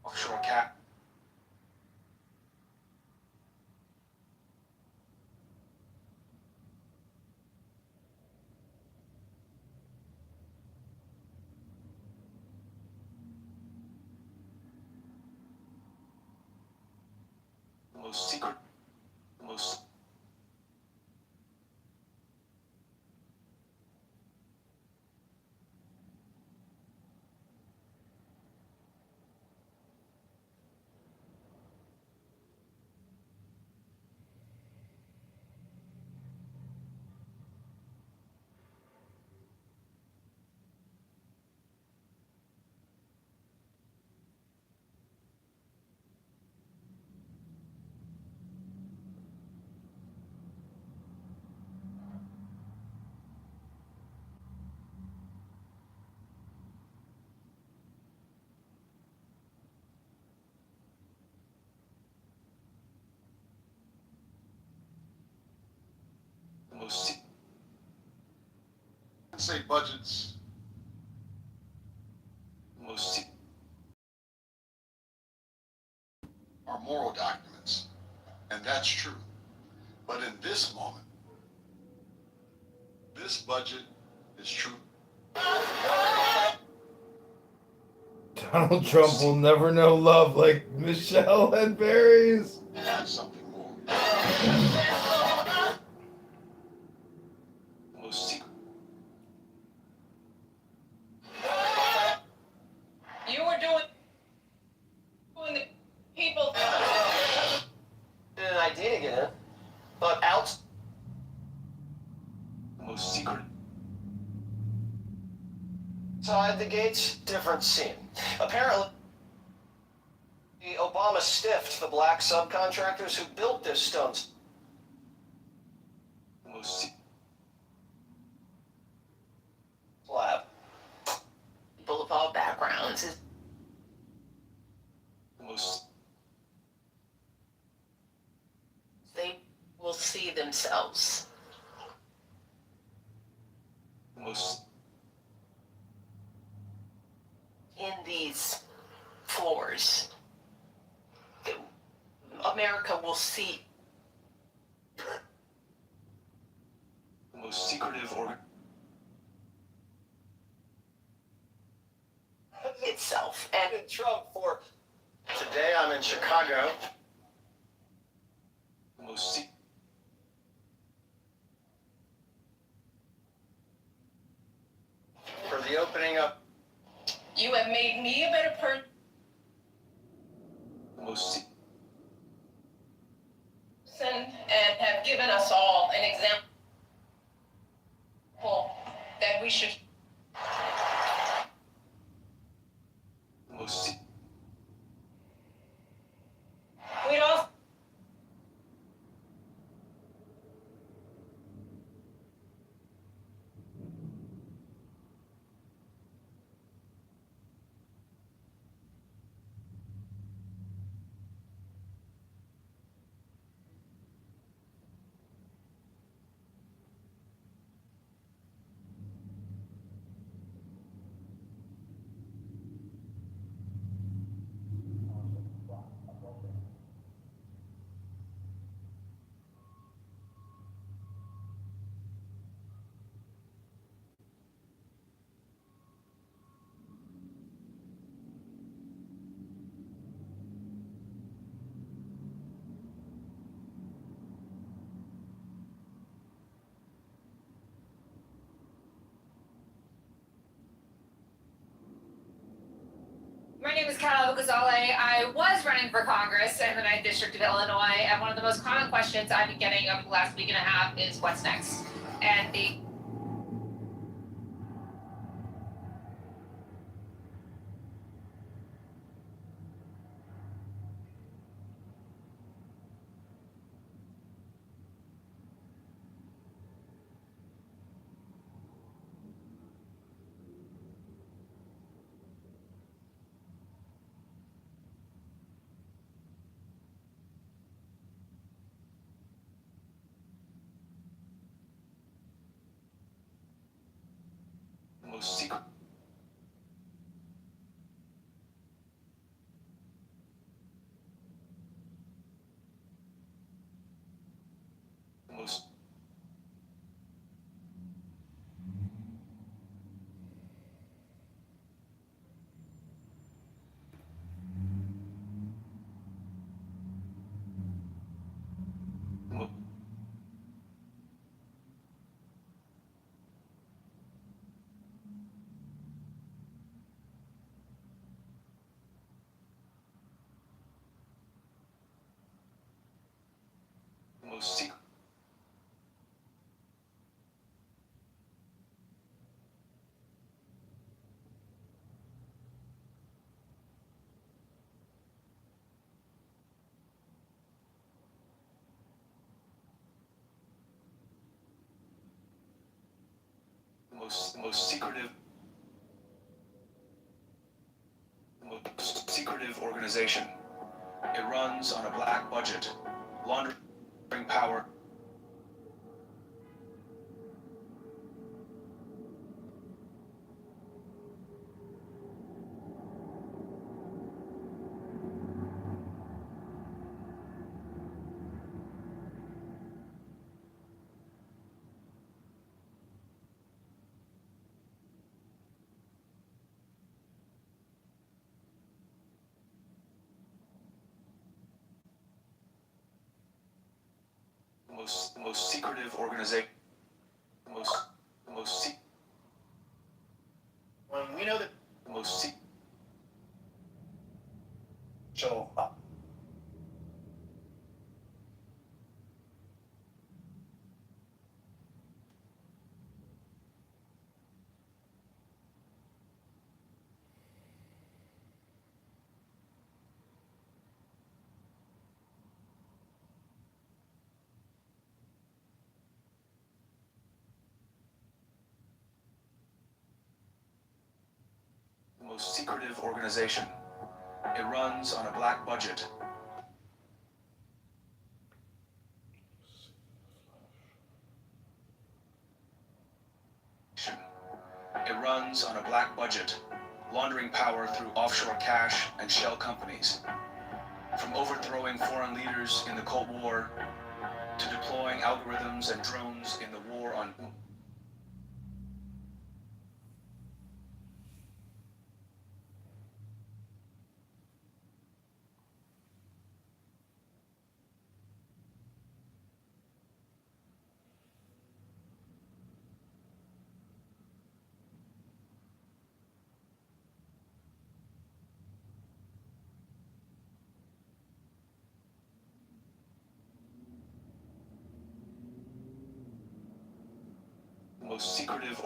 Offshore cap. Most secret. Most. Say budgets. Are moral documents, and that's true. But in this moment, this budget is true. Donald Trump will never know love like Michelle and Barry's. That's something more. You were doing the people An idea to get in, but out. Most secret. Outside the gates, different scene. Apparently, Obama stiffed the black subcontractors who built this stone slab. people of all backgrounds. They will see themselves. In these floors, America will see The most secretive itself. And Trump for today. I'm in Chicago. For the opening up. you have made me a better person. And have given us all an example that we should. We'd all. My name is Cal Gazale. I was running for Congress in the 9th District of Illinois, and one of the most common questions I've been getting over the last week and a half is what's next? And the most secret. Most most secret. Most secretive. Most secretive organization. It runs on a black budget, laundering power most secretive organization. The most When we know that the most secret. so Most secretive organization. It runs on a black budget. It runs on a black budget, laundering power through offshore cash and shell companies. From overthrowing foreign leaders in the Cold War to deploying algorithms and drones in the war on most secretive.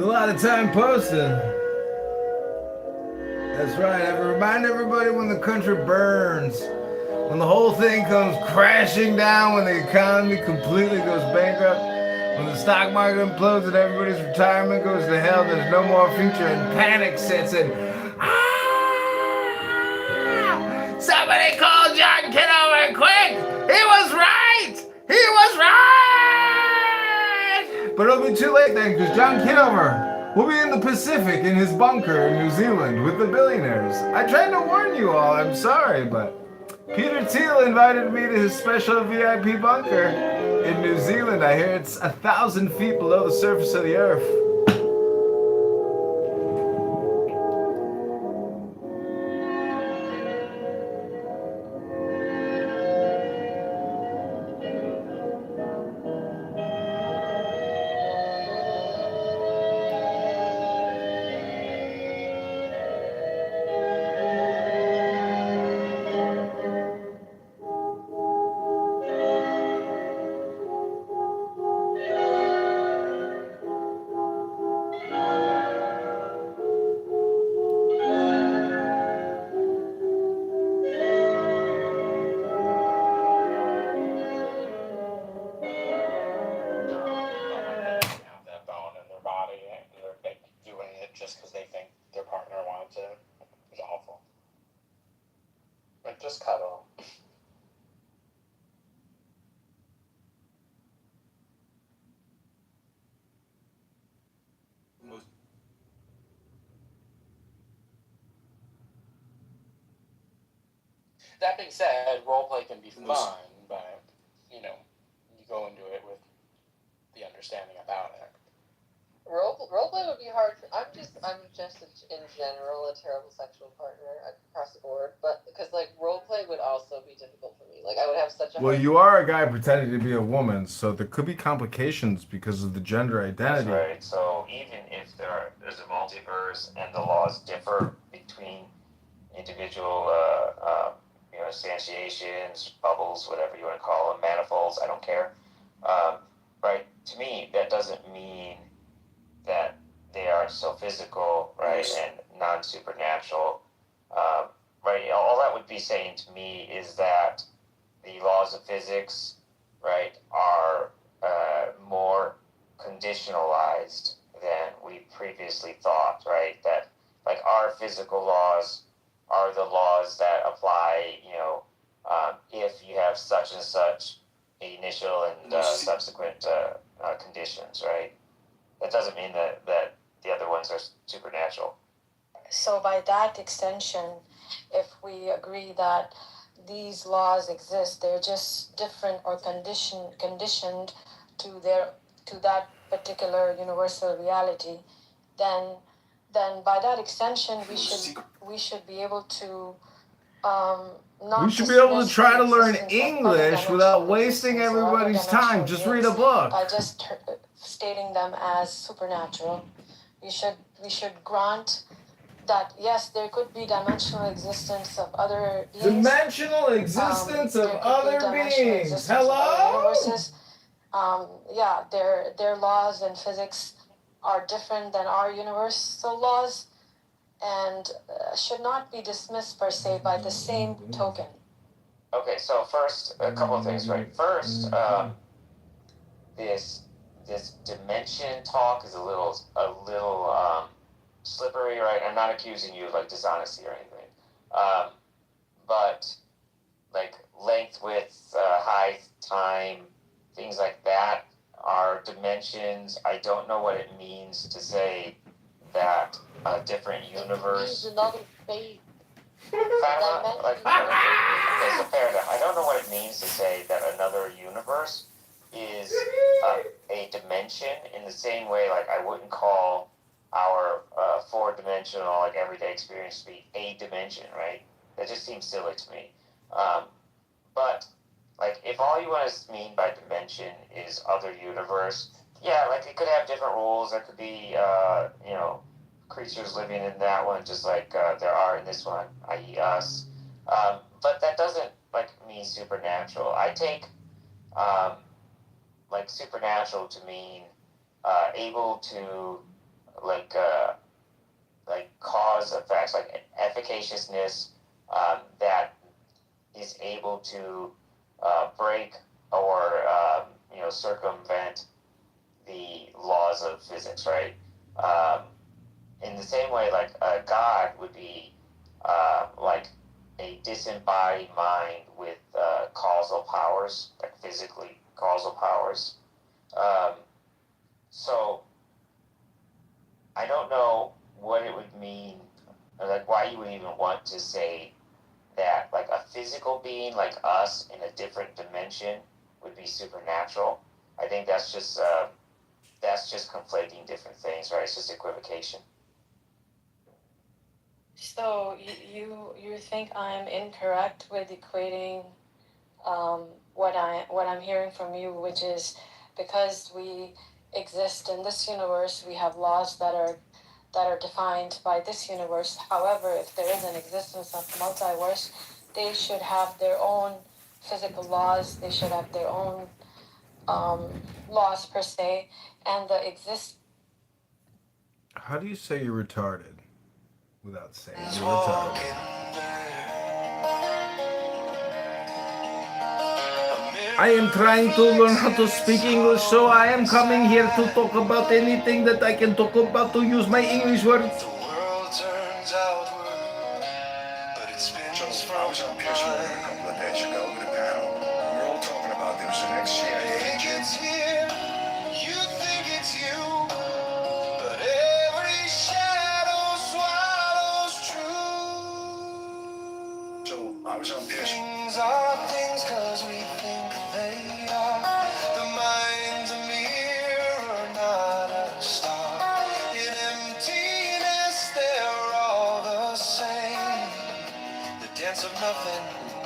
a lot of time posting. That's right. I remind everybody when the country burns, when the whole thing comes crashing down, when the economy completely goes bankrupt, when the stock market implodes and everybody's retirement goes to hell, there's no more future and panic sets in. Ah! Somebody call John Kitover quick! He was right! He was right! But it'll be too late then, because John Kitover will be in the Pacific in his bunker in New Zealand with the billionaires. I tried to warn you all, I'm sorry, but Peter Thiel invited me to his special VIP bunker in New Zealand. I hear it's 1,000 feet below the surface of the earth. Have that bone in their body and they're doing it just because they think their partner wants it. It's awful. Like, just cuddle. That being said, roleplay can be fun, but, you know, you go into it with the understanding about it. Roleplay would be hard. I'm just in general a terrible sexual partner across the board. But because like roleplay would also be difficult for me. Like I would have such a Well, hard you are a guy pretending to be a woman, so there could be complications because of the gender identity. That's right. So even if there's a multiverse and the laws differ between individual, instantiations, bubbles, whatever you want to call them, manifolds, I don't care. Right? To me, that doesn't mean that they are so physical, right, and non-supernatural. Right? All that would be saying to me is that the laws of physics, right, are more conditionalized than we previously thought, right? That like our physical laws are the laws that apply, if you have such and such initial and subsequent conditions, right? That doesn't mean that the other ones are supernatural. So by that extension, if we agree that these laws exist, they're just different or conditioned to that particular universal reality, then by that extension we should be able to not We should be able to dismiss try the to learn existence of other English without dimensional wasting existence or other everybody's time. dimensional Just beings read a book. by just stating them as supernatural. We should grant that yes, there could be dimensional existence of other beings. Dimensional existence of other beings. Hello? Universes. Yeah, their laws and physics are different than our universal laws, and should not be dismissed per se by the same token. Okay, so first, a couple of things, right? First, this dimension talk is a little slippery, right? I'm not accusing you of like dishonesty or anything, but like length, width, height, time, things like that are dimensions. I don't know what it means to say that a different universe. Fatima, okay, so fair enough. I don't know what it means to say that another universe is a dimension in the same way, like I wouldn't call our four-dimensional, like everyday experience to be a dimension, right? That just seems silly to me. But like, if all you want to mean by dimension is other universe, yeah, like it could have different rules. There could be, creatures living in that one, just like there are in this one, i.e. us. But that doesn't like mean supernatural. I take like supernatural to mean able to like cause effects, like efficaciousness, that is able to break or circumvent the laws of physics, right? In the same way, like God would be like a disembodied mind with causal powers, like physically causal powers. So I don't know what it would mean, or like why you would even want to say that like a physical being like us in a different dimension would be supernatural. I think that's just conflating different things, right? It's just equivocation. So you think I'm incorrect with equating what I'm hearing from you, which is because we exist in this universe, we have laws that are defined by this universe. However, if there is an existence of multiverse, they should have their own physical laws. They should have their own laws per se, and the exist. How do you say you're retarded without saying you're retarded? I am trying to learn how to speak English, so I am coming here to talk about anything that I can talk about to use my English words. The world turns outward, but it spins from I was on Pierce Morgan a couple of days ago with a panel. We're all talking about there was an ex-CIA think agent. it's here, you think it's you, but every shadow swallows truth. So I was on Pierce. Things are things 'cause we think they are. The mind's a mirror, not a star. In emptiness, they're all the same. The dance of nothing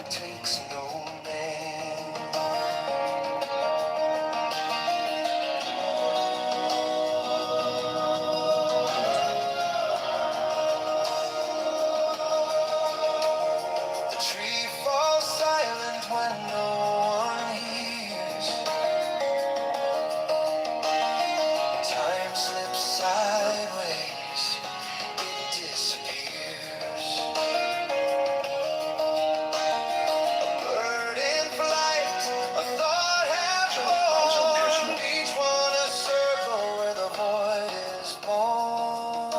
takes no name. The tree falls silent when no one hears. Time slips sideways, it disappears. Bird in flight, a thought half formed, each one a circle where the void is born.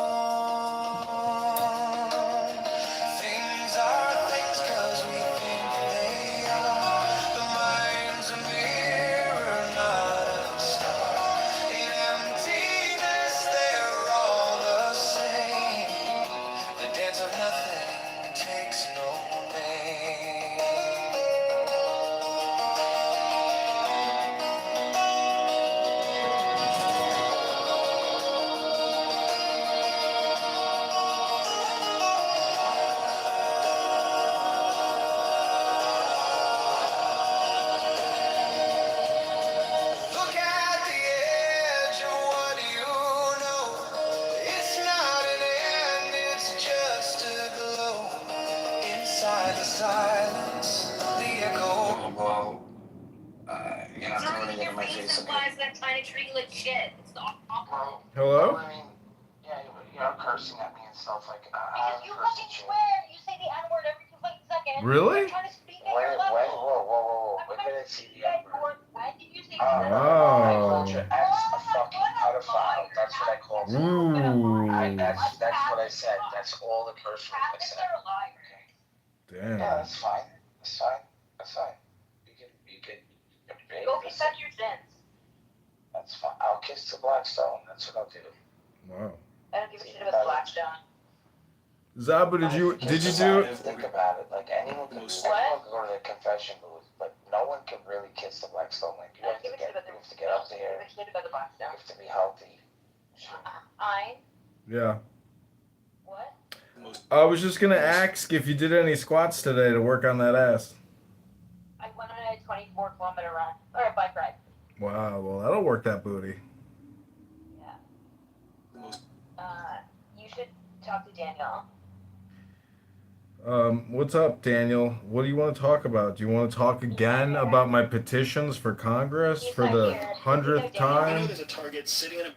Things are things 'cause we think they are. The mind's a mirror, not a star. In emptiness, they're all the same. The dance of nothing takes no name. Look at the edge, and what do you know? It's not an end, it's just a glow. Inside the silence, the echo. Well, you're not throwing it in my face, okay? That tiny tree like shit. It's awful. Hello? I mean, yeah, you're cursing at me and stuff like. Because you fucking swear, you say the N-word every 2 fucking seconds. Really? You're trying to speak at When, your level. whoa. When did I see the N-word? When did you say I called your ex a fucking pedophile. That's what I called you. Ooh. That's what I said. That's all the curse words I said. Damn. Yeah, that's fine. That's fine. That's fine. You can. Go confess your sins. That's fine. I'll kiss the Blackstone. That's what I'll do. Wow. I don't give a shit about Blackstone. Zabu, did you do? Think about it. Like anyone can go to the confession booth, but no one can really kiss the Blackstone. Like you have to get up there. I give a shit about the Blackstone. You have to be healthy. Yeah. What? I was just gonna ask if you did any squats today to work on that ass. I went on a 24-kilometer run or a bike ride. Wow. Well, that'll work that booty. Yeah. You should talk to Daniel. What's up, Daniel? What do you want to talk about? Do you want to talk again about my petitions for Congress for the 100th You know time? there's a target sitting in a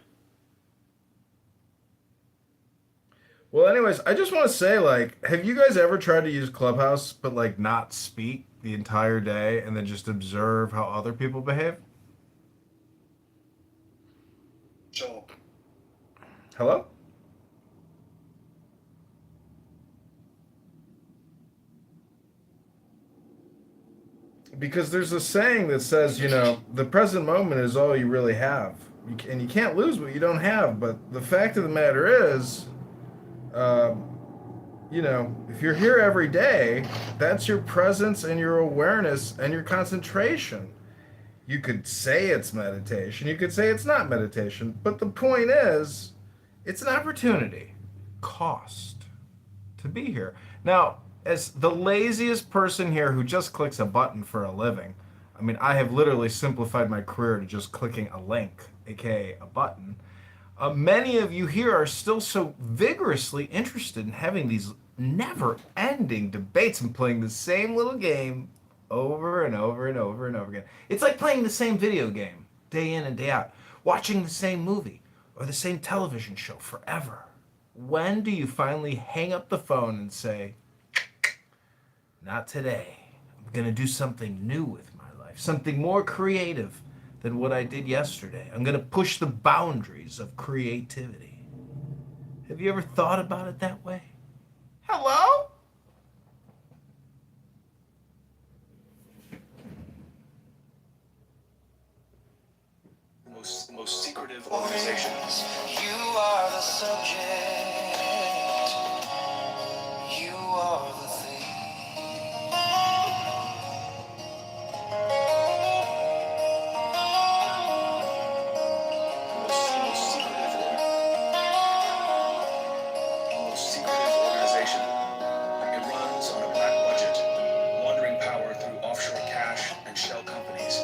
Well, anyways, I just want to say, like, have you guys ever tried to use Clubhouse but like not speak the entire day and then just observe how other people behave? So, Hello? Because there's a saying that says, the present moment is all you really have. And you can't lose what you don't have. But the fact of the matter is, um, if you're here every day, that's your presence and your awareness and your concentration. You could say it's meditation, you could say it's not meditation, but the point is, it's an opportunity cost to be here. Now, as the laziest person here who just clicks a button for a living, I mean, I have literally simplified my career to just clicking a link, aka a button. Many of you here are still so vigorously interested in having these never ending debates and playing the same little game over and over and over and over again. It's like playing the same video game day in and day out, watching the same movie or the same television show forever. When do you finally hang up the phone and say, not today? I'm going to do something new with my life, something more creative than what I did yesterday. I'm going to push the boundaries of creativity. Have you ever thought about it that way? Hello? The most secretive organization. You are the subject. You are the thing. Most secretive organization. It runs on a black budget, laundering power through offshore cash and shell companies.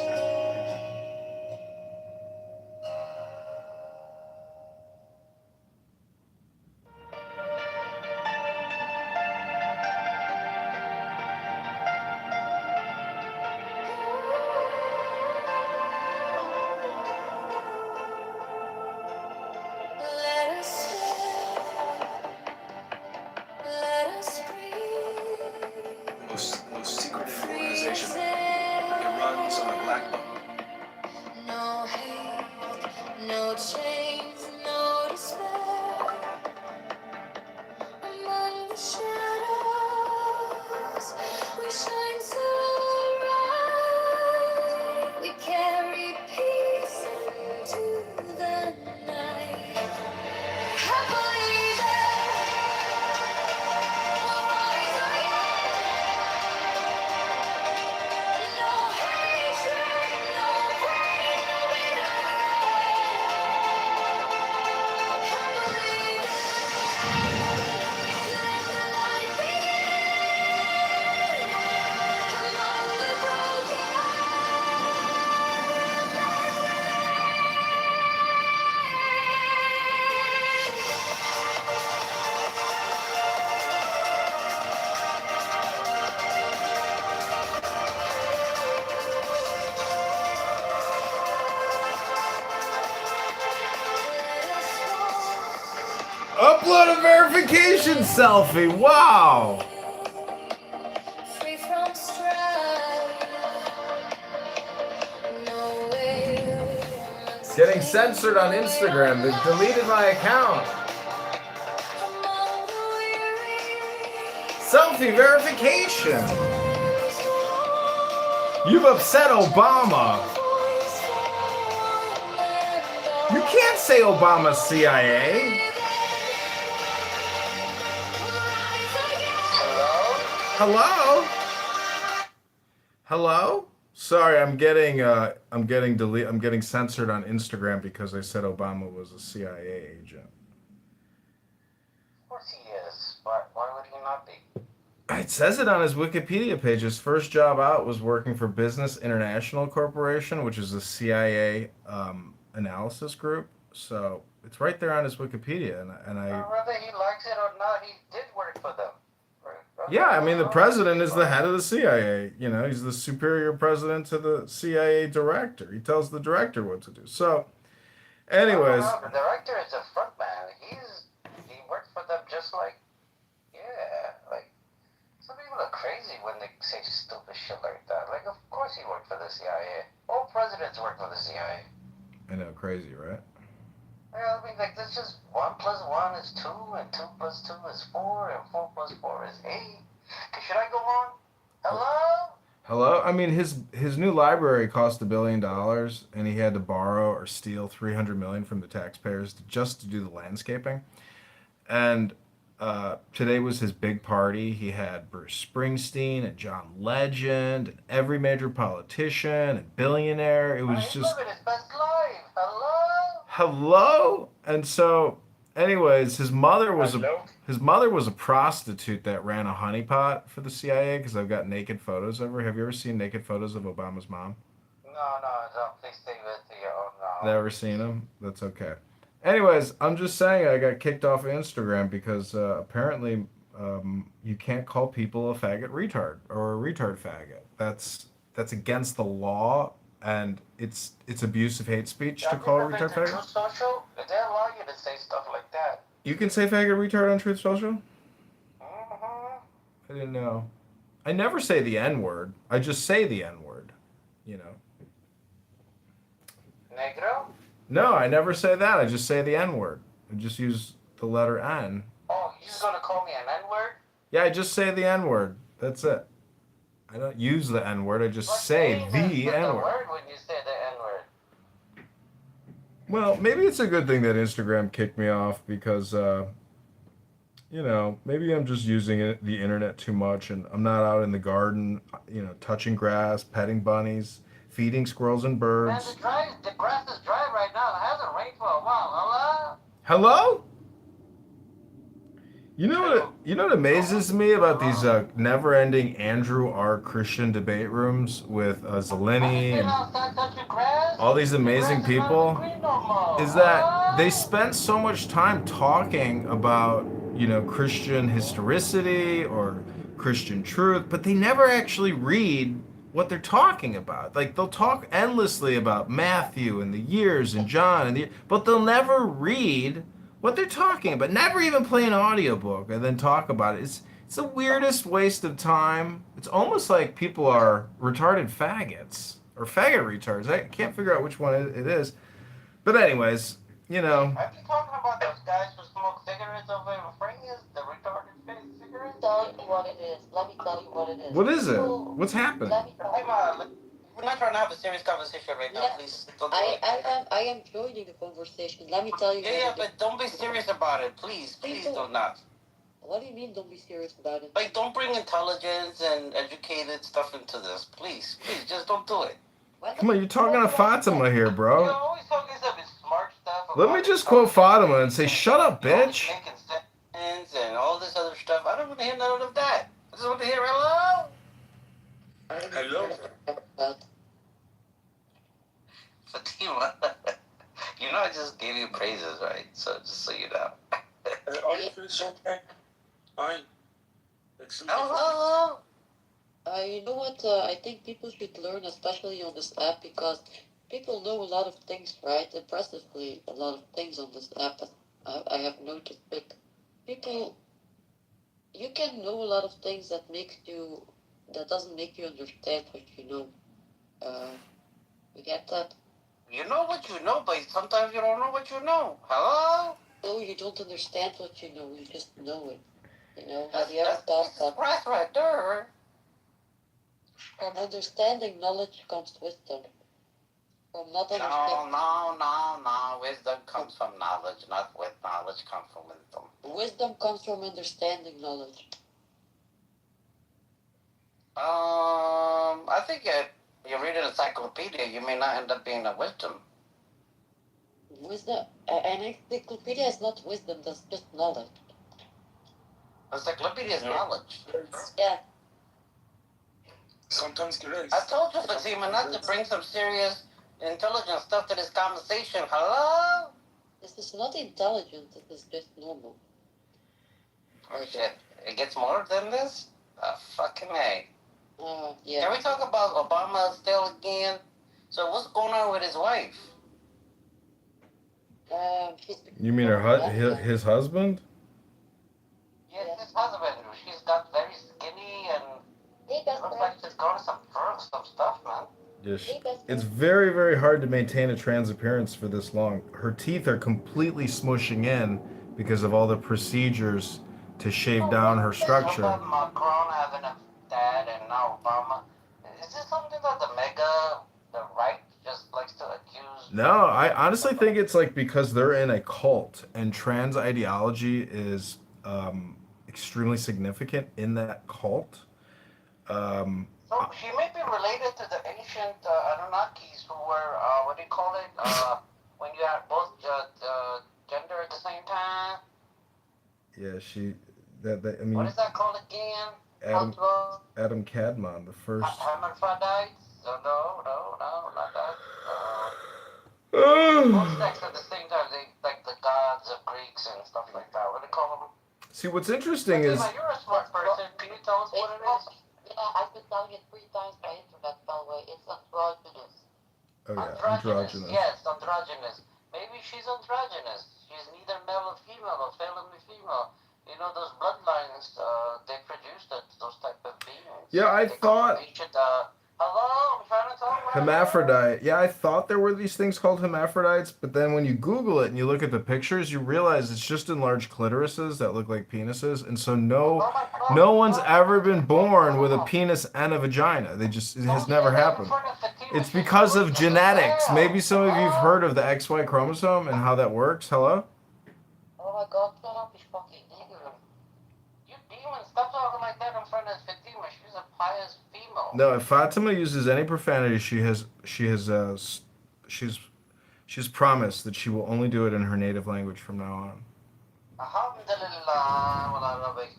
Let us live. Let us breathe. Most secretive organization. It runs on a black budget. No hate, no chains, no despair. Among the shadows, we shine so bright. We carry peace into the night. I believe we'll rise again. No hatred, no pain, no Upload a verification selfie. Wow. free from strife. No way. Getting censored on Instagram. They deleted my account. Selfie verification. You've upset Obama. You can't say Obama's CIA. Hello? Hello? Sorry, I'm getting censored on Instagram because I said Obama was a CIA agent. Of course he is. Why would he not be? It says it on his Wikipedia page. His first job out was working for Business International Corporation, which is a CIA analysis group. So it's right there on his Wikipedia, and I. Whether he likes it or not, he did work for them. Yeah, I mean, the president is the head of the CIA. He's the superior president to the CIA director. He tells the director what to do. So, anyways. No, the director is the front man. He worked for them just like crazy, right? Well, I mean, like, that's just 1 plus 1 is 2, and 2 plus 2 is 4, and 4 plus 4 is 8. Okay, should I go on? Hello? Hello? I mean, his new library cost $1 billion, and he had to borrow or steal 300 million from the taxpayers just to do the landscaping. And today was his big party. He had Bruce Springsteen and John Legend and every major politician and billionaire. It was He's just living his best life. Hello? hello. And so, anyways, his mother was a prostitute that ran a honeypot for the CIA because I've got naked photos of her. Have you ever seen naked photos of Obama's mom? No, please stay with you. Oh, no. Never seen them? That's okay. Anyways, I'm just saying I got kicked off of Instagram because apparently you can't call people a faggot retard or a retard faggot. That's against the law, and it's abusive hate speech to call a retard faggot. Truth Social? They allow you to say stuff like that. You can say faggot retard on Truth Social? Mm-hmm. I didn't know. I never say the N word. I just say the N word. You know. Negro? No, I never say that. I just say the N word. I just use the letter N. Oh, you're gonna call me an N-word? Yeah, I just say the N word. That's it. I don't use the N word. I just say the N word. Word when you say the N-word. Well, maybe it's a good thing that Instagram kicked me off because, you know, maybe I'm just using the internet too much and I'm not out in the garden, you know, touching grass, petting bunnies, feeding squirrels and Man, birds. the grass is dry right now. It hasn't rained for a while. Hello? Hello? You know what amazes me about these never-ending Andrew R. Christian debate rooms with Zeleny and all these amazing people is that they spend so much time talking about, you know, Christian historicity or Christian truth, but they never actually read what they're talking about. Like they'll talk endlessly about Matthew and the years and John but they'll never read what they're talking about. Never even play an audiobook and then talk about it. It's the weirdest waste of time. It's almost like people are retarded faggots or faggot retards. I can't figure out which one it is. But anyways, you know. Have you talking about those guys who smoke cigarettes over in Frankie's? The retarded cigarettes? Tell you what it is. Let me tell you what it is. What is it? What's happened? We're not trying to have a serious conversation right now, please. Don't do it. I am joining the conversation. Let me tell you. Yeah, but don't be serious about it, please. Please do not. What do you mean? Don't be serious about it. Like, don't bring intelligence and educated stuff into this, please. Please, just don't do it. Come on, you're talking to Fatima here, bro. You're always talking some smart stuff. Let me just quote Fatima and say, "Shut up, bitch." And all this other stuff. I don't want to hear none of that. I just want to hear hello. Hello. Fatima, you know I just gave you praises, right? So just so you know. Hello. You know what? I think people should learn, especially on this app, because people know a lot of things, right? Impressively, a lot of things on this app. I have noticed, but people, you can know a lot of things that doesn't make you understand what you know. You get that? You know what you know, but sometimes you don't know what you know. Hello? No, you don't understand what you know. You just know it. You know, have you ever thought that? Right there. From understanding knowledge comes wisdom. From not understanding. No. Wisdom comes from knowledge, not with knowledge comes from wisdom. Wisdom comes from understanding knowledge. I think you read an encyclopedia, you may not end up being a wisdom. Wisdom, an encyclopedia is not wisdom, that's just knowledge. Encyclopedia is knowledge. Yeah. Sometimes grace. I told you, Fatima, not to bring some serious intelligent stuff to this conversation. Hello? This is not intelligent, this is just normal. Oh shit, it gets more than this? Fucking A. Yeah. Can we talk about Obama still again? So what's going on with his wife? You mean his husband? Yes, his husband. She's got very skinny and looks like she's going to some stuff, man. It's very, very hard to maintain a trans appearance for this long. Her teeth are completely smushing in because of all the procedures to shave down her structure. Macron having a dad and now Obama. Is this something that the right just likes to accuse? No, I honestly think it's like because they're in a cult and trans ideology is extremely significant in that cult. So she may be related to the ancient Anunnakis who were, what do you call it? When you have both gender at the same time. Yeah, I mean, What is that called again? Adam Cadmon, the first. Hermaphrodites? No, not that. Both sex at the same time. They like the gods of Greeks and stuff like that. What do they call them? See, what's interesting is. You're a smart person. Can you tell us what it is? Yeah, I've been telling it 3 times by internet, by the way. It's androgynous. Oh yeah, Androgynous. Yes, androgynous. Maybe she's androgynous. She's neither male or female or female. You know those bloodlines, they produce those type of beings. Yeah, I thought. Ancient, hello, I'm trying to talk. Hermaphrodite. Yeah, I thought there were these things called hermaphrodites, but then when you Google it and you look at the pictures, you realize it's just enlarged clitorises that look like penises, and so no one's ever been born with a penis and a vagina. It has never happened. It's because of genetics. Maybe some of you've heard of the XY chromosome and how that works. Hello? Oh my God, shut up, you fucking ignorant. You demon, stop talking like that in front of Fatima. She's a pious female. No, if Fatima uses any profanity, she's promised that she will only do it in her native language from now on. Alhamdulillah, wala rabbi.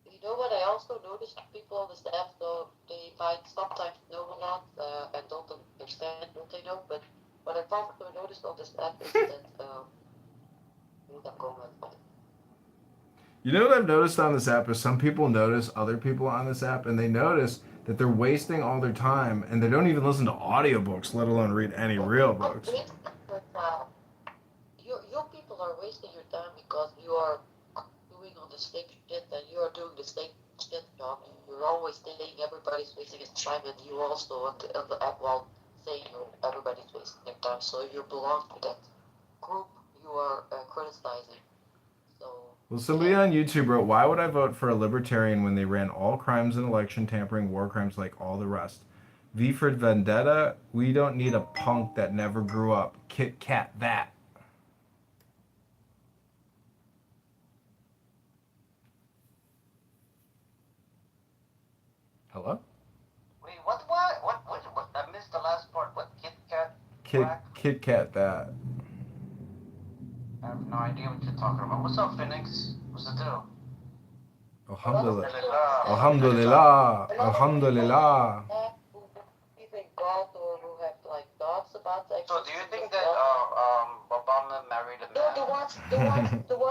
You know what I also noticed? People on this app, though, they might sometimes know a lot and don't understand what they know, but what I probably noticed on this app is that You know what I've noticed on this app is some people notice other people on this app, and they notice that they're wasting all their time, and they don't even listen to audiobooks, let alone read any real books. But your people are wasting your time because you are doing all the same shit and you are doing the same shit job. You're always saying everybody's wasting his time, and you also on the app while saying everybody's wasting their time. So you belong to that group you are criticizing. Well, somebody on YouTube wrote, why would I vote for a libertarian when they ran all crimes and election tampering, war crimes like all the rest? V for Vendetta, we don't need a punk that never grew up. Kit Kat that. Hello? Wait, what? I missed the last part. What? Kit Kat? Kit Kat that. I have no idea what you're talking about. What's up, Phoenix? What's the deal? Alhamdulillah. Alhamdulillah. Alhamdulillah. God or who have like thoughts about the So do you think that Obama married a man? No, the ones who who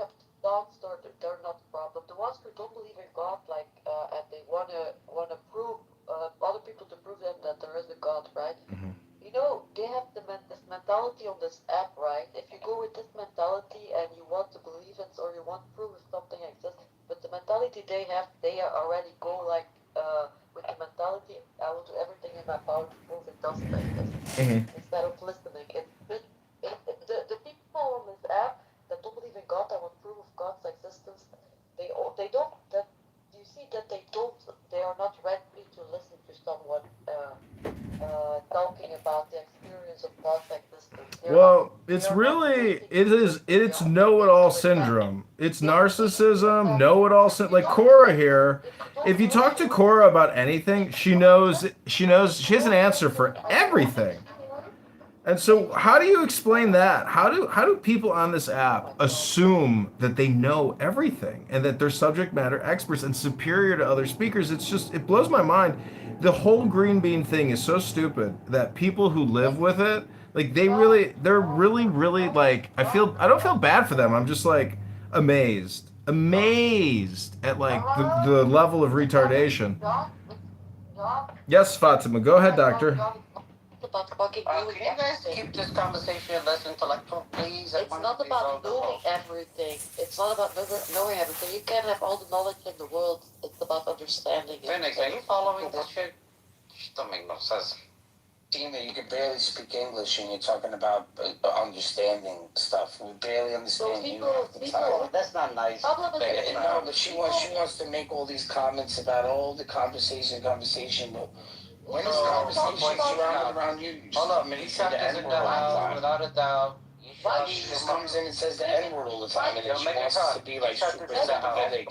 have thoughts, they're not the problem. The ones who don't believe in God, like and they wanna prove other people to prove them that there is a God, right? Mm-hmm. You know, they have this mentality on this app, right? If you go with this mentality and you want to believe it or you want to prove if something exists, but the mentality they have, they already go like with the mentality, I will do everything in my power to prove it doesn't exist. Mm-hmm. Instead of listening. The people on this app that don't believe in God, that want proof of God's existence, they don't, that you see that they are not ready to listen to someone talking about the experience of God's existence. Well, it's know-it-all syndrome. It's narcissism, know-it-all like Cora here. If you talk to Cora about anything, she has an answer for everything. And so how do you explain that? How do people on this app assume that they know everything and that they're subject matter experts and superior to other speakers? It blows my mind. The whole green bean thing is so stupid that people who live with it, like they're really like, I don't feel bad for them. I'm just like amazed at like the level of retardation. Yes, Fatima, go ahead, doctor. Can you guys keep this conversation less intellectual, please? It's not about knowing everything. It's not about knowing everything. You can't have all the knowledge in the world. It's about understanding it. Phoenix, are you following this shit? Don't make no sense. Tina, you can barely speak English and you're talking about understanding stuff. We barely understand you half the time. That's not nice. No, but she wants to make all these comments about all the conversation. But when is conversation surrounded around you? You just come in and say the N-word all the time. Without a doubt. She just comes in and says the N-word all the time, and then she wants us to be like super sympathetic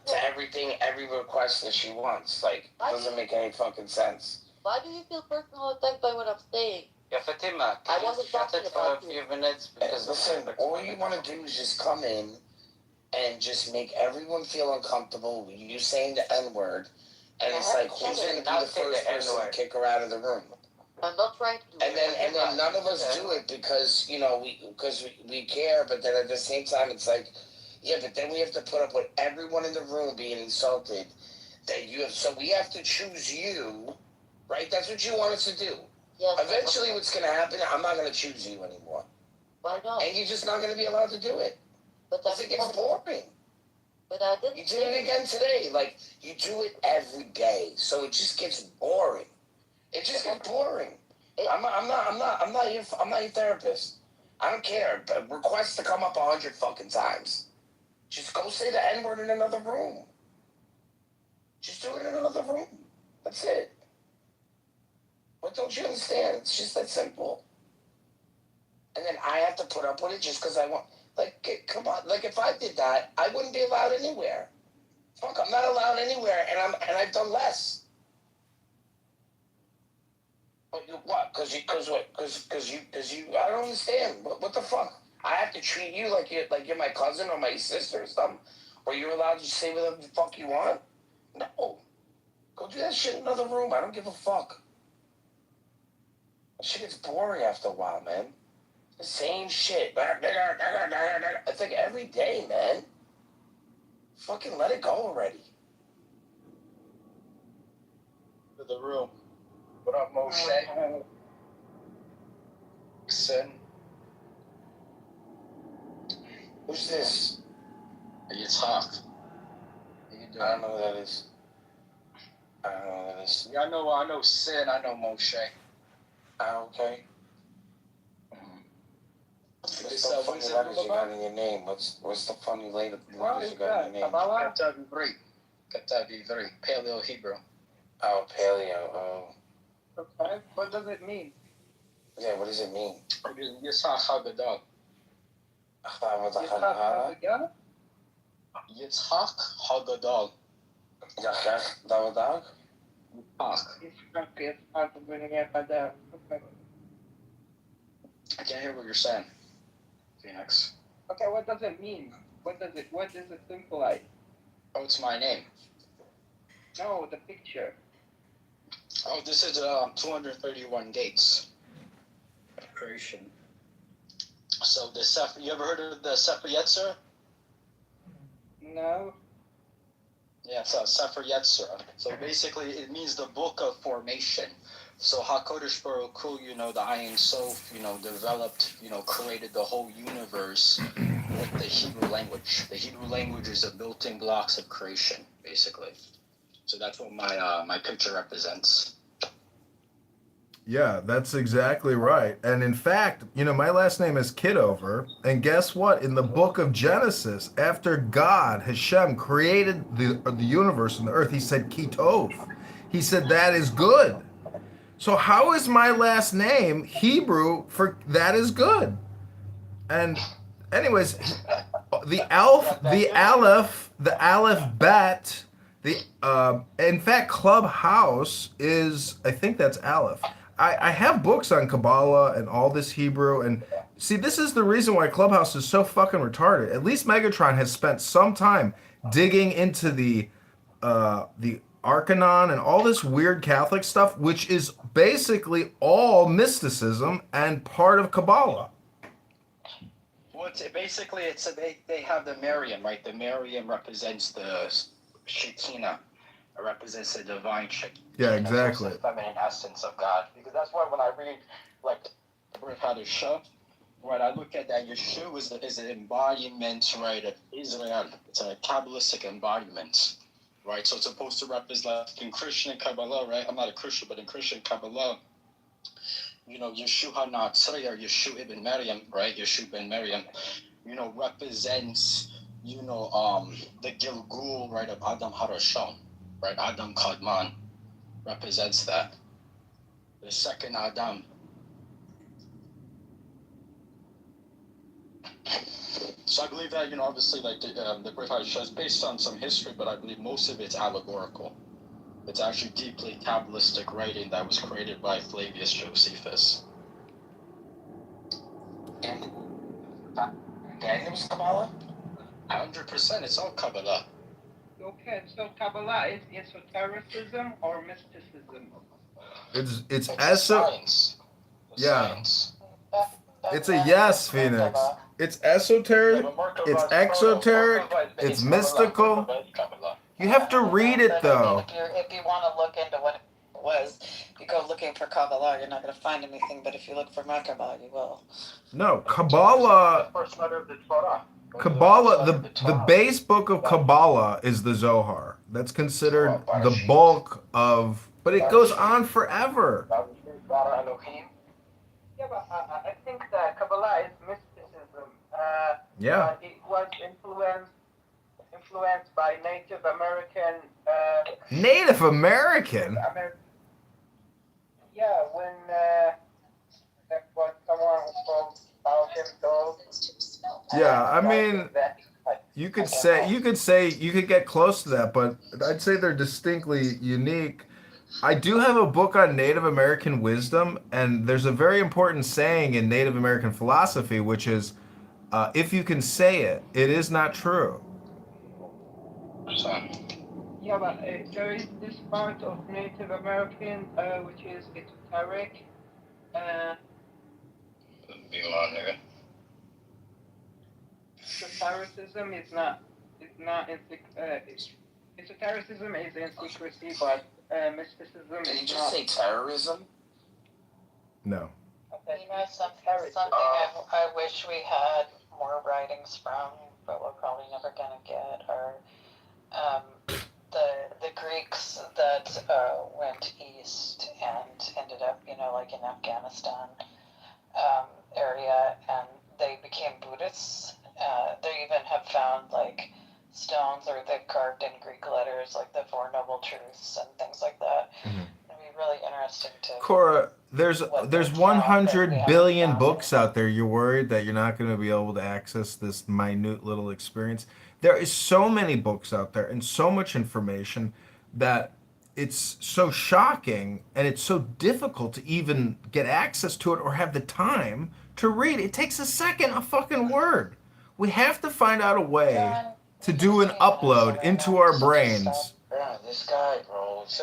to everything, every request that she wants. Like, it doesn't make any fucking sense. Why do you feel personally attacked by what I'm saying? Yeah, Fatima, I wasn't talking about for a few minutes because listen, all you want to do is just come in and just make everyone feel uncomfortable with you saying the N-word, and it's like, who's going to be the first person to kick her out of the room? I'm not trying to do it. And then none of us do it because, you know, we care, but then at the same time, it's like, yeah, but then we have to put up with everyone in the room being insulted that you have, so we have to choose you. Right? That's what you want us to do. Yes. Eventually, what's going to happen, I'm not going to choose you anymore. Why not? And you're just not going to be allowed to do it. But it gets boring. But I didn't. You did it again today. Like, you do it every day. So it just gets boring. It just gets boring. I'm not your therapist. I don't care. But request to come up 100 fucking times. Just go say the N-word in another room. Just do it in another room. That's it. What don't you understand? It's just that simple. And then I have to put up with it just because I want. Like, come on. Like, if I did that, I wouldn't be allowed anywhere. Fuck, I'm not allowed anywhere, and I've done less. What? Because you. I don't understand. What the fuck? I have to treat you like you're my cousin or my sister or something, or you're allowed to say whatever the fuck you want. No. Go do that shit in another room. I don't give a fuck. That shit gets boring after a while, man. The same shit. It's like every day, man. Fucking let it go already. To the room. What up, Moshe? Sin. Who's this? You talk. I don't know who that is. Yeah, I know Sin. I know Moshe. Okay. What's the funny letters you got in your name? What's the funny letters you got in your name? Kitover, Paleo Hebrew. Oh, Paleo. Oh. Okay. What does it mean? Yeah, what does it mean? Yitzhak Hagadol. Yitzhak Hagadol. Yitzhak Hagadol. I can't hear what you're saying, Phoenix. Okay, what does it mean? What does it symbolize? Oh, it's my name. No, the picture. Oh, this is 231 dates of creation. So you ever heard of the Sefer Yetzer? No. Yeah, it's Sefer Yetzer. So basically, it means the book of formation. So HaKadosh Baruch Hu, the Ayin Sof, developed, created the whole universe with the Hebrew language. The Hebrew language is the built-in blocks of creation, basically. So that's what my picture represents. Yeah, that's exactly right. And in fact, my last name is Kitover. And guess what? In the book of Genesis, after God, Hashem, created the universe and the earth, he said Kitov. He said that is good. So how is my last name Hebrew for that is good? And anyways, the aleph, bet, in fact, Clubhouse is, I think that's aleph. I have books on Kabbalah and all this Hebrew, and see, this is the reason why Clubhouse is so fucking retarded. At least Megatron has spent some time digging into the Arcanon and all this weird Catholic stuff, which is basically all mysticism and part of Kabbalah. Well, they have the Miriam, right? The Miriam represents the Shekinah. It represents the divine Shekinah. Yeah, exactly. The feminine essence of God. Because that's why when I read, Brit Hadashah, right, I look at that, Yeshua is an embodiment, right, of Israel. It's a Kabbalistic embodiment. right? So it's supposed to represent in Christian Kabbalah, right? I'm not a Christian, but in Christian Kabbalah, Yeshua HaNatzri, or Yeshua ibn Maryam, right? Yeshua ben Maryam, represents, the Gilgul, right, of Adam Harashon, right? Adam Kadman represents that. The second Adam. So I believe that, obviously, like the Great Hadashah is based on some history, but I believe most of it's allegorical. It's actually deeply Kabbalistic writing that was created by Flavius Josephus. And it was Kabbalah? 100%, it's all Kabbalah. Okay, so Kabbalah is esotericism or mysticism? It's science. Yeah. Science. It's a yes, Phoenix. It's esoteric, it's exoteric, it's mystical. You have to read it though. If you want to look into what it was, if you go looking for Kabbalah, you're not going to find anything, but if you look for Merkabah, you will. No, Kabbalah, First letter of the Torah. the base book of Kabbalah is the Zohar. That's considered the bulk of, but it goes on forever. Yeah, but I think that Kabbalah is mysticism. Yeah. It was influenced by Native American. Native American? Yeah, when that was someone who spoke about himself. Yeah, I mean, you could get close to that, but I'd say they're distinctly unique. I do have a book on Native American wisdom, and there's a very important saying in Native American philosophy, which is, if you can say it, it is not true. Yeah, but there is this part of Native American which is esoteric. Esotericism is not esotericism is in secrecy, but mysticism is not. Did you just say terrorism? No. Something I wish we had more writings from, but we're probably never gonna get are the Greeks that went east and ended up, like in Afghanistan area, and they became Buddhists. They even have found like stones or they've carved in Greek letters like the Four Noble Truths and things like that. Mm-hmm. It'd be really interesting to. Cora, there's 100 billion books out there. You're worried that you're not going to be able to access this minute little experience. There is so many books out there and so much information that it's so shocking and it's so difficult to even get access to it or have the time to read. It takes a second a fucking word. We have to find out a way to do an upload into our brains. Bro, this guy, bro, it's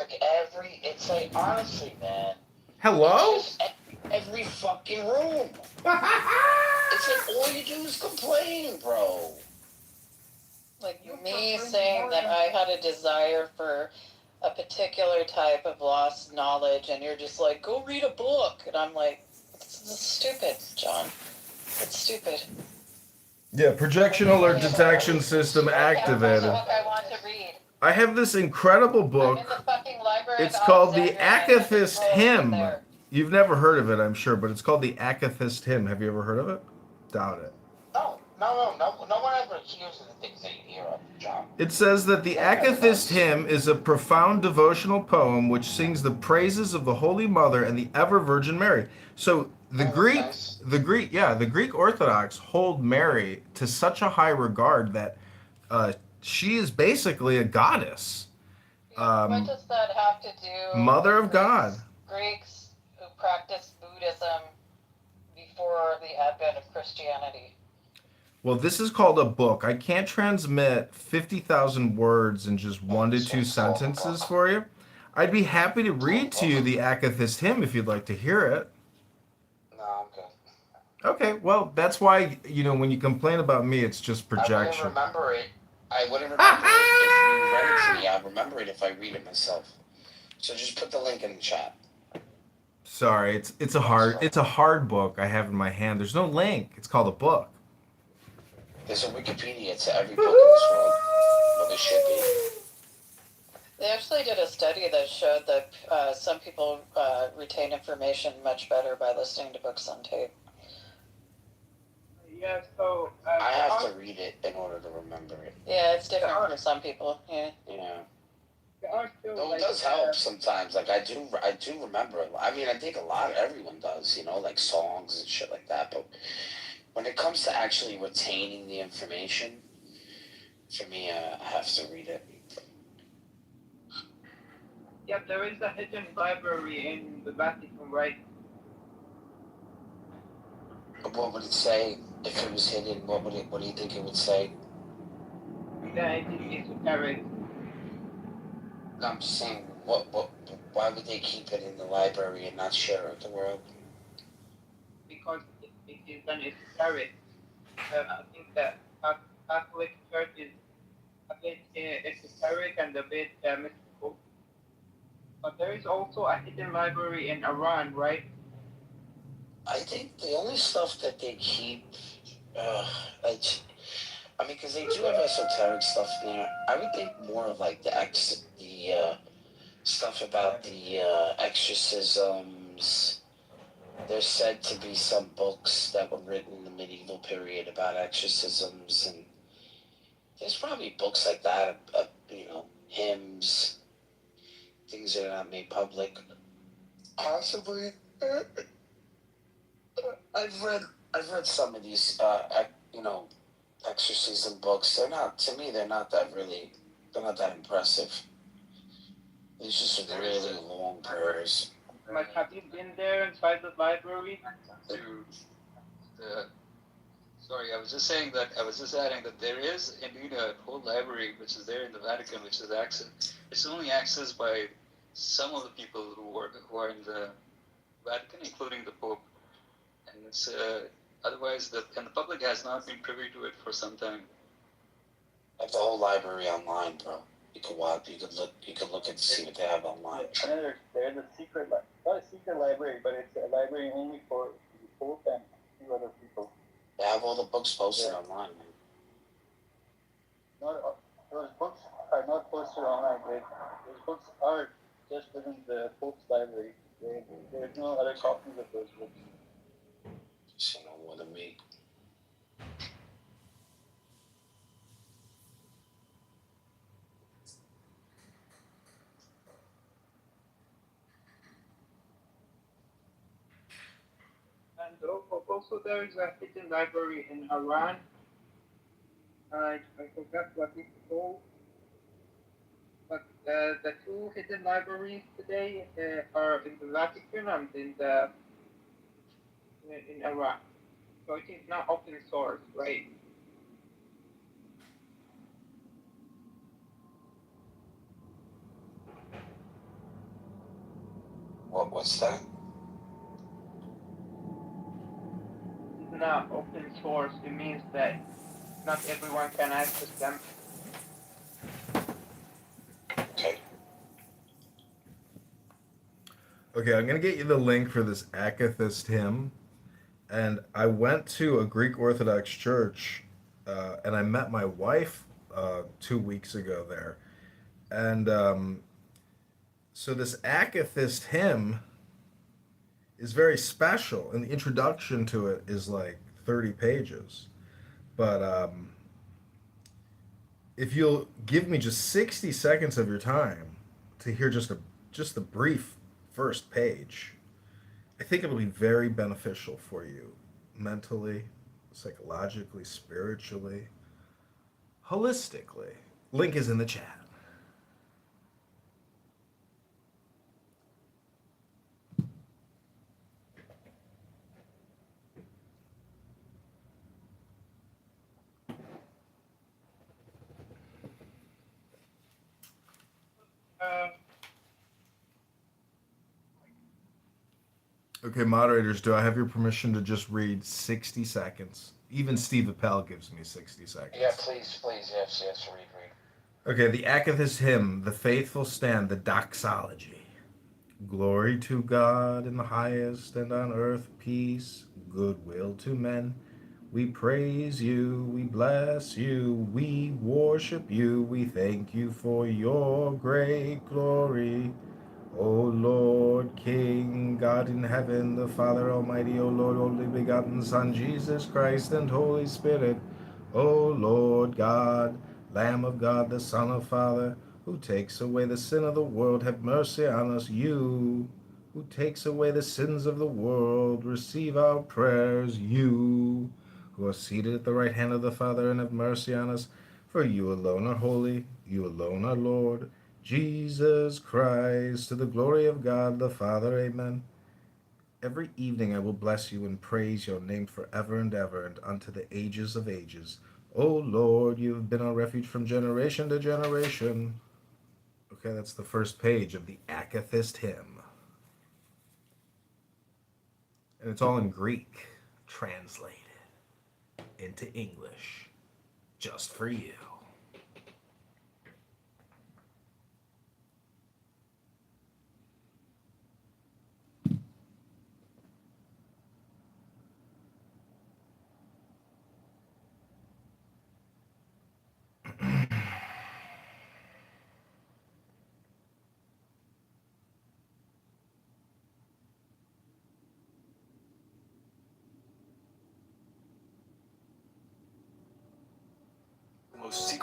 like honestly, man. Hello? It's just every fucking room. It's like all you do is complain, bro. Like me saying that I had a desire for a particular type of lost knowledge, and you're just like, go read a book. And I'm like, this is stupid, John. It's stupid. Yeah, projection alert detection system activated. I want to read. I have this incredible book. It's called the Akathist Hymn. You've never heard of it, I'm sure, but it's called the Akathist Hymn. Have you ever heard of it? Doubt it. No one ever hears of the things that you hear of, John. It says that the Akathist Hymn is a profound devotional poem which sings the praises of the Holy Mother and the Ever Virgin Mary. So the Greek Orthodox hold Mary to such a high regard that she is basically a goddess. What does that have to do Mother with of God. Greeks who practiced Buddhism before the advent of Christianity? Well, this is called a book. I can't transmit 50,000 words in just 1 to 2 sentences for you. I'd be happy to read to you the Akathist Hymn if you'd like to hear it. No, I'm good. Okay, well, that's why, when you complain about me, it's just projection. I wouldn't remember it if you read it to me. I'd remember it if I read it myself. So just put the link in the chat. Sorry, it's a hard book I have in my hand. There's no link. It's called a book. There's a Wikipedia to every book in this world. Well, there should be. They actually did a study that showed that some people retain information much better by listening to books on tape. Yeah, so I have to read it in order to remember it. Yeah, it's different for some people. Yeah. Yeah. there are still Though it like does help sometimes. Like I do remember it. I mean, I think a lot. Everyone does. You know, like songs and shit like that. But when it comes to actually retaining the information, for me, I have to read it. yeah, there is a hidden library in the Vatican, right? What would it say if it was hidden? What do you think it would say? That it is esoteric. No, I'm just saying, why would they keep it in the library and not share it with the world? Because it is an esoteric. I think that Catholic Church is a bit esoteric and a bit mystical. But there is also a hidden library in Iran, right? I think the only stuff that they keep, like, I mean, because they do have esoteric stuff in there. I would think more of like the stuff about the exorcisms. There's said to be some books that were written in the medieval period about exorcisms, and there's probably books like that, you know, hymns, things that are not made public. Possibly. I've read some of these, you know, exorcism books. They're not, to me, they're not that impressive. These just are really long prayers. Like, have you been there inside the library? Sorry, I was just saying that, I was just adding that there is indeed a whole library which is there in the Vatican, which is it's only accessed by some of the people who are in the Vatican, including the Pope. And it's, otherwise, the public has not been privy to it for some time. I have the whole library online, bro. You could look and see what they have online. There's a secret, not a secret library, but it's a library only for the Pope and a few other people. They have all the books posted online, man. Those books are not posted online. Those books are just within the Pope's library. There's no other copies of those books. You know more than me. And also there is a hidden library in Iran. I forgot what it's called. But the two hidden libraries today are in the Vatican and in Iran. So it is not open source, right? What's that? It's not open source. It means that not everyone can access them. Okay, I'm going to get you the link for this Akathist hymn. And I went to a Greek Orthodox church, and I met my wife 2 weeks ago there. And so this Akathist hymn is very special, and the introduction to it is like 30 pages. But if you'll give me just 60 seconds of your time to hear just the brief first page, I think it'll be very beneficial for you mentally, psychologically, spiritually, holistically. Link is in the chat. Okay, moderators, do I have your permission to just read 60 seconds? Even Steve Appel gives me 60 seconds. Yeah, please, yes, read. Okay, the Akathist hymn, the faithful stand, the doxology. Glory to God in the highest, and on earth peace, goodwill to men. We praise you, we bless you, we worship you, we thank you for your great glory. O Lord, King, God in heaven, the Father Almighty, O Lord, only begotten Son, Jesus Christ, and Holy Spirit. O Lord God, Lamb of God, the Son of Father, who takes away the sin of the world, have mercy on us. You, who takes away the sins of the world, receive our prayers. You, who are seated at the right hand of the Father, and have mercy on us. For you alone are holy, you alone are Lord, Jesus Christ, to the glory of God the Father. Amen. Every evening I will bless you and praise your name forever and ever, and unto the ages of ages. O Lord, you have been our refuge from generation to generation. Okay, that's the first page of the Akathist hymn. And it's all in Greek, translated into English, just for you.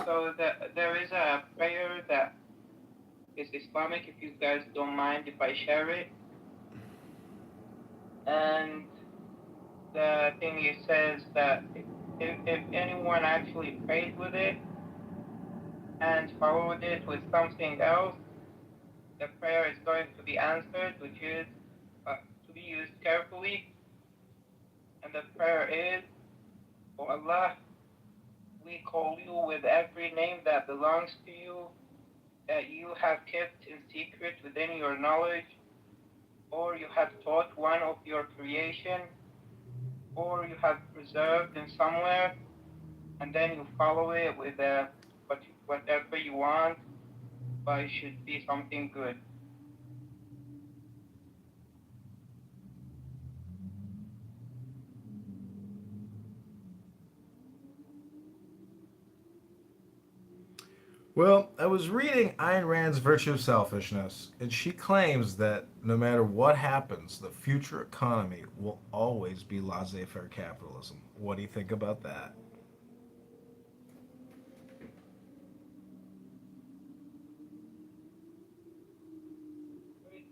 So there is a prayer that is Islamic, if you guys don't mind if I share it. And the thing it says that if anyone actually prayed with it and followed it with something else, the prayer is going to be answered, which is to be used carefully. And the prayer is, "O Allah, we call you with every name that belongs to you, that you have kept in secret within your knowledge, or you have taught one of your creation, or you have preserved in somewhere, and then you follow it with whatever you want, but it should be something good." Well, I was reading Ayn Rand's Virtue of Selfishness, and she claims that no matter what happens, the future economy will always be laissez-faire capitalism. What do you think about that?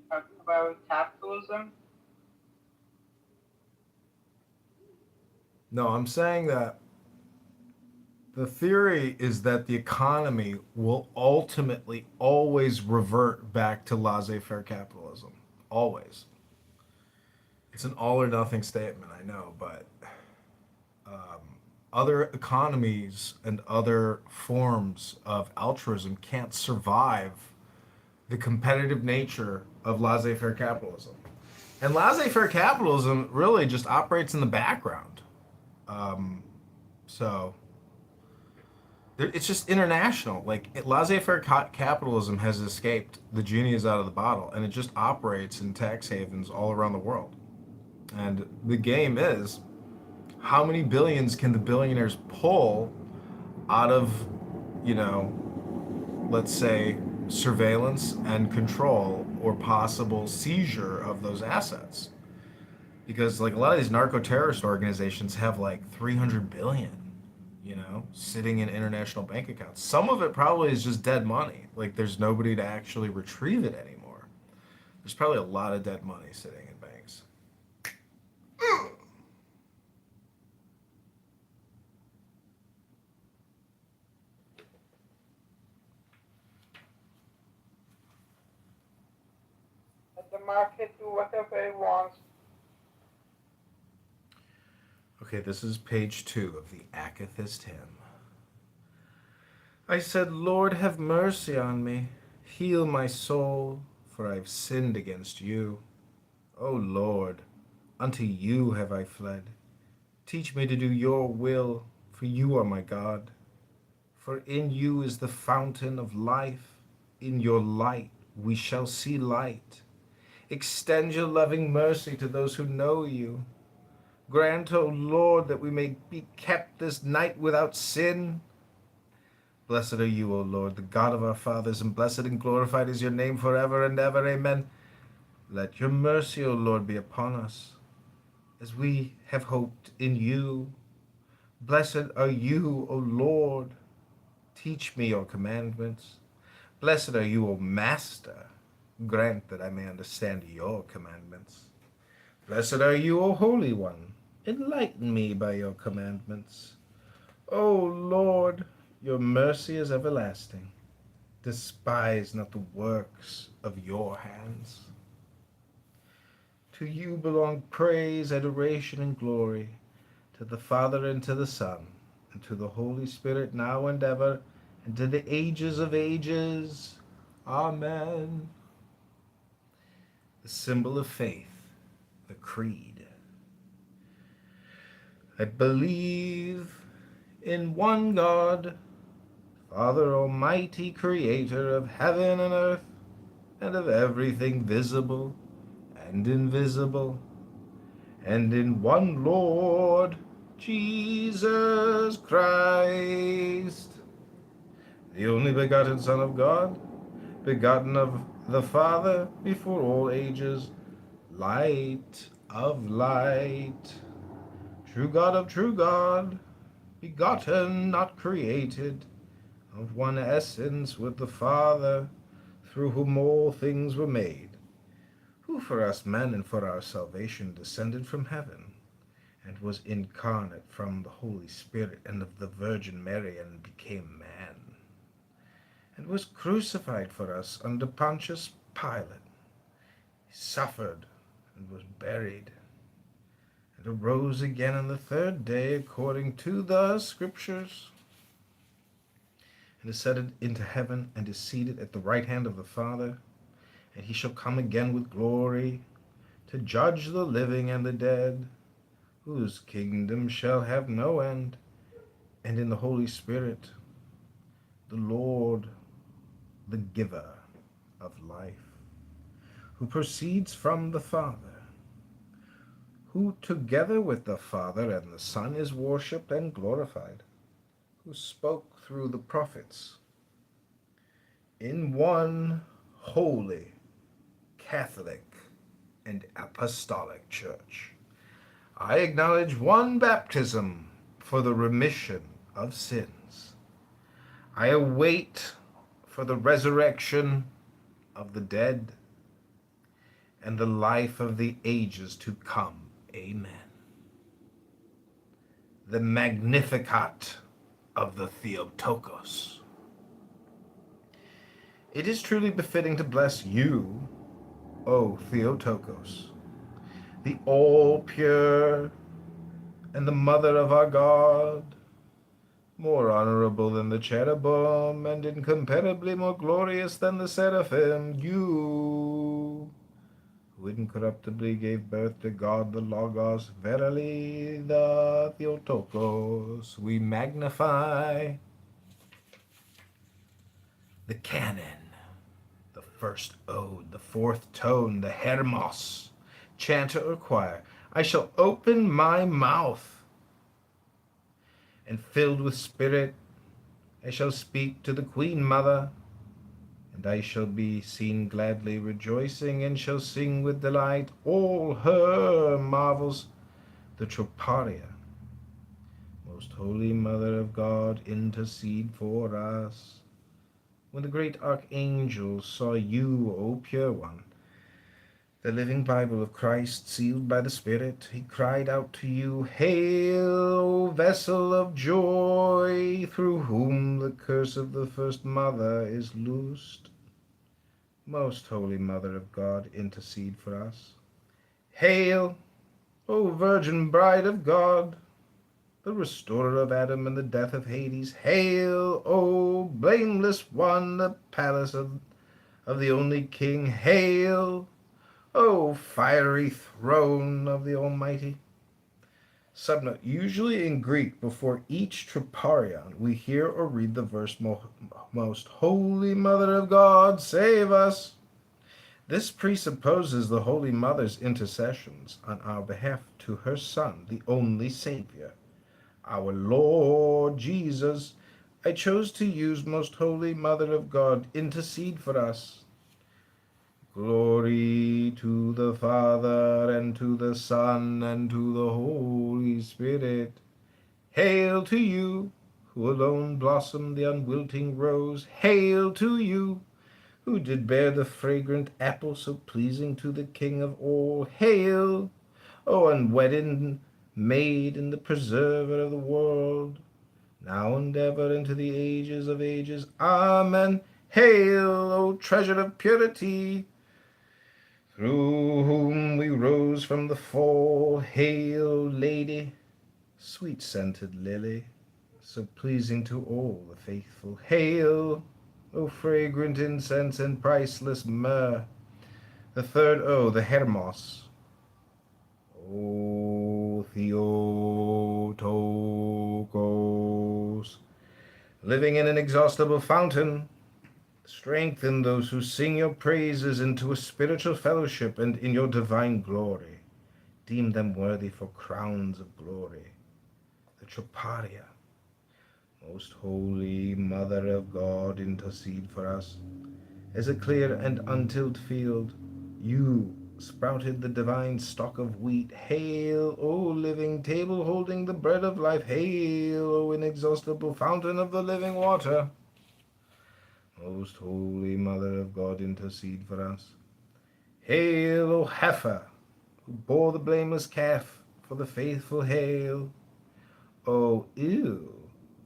Talking about capitalism. No, I'm saying that the theory is that the economy will ultimately always revert back to laissez-faire capitalism. Always. It's an all or nothing statement, I know, but other economies and other forms of altruism can't survive the competitive nature of laissez-faire capitalism. And laissez-faire capitalism really just operates in the background. So it's just international. Like laissez-faire capitalism has escaped, the genie is out of the bottle, and it just operates in tax havens all around the world. And the game is, how many billions can the billionaires pull out of, you know, let's say, surveillance and control or possible seizure of those assets? Because like a lot of these narco-terrorist organizations have like 300 billion, you know, sitting in international bank accounts. Some of it probably is just dead money. Like there's nobody to actually retrieve it anymore. There's probably a lot of dead money sitting in banks. Let the market do whatever it wants. Okay, this is page 2 of the Akathist hymn. I said, Lord, have mercy on me. Heal my soul, for I have sinned against you. O Lord, unto you have I fled. Teach me to do your will, for you are my God. For in you is the fountain of life. In your light we shall see light. Extend your loving mercy to those who know you. Grant, O Lord, that we may be kept this night without sin. Blessed are you, O Lord, the God of our fathers, and blessed and glorified is your name forever and ever. Amen. Let your mercy, O Lord, be upon us, as we have hoped in you. Blessed are you, O Lord. Teach me your commandments. Blessed are you, O Master. Grant that I may understand your commandments. Blessed are you, O Holy One. Enlighten me by your commandments. O Lord, your mercy is everlasting. Despise not the works of your hands. To you belong praise, adoration, and glory, to the Father, and to the Son, and to the Holy Spirit, now and ever, and to the ages of ages. Amen. The symbol of faith, the Creed. I believe in one God, Father Almighty, creator of heaven and earth, and of everything visible and invisible, and in one Lord, Jesus Christ, the only begotten Son of God, begotten of the Father before all ages, light of light, true God of true God, begotten, not created, of one essence with the Father, through whom all things were made, who for us men and for our salvation descended from heaven, and was incarnate from the Holy Spirit and of the Virgin Mary, and became man, and was crucified for us under Pontius Pilate. He suffered and was buried, and arose again on the third day according to the Scriptures, and ascended into heaven, and is seated at the right hand of the Father. And he shall come again with glory to judge the living and the dead, whose kingdom shall have no end. And in the Holy Spirit, the Lord, the giver of life, who proceeds from the Father, who together with the Father and the Son is worshipped and glorified, who spoke through the prophets, in one holy, Catholic, and Apostolic Church. I acknowledge one baptism for the remission of sins. I await for the resurrection of the dead and the life of the ages to come. Amen. The Magnificat of the Theotokos. It is truly befitting to bless you, O Theotokos, the all-pure and the mother of our God, more honorable than the cherubim, and incomparably more glorious than the seraphim, you, who incorruptibly gave birth to God the Logos, verily the Theotokos, we magnify. The canon, the first ode, the fourth tone, the hermos, chanter or choir. I shall open my mouth, and filled with spirit I shall speak to the Queen Mother, and I shall be seen gladly rejoicing, and shall sing with delight all her marvels. The Troparia, most holy Mother of God, intercede for us. When the great archangel saw you, O pure one, the living Bible of Christ, sealed by the Spirit, he cried out to you, Hail, O vessel of joy, through whom the curse of the first mother is loosed. Most holy Mother of God, intercede for us. Hail, O Virgin Bride of God, the restorer of Adam and the death of Hades. Hail, O blameless one, the palace of the only King. Hail, O fiery throne of the Almighty. Subnote, usually in Greek, before each troparion, we hear or read the verse, Most Holy Mother of God, save us. This presupposes the Holy Mother's intercessions on our behalf to her Son, the only Savior, our Lord Jesus. I chose to use Most Holy Mother of God, intercede for us. Glory to the Father, and to the Son, and to the Holy Spirit. Hail to you, who alone blossom the unwilting rose. Hail to you, who did bear the fragrant apple so pleasing to the King of all. Hail, O unwedded maid and the preserver of the world, now and ever into the ages of ages. Amen. Hail, O treasure of purity, through whom we rose from the fall. Hail, Lady, sweet-scented lily, so pleasing to all the faithful. Hail, O fragrant incense and priceless myrrh. The third O, the Hermos. O Theotokos, living in an inexhaustible fountain, strengthen those who sing your praises into a spiritual fellowship, and in your divine glory deem them worthy for crowns of glory. The Troparia, most holy Mother of God, intercede for us. As a clear and untilled field, you sprouted the divine stalk of wheat. Hail, O living table holding the bread of life. Hail, O inexhaustible fountain of the living water. Most holy Mother of God, intercede for us. Hail, O heifer, who bore the blameless calf for the faithful. Hail, O ewe,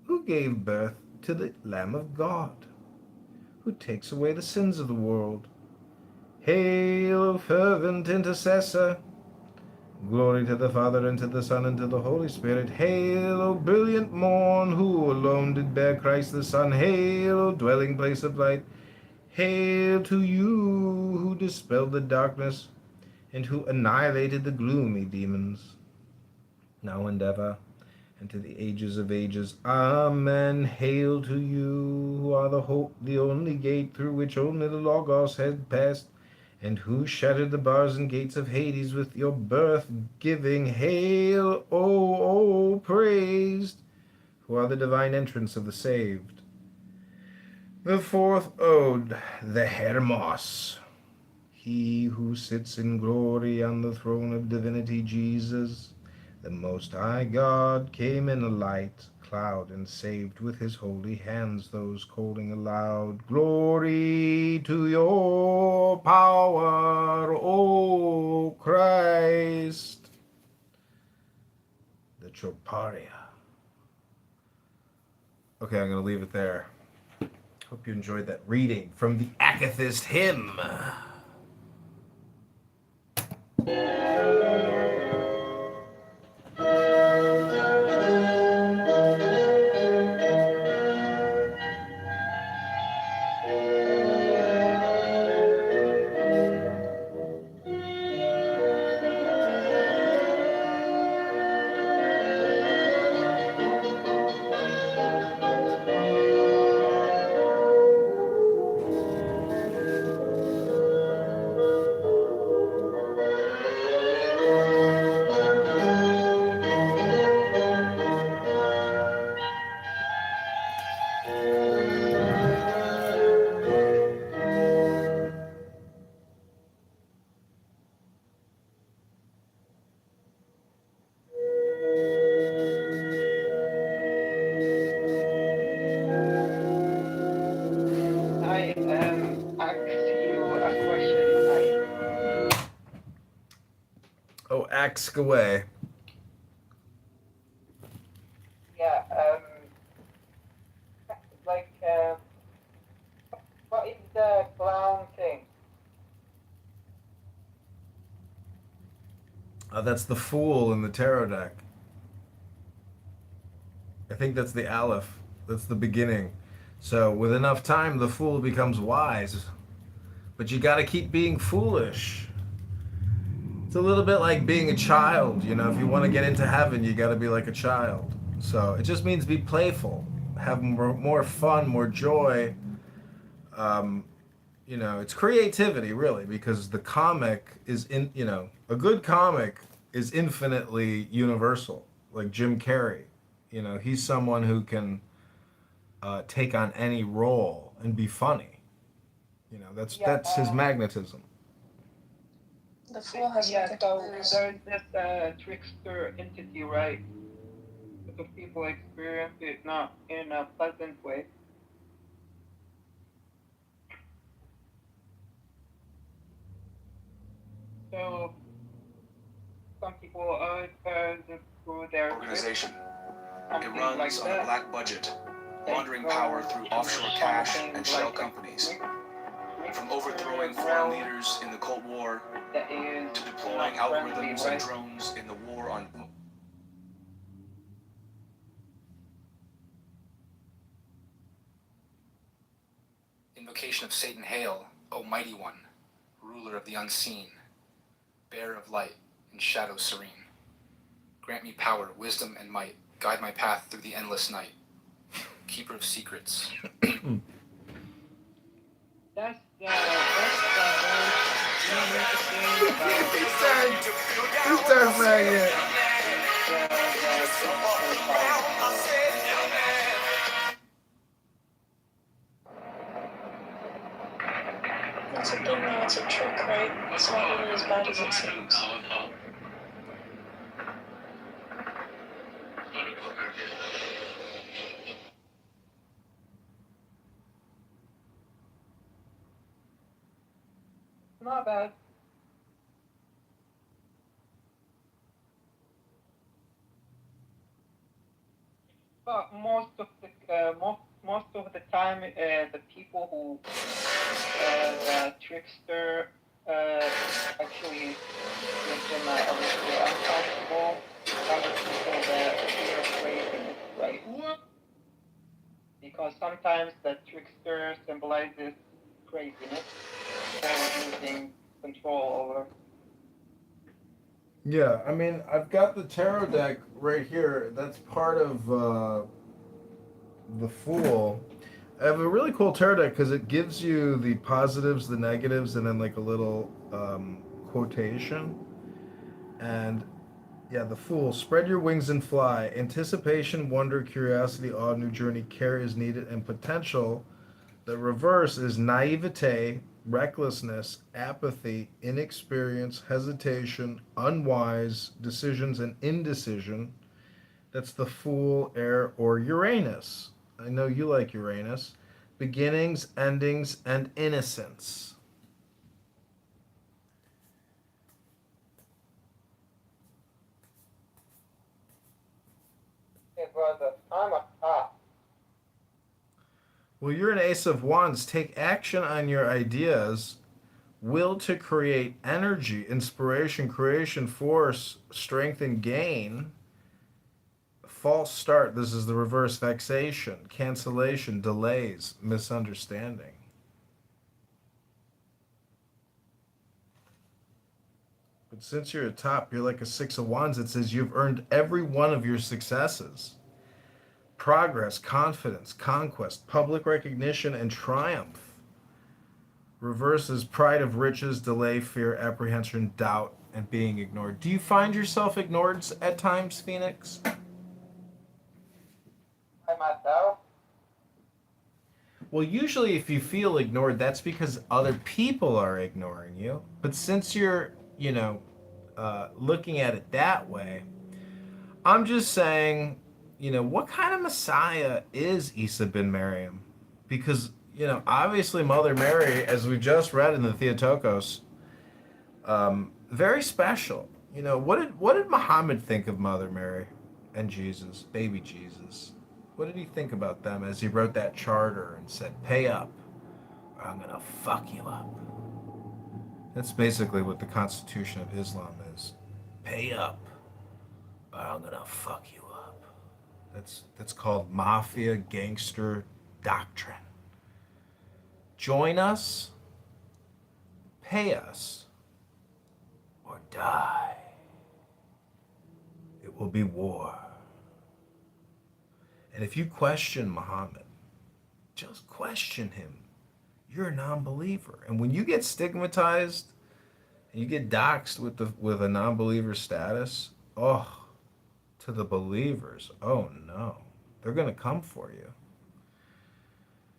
who gave birth to the Lamb of God, who takes away the sins of the world. Hail, O fervent intercessor. Glory to the Father, and to the Son, and to the Holy Spirit. Hail, O brilliant morn, who alone did bear Christ the Son. Hail, O dwelling place of light. Hail to you, who dispelled the darkness, and who annihilated the gloomy demons, now and ever, and to the ages of ages. Amen. Hail to you, who are the hope, the only gate through which only the Logos had passed, and who shattered the bars and gates of Hades with your birth-giving. Hail, O praised, who are the divine entrance of the saved. The fourth ode, the Hermos. He who sits in glory on the throne of divinity, Jesus, the Most High God, came in a light cloud and saved with his holy hands those calling aloud. Glory to your power, O Christ. The Troparia. Okay, I'm going to leave it there. Hope you enjoyed that reading from the Akathist hymn. I ask you a question. Oh, axe away. Yeah, like, what is the clown thing? That's the Fool in the tarot deck. I think that's the Aleph. That's the beginning. So with enough time, the fool becomes wise. But you got to keep being foolish. It's a little bit like being a child. You know, if you want to get into heaven, you got to be like a child. So it just means be playful, have more fun, more joy. it's creativity really, because the comic is a good comic is infinitely universal. Like Jim Carrey, he's someone who can take on any role and be funny. That's his magnetism. The fool has Yeah, nothing to so lose. there's this trickster entity, right? Because people experience it not in a pleasant way. So some people through their Organization. It something runs like on a that. black budget, They laundering go power through to offshore cash something and shell like companies. From trickster overthrowing foreign realm leaders in the Cold War that is to deploying not friendly, algorithms right? and drones in the war on. Invocation of Satan, hail, O mighty one, ruler of the unseen, bearer of light and shadow serene. Grant me power, wisdom, and might. Guide my path through the endless night. Keeper of secrets. That's the most He starts saying it. It's a thing now, it's a trick, right? It's not really as bad as it seems. not bad. But most of the time, the people who the trickster actually make them a little uncomfortable. Other people that feel afraid and it's right. Because sometimes the trickster symbolizes craziness or losing control over. Yeah, I mean, I've got the tarot deck right here. That's part of the Fool. I have a really cool tarot deck because it gives you the positives, the negatives, and then like a little quotation. And yeah, the Fool. Spread your wings and fly. Anticipation, wonder, curiosity, awe, new journey, care is needed, and potential. The reverse is naivete, recklessness, apathy, inexperience, hesitation, unwise, decisions, and indecision. That's the Fool, Air, or Uranus. I know you like Uranus. Beginnings, endings, and innocence. Hey brother, I'm a cop. Well, you're an Ace of Wands. Take action on your ideas. Will to create energy, inspiration, creation, force, strength, and gain. False start. This is the reverse. Vexation, cancellation, delays, misunderstanding. But since you're a top, you're like a Six of Wands. It says you've earned every one of your successes. Progress, confidence, conquest, public recognition, and triumph. Reverse is pride of riches, delay, fear, apprehension, doubt, and being ignored. Do you find yourself ignored at times, Phoenix? By myself. Well, usually if you feel ignored, that's because other people are ignoring you. But since you're, looking at it that way, I'm just saying, what kind of Messiah is Isa bin Maryam? Because, obviously Mother Mary, as we just read in the Theotokos, very special. What did Muhammad think of Mother Mary and Jesus, baby Jesus? What did he think about them as he wrote that charter and said, pay up or I'm going to fuck you up? That's basically what the Constitution of Islam is. Pay up or I'm going to fuck you up. That's called mafia gangster doctrine. Join us, pay us, or die. It will be war. And if you question Muhammad, just question him. you're a non-believer. And when you get stigmatized and you get doxxed with a non-believer status, oh, to the believers, oh no, they're gonna come for you.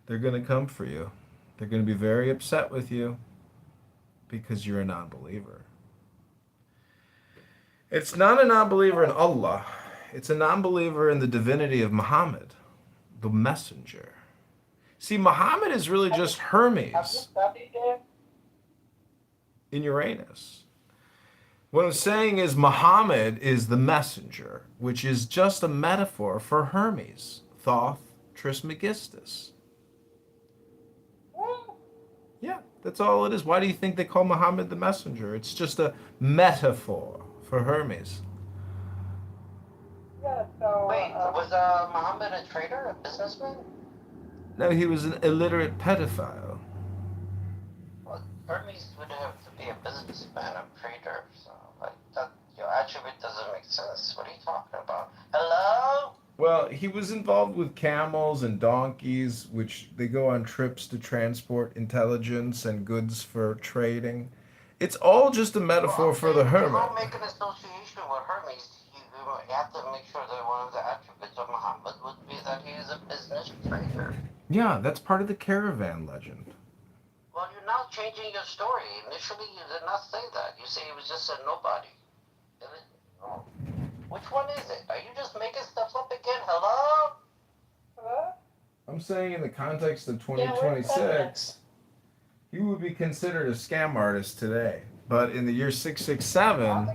They're gonna come for you. They're gonna be very upset with you because you're a non-believer. It's not a non-believer in Allah. It's a non-believer in the divinity of Muhammad, the messenger. See, Muhammad is really just Hermes in Uranus. What I'm saying is Muhammad is the messenger, which is just a metaphor for Hermes, Thoth Trismegistus. Yeah, that's all it is. Why do you think they call Muhammad the messenger? It's just a metaphor for Hermes. Wait, was Muhammad a trader, a businessman? No, he was an illiterate pedophile. Well, Hermes would have to be a businessman, a trader, so like that your attribute doesn't make sense. What are you talking about? Hello? Well, he was involved with camels and donkeys, which they go on trips to transport intelligence and goods for trading. It's all just a metaphor for the hermit. You don't make an association with Hermes. You have to make sure that one of the attributes of Muhammad would be that he is a business trader. Yeah, that's part of the caravan legend. Well, you're now changing your story. Initially, you did not say that. You say he was just a nobody. Which one is it? Are you just making stuff up again? Hello? Hello? I'm saying in the context of 2026, he would be considered a scam artist today. But in the year 667,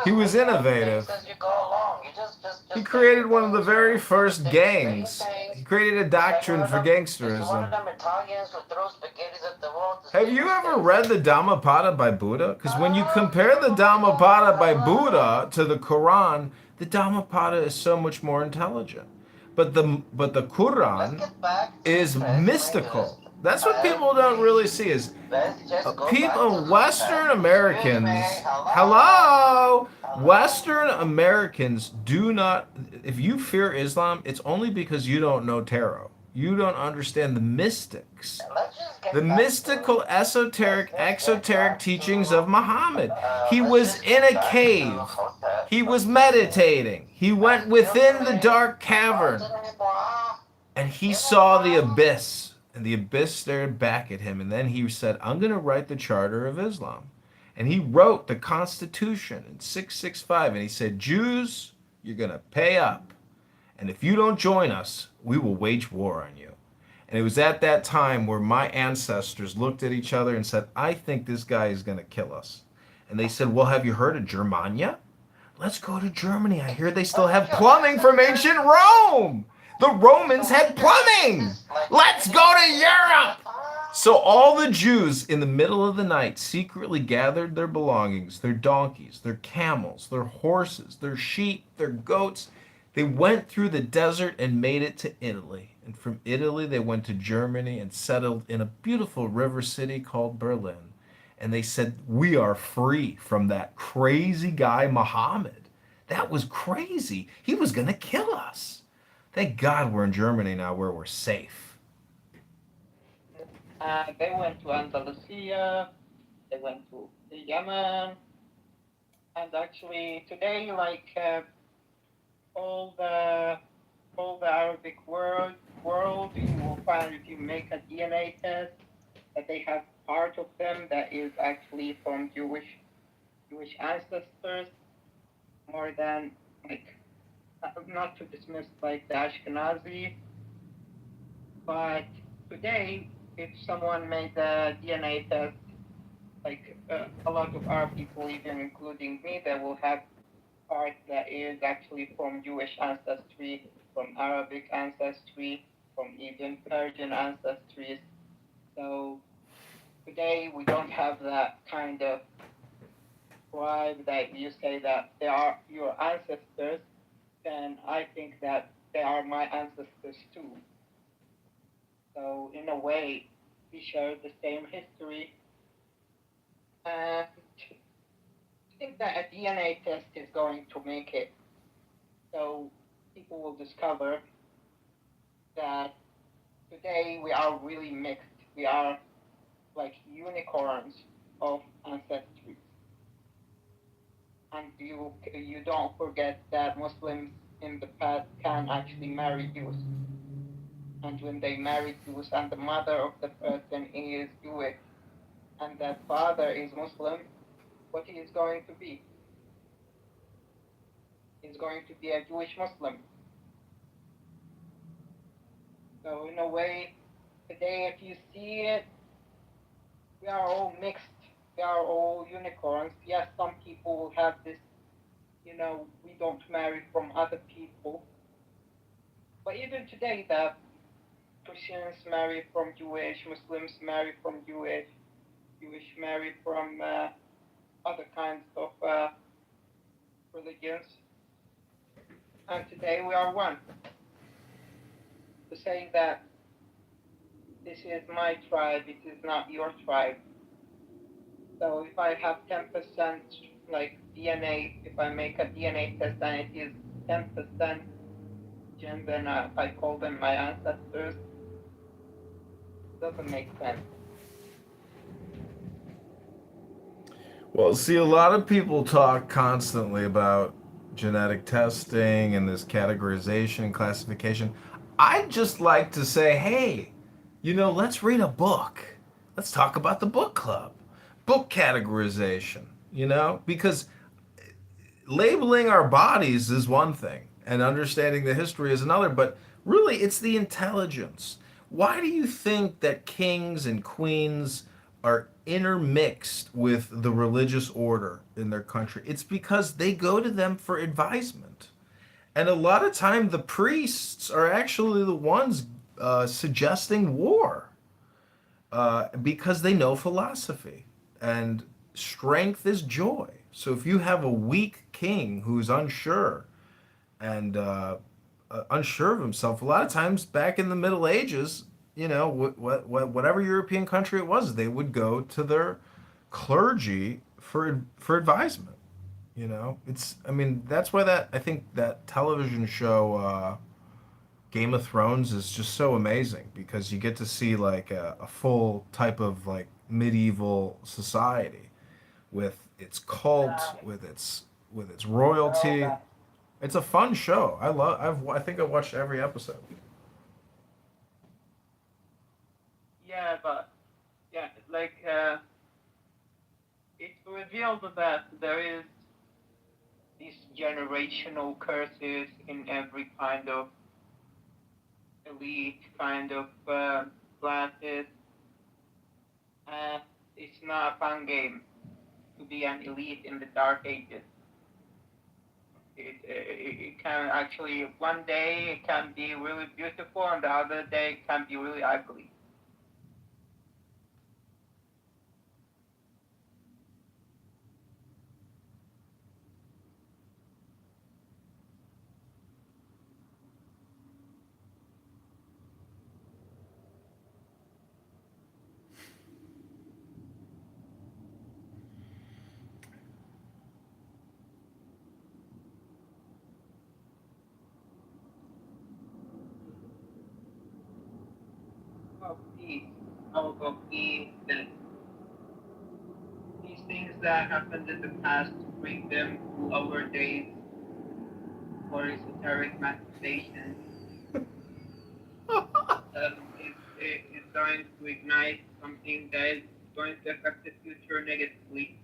he was innovative. He created one of the very first gangs. He created a doctrine for gangsterism. Have you ever read the Dhammapada by Buddha? Because when you compare the Dhammapada by Buddha to the Quran, the Dhammapada is so much more intelligent. But the Quran is mystical. That's what people don't really see is people, Western Americans, hello, Western Americans do not, if you fear Islam, it's only because you don't know tarot. You don't understand the mystics, the mystical, esoteric, exoteric teachings of Muhammad. He was in a cave. He was meditating. He went within the dark cavern and he saw the abyss. And the abyss stared back at him. And then he said, I'm going to write the Charter of Islam. And he wrote the Constitution in 665. And he said, Jews, you're going to pay up. And if you don't join us, we will wage war on you. And it was at that time where my ancestors looked at each other and said, I think this guy is going to kill us. And they said, well, have you heard of Germania? Let's go to Germany. I hear they still have plumbing from ancient Rome. The Romans had plumbing. Let's go to Europe. So all the Jews in the middle of the night secretly gathered their belongings, their donkeys, their camels, their horses, their sheep, their goats. They went through the desert and made it to Italy. And from Italy, they went to Germany and settled in a beautiful river city called Berlin. And they said, we are free from that crazy guy, Muhammad. That was crazy. He was going to kill us. Thank God we're in Germany now where we're safe. They went to Andalusia, they went to the Yemen, and actually today, like all the Arabic world, you will find if you make a DNA test that they have part of them that is actually from Jewish ancestors, more than like. Not to dismiss like the Ashkenazi, but today, if someone made a DNA test, like a lot of our people, even including me, they will have part that is actually from Jewish ancestry, from Arabic ancestry, from even Persian ancestries. So today we don't have that kind of vibe that you say that they are your ancestors. And I think that they are my ancestors too. So in a way, we share the same history. And I think that a DNA test is going to make it so people will discover that today we are really mixed we are like unicorns of ancestry. And you don't forget that Muslims in the past can actually marry Jews. And when they marry Jews and the mother of the person is Jewish and that father is Muslim, what he is going to be? He's going to be a Jewish Muslim. So in a way, today if you see it, we are all mixed. We are all unicorns. Yes, some people will have this, we don't marry from other people. But even today, that Christians marry from Jewish, Muslims marry from Jewish marry from other kinds of religions. And today we are one. To say that this is my tribe, it is not your tribe. So if I have 10% like DNA, if I make a DNA test and it is 10% Jin, then I call them my ancestors. Doesn't make sense. Well, see, a lot of people talk constantly about genetic testing and this categorization and classification. I'd just like to say, hey, let's read a book. Let's talk about the book club, book categorization, because labeling our bodies is one thing and understanding the history is another, but really it's the intelligence. Why do you think that kings and queens are intermixed with the religious order in their country? It's because they go to them for advisement. And a lot of time the priests are actually the ones suggesting war because they know philosophy. And strength is joy. So if you have a weak king who's unsure and unsure of himself, a lot of times back in the Middle Ages, whatever European country it was, they would go to their clergy for advisement. That's why I think that television show Game of Thrones is just so amazing because you get to see like a full type of like medieval society with its cult, with its royalty. It's a fun show. I think I watched every episode. Yeah, but like it revealed that there is these generational curses in every kind of elite kind of classes. It's not a fun game to be an elite in the Dark Ages. It can actually, one day it can be really beautiful and the other day it can be really ugly. Of these things that happened in the past to bring them to our days for esoteric manifestation. It's going to ignite something that is going to affect the future negatively.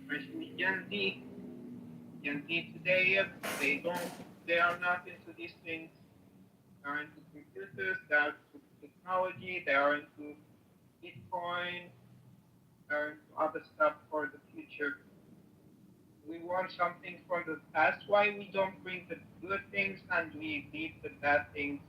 Especially Gen Z today, they are not into these things. They are into computers, they are into technology, they are into Bitcoin, they are into other stuff for the future. We want something from the past. Why we don't bring the good things and we leave the bad things?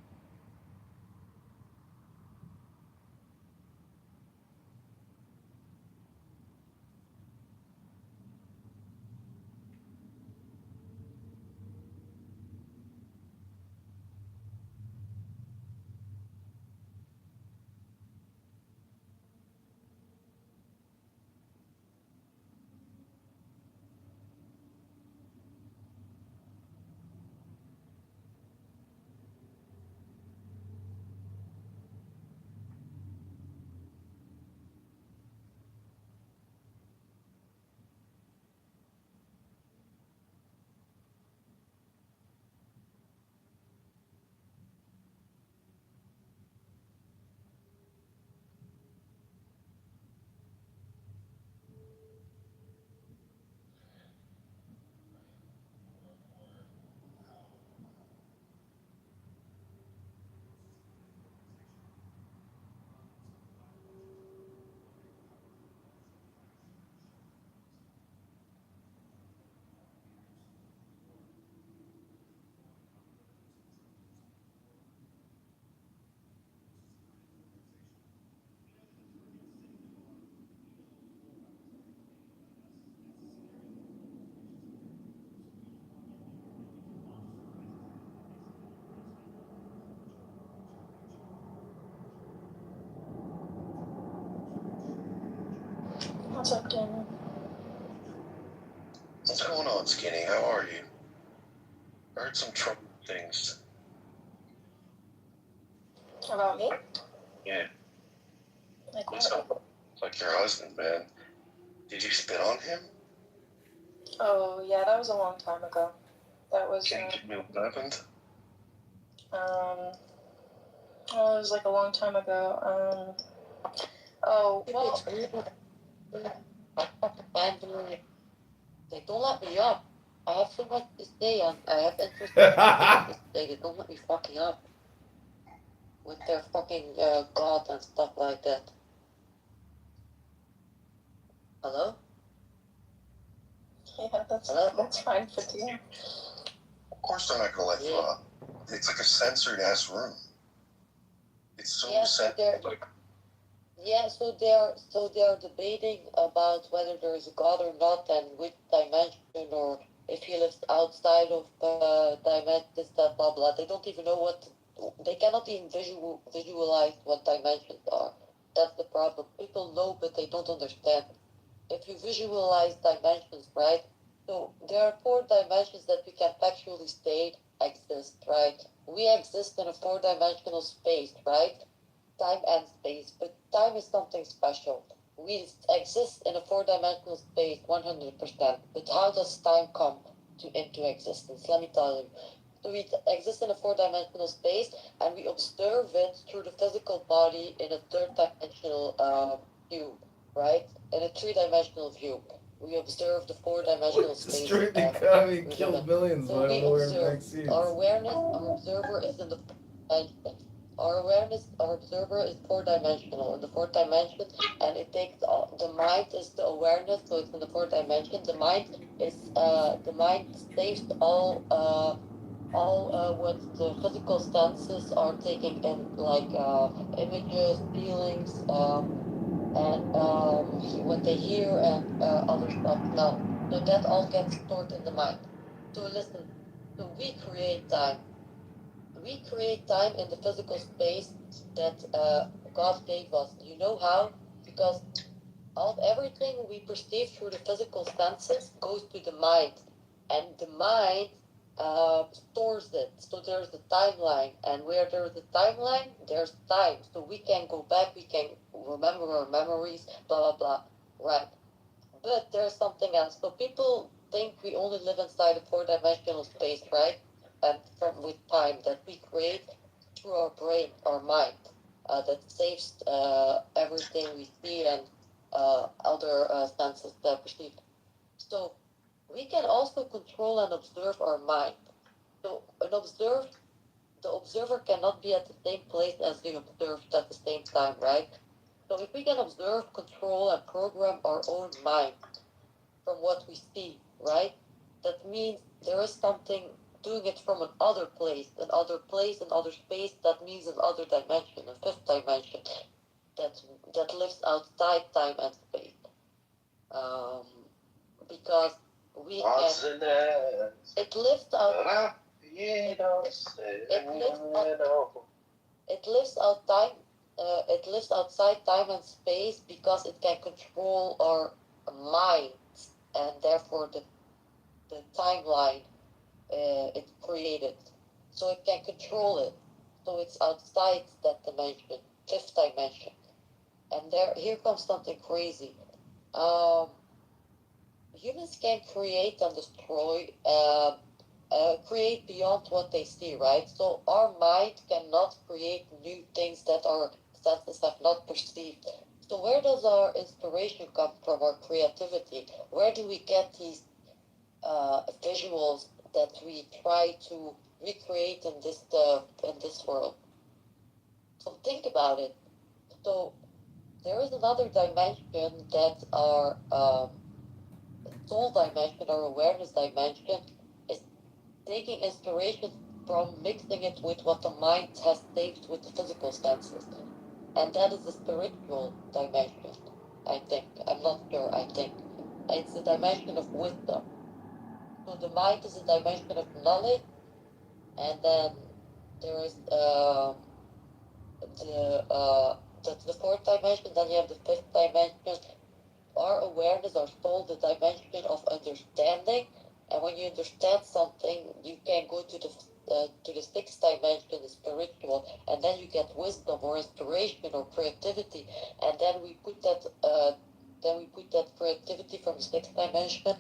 What's going on, Skinny? How are you? I heard some trouble things. About me? Yeah. Like What's what? up? Like your husband, man. Did you spit on him? Oh, yeah, that was a long time ago. That was, Can you tell me what happened? well, it was like a long time ago. Oh, well, They don't let me up. I have so much to say, and I have interesting things to say. They don't let me fucking up with their fucking God and stuff like that. Hello? yeah, that's fine for you. Of course they're not gonna let you up. It's like a censored ass room. It's so censored. So they're debating about whether there is a God or not, and which dimension, or if he lives outside of dimension, this, that, blah, blah. They don't even know they cannot even visualize what dimensions are. That's the problem. People know, but they don't understand. If you visualize dimensions, right? So there are 4 dimensions that we can factually state exist, right? We exist in a 4-dimensional space, right? Time and space, but time is something special. We exist in a 4-dimensional space 100%, but how does time come into existence? Let me tell you. So we exist in a 4-dimensional space, and we observe it through the physical body in a 3rd-dimensional view, right? In a 3-dimensional view. We observe the 4-dimensional space. Straight economy kills millions, So but I we don't know where observe. vaccines. Our awareness, our observer is in the our awareness, our observer is 4-dimensional in the 4th dimension, and it takes the mind is the awareness, so it's in the 4th dimension. The mind saves all what the physical senses are taking in, like images, feelings, and what they hear, and other stuff. Now, so that all gets stored in the mind. So listen, so we create time. We create time in the physical space that God gave us. You know how? Because everything we perceive through the physical senses goes to the mind, and the mind stores it. So there's a timeline, and where there's a timeline, there's time. So we can go back, we can remember our memories, blah blah blah. Right. But there's something else. So people think we only live inside a 4-dimensional space, right? And with time that we create through our brain, our mind, that saves everything we see and other senses that perceive. So we can also control and observe our mind. So the observer cannot be at the same place as the observed at the same time, right? So if we can observe, control, and program our own mind from what we see, right? That means there is something doing it from another place, another space. That means another dimension, a 5th dimension that lives outside time and space. Because we can. It lives out. It lives outside. It lives outside time and space because it can control our minds, and therefore the timeline it created. So it can control it. So it's outside that dimension, 5th dimension. And here comes something crazy. Humans can create and destroy, create beyond what they see, right? So our mind cannot create new things that our senses have not perceived. So where does our inspiration come from, our creativity? Where do we get these visuals that we try to recreate in this world? So think about it. So there is another dimension that our soul dimension, our awareness dimension, is taking inspiration from mixing it with what the mind has saved with the physical senses. And that is the spiritual dimension, I think. I'm not sure, I think. It's the dimension of wisdom. So the mind is a dimension of knowledge, and then there is that's the 4th dimension, then you have the 5th dimension. Our awareness, our soul, the dimension of understanding. And when you understand something, you can go to the sixth dimension, the spiritual, and then you get wisdom or inspiration or creativity, and then we put that creativity from the sixth dimension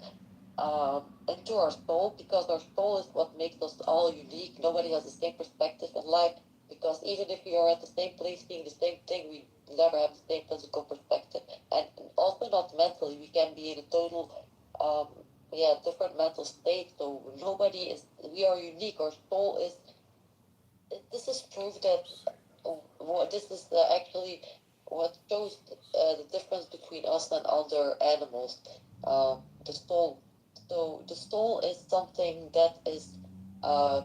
into our soul, because our soul is what makes us all unique. Nobody has the same perspective in life, because even if we are at the same place seeing the same thing, we never have the same physical perspective. And also not mentally, we can be in a total different mental state. So we are unique. Our soul is, this is proof that this is actually what shows the difference between us and other animals. The soul. So the soul is something that is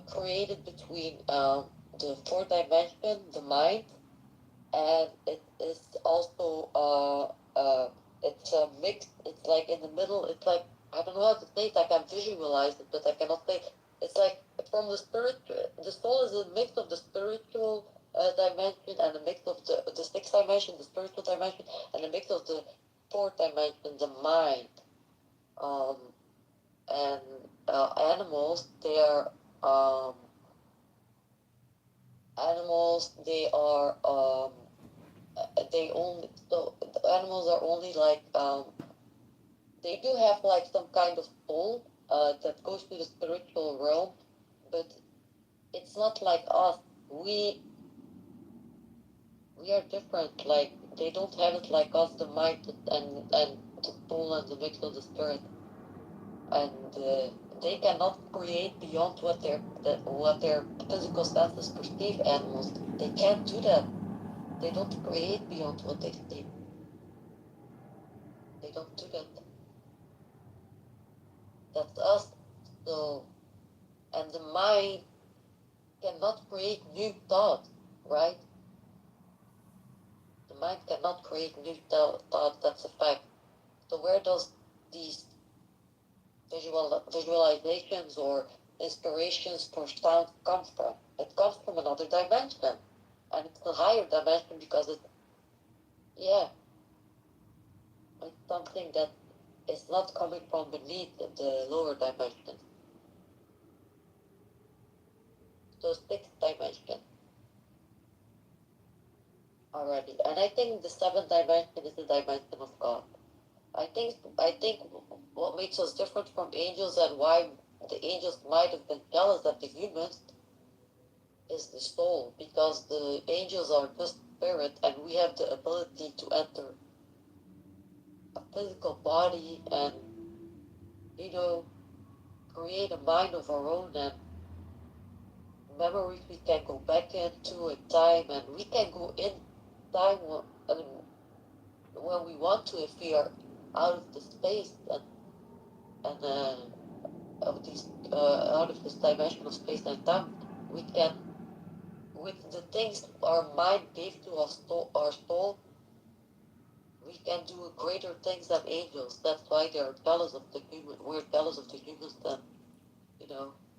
created between the fourth dimension, the mind, and it is also it's a mix. It's like in the middle. It's like, I don't know how to say it. I can visualize it, but I cannot say. It's like from the spirit. The soul is a mix of the spiritual dimension and a mix of the sixth dimension, the spiritual dimension, and a mix of the fourth dimension, the mind. And animals, they are they only, so the animals are only like they do have like some kind of soul that goes to the spiritual realm, but it's not like us. We are different. Like, they don't have it like us, the mind and the soul and the mix of the spirit, and they cannot create beyond what their physical senses perceive. Animals, they can't do that. They don't create beyond what they see. They don't do that. That's us. So, and the mind cannot create new thoughts, right? The mind cannot create new thoughts. That's a fact. So where does these visualizations or inspirations for sound come from? It comes from another dimension, and it's a higher dimension because it's something that is not coming from beneath the lower dimension. So sixth dimension already, and I think the seventh dimension is the dimension of God. I think what makes us different from angels and why the angels might have been jealous of the humans is the soul, because the angels are just spirit, and we have the ability to enter a physical body and, create a mind of our own and memories we can go back into in time, and we can go in time when we want to, if we are out of the space and out of this dimension of space and time, we can, with the things our mind gave to our soul, we can do greater things than angels. That's why they are jealous of the human. We're jealous of the humans that,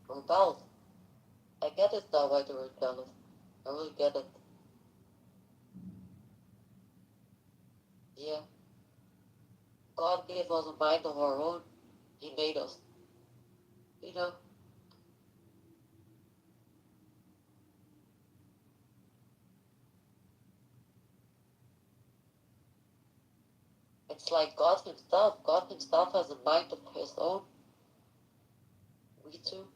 rebelled. I get it now why they were jealous. I really get it. Yeah. God gave us a mind of our own. He made us. It's like God himself. God himself has a mind of his own. We too.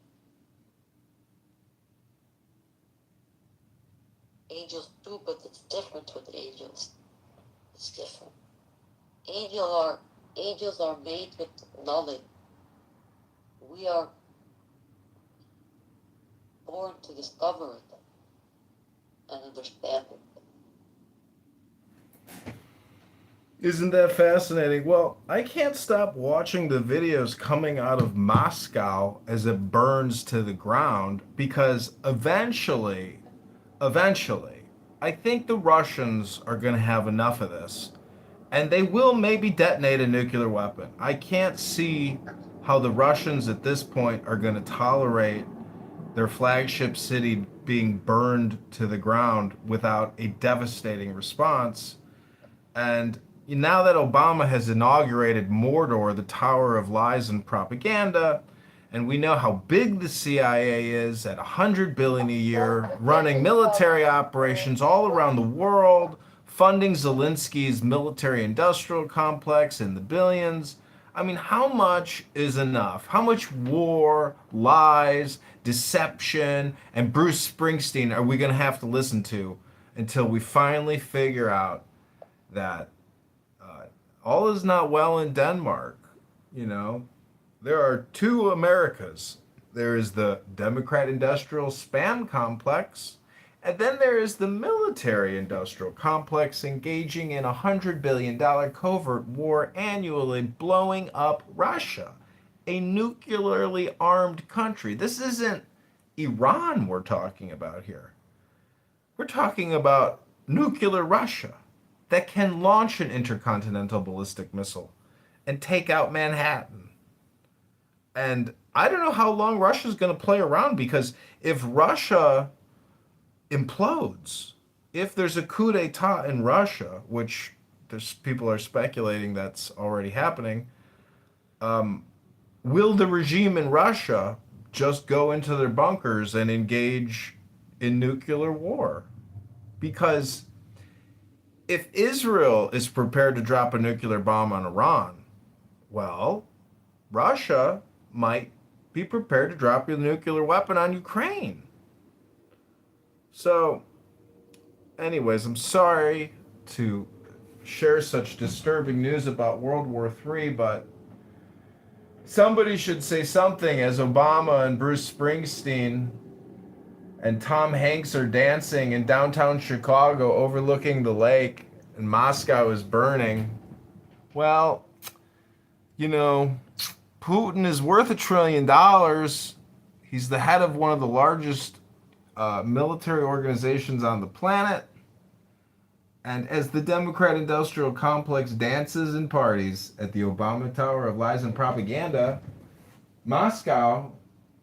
Angels too, but it's different with angels. It's different. Angels are made with knowledge. We are born to discover it and understand it. Isn't that fascinating? Well, I can't stop watching the videos coming out of Moscow as it burns to the ground, because eventually, I think the Russians are going to have enough of this, and they will maybe detonate a nuclear weapon. I can't see how the Russians at this point are going to tolerate their flagship city being burned to the ground without a devastating response. And now that Obama has inaugurated Mordor, the Tower of Lies and Propaganda, and we know how big the CIA is at $100 billion a year, running military operations all around the world, funding Zelensky's military-industrial complex in the billions. I mean, how much is enough? How much war, lies, deception, and Bruce Springsteen are we going to have to listen to until we finally figure out that all is not well in Denmark? You know, there are two Americas. There is the Democrat industrial spam complex, and then there is the military industrial complex engaging in $100 billion covert war annually, blowing up Russia, a nuclearly armed country. This isn't Iran we're talking about here. We're talking about nuclear Russia that can launch an intercontinental ballistic missile and take out Manhattan. And I don't know how long Russia's going to play around, because if Russia implodes, if there's a coup d'etat in Russia, which there's people are speculating that's already happening, will the regime in Russia just go into their bunkers and engage in nuclear war? Because if Israel is prepared to drop a nuclear bomb on Iran, well, Russia might be prepared to drop a nuclear weapon on Ukraine. So, anyways, I'm sorry to share such disturbing news about World War III, but somebody should say something as Obama and Bruce Springsteen and Tom Hanks are dancing in downtown Chicago overlooking the lake and Moscow is burning. Well, you know, Putin is worth $1 trillion. He's the head of one of the largest military organizations on the planet. And as the Democrat industrial complex dances and parties at the Obama Tower of Lies and Propaganda, Moscow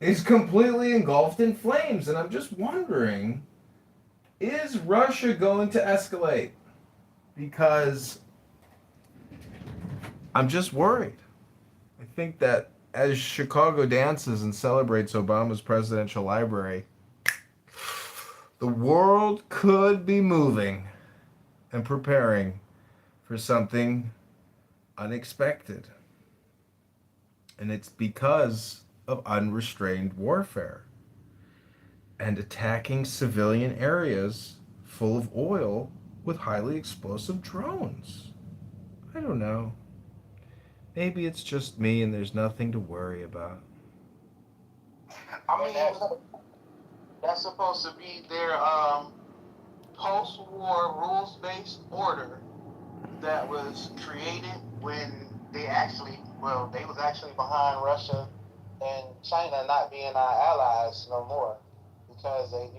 is completely engulfed in flames. And I'm just wondering, is Russia going to escalate? Because I'm just worried. I think that as Chicago dances and celebrates Obama's presidential library, the world could be moving and preparing for something unexpected. And it's because of unrestrained warfare and attacking civilian areas full of oil with highly explosive drones. I don't know. Maybe it's just me and there's nothing to worry about. I mean, that's supposed to be their post-war rules-based order that was created when they was actually behind Russia and China not being our allies no more, because they,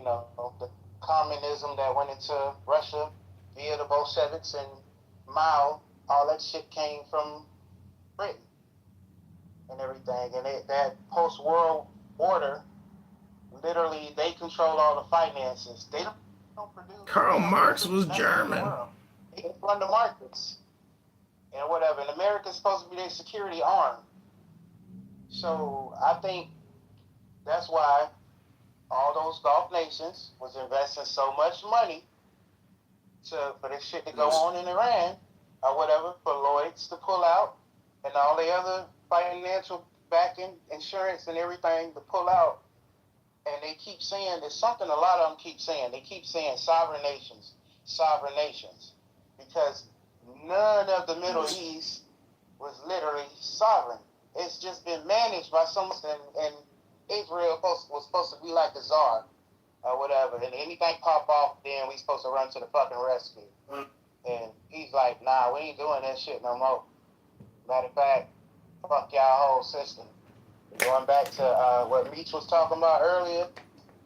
the communism that went into Russia via the Bolsheviks and Mao, all that shit came from Britain and everything, and that post-world order, literally, they control all the finances. They don't produce. Karl Marx was German. They run the markets and whatever. And America's supposed to be their security arm. So I think that's why all those Gulf nations was investing so much money for this shit to go on in Iran or whatever, for Lloyd's to pull out and all the other financial backing, insurance and everything to pull out. And they keep saying, there's something a lot of them keep saying. They keep saying sovereign nations, because none of the Middle East was literally sovereign. It's just been managed by someone, and Israel was supposed to be like the czar or whatever. And anything pop off, then we supposed to run to the fucking rescue. And he's like, nah, we ain't doing that shit no more. Matter of fact, fuck y'all whole system. Going back to what Meach was talking about earlier,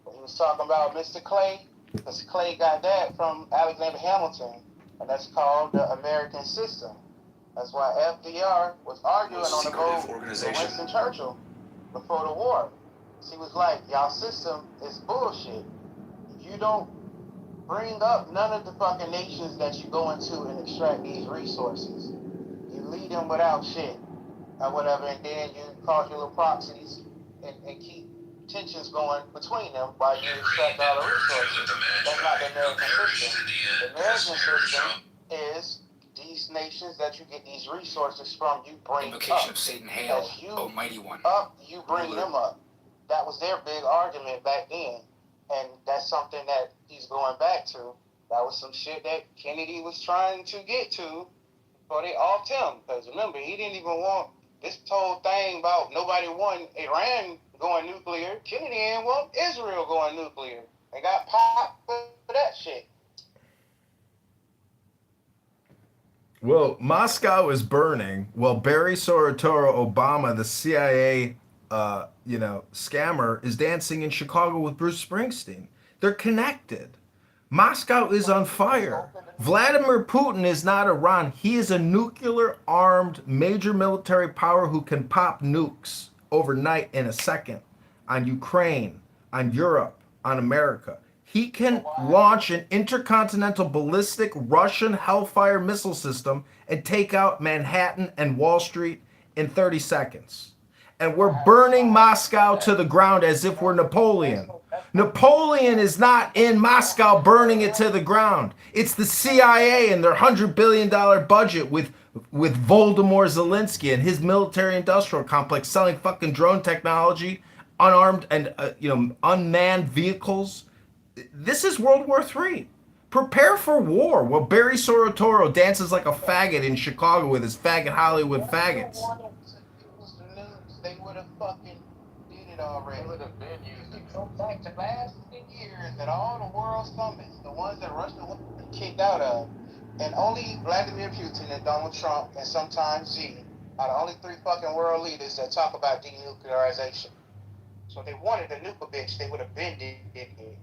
he was talking about Mr. Clay, because Clay got that from Alexander Hamilton, and that's called the American system. That's why FDR was arguing on the boat with Winston Churchill before the war. He was like, y'all system is bullshit. If you don't bring up none of the fucking nations that you go into and extract these resources. You leave them without shit or whatever, and then you cause your little proxies and keep tensions going between them while you extract all the resources. That's not the American system. The American system is these nations that you get these resources from, you bring Invocation up. of Satan hail, As you Almighty One. up, you bring them up. That was their big argument back then. And that's something that he's going back to. That was some shit that Kennedy was trying to get to before they offed him. Because remember, he didn't even want this whole thing about nobody wanting Iran going nuclear. Kennedy didn't want Israel going nuclear. They got popped for that shit. Well, Moscow is burning. Well, Barry Soetoro Obama, the CIA, scammer, is dancing in Chicago with Bruce Springsteen. They're connected. Moscow is on fire. Vladimir Putin is not Iran. He is a nuclear-armed major military power who can pop nukes overnight in a second on Ukraine, on Europe, on America. He can launch an intercontinental ballistic Russian Hellfire missile system and take out Manhattan and Wall Street in 30 seconds. And we're burning Moscow to the ground as if we're Napoleon. Napoleon is not in Moscow burning it to the ground. It's the CIA and their $100 billion budget with Voldemort Zelensky and his military industrial complex selling fucking drone technology, unarmed and unmanned vehicles. This is World War III. Prepare for war. Well, Barry Soetoro dances like a faggot in Chicago with his faggot Hollywood faggots. They would have fucking did it already. They would have been used to go back to last 10 years at all the world summits, the ones that Russia was kicked out of. And only Vladimir Putin and Donald Trump and sometimes Xi are the only 3 fucking world leaders that talk about denuclearization. So if they wanted to nuke a bitch, they would have been did it.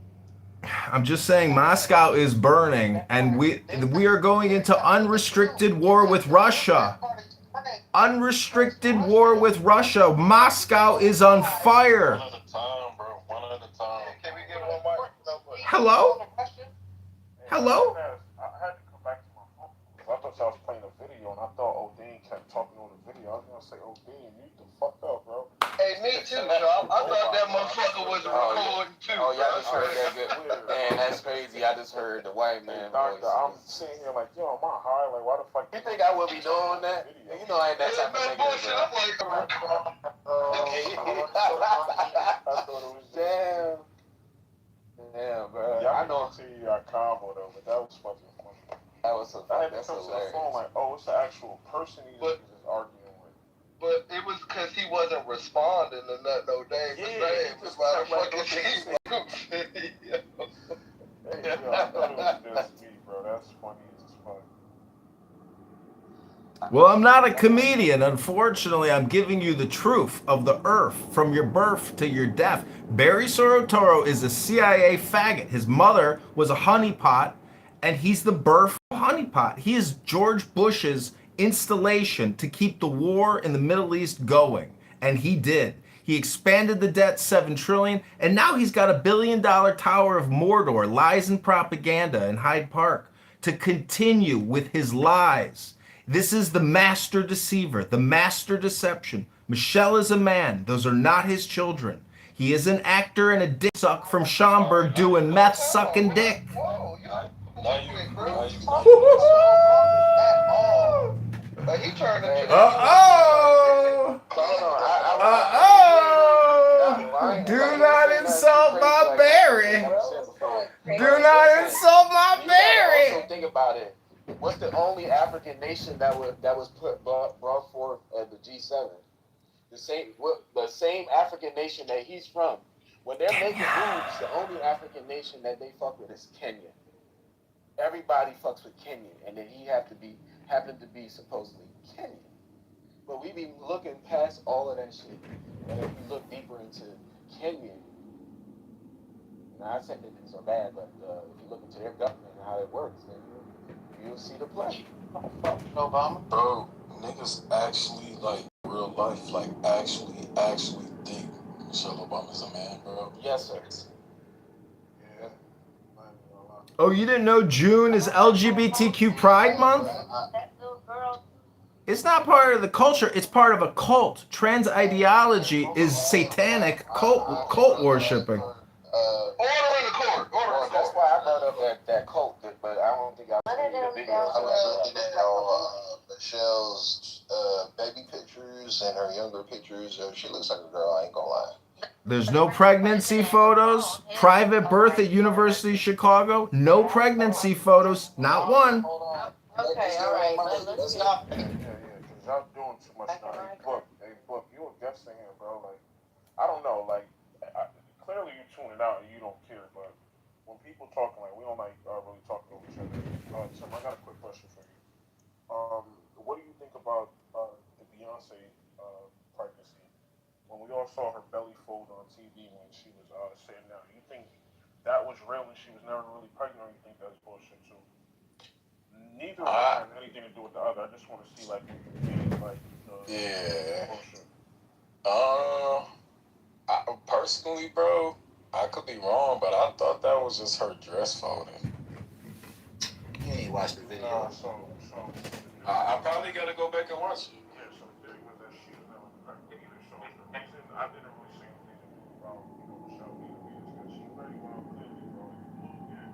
I'm just saying Moscow is burning and we are going into unrestricted war with Russia. Unrestricted war with Russia. Moscow is on fire. One at a time, bro. One at a time. Can we get one more? Hello? Hello? I had to come back to my phone. I thought y'all was playing a video and I thought Odin kept talking on the video. I was gonna say, Odin, mute the fuck up, bro. Hey, me too, Sean. I thought that motherfucker was recording too. Oh, y'all just heard that good. Man, that's crazy. I just heard the white man voice. I'm sitting here like, yo, am I high? Like, why the fuck? You think I would be doing that? You know I ain't that type of nigga, bro. I thought it was damn. Damn, bro. I know. See your combo though, but that was fucking funny. That was so funny. That's hilarious. Phone, like, oh, it's the actual person he's just arguing with. But it was because he wasn't responding to nothing no day. Yeah, It was motherfucking team. I thought it was just me, bro. That's funny as fuck. Well, I'm not a comedian. Unfortunately, I'm giving you the truth of the earth from your birth to your death. Barry Soetoro is a CIA faggot. His mother was a honeypot, and he's the birth of honeypot. He is George Bush's installation to keep the war in the Middle East going, and he did. He expanded the debt $7 trillion, and now he's got $1 billion Tower of Mordor, lies and propaganda in Hyde Park to continue with his lies. This is the master deceiver, the master deception. Michelle is a man. Those are not his children. He is an actor and a dick suck from Schaumburg doing meth sucking dick. But he turned into Do not insult my Barry. Do not insult my Barry. Also think about it. What's the only African nation that was brought forth at the G7? The same African nation that he's from. When they're making moves, the only African nation that they fuck with is Kenya. Everybody fucks with Kenya, and then he happened to be supposedly Kenyan. But we be looking past all of that shit, and if we look deeper into Kenya, not saying that it's so bad, but if you look into their government and how it works, then you'll see the play. Obama. Bro, niggas actually, like, real life, like, actually think Michelle Obama's a man, bro. Yes, sir. Yeah. Oh, you didn't know June is LGBTQ Pride Month? It's not part of the culture. It's part of a cult. Trans ideology is satanic cult worshiping. Order in the court. That's why I brought up that cult, but I don't think I've seen the video. I was looking at all Michelle's baby pictures and her younger pictures. She looks like a girl, I ain't gonna lie. There's no pregnancy photos. Private birth at University of Chicago. No pregnancy photos. Not one. Okay, all right. Let's not. Yeah, because y'all doing too much now. Hey, Book, you a guest in here, bro. Like, I don't know. Like, clearly you tune it out and you don't care, but when people talking, like, we don't like really talking over each other. Tim, I got a quick question for you. What do you think about the Beyonce pregnancy? When we all saw her belly fold on TV when she was sitting down, you think that was real and she was never really pregnant, or you think that's bullshit too? Neither of them has anything to do with the other. I just want to see like yeah. bullshit. Personally, bro, I could be wrong, but I thought that was just her dress folding. You ain't watched the video. I probably gotta go back and watch it. Yeah, so the thing was that she was never pregnant either. So the reason I didn't really say anything about Michelle being is because she very well clearly, bro. If you look at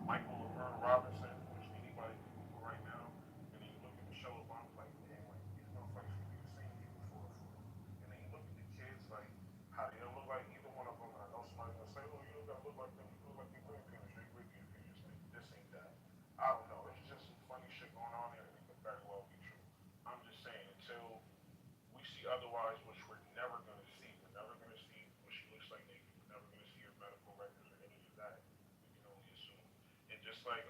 Michael Laverne Robinson, which anybody can Google right now, and then you look at Michelle Obama, like, damn, like these motherfuckers could be the same people for. And then you look at the kids, like how they don't look like either one of them. I know somebody's gonna say, oh, you don't gotta look like them. You look like your grandparents, your great grandparents. Like this ain't that. I don't know. It's just some funny shit going on there, and it could very well be true. I'm just saying until we see otherwise, which we're never gonna see. We're never gonna see what she looks like naked. We're never gonna see her medical records or any of that. We can only assume. And just like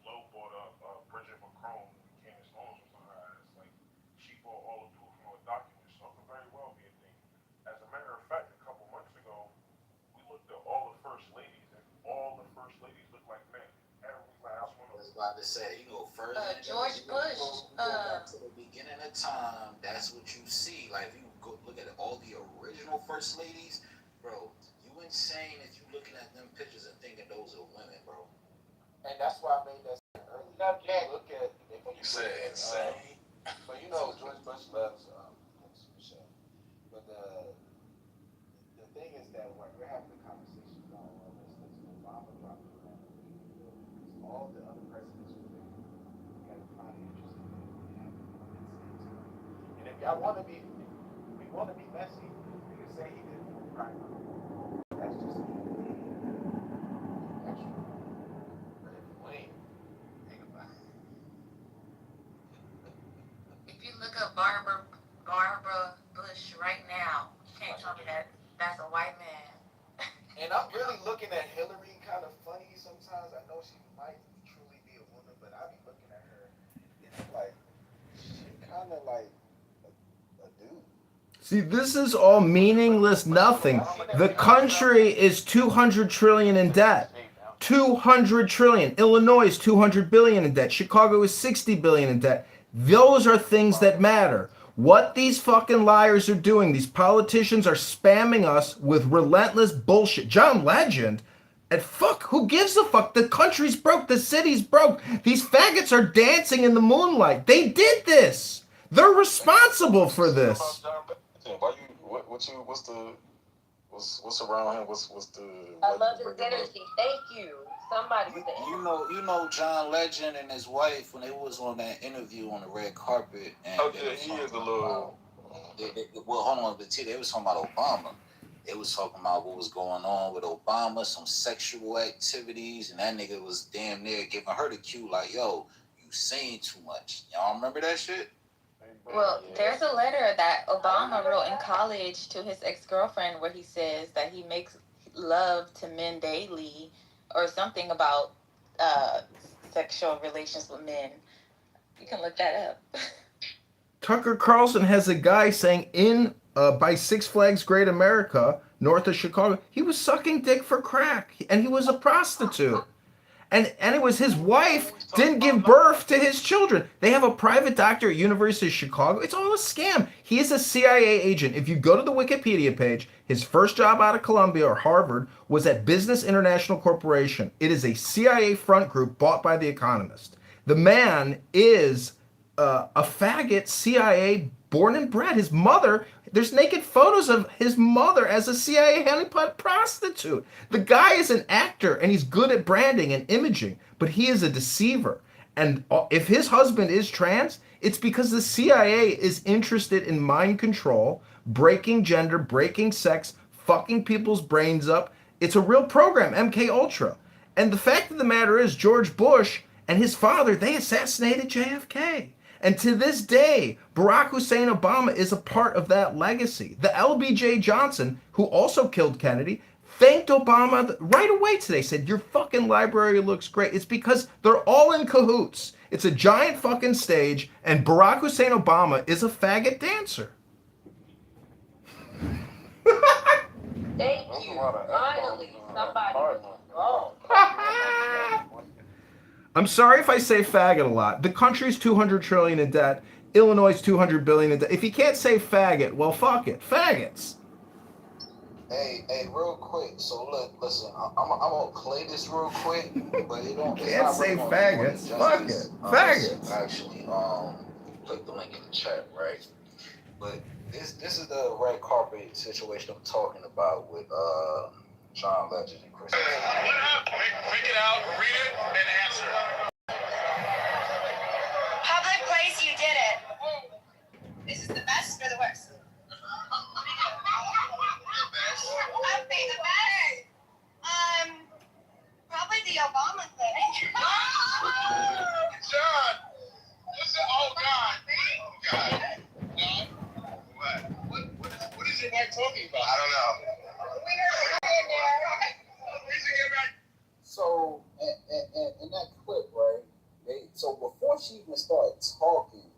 Lowe brought up Bridget McCrone, Candace Owens was on her ass. Like she brought all the proof and all the documents, so it could very well be a thing. As a matter of fact, a couple months ago, we looked at all the first ladies, and all the first ladies look like men. Every last one of them. That's why they say you go further. George Bush. Back to the beginning of time. That's what you see. Like if you go look at all the original first ladies, bro. You insane if you looking at them pictures and thinking those are women, bro. And that's why I made that earlier. Look at if you said insane. But you know George Bush loves Michelle. But the thing is that we're having a conversation about all this because Obama dropped it around because all the other presidents were there. You got to find it interesting that we have it at the same time. And if y'all want to be, if we want to be messy, we can say he did it for pride. That's just extra. But if you ain't, think about it. If you look up Barbara Bush right now, you can't tell me that that's a white man. And I'm really looking at Hillary kind of funny sometimes. I know she might truly be a woman, but I be looking at her and it's like she kind of like a dude. See, this is all meaningless nothing. The country is 200 trillion in debt. 200 trillion. Illinois is 200 billion in debt. Chicago is 60 billion in debt. Those are things that matter. What these fucking liars are doing, these politicians are spamming us with relentless bullshit. John Legend, and fuck, who gives a fuck? The country's broke, the city's broke. These faggots are dancing in the moonlight. They did this. They're responsible for this. Why you? What's around him? What's the? I love his energy. Thank you. Somebody with the energy. You know John Legend and his wife when they was on that interview on the red carpet. And He is a little. Well, hold on, but they was talking about Obama. They was talking about what was going on with Obama, some sexual activities, and that nigga was damn near giving her the cue like, "Yo, you saying too much." Y'all remember that shit? Well, there's a letter that Obama wrote in college to his ex-girlfriend where he says that he makes love to men daily or something about sexual relations with men. You can look that up. Tucker Carlson has a guy saying by Six Flags Great America, north of Chicago, he was sucking dick for crack, and he was a prostitute. And it was his wife didn't give birth to his children. They have a private doctor at University of Chicago. It's all a scam. He is a CIA agent. If you go to the Wikipedia page, his first job out of Columbia or Harvard was at Business International Corporation. It is a CIA front group bought by The Economist. The man is a faggot CIA born and bred. His mother, there's naked photos of his mother as a CIA honeypot prostitute. The guy is an actor and he's good at branding and imaging, but he is a deceiver. And if his husband is trans, it's because the CIA is interested in mind control, breaking gender, breaking sex, fucking people's brains up. It's a real program, MK Ultra. And the fact of the matter is, George Bush and his father, they assassinated JFK. And to this day, Barack Hussein Obama is a part of that legacy. The LBJ Johnson, who also killed Kennedy, thanked Obama right away today, said, your fucking library looks great. It's because they're all in cahoots. It's a giant fucking stage, and Barack Hussein Obama is a faggot dancer. Thank you. Finally, somebody was wrong. I'm sorry if I say faggot a lot. The country's $200 trillion in debt. Illinois is $200 billion in debt. If you can't say faggot, well, fuck it. Faggots. Hey, real quick. So look, listen. I'm gonna play this real quick, but it don't. Can't say faggots. Fuck it. Faggots. Actually, put the link in the chat, right? But this is the red carpet situation I'm talking about with John Legend and Chris. What happened? Pick it out, read it, and answer. Public place, you did it. This is the best or the worst? Okay, the best. Probably the Obama thing. John, listen. Oh God. What is your wife talking about? I don't know. We heard it in there. So in that clip, right? So before she even started talking,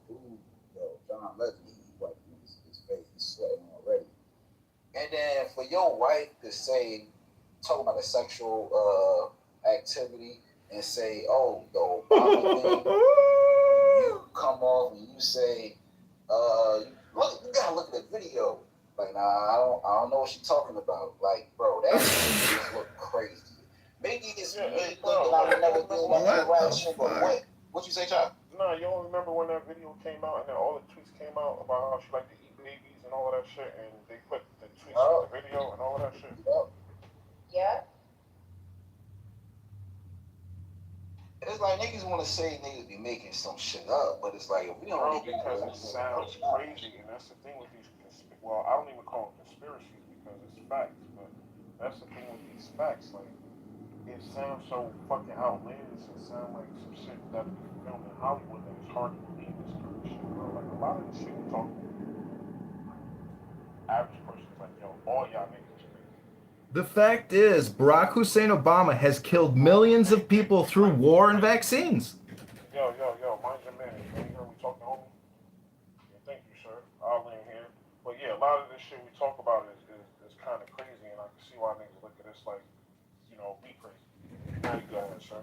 John Legend, he wiped his face, he's sweating already. And then for your wife to say, talking about a sexual activity, and say, oh, the Obama thing, you come off and you say, you gotta look at the video. Like, nah, I don't know what she's talking about. Like, bro, that just look crazy. Maybe it's me thinking I would never do that right shit, but what you say, Chop? No, you don't remember when that video came out and then all the tweets came out about how she liked to eat babies and all of that shit, and they put the tweets with the video and all of that shit? Yeah. It's like niggas want to say niggas be making some shit up, but it's like if we don't because it sounds crazy, and that's the thing with these well, I don't even call them conspiracies because it's facts, but that's the thing with these facts. Like, it sounds so fucking outlandish. It sounds like some shit that be filmed in Hollywood that is hard to believe this kind of shit, bro. Like, a lot of this shit we talk about, average person's like, yo, all y'all niggas is crazy. The fact is, Barack Hussein Obama has killed millions of people through war and vaccines. Yo, mind your manners. You hear me talking, homie? Yeah, thank you, sir. I'll land here. But yeah, a lot of this shit we talk about is kind of crazy, and I can see why niggas look at this like, be crazy. Now you go ahead, sir.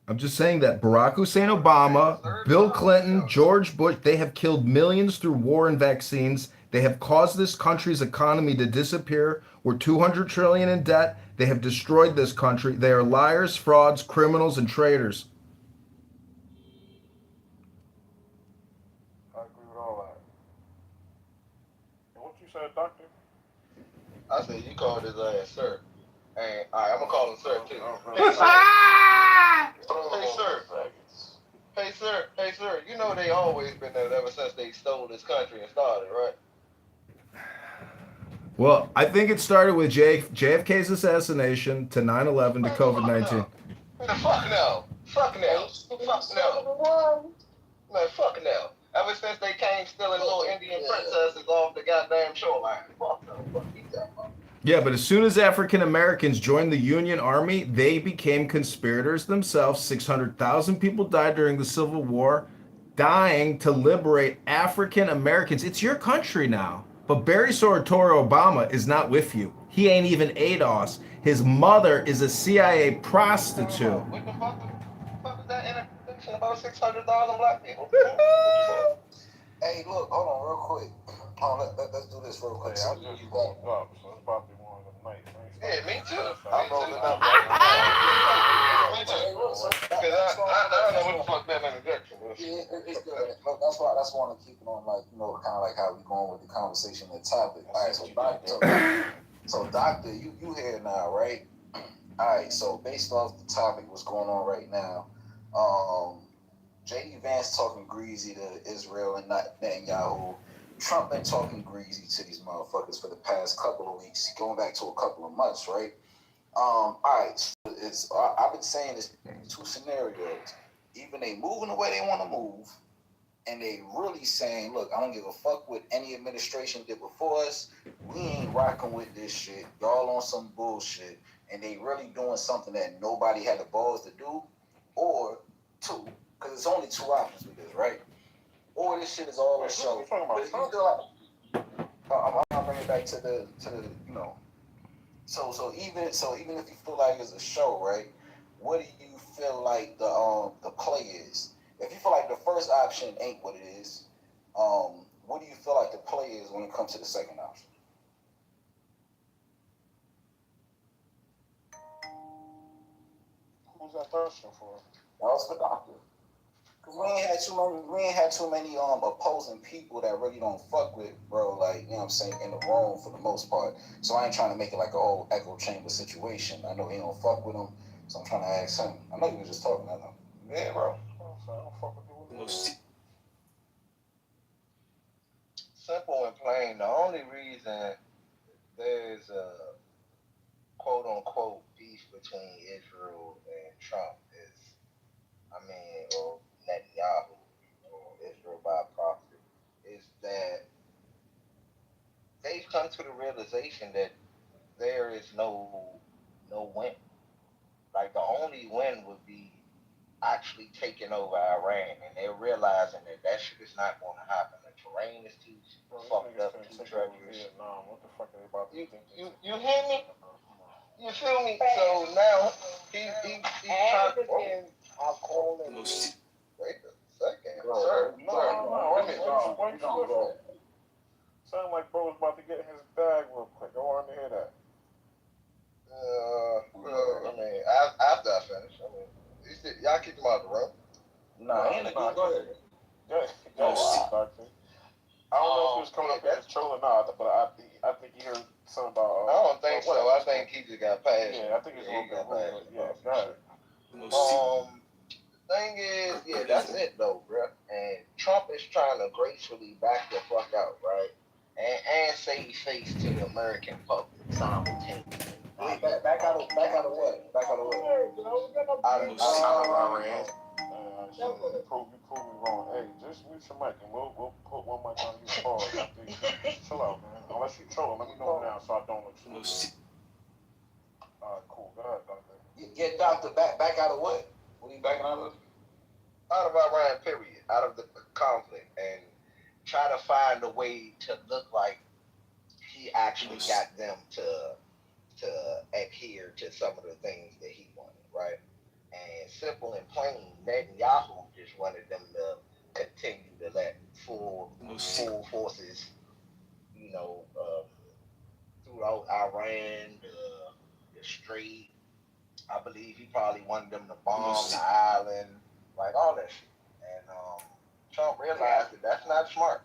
I'm just saying that Barack Hussein Obama, Bill Clinton, George Bush, they have killed millions through war and vaccines. They have caused this country's economy to disappear. We're $200 trillion in debt. They have destroyed this country. They are liars, frauds, criminals, and traitors. I agree with all that. And what you said, doctor? I said you called his ass sir. And alright, I'm gonna call him sir too. Hey sir, you know they always been there ever since they stole this country and started, right? Well, I think it started with JFK's assassination to 9/11 to COVID-19. Fuck no. Man, fuck no. Ever since they came stealing little Indian princesses off the goddamn shoreline. Fuck no. Yeah, but as soon as African Americans joined the Union Army, they became conspirators themselves. 600,000 people died during the Civil War, dying to liberate African Americans. It's your country now. But Barry Soetoro Obama is not with you. He ain't even ADOS. His mother is a CIA prostitute. What the fuck is that introduction about 600,000 black people? Hey, look, hold on, real quick. Let's do this real quick. Yeah, I just rolled up, so it's about to be one of them nights. Yeah, me too. I'm rolling up. Me too. Because I don't know what the fuck that introduction was. Yeah, it's good. Look, that's why I want to keep it on, like, you know, kind of like how we going with the conversation and topic. All right, so doctor, you here now, right? All right, so based off the topic, what's going on right now? J.D. Vance talking greasy to Israel and not Netanyahu. Trump been talking greasy to these motherfuckers for the past couple of weeks, going back to a couple of months, right? All right, so I've been saying this two scenarios. Either they moving the way they want to move, and they really saying, look, I don't give a fuck what any administration did before us. We ain't rocking with this shit. Y'all on some bullshit. And they really doing something that nobody had the balls to do. Or two, because it's only two options with this, right? Or this shit is all a show. But if you feel like, I'm gonna bring it back to the you know. So even if you feel like it's a show, right? What do you feel like the play is? If you feel like the first option ain't what it is, what do you feel like the play is when it comes to the second option? Who's that question for? That was for doctor. Cause we ain't had too many opposing people that really don't fuck with, bro. Like, you know what I'm saying, in the room for the most part. So I ain't trying to make it like a whole echo chamber situation. I know he don't fuck with him, so I'm trying to ask him. I know you was just talking. I know. Yeah, bro. I don't fuck with you. Simple and plain. The only reason there's a quote unquote beef between Israel and Trump is, or Netanyahu, or Israel by proxy, is that they've come to the realization that there is no win. Like the only win would be actually taking over Iran, and they're realizing that shit is not going to happen. The terrain is too fucked up, too treacherous. What the fuck are they about to think? You hear me? You feel me? So now he's trying to. I'll call him. Wait a second, sir. No, wait a minute. Sound like bro was about to get his bag real quick. I wanted to hear that. After I finish, y'all keep him out the room. Nah, he in the go ahead. I don't know if he was coming up here to troll or not, but I think he heard something about. I don't think so. I think he just got passed. Yeah, I think it's a little bit rude. Yeah, go ahead. The thing is, that's it though, bro. And Trump is trying to gracefully back the fuck out, right? And save face to the American public simultaneously. Back out of what? Back out of what? Out of Iran. You prove me wrong. Hey, just mute your mic and we'll put one mic on you. Pause. Chill out, man. Unless you trolling, let me know now so I don't look stupid. Alright, cool. Go ahead, doctor. Yeah, doctor. Back out of what? What are you backing out of? Out of Iran, period. Out of the conflict, and try to find a way to look like he actually got them to adhere to some of the things that he wanted, right? And simple and plain, Netanyahu just wanted them to continue to let full forces, throughout Iran, the Strait. I believe he probably wanted them to bomb the island, like all that shit. And Trump realized that that's not smart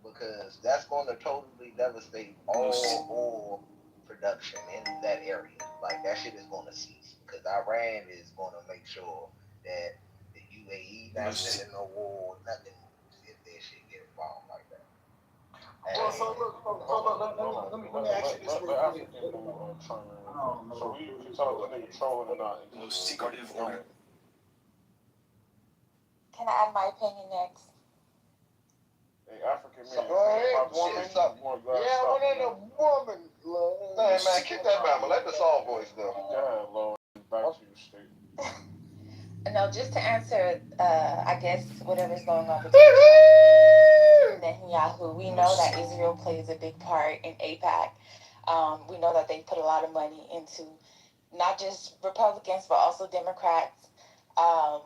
because that's going to totally devastate all oil production in that area. Like that shit is going to cease because Iran is going to make sure that the UAE not sending no war, nothing if their shit get bombed like that. Well, so look, let me ask you this real quick. So you can tell if the nigga trolling or not. The most secretive organ. Can I add my opinion next? Hey, African man. Go ahead, woman. Yeah, I wanted a woman. Hey, man, kick that mama. Let the soft voice go. Yeah, Lord. Back to you, Steve. No, just to answer, I guess, whatever's going on between Trump and Netanyahu, we know that Israel plays a big part in AIPAC. We know that they put a lot of money into not just Republicans, but also Democrats,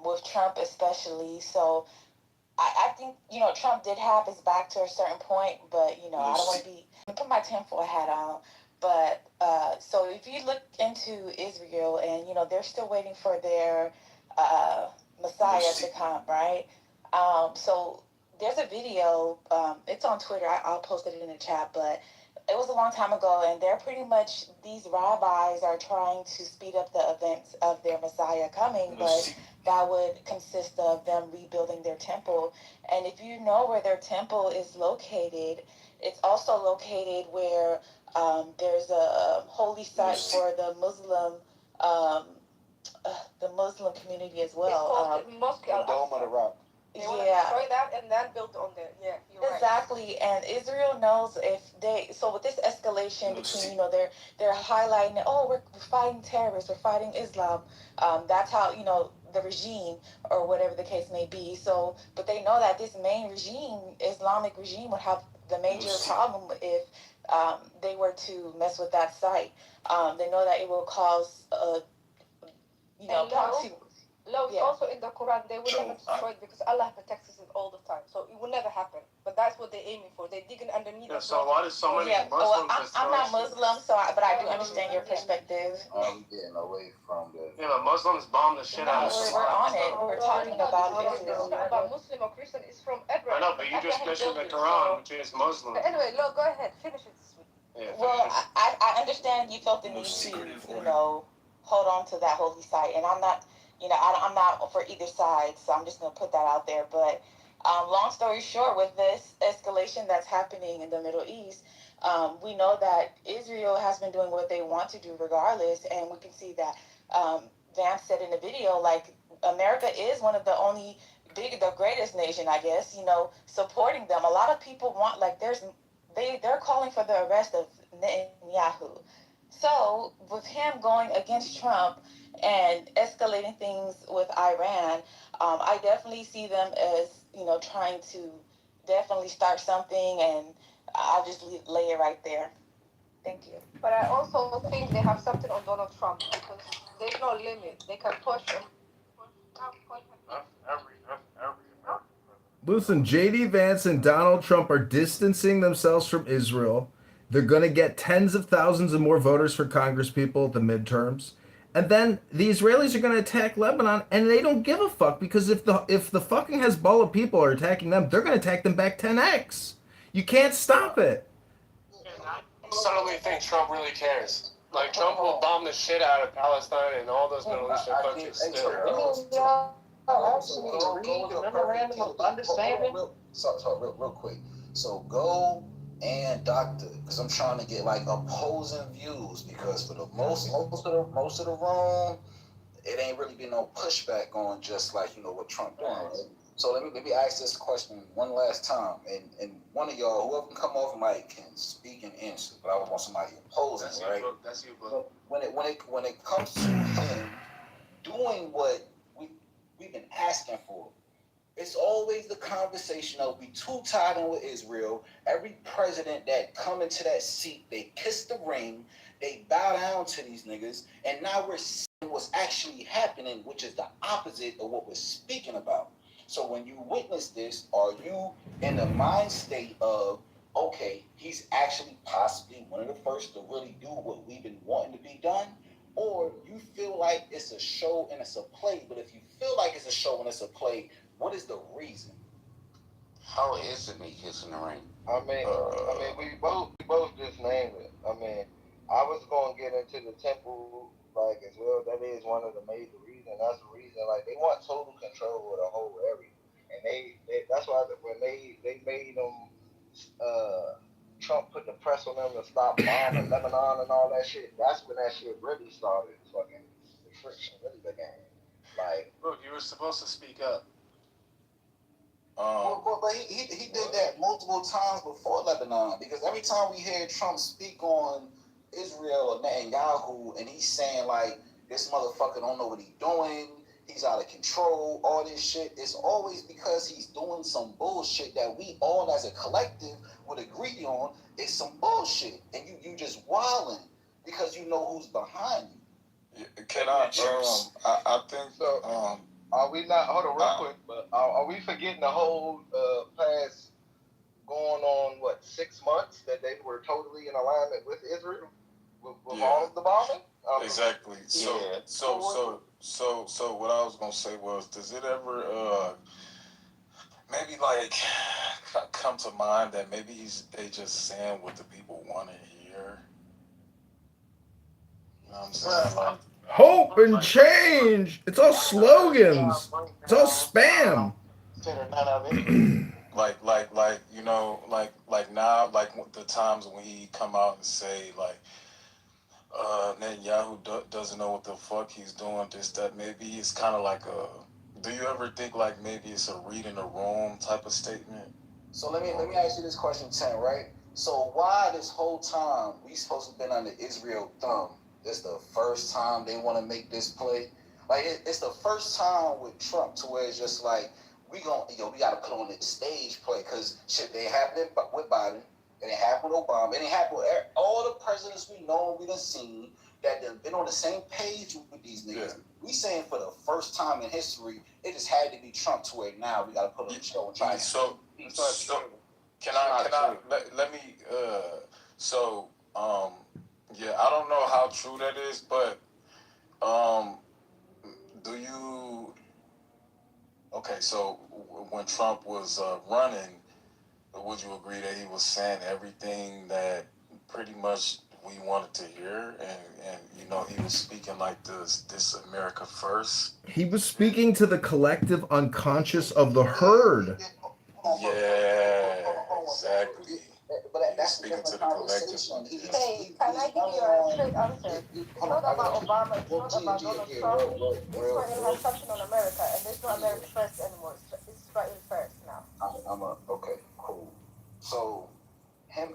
with Trump especially. So I think, Trump did have his back to a certain point, but, I don't want to put my tinfoil hat on. But, so if you look into Israel and, they're still waiting for their Messiah to come, right? So there's a video, it's on Twitter, I'll post it in the chat, but it was a long time ago, and they're pretty much, these rabbis are trying to speed up the events of their Messiah coming, but that would consist of them rebuilding their temple. And if you know where their temple is located, it's also located where there's a holy site for the Muslim community as well. It's called Mosque Al Dome of the Rock. They want to destroy that and then build on there. Yeah, you're right. Exactly, and Israel knows if they. So with this escalation between, they're highlighting that, oh, we're fighting terrorists, we're fighting Islam. That's how the regime or whatever the case may be. So, but they know that this main regime, Islamic regime, would have the major problem if they were to mess with that site. They know that it will cause proxy. It's also in the Quran. They will never destroy it because Allah protects us all the time. So it will never happen. But that's what they're aiming for. They're digging underneath. Yeah, so why does so many Muslims I'm not Muslim, but I do understand your perspective. I'm getting away from the. Yeah, the Muslims bomb the shit out of We're on it. We're talking about Israel. It's not about Muslim or Christian. It's from everyone. I know, but you just mentioned the Quran, which is Muslim. But anyway, look, go ahead. Finish it. Yeah, well, I understand you felt the need to, hold on to that holy site, and I'm not. I'm not for either side, so I'm just going to put that out there. But long story short, with this escalation that's happening in the Middle East, we know that Israel has been doing what they want to do regardless, and we can see that Vance said in the video, like, America is one of the only the greatest nation, I guess, supporting them. A lot of people want, like, they're calling for the arrest of Netanyahu. So with him going against Trump and escalating things with Iran, I definitely see them as, trying to definitely start something, and I'll just lay it right there. Thank you. But I also think they have something on Donald Trump because there's no limit. They can push him. Listen, J.D. Vance and Donald Trump are distancing themselves from Israel. They're going to get tens of thousands of more voters for Congress people at the midterms. And then the Israelis are going to attack Lebanon, and they don't give a fuck, because if the fucking Hezbollah people are attacking them, they're going to attack them back 10x. You can't stop it. I suddenly think Trump really cares. Like, Trump will bomb the shit out of Palestine and all those Middle Eastern countries still. Real quick. So go and doctor, because I'm trying to get like opposing views, because for the most of the room, it ain't really been no pushback on just like what Trump doing. Right? So let me ask this question one last time, and one of y'all, whoever can come off mic, can speak and answer. But I want somebody opposing, right? That's you, bro. When it comes to him doing what we've been asking for, it's always the conversation of we too tied in with Israel. Every president that come into that seat, they kiss the ring, they bow down to these niggas, and now we're seeing what's actually happening, which is the opposite of what we're speaking about. So when you witness this, are you in the mind state of, okay, he's actually possibly one of the first to really do what we've been wanting to be done? Or you feel like it's a show and it's a play? But if you feel like it's a show and it's a play, what is the reason? How is it me kissing the ring? I mean, we both just named it. I mean, I was gonna get into the temple like as well. That is one of the major reasons. That's the reason. Like, they want total control of the whole area, and they that's why when they made them, Trump put the press on them to stop bombing Lebanon and all that shit. That's when that shit really started. Fucking the friction really began. Like, look, you were supposed to speak up. But he did that multiple times before Lebanon, because every time we hear Trump speak on Israel or Netanyahu, and he's saying like, this motherfucker don't know what he's doing, he's out of control, all this shit, it's always because he's doing some bullshit that we all as a collective would agree agree on is some bullshit, and you just wilding because you know who's behind you. Can I think so. Are we not? Hold on, real quick. But are we forgetting the whole past going on 6 months that they were totally in alignment with Israel with all of the bombing? Exactly. So what I was gonna say was, does it ever maybe like come to mind that maybe they just saying what the people want to hear? You know what I'm saying? Like, Hope and change. It's all slogans. It's all spam. like you know, like now, like the times when he come out and say like Netanyahu doesn't know what the fuck he's doing, this, that. Maybe it's kind of like a, do you ever think like maybe it's a read in the room type of statement? So let me ask you this question, 10, right? So why this whole time we supposed to have been under Israel thumb? This the first time they want to make this play. Like it's the first time with Trump to where it's just like we gotta put on the stage play because shit they happening with Biden. It ain't happened with Obama. It ain't happened with all the presidents we know and we done seen that have been on the same page with these niggas. Yeah. We saying for the first time in history, it just had to be Trump to where now we gotta put on the show and try to. So can I let me yeah, I don't know how true that is, but do you so when Trump was running, would you agree that he was saying everything that pretty much we wanted to hear, and you know he was speaking like this America first? He was speaking to the collective unconscious of the herd. Yeah, exactly. But that's speaking to the collective. Hey, can I give you a straight answer? It's not about Obama, it's not about Donald Trump. Israel has touched on America, and there's no America first anymore. It's Israel first now. Okay, cool. So him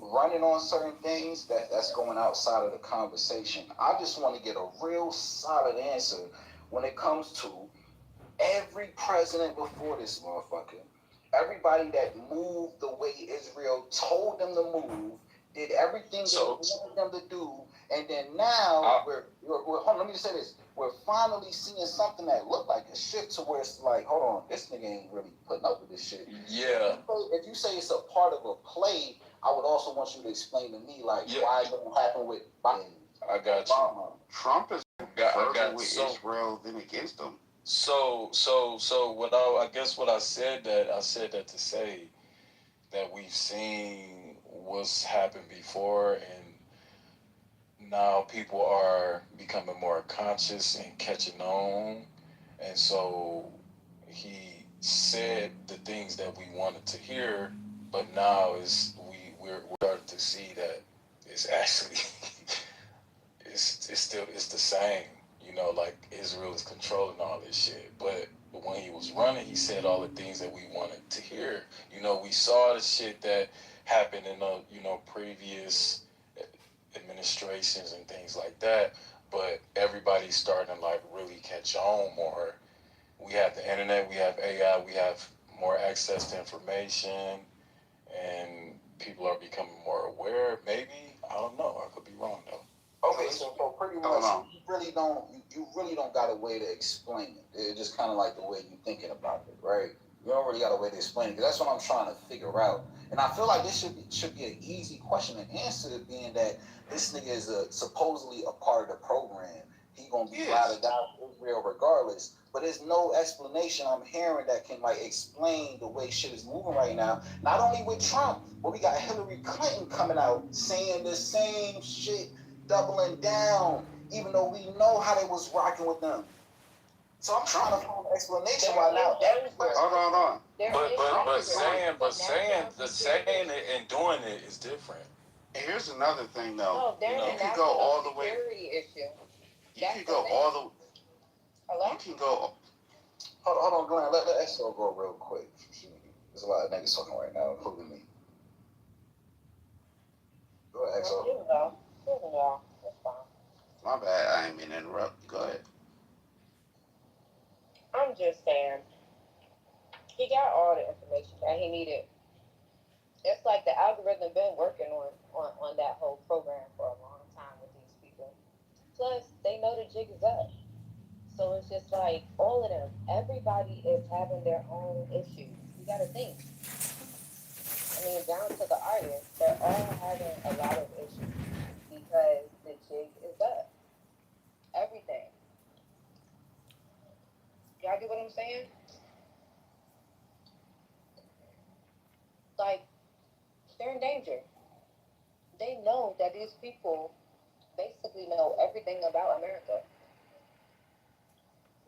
running on certain things that's going outside of the conversation. I just want to get a real solid answer when it comes to every president before this motherfucker. Everybody that moved the way Israel told them to move, did everything they wanted them to do, and then now we're hold on, let me just say this. We're finally seeing something that looked like a shift to where it's like, hold on, this nigga ain't really putting up with this shit. Yeah. If you say it's a part of a play, I would also want you to explain to me like why it didn't happen with Biden. I got you. Trump is further with Israel than against them. So what I said that to say that we've seen what's happened before, and now people are becoming more conscious and catching on, and so he said the things that we wanted to hear, but now we're starting to see that it's actually it's the same. You know, like Israel is controlling all this shit. But when he was running, he said all the things that we wanted to hear. You know, we saw the shit that happened in the previous administrations and things like that. But everybody's starting to like really catch on more. We have the internet, we have AI, we have more access to information, and people are becoming more aware. Maybe, I don't know. I could be wrong though. Okay, so pretty much you really don't got a way to explain it. It's just kind of like the way you thinking about it, right? You don't really got a way to explain it. That's what I'm trying to figure out. And I feel like this should be an easy question to answer, being that this nigga is supposedly a part of the program. He gonna be ride or die with Israel regardless. But there's no explanation I'm hearing that can like explain the way shit is moving right now. Not only with Trump, but we got Hillary Clinton coming out saying the same shit, doubling down, even though we know how they was rocking with them. So I'm trying to find an explanation why now. Hold on. But saying it and doing it is different. Here's another thing though. No, You can go all the way. Issue. You can go all the. Hello? You can go. Hold on, Glenn. Let Exo go real quick. There's a lot of niggas talking right now, including me. Go ahead, Exo. You can go. That's fine. My bad. I ain't mean to interrupt. Go ahead. I'm just saying, he got all the information that he needed. It's like the algorithm haven't been working on that whole program for a long time with these people. Plus, they know the jig is up. So it's just like all of them, everybody is having their own issues. You gotta think. I mean, down to the artists, they're all having a lot of issues because the jig is up. Everything. Y'all get what I'm saying? Like, they're in danger. They know that these people basically know everything about America.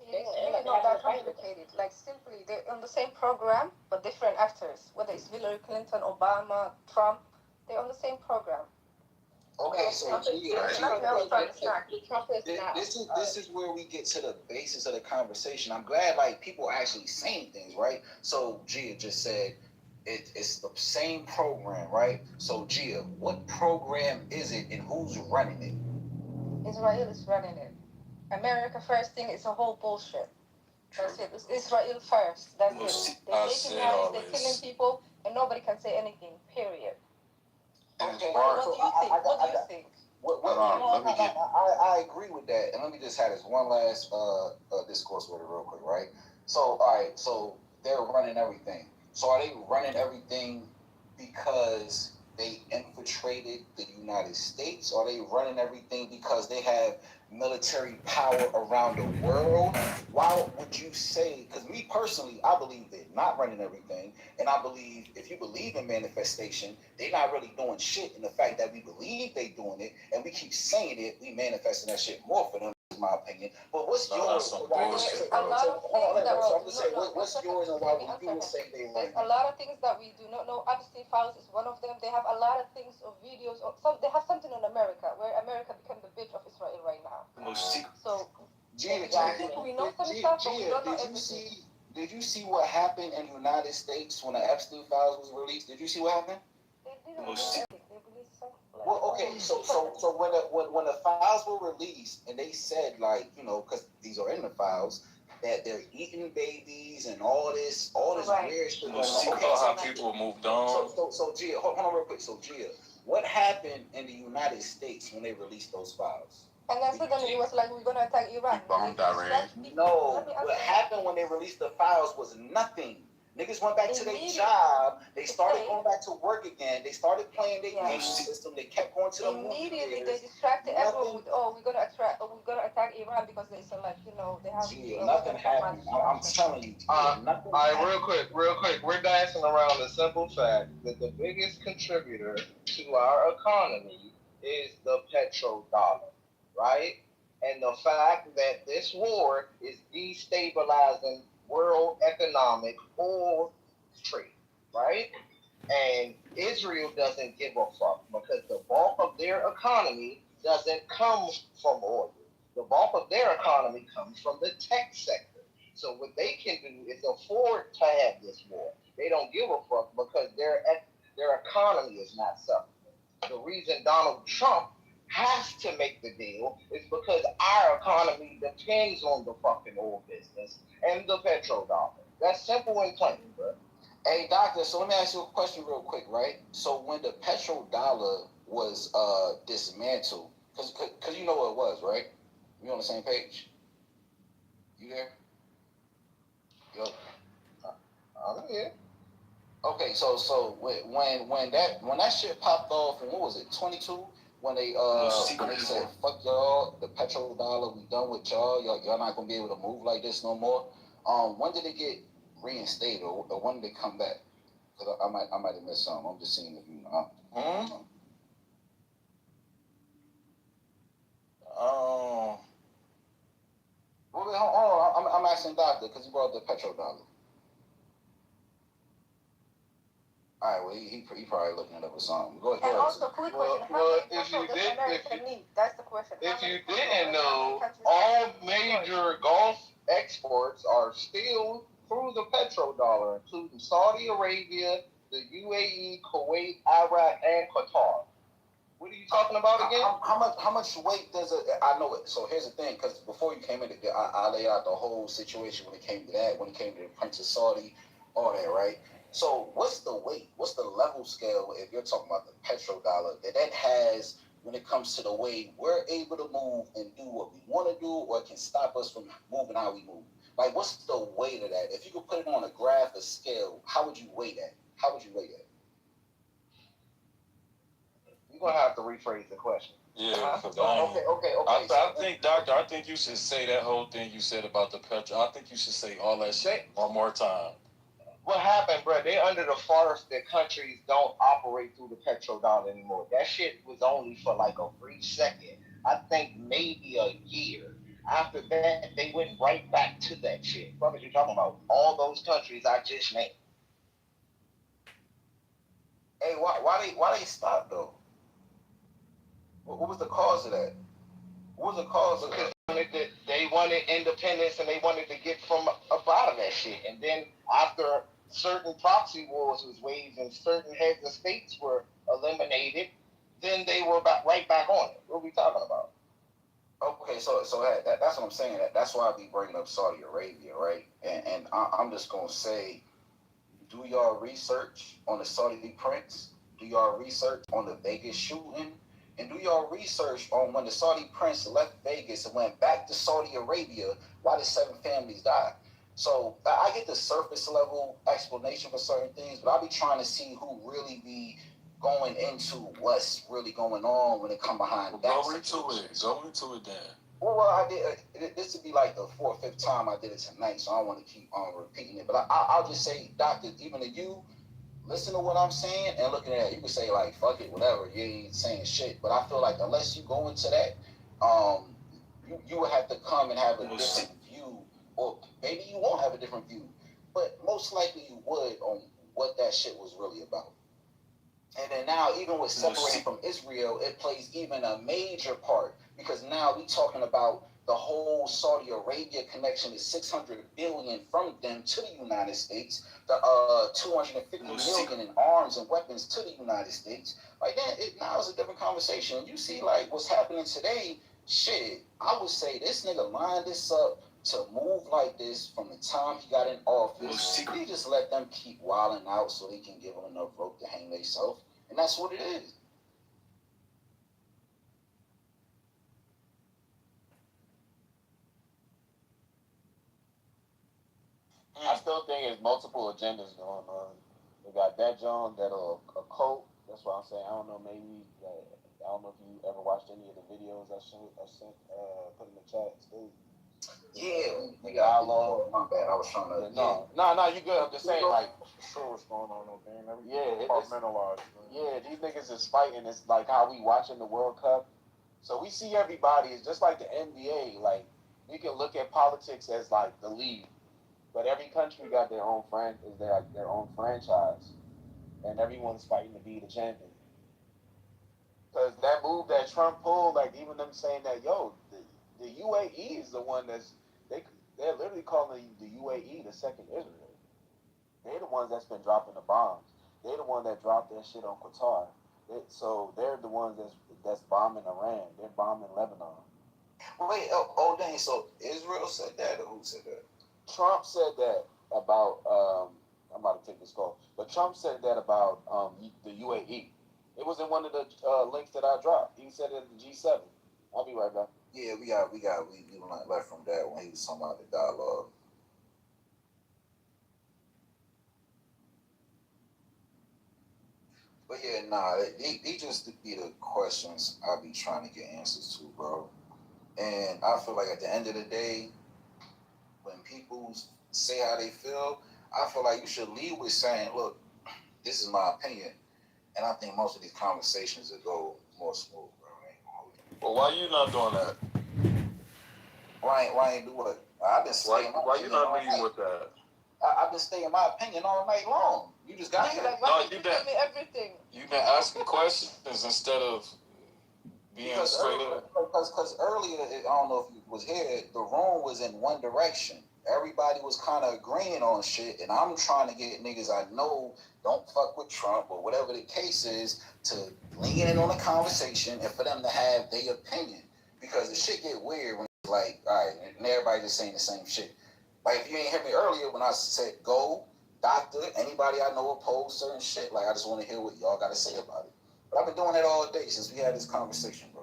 It's really not that complicated. Like, simply, they're on the same program, but different actors. Whether it's Hillary Clinton, Obama, Trump, they're on the same program. Okay, so this is where we get to the basis of the conversation. I'm glad like people are actually saying things, right? So Gia just said it's the same program, right? So Gia, what program is it and who's running it? Israel is running it. America first thing is a whole bullshit. That's it. It's Israel first. That's it. They're taking lives, they're killing people, and nobody can say anything. Period. Okay. What do you think? What do you think? I agree with that, and let me just have this one last discourse with it real quick, right? So, all right, so they're running everything. So, are they running everything because they infiltrated the United States? Or are they running everything because they have military power around the world? Why would you say? Because me personally, I believe they're not running everything, and I believe if you believe in manifestation, they're not really doing shit. And the fact that we believe they doing it, and we keep saying it, we manifesting that shit more for them. Is my opinion. But what's yours? A lot of things that what's yours and why you would say they run? There's a lot of things that we do not know. Epstein Files is one of them. They have a lot of things of videos. They have something in America where America became the bitch of Israel right now. So we know some stuff, but we don't know everything. Did you see what happened in the United States when the Epstein Files was released? Did you see what happened? Well, okay, so when the files were released and they said like, you know, because these are in the files, that they're eating babies and all this weird shit. How people moved on. So Gia, hold on real quick. So Gia, what happened in the United States when they released those files? And then suddenly it was like, we're going to attack Iran. Bombed Iran. No, what happened when they released the files was nothing. Niggas went back to their job. They started going back to work again. They started playing their game system. They kept going to the movie immediately they distracted everyone with, we're gonna attack Iran because they said like, you know, they have nothing happened. I'm telling you. All right, real quick. We're dancing around the simple fact that the biggest contributor to our economy is the petrodollar, right? And the fact that this war is destabilizing world economic oil trade, right? And Israel doesn't give a fuck because the bulk of their economy doesn't come from oil. The bulk of their economy comes from the tech sector. So what they can do is afford to have this war. They don't give a fuck because their economy is not suffering. The reason Donald Trump has to make the deal is because our economy depends on the fucking oil business and the petrodollar. That's simple and plain, bro. Hey, doctor, so let me ask you a question real quick, right? So when the petrodollar was dismantled, because you know what it was, right? We on the same page? You there? Yo. I'm here. Okay, so when that shit popped off, and what was it, 22? When they said, fuck y'all, the petrodollar, we done with y'all. Y'all not gonna be able to move like this no more. When did it get reinstated, or when did it come back? Because I might have missed something. I'm just seeing if you know. Well, hold on. I'm asking doctor because he brought up the petrodollar. All right, well, he probably looking it up or something. Go ahead. And also, quick question. That's the question. If you didn't know, all major Gulf exports are still through the petrodollar, including Saudi Arabia, the UAE, Kuwait, Iraq, and Qatar. What are you talking about again? How much weight does it? I know it. So here's the thing, because before you came in, I laid out the whole situation when it came to that, when it came to the Prince of Saudi, all that, right? So what's the weight? What's the level scale if you're talking about the petrodollar that has when it comes to the way we're able to move and do what we want to do, or it can stop us from moving how we move? Like, what's the weight of that? If you could put it on a graph, a scale, how would you weigh that? How would you weigh that? You're gonna have to rephrase the question. Yeah, Okay. I think, Doctor, I think you should say that whole thing you said about the petrol. I think you should say all that shit one more time. What happened, bro? They under the farce that countries don't operate through the petrodollar anymore. That shit was only for like a brief second. I think maybe a year. After that, they went right back to that shit. What are you talking about? All those countries I just named. Hey, why they stop though? What was the cause of that? What was the cause of that? They wanted independence and they wanted to get from up out of that shit. And then after certain proxy wars was waged and certain heads of states were eliminated, then they were right back on it. What are we talking about? Okay, so that's what I'm saying. That's why I be bringing up Saudi Arabia, right? And I'm just gonna say, do y'all research on the Saudi prince? Do y'all research on the Vegas shooting? And do y'all research on when the Saudi prince left Vegas and went back to Saudi Arabia, why the 7 families died? So I get the surface level explanation for certain things, but I be trying to see who really be going into what's really going on when it come behind that. Go into it then. Well, I did. This would be like the 4th or 5th time I did it tonight, so I don't want to keep on repeating it. But I'll just say, Doctor, even to you, listen to what I'm saying and looking at it, you can say like, fuck it, whatever, you ain't saying shit. But I feel like unless you go into that, you would have to come and have a different view, or maybe you won't have a different view, but most likely you would on what that shit was really about. And then now, even with separating from Israel, it plays even a major part, because now we talking about the whole Saudi Arabia connection is $600 billion from them to the United States, the $250 million in arms and weapons to the United States. Like that, now it's a different conversation. You see, like what's happening today. Shit, I would say this nigga lined this up to move like this from the time he got in office. He just let them keep wilding out so they can give him enough rope to hang themselves. And that's what it is. I still think there's multiple agendas going on. They got that John, that a cult. That's what I'm saying. I don't know, maybe I don't know if you ever watched any of the videos I sent put in the chat today. Yeah, we got outlaw. My bad. I was trying to. No, you good. I'm just saying, like, Sure, what's going on over there? These niggas is fighting. It's like how we watching the World Cup. So we see everybody. It's just like the NBA. Like, we can look at politics as like the league, but every country got their own their own franchise, and everyone's fighting to be the champion. Because that move that Trump pulled, like even them saying that, the UAE is the one they're literally calling the UAE the second Israel. They're the ones that's been dropping the bombs. They're the one that dropped that shit on Qatar. So they're the ones that's bombing Iran. They're bombing Lebanon. Wait, dang. So Israel said that, or who said that? Trump said that about. I'm about to take this call, but Trump said that about the UAE. It was in one of the links that I dropped. He said it in the G7. I'll be right back. Yeah, we left from that when he was talking about the dialogue. But yeah, they just be the questions I be trying to get answers to, bro. And I feel like at the end of the day, when people say how they feel, I feel like you should lead with saying, look, this is my opinion. And I think most of these conversations will go more smooth, bro. Well, why you not doing that? Why ain't do what? I've been saying why you not leading with that? I've been stating my opinion all night long. You just got Like, why to. you give me everything? You've been asking questions instead of being straight up. Because earlier, I don't know if you was here, the room was in one direction. Everybody was kind of agreeing on shit, and I'm trying to get niggas I know don't fuck with Trump or whatever the case is to lean in on the conversation and for them to have their opinion. Because the shit get weird when it's like, all right, and everybody just saying the same shit. Like if you ain't hear me earlier when I said go, doctor, anybody I know oppose certain shit. Like, I just want to hear what y'all got to say about it. But I've been doing that all day since we had this conversation, bro.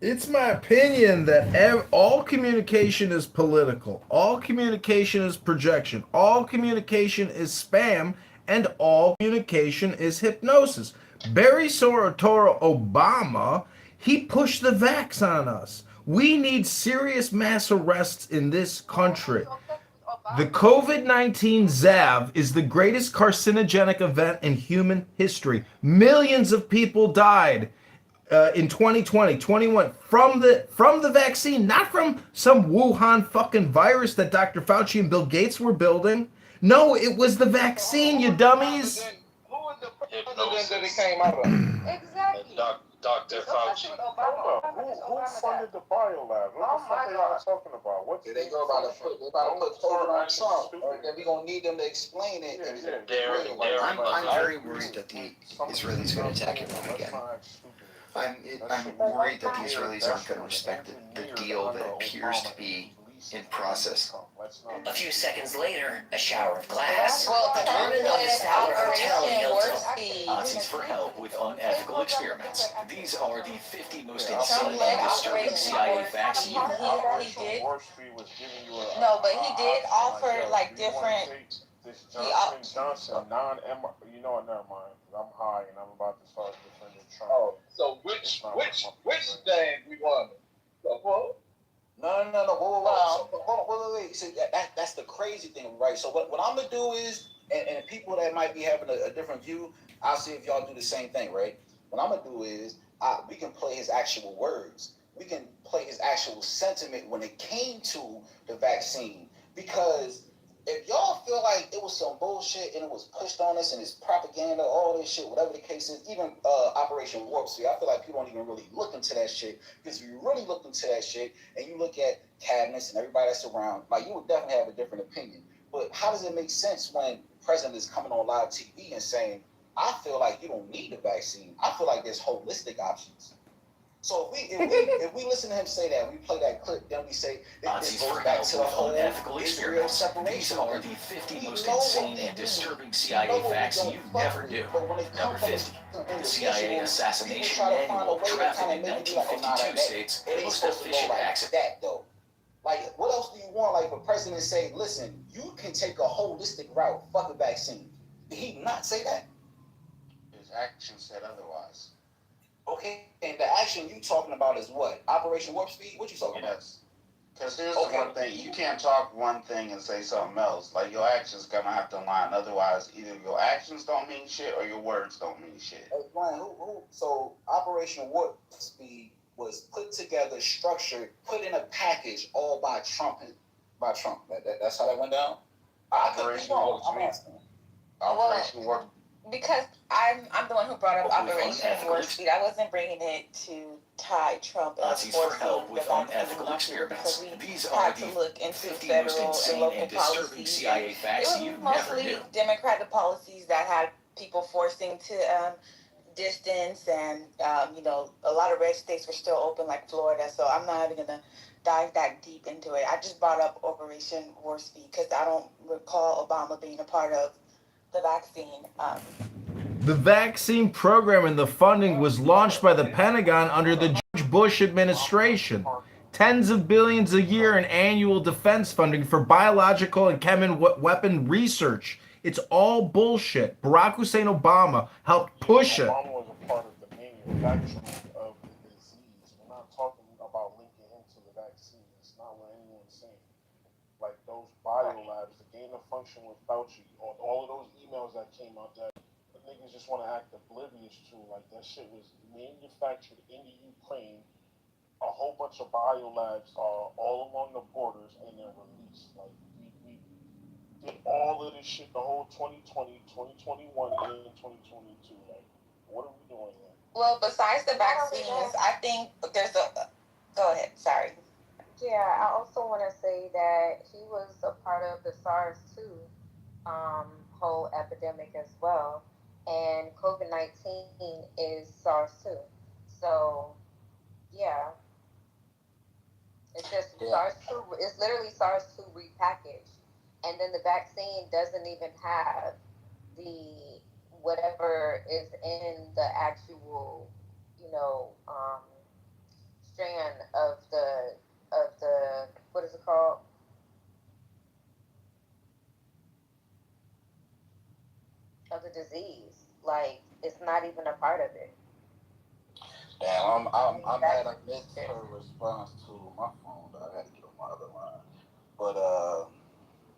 It's my opinion that all communication is political. All communication is projection. All communication is spam. And all communication is hypnosis. Barry Soetoro Obama, he pushed the vax on us. We need serious mass arrests in this country. The COVID-19 ZAV is the greatest carcinogenic event in human history. Millions of people died in 2020, 21 from the vaccine, not from some Wuhan fucking virus that Dr. Fauci and Bill Gates were building. No, it was the vaccine, you dummies. Who was the president that it came out of? Exactly. Dr. Fauci. Hold up. Who funded the biolab? What the fuck are y'all talking about? What's They go about to put COVID on Trump, and we gonna need them to explain it. I'm very worried that the Israelis are going to attack Iran again. I'm worried that the Israelis aren't going to respect the deal that appears to be in process. A few seconds later, a shower of glass. Well, Determined on the Statler Hotel in Hilltop. Nazis for help with unethical experiments. These are the 50 most insane and disturbing CIA facts you he did. No, but he did offer like different. This Johnson you know what? Never mind. I'm high and I'm about to start defending Trump. Oh, so which thing we want? No. Wait. See, that's the crazy thing, right? So what I'm gonna do is, and people that might be having a different view, I'll see if y'all do the same thing, right? What I'm gonna do is, we can play his actual words. We can play his actual sentiment when it came to the vaccine, because if y'all feel like it was some bullshit and it was pushed on us and it's propaganda, all this shit, whatever the case is, even Operation Warp Speed, I feel like people don't even really look into that shit. Because if you really look into that shit and you look at cabinets and everybody that's around, like, you would definitely have a different opinion. But how does it make sense when the president is coming on live TV and saying, I feel like you don't need a vaccine. I feel like there's holistic options. So if we listen to him say that, we play that clip, then we say Nazis it goes for back help to the with whole unethical Israel experiments. separation. These are the 50 most insane and disturbing CIA facts you never knew. Number 50. The CIA assassination manual drafted in 1952 states the most efficient accident. That though. Like, what else do you want? Like, for president to say, listen, you can take a holistic route, fuck a vaccine. Did he not say that? His action said otherwise. Okay, and the action you talking about is what? Operation Warp Speed? What you talking about? Because here's the one thing. You can't talk one thing and say something else. Like, your actions gonna have to align. Otherwise, either your actions don't mean shit or your words don't mean shit. Hey, Brian, so Operation Warp Speed was put together, structured, put in a package all by Trump. That's how that went down? Operation Warp Speed. Operation Warp. Because I'm the one who brought up Operation Warp Speed. I wasn't bringing it to tie Trump and Nazis for help with unethical experiments. These are the 50 most insane and disturbing CIA facts you never knew. Democratic policies that had people forcing to distance, and a lot of red states were still open, like Florida. So I'm not even gonna dive that deep into it. I just brought up Operation Warp Speed because I don't recall Obama being a part of the vaccine. The vaccine program and the funding was launched by the Pentagon under the George Bush administration. Tens of billions a year in annual defense funding for biological and chemical weapon research. It's all bullshit. Barack Hussein Obama helped push it. Obama was a part of the manufacturing of the disease. We're not talking about linking him to the vaccine. It's not what anyone's saying. Like, those biolabs, the gain of function with Fauci, all of those emails that came out that the niggas just want to act oblivious to. Like, that shit was manufactured in the Ukraine. A whole bunch of biolabs are all along the borders and they're released. Like, we did all of this shit the whole 2020, 2021, and 2022. Like, what are we doing here? Well, besides the vaccines, I think there's a. Go ahead. Sorry. Yeah, I also want to say that he was a part of the SARS-2 whole epidemic as well. And COVID-19 is SARS-2. So, yeah. It's just SARS-2. It's literally SARS-2 repackaged. and then the vaccine doesn't even have the whatever is in the actual, strand of the what is it called? Of the disease. Like it's not even a part of it. Damn, I'm mad I missed her response to my phone. I had to get on my other line. But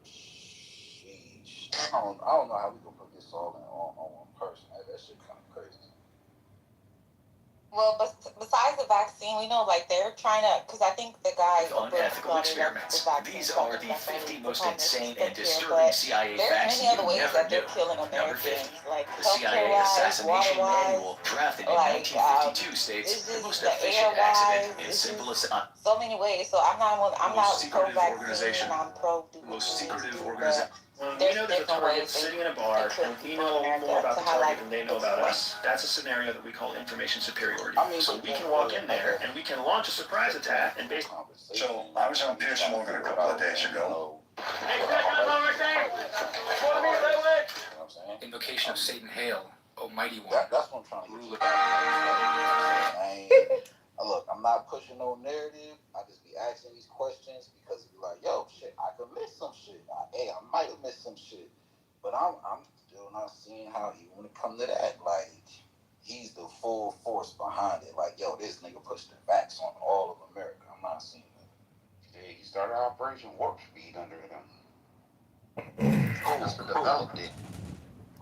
sheesh. I don't know how we gonna put this all on one person. That shit kind of crazy. Well, besides the vaccine, we know like they're trying to, because I think the guy unethical experiments. These are the 50 most insane and disturbing CIA facts you never knew. Number 50. The CIA Assassination Manual, drafted in 1952, states the most efficient accident is simple as so many ways. So I'm not pro organization. vaccine. I'm pro Most secretive organization. We know there's a target sitting in a bar, and we know more about the target than they know about us. That's a scenario that we call information superiority. So we can walk in there, and we can launch a surprise attack, and basically... So, I was on Pearson Morgan a couple of days ago. Invocation of Satan Hail, Almighty One. That's what I'm trying to get look, I'm not pushing no narrative. I just be asking these questions because it be like, yo, shit, I could miss some shit. I might have missed some shit. But I'm still not seeing how he want to come to that. Like, he's the full force behind it. Like, yo, this nigga pushed the vax on all of America. I'm not seeing that. Yeah, he started Operation Warp Speed under them. Who's developed it?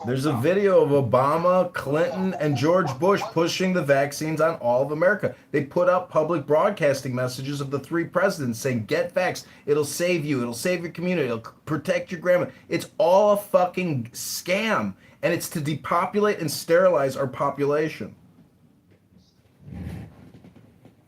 There's a video of Obama, Clinton, and George Bush pushing the vaccines on all of America. They put up public broadcasting messages of the three presidents saying, get vaxxed. It'll save you. It'll save your community. It'll protect your grandma. It's all a fucking scam. And it's to depopulate and sterilize our population.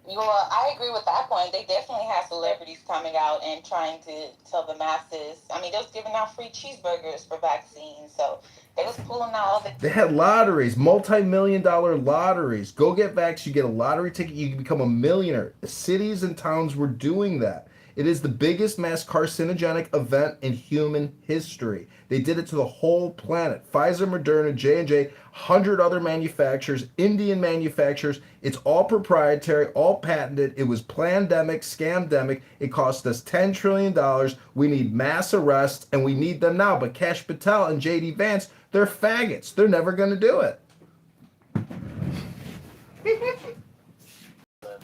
Well, I agree with that point. They definitely have celebrities coming out and trying to tell the masses. I mean, they was giving out free cheeseburgers for vaccines, so they was pulling out all the... They had lotteries, multi-million-dollar lotteries. Go get vaxxed, you get a lottery ticket, you can become a millionaire. Cities and towns were doing that. It is the biggest mass carcinogenic event in human history. They did it to the whole planet. Pfizer, Moderna, J&J, 100 other manufacturers, Indian manufacturers. It's all proprietary, all patented. It was plandemic, scamdemic. It cost us $10 trillion. We need mass arrests, and we need them now. But Kash Patel and J.D. Vance, they're faggots. They're never going to do it.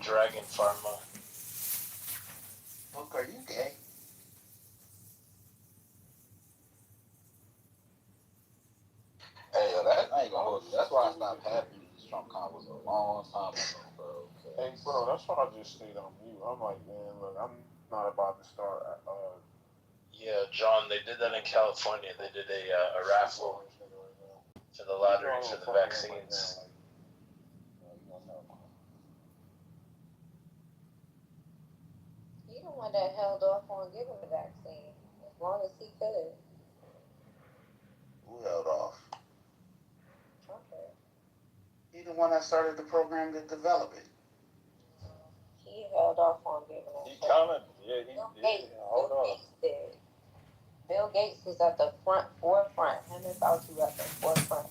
Dragon Pharma. Look, are you gay? Hey, that I ain't gonna hold you. That's why I stopped having these Trump combos a long time ago, bro. Hey, bro, that's why I just stayed on mute. I'm like, man, look, I'm not about to start. Yeah, John, they did that in California. They did a raffle for the lottery for the vaccines. He the one that held off on giving the vaccine as long as he could. Who held off? Trump did. He the one that started the program to develop it. He held off on giving it. He counted. Yeah, he did. Hold on. Gates did. Bill Gates was at the forefront. Him and Fauci were at the forefront.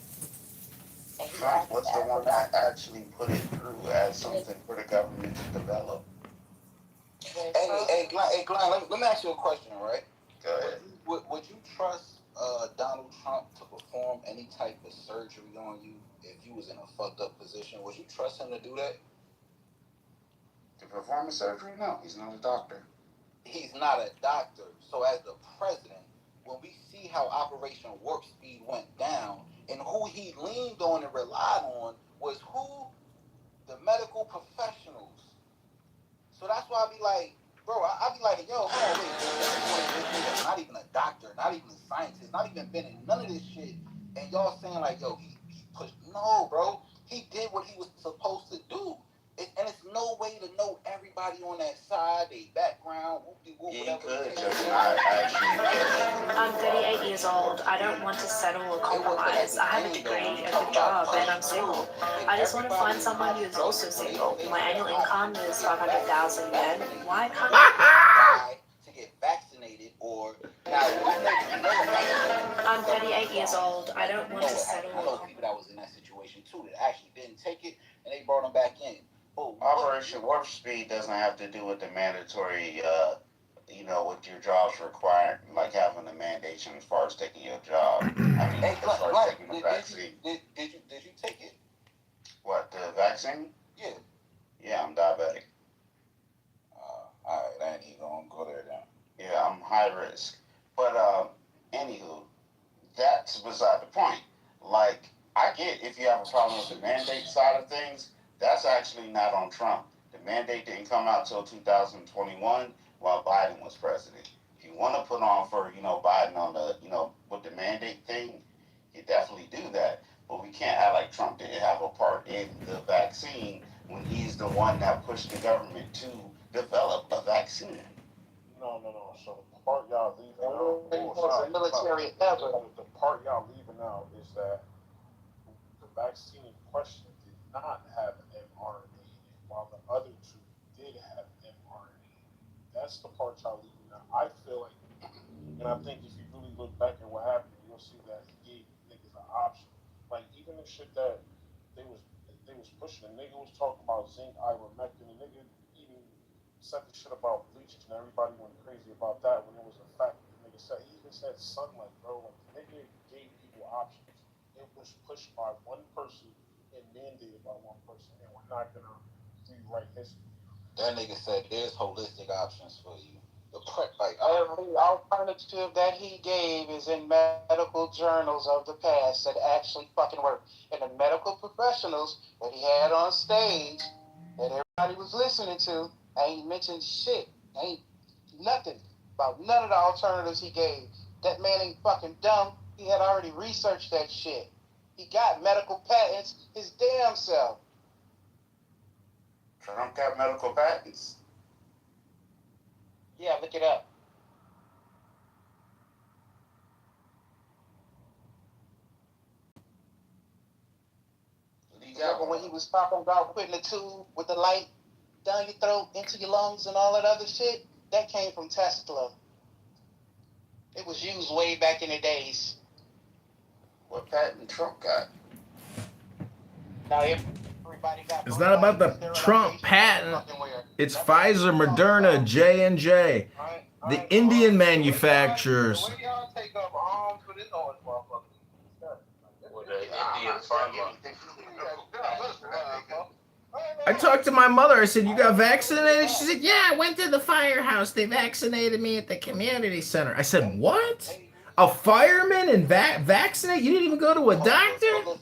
Trump was the one that actually put it through as something for the government to develop. Hey, Glenn, let me ask you a question, right? Go ahead. Would you trust Donald Trump to perform any type of surgery on you if you was in a fucked up position? Would you trust him to do that? To perform a surgery? No, he's not a doctor. He's not a doctor. So as the president, when we see how Operation Warp Speed went down and who he leaned on and relied on was who? The medical professionals. So that's why I be like, bro, I be like, yo, hold on, wait, this nigga not even a doctor, not even a scientist, not even been in none of this shit, and y'all saying like, yo, he pushed. No, bro, he did what he was supposed to do. And it's no way to know everybody on that side, their background, whatever. I'm 38 years old. I don't want to settle or compromise. I have a degree, a good job, and I'm single. I just want to find someone who is also single. My annual income is 500,000 yen. Why can't I to get vaccinated or I'm 38 years old. I don't want to settle. I know people that was in that situation too that actually didn't take it and they brought them back in. Oh, Operation Warp Speed doesn't have to do with the mandatory, what your jobs require, like having the mandation as far as taking your job. I mean, as far as taking the vaccine. Did you take it? What, the vaccine? Yeah. Yeah, I'm diabetic. Alright, I ain't even gonna go there then. Yeah, I'm high risk. But, anywho, that's beside the point. Like, I get if you have a problem with the mandate side of things, that's actually not on Trump. The mandate didn't come out till 2021 while Biden was president. If you want to put on for, Biden on the, with the mandate thing, you definitely do that. But we can't act like Trump didn't have a part in the vaccine when he's the one that pushed the government to develop a vaccine. No. So the part y'all leaving out, the part y'all leaving out is that the vaccine in question did not have mRNA in it, while the other two did have mRNA in it. That's the part y'all leaving out. I feel like, and I think if you really look back at what happened, you'll see that he gave niggas an option. Like even the shit that they was pushing, the nigga was talking about zinc, ivermectin, the nigga even said the shit about bleach, and everybody went crazy about that when it was a fact. The nigga said, he even said sunlight, bro. Like the nigga gave people options. It was pushed by one person and mandated by one person, and we're not gonna rewrite history. That nigga said there's holistic options for you. Every alternative that he gave is in medical journals of the past that actually fucking work. And the medical professionals that he had on stage that everybody was listening to ain't mentioned shit. Ain't nothing about none of the alternatives he gave. That man ain't fucking dumb. He had already researched that shit. He got medical patents his damn self. Trump got medical patents? Yeah, look it up. Remember when he was talking about putting a tube with the light down your throat, into your lungs, and all that other shit? That came from Tesla. It was used way back in the days. What patent Trump got? Now everybody got. It's not about the Trump patent. It's Pfizer, Moderna, J&J. The Indian manufacturers. Where y'all take up arms for this orange motherfucker? With the Indian pharma. I talked to my mother. I said, "You got vaccinated?" She said, "Yeah, I went to the firehouse. They vaccinated me at the community center." I said, "What? A fireman and vaccinate? You didn't even go to a doctor?"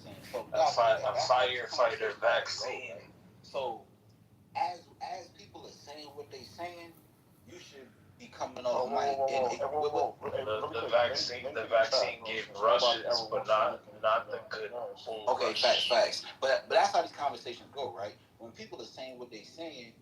A firefighter vaccine. So, as people are saying what they saying, you should be coming off mic. The vaccine gave Russians, but not the good old Okay, Russians. facts. But that's how these conversations go, right? When people are saying what they saying,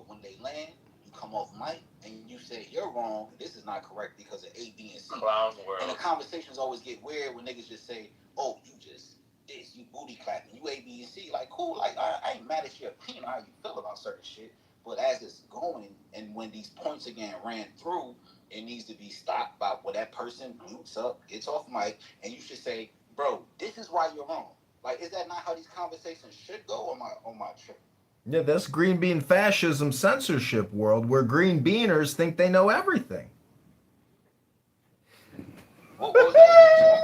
when they land, you come off mic and you say you're wrong. This is not correct because of A, B, and C. Clown world. And the conversations always get weird when niggas just say, "Oh, you just this, you booty clapping, you A, B, and C." Like, cool. Like, I ain't mad at your opinion on how you feel about certain shit. But as it's going, and when these points are getting ran through, it needs to be stopped by when that person mutes up, gets off mic, and you should say, "Bro, this is why you're wrong." Like, is that not how these conversations should go on my trip? Yeah, that's green bean fascism censorship world where green beaners think they know everything. What was that?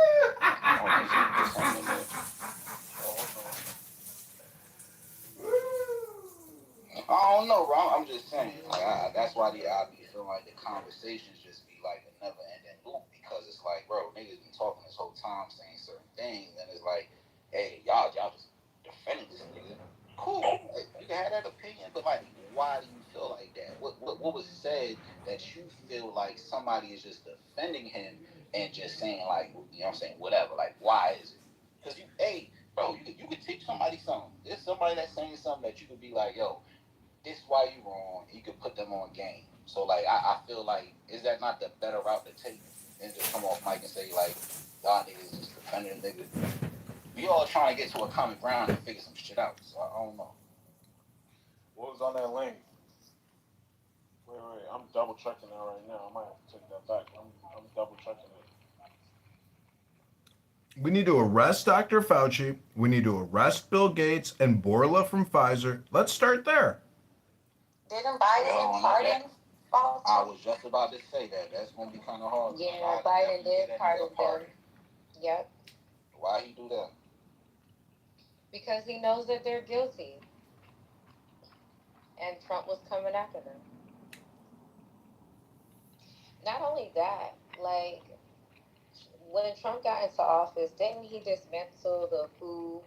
I don't know, bro. I'm just saying. Like, that's why I be feeling like the conversations just be like a never-ending loop because it's like, bro, niggas been talking this whole time saying certain things, and it's like, hey, y'all just defending this nigga. Cool, you can have that opinion, but like, why do you feel like that? What was said that you feel like somebody is just defending him and just saying like, what I'm saying, whatever. Like, why is it? Because bro, you could teach somebody something. There's somebody that's saying something that you could be like, yo, this is why you wrong. You could put them on game. So like, I feel like, is that not the better route to take than just come off mic and say like, y'all niggas just defending the nigga? We all trying to get to a common ground and figure some shit out. So I don't know. What was on that link? Wait. I'm double checking that right now. I might have to take that back. I'm double checking it. We need to arrest Dr. Fauci. We need to arrest Bill Gates and Borla from Pfizer. Let's start there. Didn't Biden pardon Fauci? I was just about to say that. That's gonna be kind of hard. Yeah, Biden did pardon them. Yep. Why he do that? Because he knows that they're guilty. And Trump was coming after them. Not only that, like, when Trump got into office, didn't he dismantle the WHO,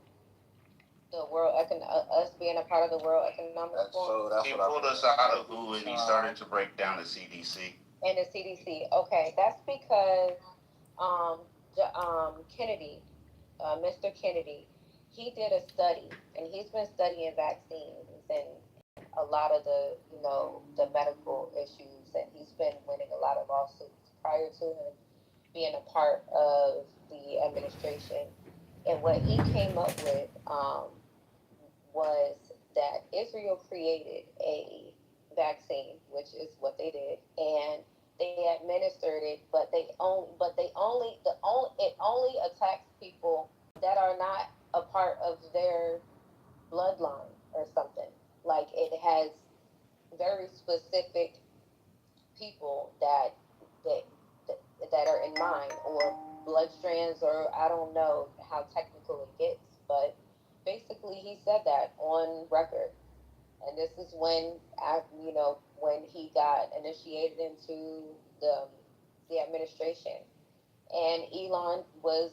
the us being a part of the World Economic Forum? He pulled us out of WHO and he started to break down the CDC. And the CDC. Okay, that's because Kennedy, Mr. Kennedy, he did a study, and he's been studying vaccines and a lot of the, the medical issues, and he's been winning a lot of lawsuits prior to him being a part of the administration. And what he came up with was that Israel created a vaccine, which is what they did, and they administered it, but it only attacks people that are not a part of their bloodline or something. Like, it has very specific people that are in mind, or blood strands, or I don't know how technical it gets, but basically he said that on record. And this is when when he got initiated into the administration, and Elon was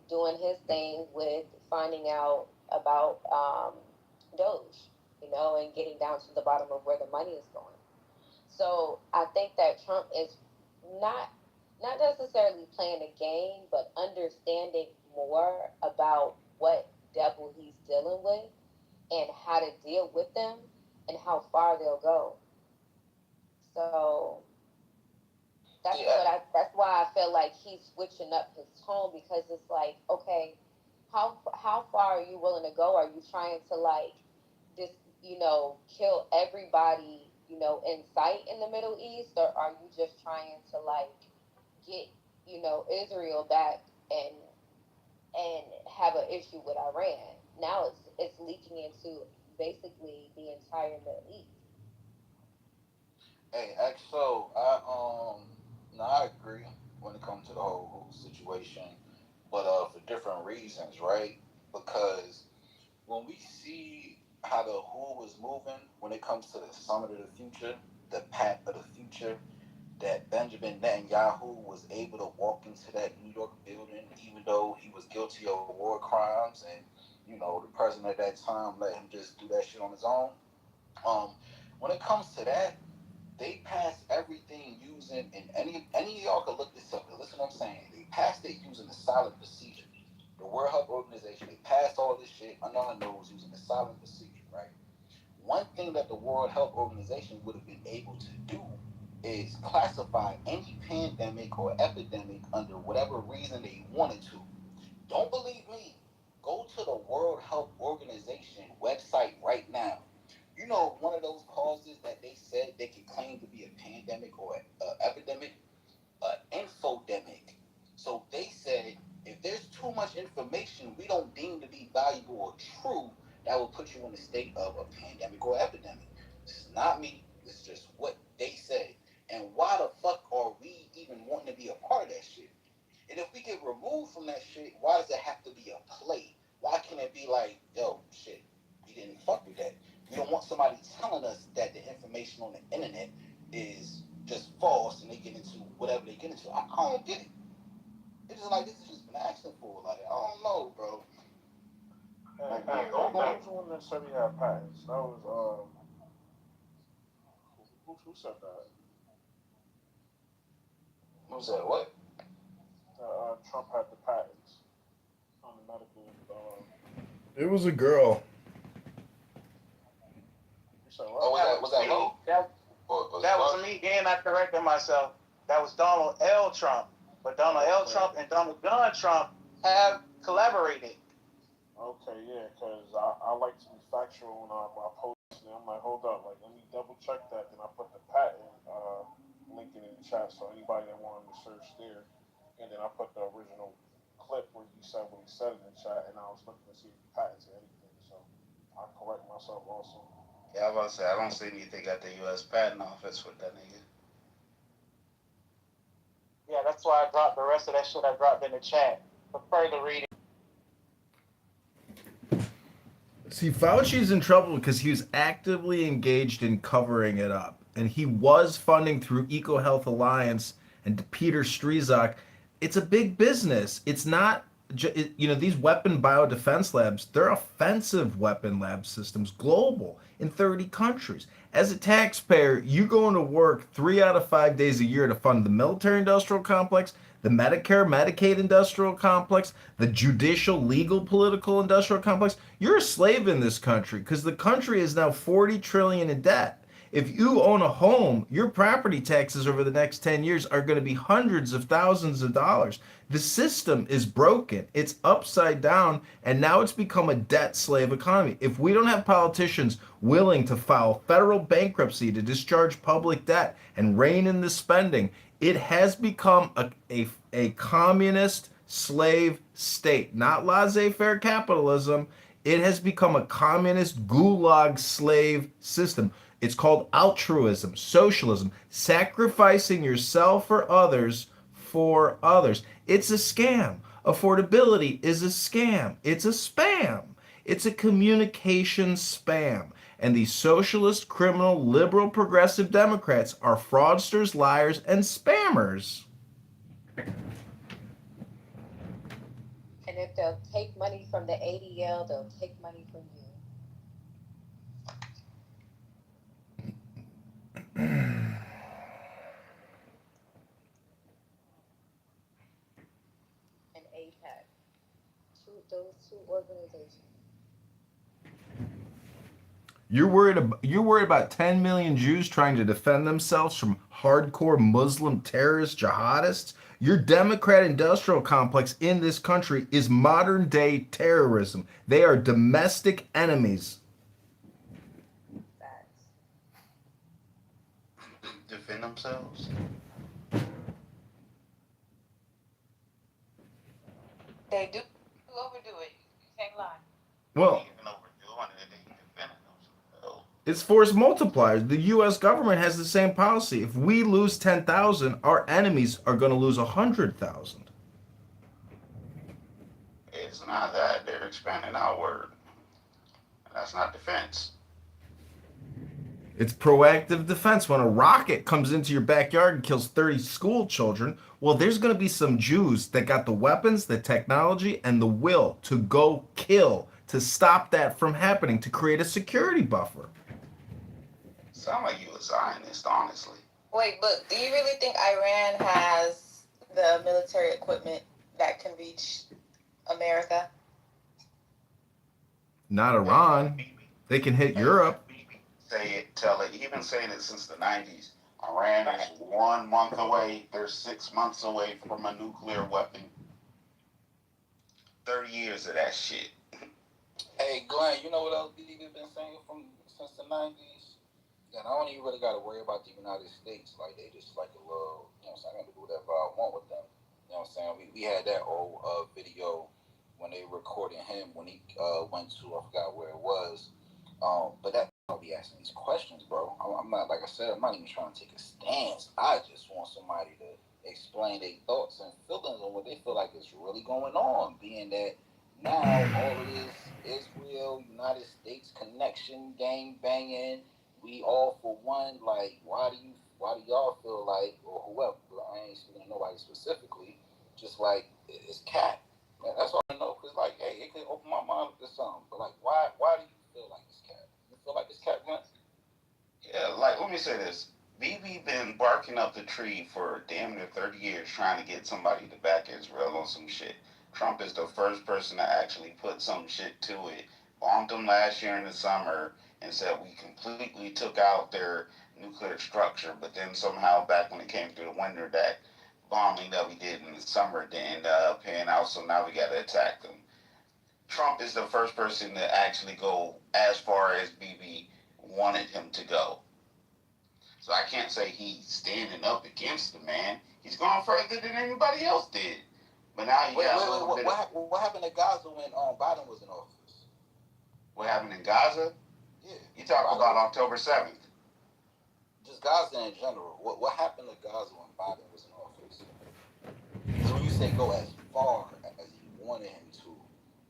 doing his thing with finding out about Doge, and getting down to the bottom of where the money is going. So I think that Trump is not necessarily playing a game, but understanding more about what devil he's dealing with and how to deal with them and how far they'll go. So that's why I feel like he's switching up his tone, because it's like, okay, how far are you willing to go? Are you trying to just kill everybody in sight in the Middle East, or are you just trying to get Israel back and have an issue with Iran? Now it's leaking into basically the entire Middle East. Hey, XO, I agree when it comes to the whole situation, but for different reasons, right? Because when we see how the WHO is moving when it comes to the summit of the future, the pact of the future, that Benjamin Netanyahu was able to walk into that New York building, even though he was guilty of war crimes, and the president at that time let him just do that shit on his own. When it comes to that, they passed everything using, and any of y'all can look this up. Listen to what I'm saying. They passed it using the silent procedure. The World Health Organization, they passed all this shit under our nose using the silent procedure, right? One thing that the World Health Organization would have been able to do is classify any pandemic or epidemic under whatever reason they wanted to. Don't believe me? Go to the World Health Organization website right now. One of those causes that they said they could claim to be a pandemic or an epidemic, infodemic. So they said if there's too much information we don't deem to be valuable or true, that will put you in a state of a pandemic or epidemic. This is not me. This is just what they said. And why the fuck are we even wanting to be a part of that shit? And if we get removed from that shit, why does it have to be a play? Why can't it be like, yo, shit, we didn't fuck with that? We don't want somebody telling us that the information on the internet is just false and they get into whatever they get into. I don't get it. It's just like, this has just been asking for. Like, I don't know, bro. Hey, who was the one that said he had patents? That was, who said that? Who said what? Trump had the patents on the medical. It was a girl. You said what? Oh, was that low? That was me, and I corrected myself. That was Donald L. Trump. But Donald L. Trump and Donald John Trump have collaborated. Okay, yeah, because I like to be factual when I post listening. I'm like, hold up, like let me double check that. Then I put the patent link in the chat so anybody that wanted to search there. And then I put the original clip where you said what he said in the chat, and I was looking to see if he patented anything. So I correct myself also. Yeah, I was about to say I don't see anything at the U.S. Patent Office with that nigga. Yeah, that's why I dropped the rest of that shit I dropped in the chat for further reading. See, Fauci's in trouble because he was actively engaged in covering it up. And he was funding through EcoHealth Alliance and Peter Strzok. It's a big business. It's not, these weapon biodefense labs, they're offensive weapon lab systems, global, in 30 countries. As a taxpayer, you going to work 3 out of 5 days a year to fund the military industrial complex, the Medicare, Medicaid industrial complex, the judicial, legal, political industrial complex. You're a slave in this country because the country is now 40 trillion in debt. If you own a home, your property taxes over the next 10 years are going to be hundreds of thousands of dollars. The system is broken. It's upside down, and now it's become a debt slave economy. If we don't have politicians willing to file federal bankruptcy to discharge public debt and rein in the spending, it has become a communist slave state, not laissez-faire capitalism. It has become a communist gulag slave system. It's called altruism, socialism, sacrificing yourself for others. It's a scam. Affordability is a scam. It's a spam. It's a communication spam. And these socialist, criminal, liberal, progressive Democrats are fraudsters, liars, and spammers. And if they'll take money from the ADL, they'll take money from you. And APAC. Those two organizations. You're worried about 10 million Jews trying to defend themselves from hardcore Muslim terrorist jihadists? Your Democrat industrial complex in this country is modern day terrorism. They are domestic enemies. Defend themselves. They do overdo it. You can't lie. Well, it's force multipliers. The U.S. government has the same policy. If we lose 10,000, our enemies are going to lose 100,000. It's not that. They're expanding outward. That's not defense. It's proactive defense. When a rocket comes into your backyard and kills 30 school children, well, there's going to be some Jews that got the weapons, the technology, and the will to go kill, to stop that from happening, to create a security buffer. Sound like you a Zionist, honestly. Wait, but do you really think Iran has the military equipment that can reach America? Not Iran. They can hit Europe. Say it, tell it. He's been saying it since the 90s. Iran is 1 month away. They're 6 months away from a nuclear weapon. 30 years of that shit. Hey, Glenn, you know what else BB been saying since the 90s? That I don't even really got to worry about the United States. Like, they just like a little, you know what I'm saying? I can do whatever I want with them. You know what I'm saying? We had that old video when they recorded him when he went to, I forgot where it was. But that, I'll be asking these questions, bro. I'm not, like I said, I'm not even trying to take a stance. I just want somebody to explain their thoughts and feelings on what they feel like is really going on, being that now all of this Israel, United States connection, gang banging, we all for one. Like, why do y'all feel like, or whoever, I ain't speaking to nobody specifically, just like it's cat. Man, that's all I know. Cause like, hey, it could open my mind up to something. But like, why do you feel like it's cat? You feel like it's cat, Glenn? Yeah, like, let me say this. BB been barking up the tree for damn near 30 years trying to get somebody to back Israel on some shit. Trump is the first person to actually put some shit to it. Bombed them last year in the summer and said we completely took out their nuclear structure, but then somehow back when it came through the winter, that bombing that we did in the summer didn't end up paying out, so now we got to attack them. Trump is the first person to actually go as far as BB wanted him to go. So I can't say he's standing up against the man. He's gone further than anybody else did. But now you got a little bit of... What happened to Gaza when Biden was in office? What happened in Gaza? Yeah. You talk about October 7th. Just Gaza in general. What happened to Gaza when Biden was in office? Because when you say go as far as he wanted him to,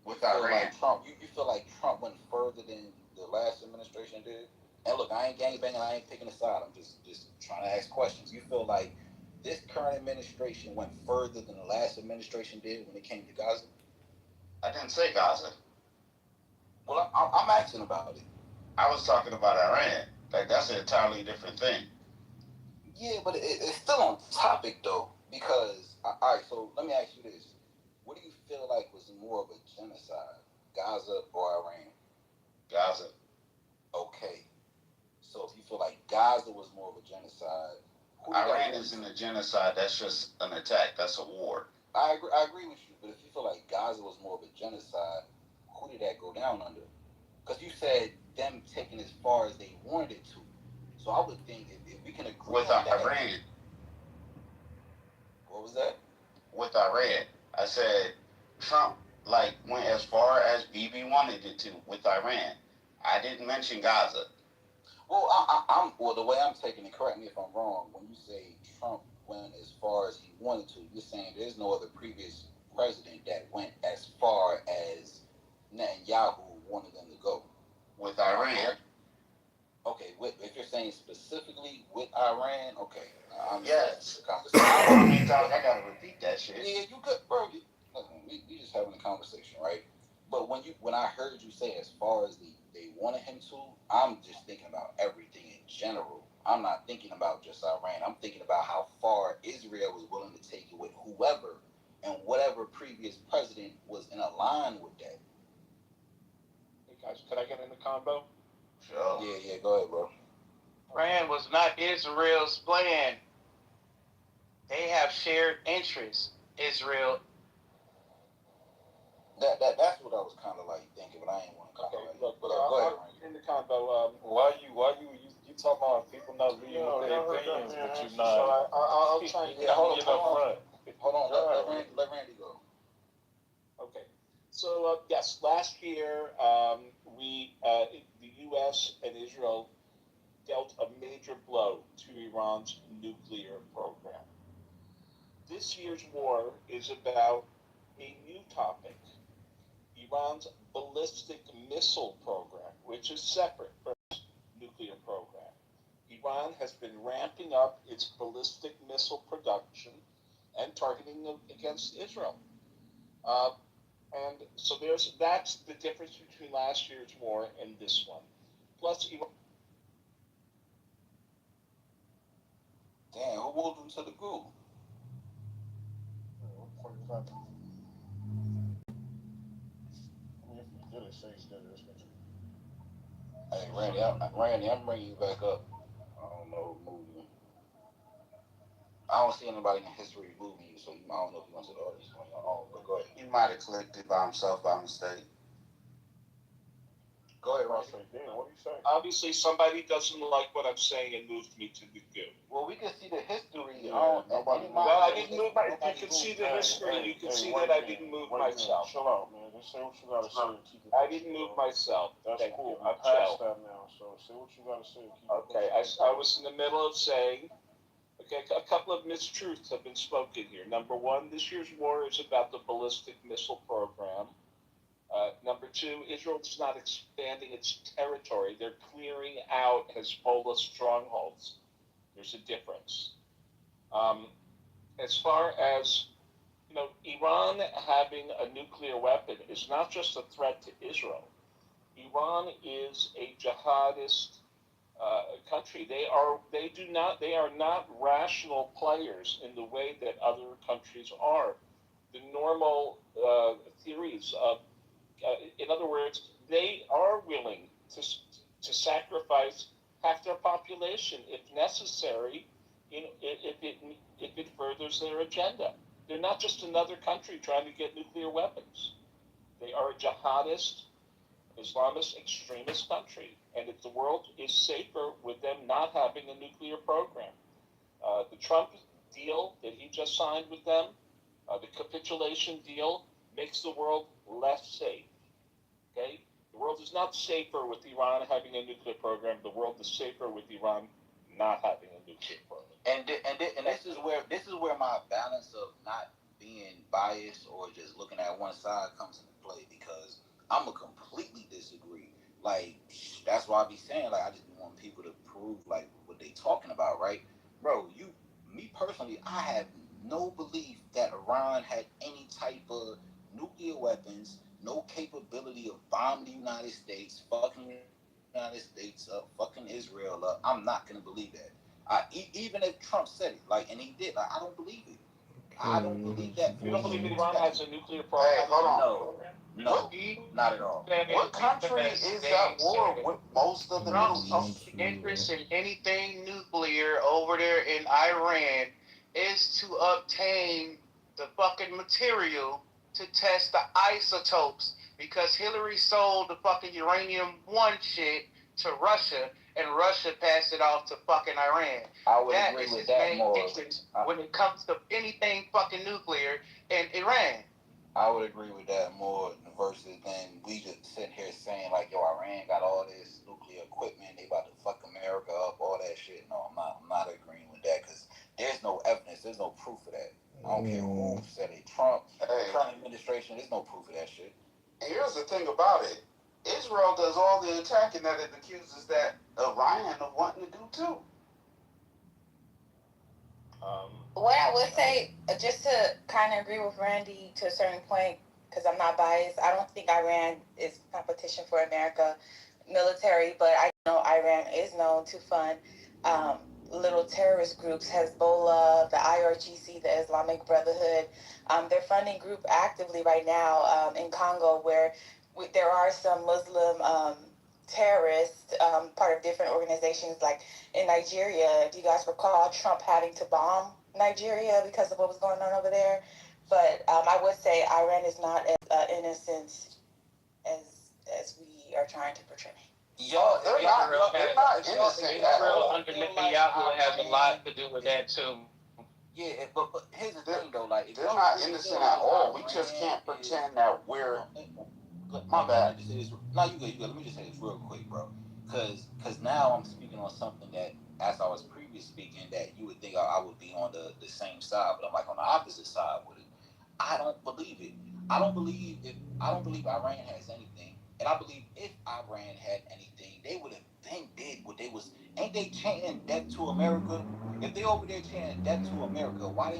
with Iran, like Trump, you feel like Trump went further than the last administration did? And look, I ain't gangbanging, I ain't picking a side. I'm just trying to ask questions. You feel like this current administration went further than the last administration did when it came to Gaza? I didn't say Gaza. Well, I'm asking about it. I was talking about Iran. Like, that's an entirely different thing. Yeah, but it's still on topic, though. Because, all right, so let me ask you this. What do you feel like was more of a genocide, Gaza or Iran? Gaza. Okay. So if you feel like Gaza was more of a genocide, Iran isn't a genocide. That's just an attack. That's a war. I agree with you. But if you feel like Gaza was more of a genocide, who did that go down under? Because you said them taking as far as they wanted it to. So I would think if we can agree with on that, Iran. What was that? With Iran. I said Trump went as far as Bibi wanted it to with Iran. I didn't mention Gaza. Well, well, the way I'm taking it, correct me if I'm wrong, when you say Trump went as far as he wanted to, you're saying there's no other previous president that went as far as Netanyahu wanted them to go. With Iran. Okay, if you're saying specifically with Iran, okay. Yes. I mean, I gotta repeat that shit. Yeah, you could, bro. We just having a conversation, right? But when I heard you say as far as they wanted him to, I'm just thinking about everything in general. I'm not thinking about just Iran. I'm thinking about how far Israel was willing to take it with whoever and whatever previous president was in a line with that. Hey guys, could I get in the combo? Sure. Yeah, go ahead, bro. Iran was not Israel's plan. They have shared interests. Israel. That's what I was kind of like thinking, but I ain't want to call it. Look, go ahead, in the combo. Why you talking about people not leading with their opinions, but you not? So I'll try and get hold on. Let Randy go. Okay. So yes, last year the U.S. and Israel dealt a major blow to Iran's nuclear program. This year's war is about a new topic, Iran's ballistic missile program, which is separate from its nuclear program. Iran has been ramping up its ballistic missile production and targeting against Israel. And so that's the difference between last year's war and this one. Plus, Iran. Damn, who moved him to the group? Hey, Randy, I'm bringing you back up. I don't know who moved you. I don't see anybody in history moving you, so I don't know if you went to the audience on your own, but go ahead. He might have clicked it by himself by mistake. Go ahead, Randy. What are you saying? Obviously, somebody doesn't like what I'm saying and moved me to the goo. Well, we can see the history. Well, I didn't move my. If you can see the history, you can see that I didn't move myself. Chill out, man. Just say what you gotta say and keep it. I didn't move myself. That's Thank cool. you. I'm past chill. that now, so say what you gotta say and keep it. Okay, I was in the middle of saying. Okay, a couple of mistruths have been spoken here. Number one, this year's war is about the ballistic missile program. Number two, Israel is not expanding its territory. They're clearing out Hezbollah strongholds. There's a difference. As far as, Iran having a nuclear weapon is not just a threat to Israel. Iran is a jihadist country. They are not rational players in the way that other countries are. The normal theories of in other words, they are willing to sacrifice half their population if necessary, if it furthers their agenda. They're not just another country trying to get nuclear weapons. They are a jihadist, Islamist extremist country. and that the world is safer with them not having a nuclear program. The Trump deal that he just signed with them, the capitulation deal, makes the world less safe. Okay? The world is not safer with Iran having a nuclear program. The world is safer with Iran not having a nuclear program. And this is where my balance of not being biased or just looking at one side comes into play, because I'm a completely disagree. Like, that's why I be saying, like, I just want people to prove like what they talking about, right? Bro, me personally, I have no belief that Iran had any type of nuclear weapons, no capability of bombing the United States, fucking the United States up, fucking Israel up. I'm not gonna believe that. Even if Trump said it, like, and he did, like, I don't believe it. I don't believe that. You don't believe Iran has a nuclear program? Hey, hold on. No, not at all. What country is at war with most of the Middle Trump's East? interest in anything nuclear over there in Iran is to obtain the fucking material to test the isotopes, because Hillary sold the fucking uranium-1 shit to Russia, and Russia passed it off to fucking Iran. I would That agree is with his that main more. interest when it comes to anything fucking nuclear in Iran. I would agree with that more versus than we just sitting here saying like, yo, Iran got all this nuclear equipment, they about to fuck America up, all that shit. No, I'm not agreeing with that, because there's no evidence, there's no proof of that. I don't care who said it. Trump administration, there's no proof of that shit. And here's the thing about it. Israel does all the attacking that it accuses that Iran of wanting to do too. What I would say, just to kind of agree with Randy to a certain point, because I'm not biased, I don't think Iran is competition for America military, but I know Iran is known to fund little terrorist groups, Hezbollah, the IRGC, the Islamic Brotherhood. They're funding group actively right now in Congo, where there are some Muslim terrorists, part of different organizations, like in Nigeria. If you guys recall, Trump having to bomb Nigeria because of what was going on over there. But I would say Iran is not as innocent as we are trying to portray. They're not innocent. Israel under Netanyahu has a lot to do with that too. Yeah, but here's the thing though, like, They're not innocent at all. We just can't pretend that we're. My bad. No, you good. Let me just say this real quick, bro. Because now I'm speaking on something that, as I was previously speaking, that you would think I would be on the same side, but I'm like on the opposite side with it. I don't believe it. I don't believe Iran has anything. And I believe if Iran had anything, they would have been did what they was. Ain't they chanting death to America? If they over there chanting death to America, why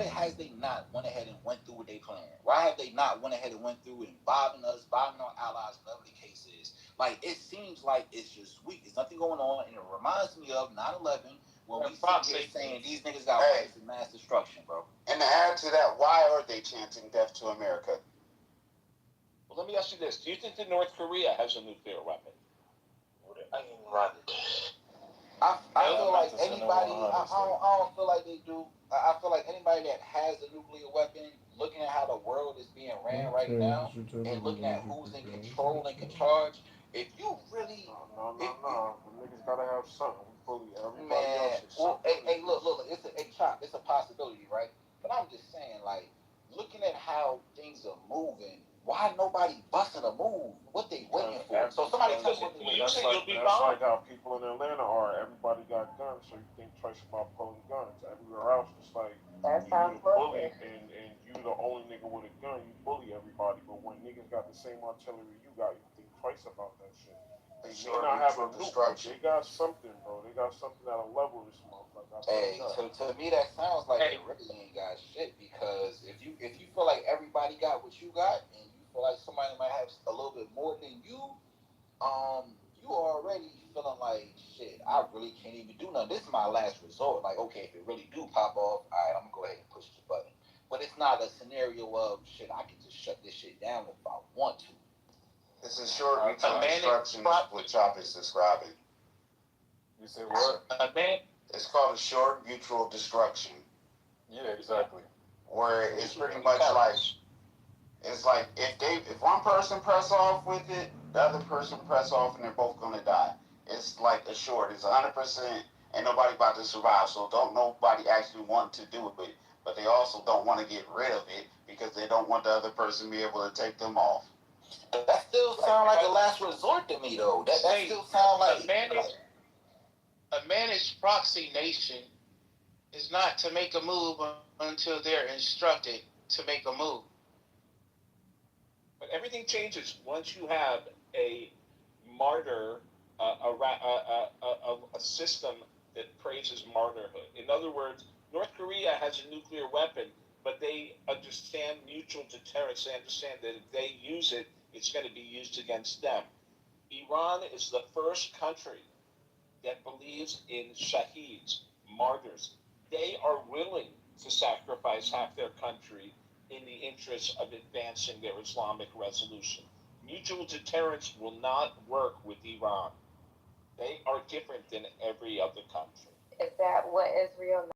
has they not went ahead and went through what they planned? Why have they not went ahead and went through and bombing us, bombing our allies, whatever the case is? Like, it seems like it's just weak. There's nothing going on, and it reminds me of 9/11 when we sit here saying these niggas got weapons of mass destruction, bro. And to add to that, why are they chanting death to America? Well, let me ask you this: do you think that North Korea has a nuclear weapon? I feel like anybody. I don't feel like they do. I feel like anybody that has a nuclear weapon, looking at how the world is being ran right now, and looking at who's in control and in charge, if you really, No. The niggas gotta have something. We bully everybody man, else. well, hey, look, it's a possibility, right? But I'm just saying, like, looking at how things are moving, why nobody busting a move? What they waiting for? So somebody tell me. That's like how people in Atlanta are. Everybody got guns, so you think twice about pulling guns. Everywhere else, it's like you a bully and you the only nigga with a gun. You bully everybody, but when niggas got the same artillery you got, you think twice about that shit. They may not have a nuke, but they got something, bro. They got something that'll level this motherfucker. Hey, to me that sounds like they really ain't got shit, because if you feel like everybody got what you got, and you feel like somebody might have a little bit more than you, you already feeling like shit. I really can't even do nothing. This is my last resort. Like, okay, if it really do pop off, all right, I'm gonna go ahead and push the button. But it's not a scenario of shit. I can just shut this shit down if I want to. It's a short mutual destruction, what Chop is describing. You say what? It's called a short mutual destruction. Yeah, exactly. Where it's pretty much like, it's like if one person press off with it, the other person press off, and they're both gonna die. It's like assured. It's 100%. Ain't nobody about to survive. So don't nobody actually want to do it, but they also don't want to get rid of it because they don't want the other person to be able to take them off. That still sound like a last resort to me, though. That still sound like a managed proxy nation is not to make a move until they're instructed to make a move. But everything changes once you have a martyr, a system that praises martyrhood. In other words, North Korea has a nuclear weapon, but they understand mutual deterrence. They understand that if they use it, it's going to be used against them. Iran is the first country that believes in shaheeds, martyrs. They are willing to sacrifice half their country in the interest of advancing their Islamic resolution. Mutual deterrence will not work with Iran. They are different than every other country. Is that what Israel?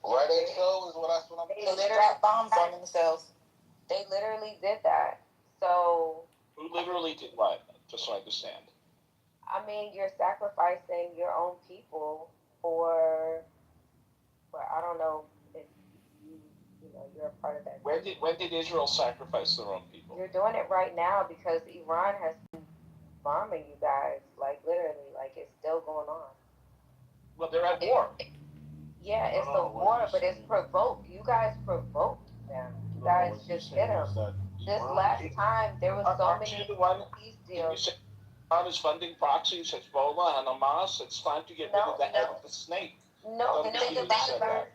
Right, they so is what I'm They literally drop bombs on themselves. They literally did that. So. Who literally did what? Just so I understand. I mean, you're sacrificing your own people for I don't know if you're a part of that. When did Israel sacrifice their own people? You're doing it right now because Iran has been bombing you guys, like literally, like it's still going on. Well, they're at war. Yeah, it's a war, but it's provoked. You guys provoked them. You guys just hit them. This last time, there was so many peace deals. Iran is funding proxies, Hezbollah and Hamas. It's time to get rid of the head of the snake. No, the thing about it, sir.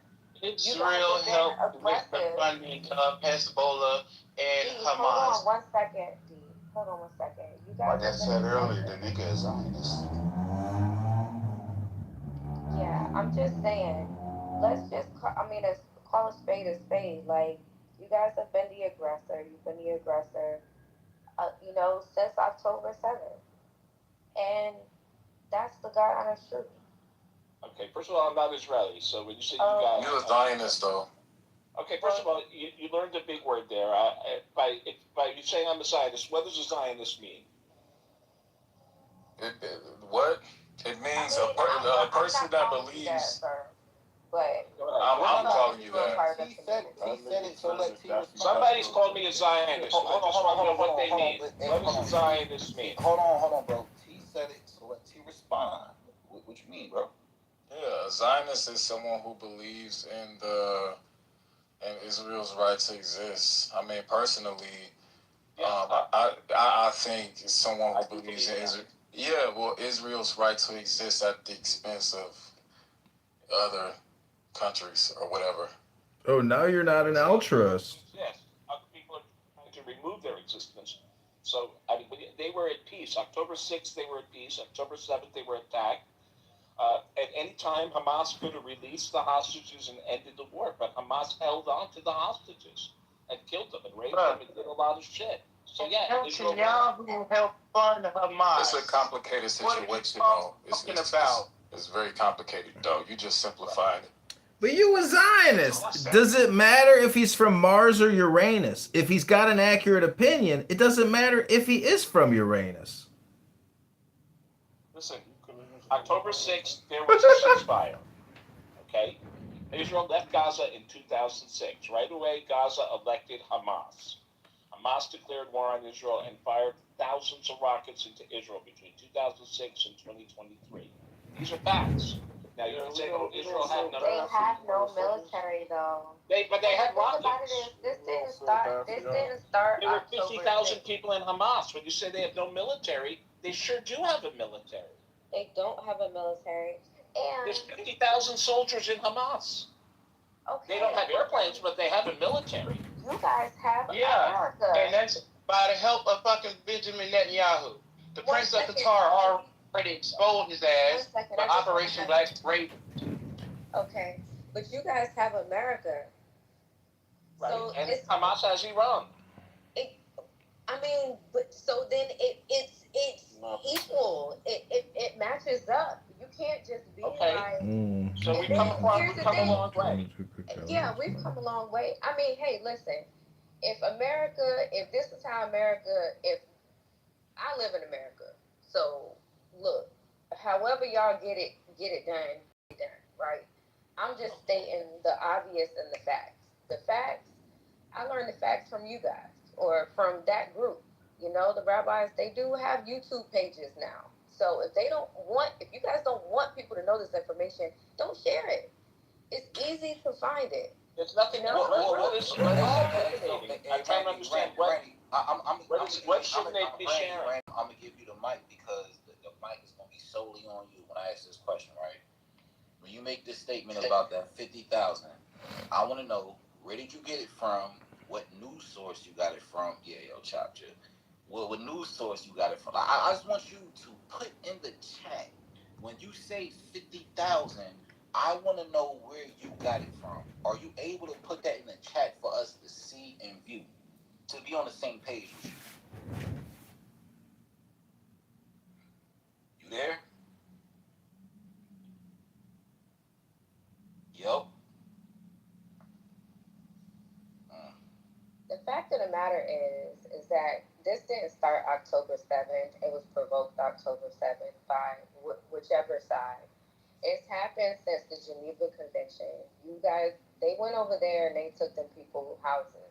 Israel helped with the funding of Hezbollah and Hamas. Hold on 1 second, D. Hold on 1 second. You guys. Like I said earlier, the nigga is Zionist. Yeah, I'm just saying. Let's just call a spade a spade. Like, you guys have been the aggressor. You've been the aggressor, since October 7th. And that's the God honest truth. Okay, first of all, I'm not Israeli, so when you say you guys... You're a Zionist, though. Okay, first of all, you learned a big word there. By you saying I'm a Zionist, what does a Zionist mean? What? It means a person that believes... But I'm calling you that. He said it, so let's hear. Somebody's called me a Zionist. I just want to know what they mean. What does a Zionist mean? Hold on, bro. He said it, so let's hear respond. What you mean, bro? Yeah, a Zionist is someone who believes in Israel's right to exist. I mean, personally, I think someone who believes in Israel. Yeah, well, Israel's right to exist at the expense of other countries or whatever. Oh, now you're not an altruist. Yes, other people are trying to remove their existence. So, I mean, they were at peace. October 6th, they were at peace. October 7th, they were attacked. At any time, Hamas could have released the hostages and ended the war, but Hamas held on to the hostages and killed them and raped them and did a lot of shit. So yeah, Israel helped fund Hamas. It's a complicated situation, though. It's very complicated, though. You just simplified it. But you a Zionist. Does it matter if he's from Mars or Uranus? If he's got an accurate opinion, it doesn't matter if he is from Uranus. Listen, October 6th, there was a ceasefire. Okay? Israel left Gaza in 2006. Right away, Gaza elected Hamas. Hamas declared war on Israel and fired thousands of rockets into Israel between 2006 and 2023. These are facts. Now you can say, oh, Israel had no. They have no military though. But they had rockets. This didn't start. There were 50,000 people in Hamas. When you say they have no military, they sure do have a military. They don't have a military. And there's 50,000 soldiers in Hamas. Okay. They don't have airplanes, but they have a military. You guys have America. And that's by the help of fucking Benjamin Netanyahu. The Prince of Qatar already exposed his ass for Operation Black Raven. Okay, but you guys have America. Right, so and Hamas has Iran. But so then it's equal. It matches up. You can't just be like. So we've come a long way. Yeah, we've come a long way. I mean, hey, listen. if this is how America, if I live in America, so look, however y'all get it done, right? I'm just stating the obvious and the facts. The facts, I learned the facts from you guys or from that group. You know, the rabbis, they do have YouTube pages now. So if you guys don't want people to know this information, don't share it. It's easy to find it. There's nothing. What is discriminating? I'm trying to understand what shouldn't they be sharing? I'm gonna give you the mic because the mic is gonna be solely on you when I ask this question, right? When you make this statement about that 50,000, I want to know where did you get it from? What news source you got it from? Yeah, yo, Chop Chip. What news source you got it from? I just want you to put in the chat when you say 50,000. I want to know where you got it from. Are you able to put that in the chat for us to see and view, to be on the same page with you? You there? Yo. The fact of the matter is that this didn't start October 7th. It was provoked October 7th by whichever side. It's happened since the Geneva Convention. You guys, they went over there and they took them people's houses.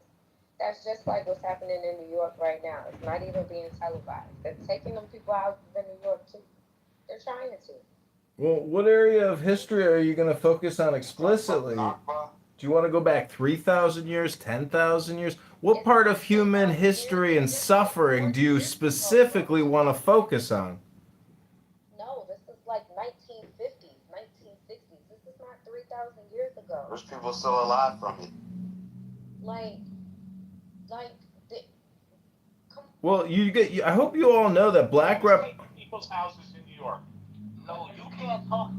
That's just like what's happening in New York right now. It's not even being televised. They're taking them people's houses in New York too. They're trying to. Well, what area of history are you going to focus on explicitly? Do you want to go back 3,000 years, 10,000 years? What part of human history and suffering do you specifically want to focus on? No, this is like 1950s, 1960s. This is not 3,000 years ago. There's people still alive from it. Well, I hope you all know that black people's houses in New York. No, you can't talk.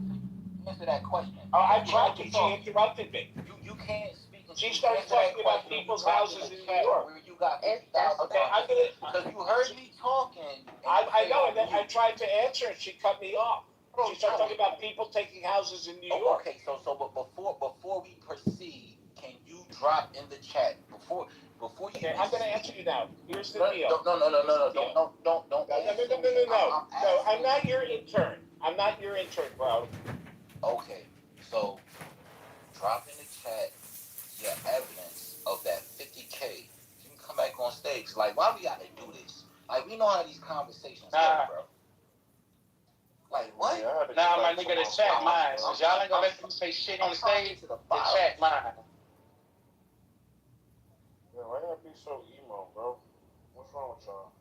Answer that question. Oh, I tried to. She interrupted me. You can't speak. She started talking about people's houses in New York. Where you got 50,000. Okay, I'm gonna. Because you heard me talking. I know, and then I tried to answer, and she cut me off. She started talking about people taking houses in New York. Okay, but before we proceed, can you drop in the chat before you? Okay, I'm going to answer you now. Here's the deal. No. No, I'm not your intern. I'm not your intern, bro. Okay, so drop in the chat your evidence of that 50K. You can come back on stage. Like, why we gotta do this? Like, we know how these conversations go, bro. Like, what? Nah, my nigga, the chat mine. So y'all ain't gonna let them say shit on the stage. The chat mine. Yeah, why y'all be so emo, bro? What's wrong with y'all?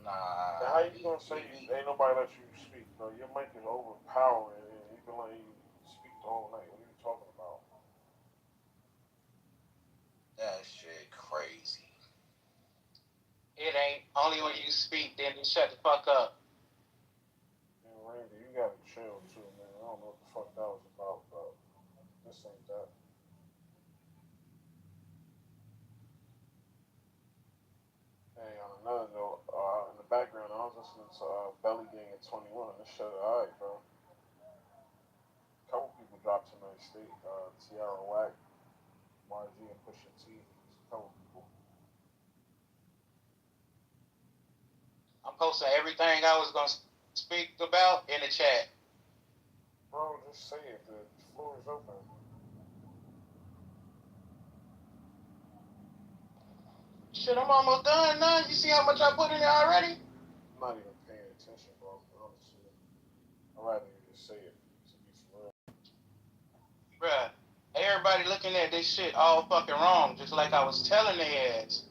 Nah. How you gonna say ain't nobody let you speak, bro? Your mic is overpowering and you can let you speak the whole night. What are you talking about? That shit crazy. It ain't. Only when you speak, then you shut the fuck up. Man, Randy, you gotta chill too, man. I don't know what the fuck that was about, bro. This ain't that. Hey, on another note, in the background, I was listening to Belly Gang at 21. This shit, alright, bro. A couple people dropped tonight. State, Tiara Wack, YG, and Pusha T. Just a couple people. I'm posting everything I was gonna speak about in the chat. Bro, just say it. The floor is open. Shit, I'm almost done now. You see how much I put in there already? I'm not even paying attention, bro. Honestly, I'd rather you just say it. To be for real. Bruh, everybody looking at this shit all fucking wrong, just like I was telling their ass.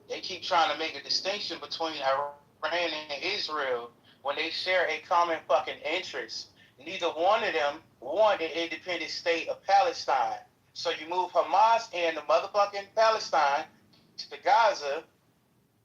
They keep trying to make a distinction between Iran and Israel when they share a common fucking interest. Neither one of them want an independent state of Palestine. So you move Hamas and the motherfucking Palestine to Gaza.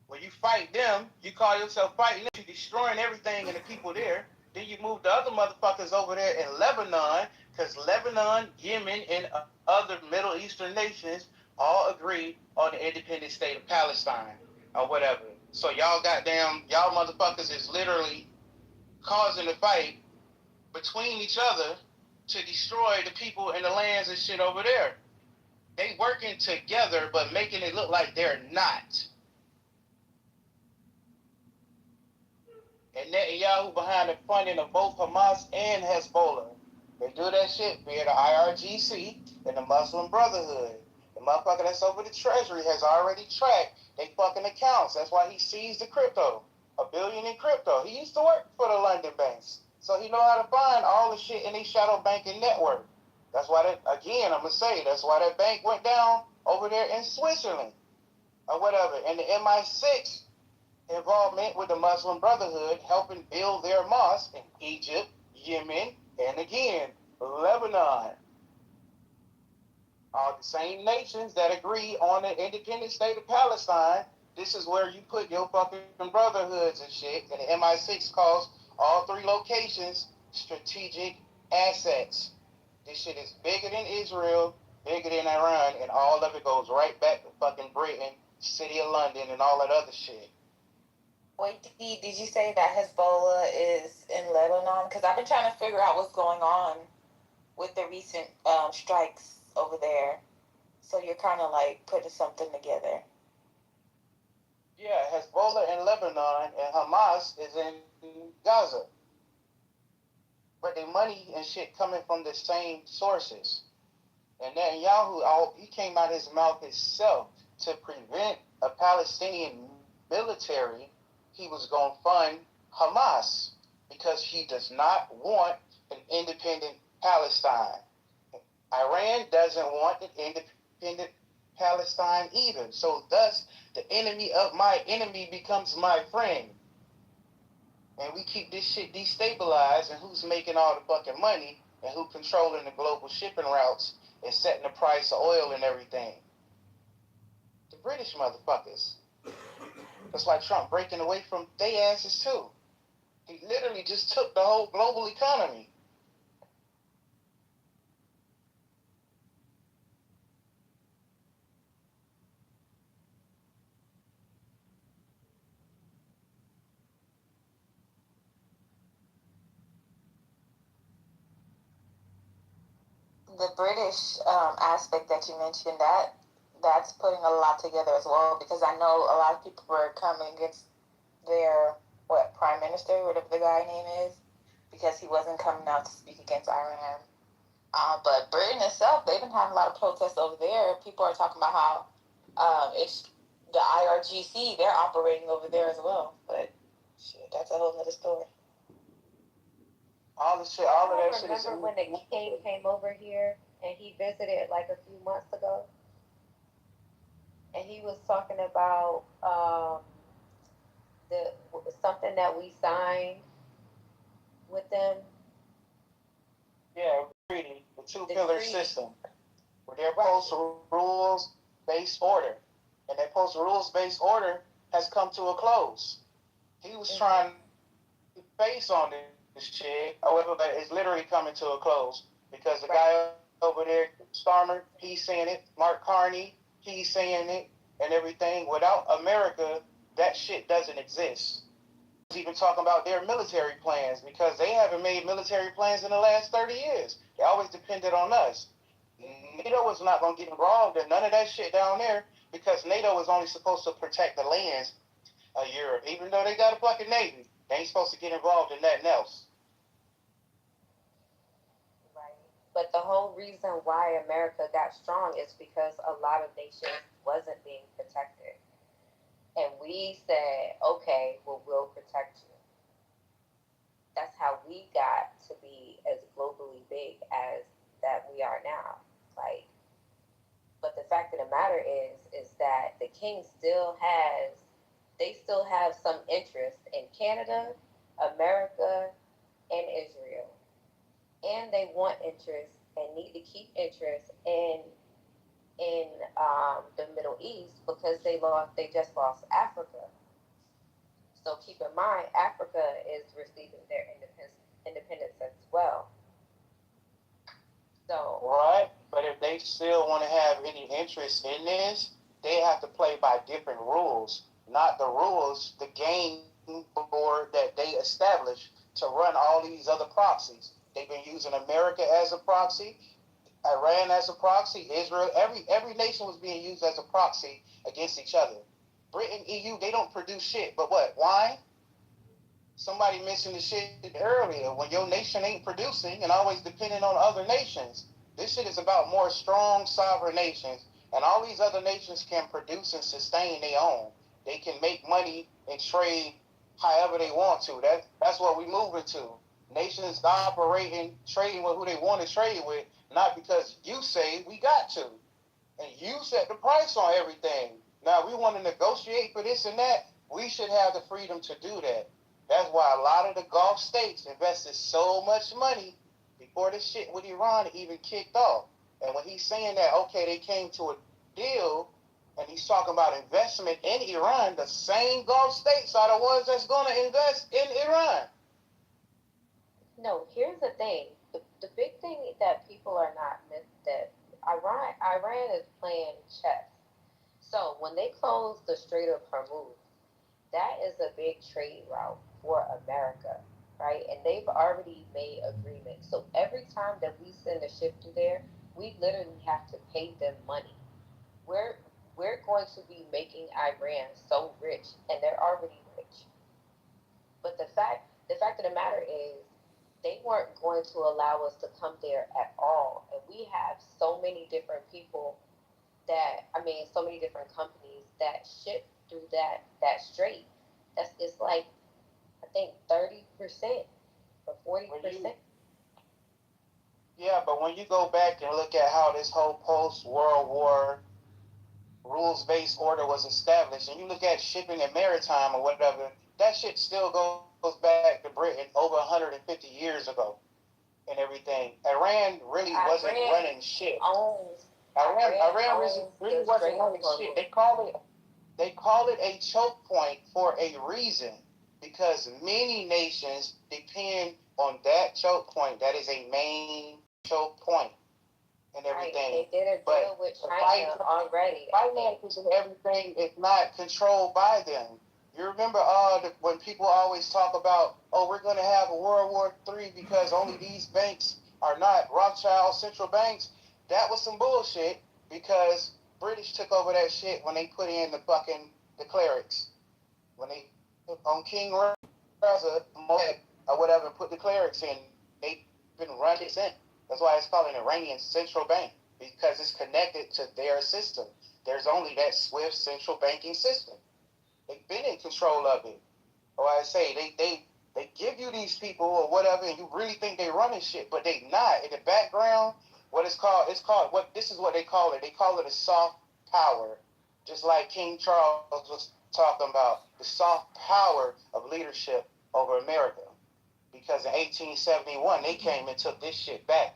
When you fight them, you call yourself fighting them. You're destroying everything and the people there. Then you move the other motherfuckers over there in Lebanon, because Lebanon, Yemen, and other Middle Eastern nations all agree on the independent state of Palestine or whatever. So y'all motherfuckers is literally causing a fight between each other to destroy the people and the lands and shit over there. they working together, but making it look like they're not. And Netanyahu behind the funding of both Hamas and Hezbollah. They do that shit via the IRGC and the Muslim Brotherhood. The motherfucker that's over the Treasury has already tracked they fucking accounts. That's why he seized the crypto. $1 billion in crypto. He used to work for the London banks. So he know how to find all the shit in these shadow banking network. That's why that, again, I'm going to say, that's why that bank went down over there in Switzerland or whatever. And the MI6 involvement with the Muslim Brotherhood helping build their mosque in Egypt, Yemen, and again, Lebanon. All the same nations that agree on the independent state of Palestine. This is where you put your fucking brotherhoods and shit. And the MI6 calls all 3 locations strategic assets. This shit is bigger than Israel, bigger than Iran, and all of it goes right back to fucking Britain, City of London, and all that other shit. Wait, did you say that Hezbollah is in Lebanon? Because I've been trying to figure out what's going on with the recent strikes over there. So you're kind of like putting something together. Yeah, Hezbollah in Lebanon and Hamas is in Gaza. But the money and shit coming from the same sources. And Netanyahu, he came out his mouth himself to prevent a Palestinian military. He was going to fund Hamas because he does not want an independent Palestine. Iran doesn't want an independent Palestine either. So thus, the enemy of my enemy becomes my friend. And we keep this shit destabilized, and who's making all the fucking money, and who controlling the global shipping routes and setting the price of oil and everything? The British motherfuckers. That's why Trump breaking away from their asses too. He literally just took the whole global economy. The British aspect that you mentioned, that's putting a lot together as well, because I know a lot of people were coming against their prime minister, whatever the guy name is, because he wasn't coming out to speak against Iran. But Britain itself, they've been having a lot of protests over there. People are talking about how it's the IRGC, they're operating over there as well. But shit, that's a whole other story. All of that shit is. Remember when the king came over here and he visited like a few months ago, and he was talking about something that we signed with them. Yeah, treaty, the two-pillar system, where they're post-rules-based order, and that post-rules-based order has come to a close. He was trying to face on this shit, however, but it's literally coming to a close because the guy over there, Starmer, he's saying it. Mark Carney, he's saying it, and everything. Without America, that shit doesn't exist. Even talking about their military plans because they haven't made military plans in the last 30 years. They always depended on us. NATO was not going to get involved in none of that shit down there because NATO was only supposed to protect the lands of Europe. Even though they got a fucking navy, they ain't supposed to get involved in nothing else. Right. But the whole reason why America got strong is because a lot of nations wasn't being protected. And we said, okay, well, we'll protect you. That's how we got to be as globally big as that we are now. Like, but the fact of the matter is that the king they still have some interest in Canada, America, and Israel. And they want interest and need to keep interest in the Middle East because they just lost Africa. So keep in mind, Africa is receiving their independence as well. So right, but if they still want to have any interest in this, they have to play by different rules, not the rules, the game board that they established to run all these other proxies. They've been using America as a proxy. Iran as a proxy, Israel, every nation was being used as a proxy against each other. Britain, EU, they don't produce shit, but what? Why? Somebody mentioned the shit earlier. When your nation ain't producing and always depending on other nations, this shit is about more strong sovereign nations, and all these other nations can produce and sustain their own. They can make money and trade however they want to. That's what we moving to. Nations operating, trading with who they want to trade with, not because you say we got to. And you set the price on everything. Now we want to negotiate for this and that. We should have the freedom to do that. That's why a lot of the Gulf states invested so much money before this shit with Iran even kicked off. And when he's saying that, okay, they came to a deal, and he's talking about investment in Iran, the same Gulf states are the ones that's going to invest in Iran. No, here's the thing. The big thing that people are not that Iran is playing chess. So when they close the Strait of Hormuz, that is a big trade route for America, right? And they've already made agreements. So every time that we send a ship through there, we literally have to pay them money. We're going to be making Iran so rich, and they're already rich. But the fact of the matter is, they weren't going to allow us to come there at all. And we have so many different people so many different companies that ship through that strait. It's like, I think 30% or 40%. Yeah, but when you go back and look at how this whole post-World War rules-based order was established, and you look at shipping and maritime or whatever, that shit still goes back to Britain over 150 years ago and everything. Iran really wasn't running shit. Iran really wasn't running shit. They call it a choke point for a reason, because many nations depend on that choke point. That is a main choke point and everything. Right. They did a deal with China already. Finances and everything is not controlled by them. You remember when people always talk about, oh, we're going to have a World War III because only these banks are not Rothschild central banks? That was some bullshit, because British took over that shit when they put in the clerics. When they on King Reza or whatever put the clerics in, they've been running since. That's why it's called an Iranian central bank, because it's connected to their system. There's only that SWIFT central banking system. They've been in control of it. Or I say they give you these people or whatever, and you really think they running shit, but they not. In the background, this is what they call it. They call it a soft power, just like King Charles was talking about, the soft power of leadership over America. Because in 1871 they came and took this shit back.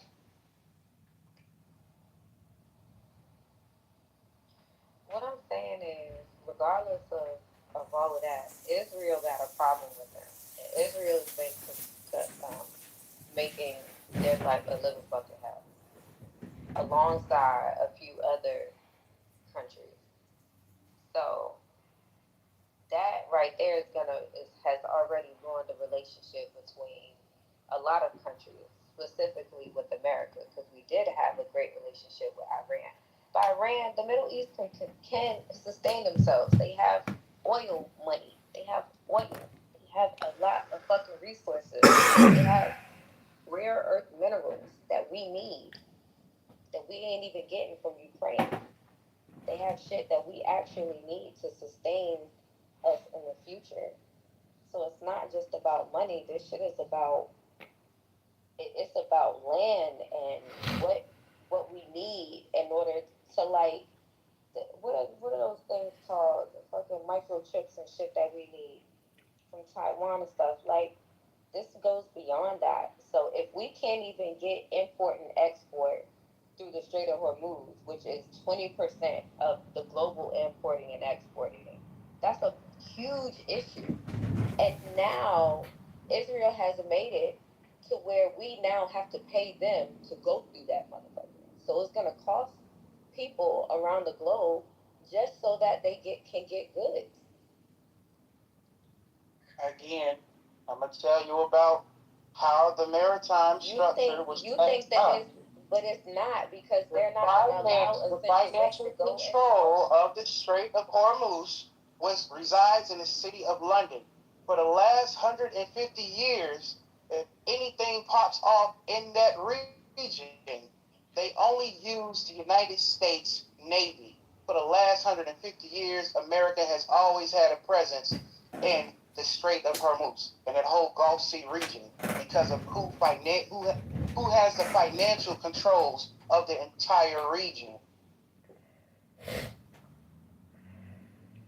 What I'm saying is, regardless of all of that, Israel got a problem with them. Israel has been making their life a living fucking hell, alongside a few other countries. So that right there has already ruined the relationship between a lot of countries, specifically with America, because we did have a great relationship with Iran. But Iran, the Middle East can sustain themselves. They have oil money. They have oil. They have a lot of fucking resources. They have rare earth minerals that we need, that we ain't even getting from Ukraine. They have shit that we actually need to sustain us in the future. So it's not just about money. This shit is about land and what we need in order to, like, what are those things called? The fucking microchips and shit that we need from Taiwan and stuff. Like, this goes beyond that. So if we can't even get import and export through the Strait of Hormuz, which is 20% of the global importing and exporting, that's a huge issue. And now Israel has made it to where we now have to pay them to go through that motherfucker. So it's gonna cost people around the globe just so that they can get goods. Again, I'm gonna tell you about how the maritime structure was set up. But it's not, because they're not going to allow The essential financial to go control of the Strait of Hormuz resides in the city of London. For the last 150 years, if anything pops off in that region, they only use the United States Navy. For the last 150 years, America has always had a presence in the Strait of Hormuz and that whole Gulf Sea region because of who has the financial controls of the entire region.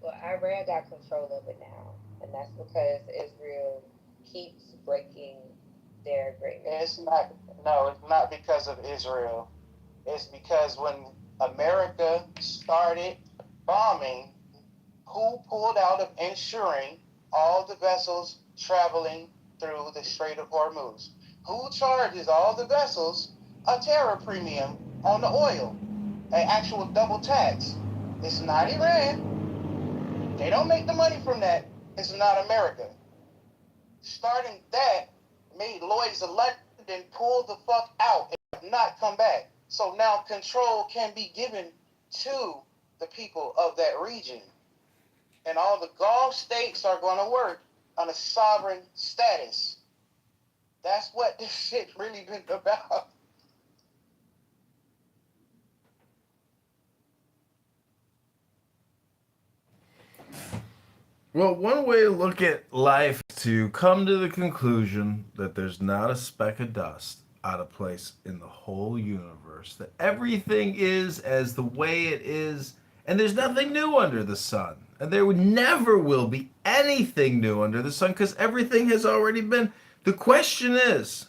Well, Iran got control of it now, and that's because Israel keeps breaking their agreement. It's not because of Israel. It's because when America started bombing, who pulled out of insuring all the vessels traveling through the Strait of Hormuz? Who charges all the vessels a tariff premium on the oil, an actual double tax? It's not Iran. They don't make the money from that. It's not America. Starting that made Lloyd's of London pull the fuck out and not come back. So now control can be given to the people of that region. And all the Gulf states are going to work on a sovereign status. That's what this shit really been about. Well, one way to look at life is to come to the conclusion that there's not a speck of dust out of place in the whole universe, that everything is as the way it is, and there's nothing new under the sun. And there never will be anything new under the sun because everything has already been. The question is,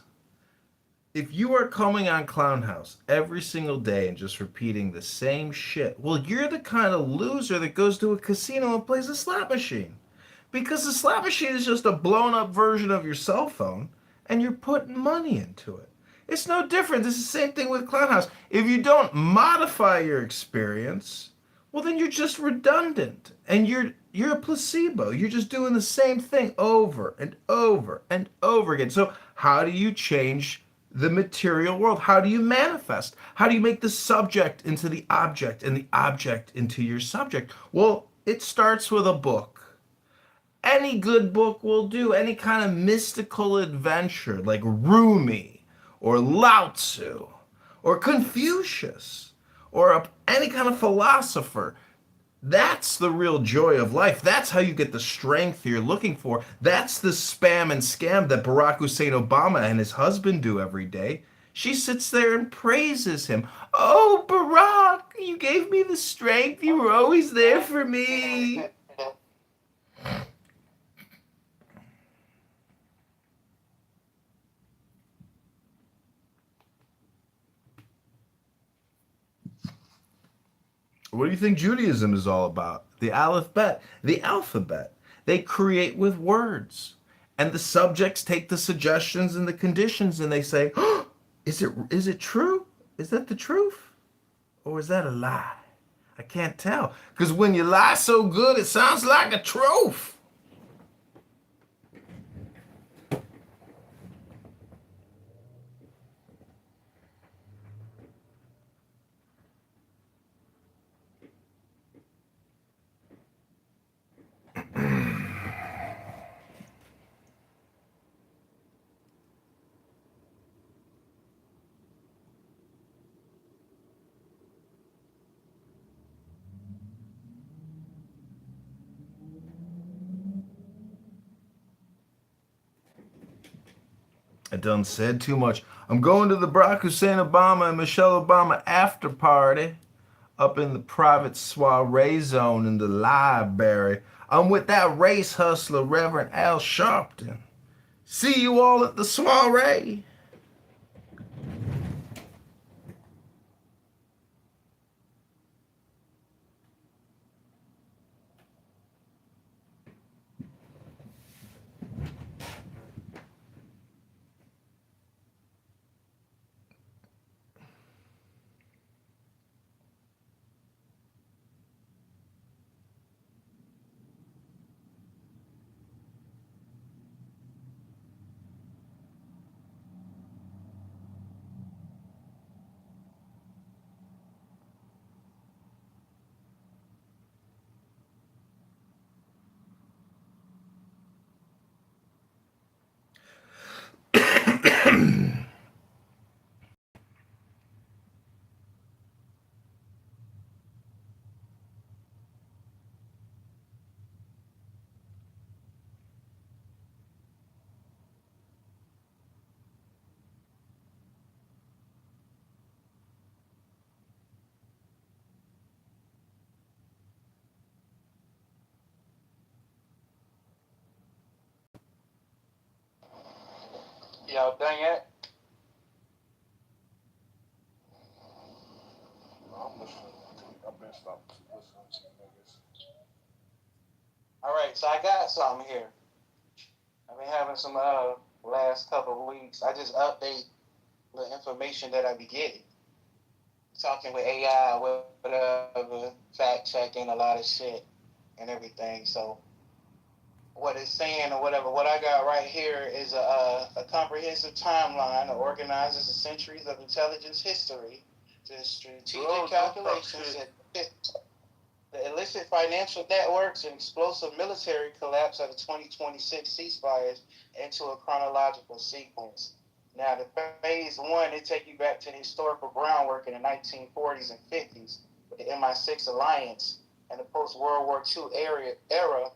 if you are coming on Clown House every single day and just repeating the same shit, well, you're the kind of loser that goes to a casino and plays a slot machine. Because the slot machine is just a blown up version of your cell phone, and you're putting money into it. It's no different. It's the same thing with Clown House. If you don't modify your experience, well, then you're just redundant, and you're a placebo. You're just doing the same thing over and over and over again. So how do you change the material world? How do you manifest? How do you make the subject into the object and the object into your subject? Well, it starts with a book. Any good book will do. Any kind of mystical adventure like Rumi or Lao Tzu or Confucius or any kind of philosopher. That's the real joy of life. That's how you get the strength you're looking for. That's the spam and scam that Barack Hussein Obama and his husband do every day. She sits there and praises him. Oh, Barack, you gave me the strength. You were always there for me. What do you think Judaism is all about? The alphabet. The alphabet. They create with words. And the subjects take the suggestions and the conditions and they say, oh, is it true? Is that the truth? Or is that a lie? I can't tell. Because when you lie so good, it sounds like a truth. I done said too much. I'm going to the Barack Hussein Obama and Michelle Obama after party up in the private soiree zone in the library. I'm with that race hustler, Reverend Al Sharpton. See you all at the soiree. y'all done yet? I'm listening. I've been stopped listening to you niggas. All right, so I got something here. I've been having some last couple of weeks. I just update the information that I be getting. Talking with AI, whatever, fact checking a lot of shit and everything. So what it's saying or whatever, what I got right here is a comprehensive timeline that organizes the centuries of intelligence history to strategic calculations that the illicit financial networks and explosive military collapse of the 2026 ceasefires into a chronological sequence. Now, the phase one, it take you back to the historical groundwork in the 1940s and 50s with the MI6 alliance and the post-World War II era.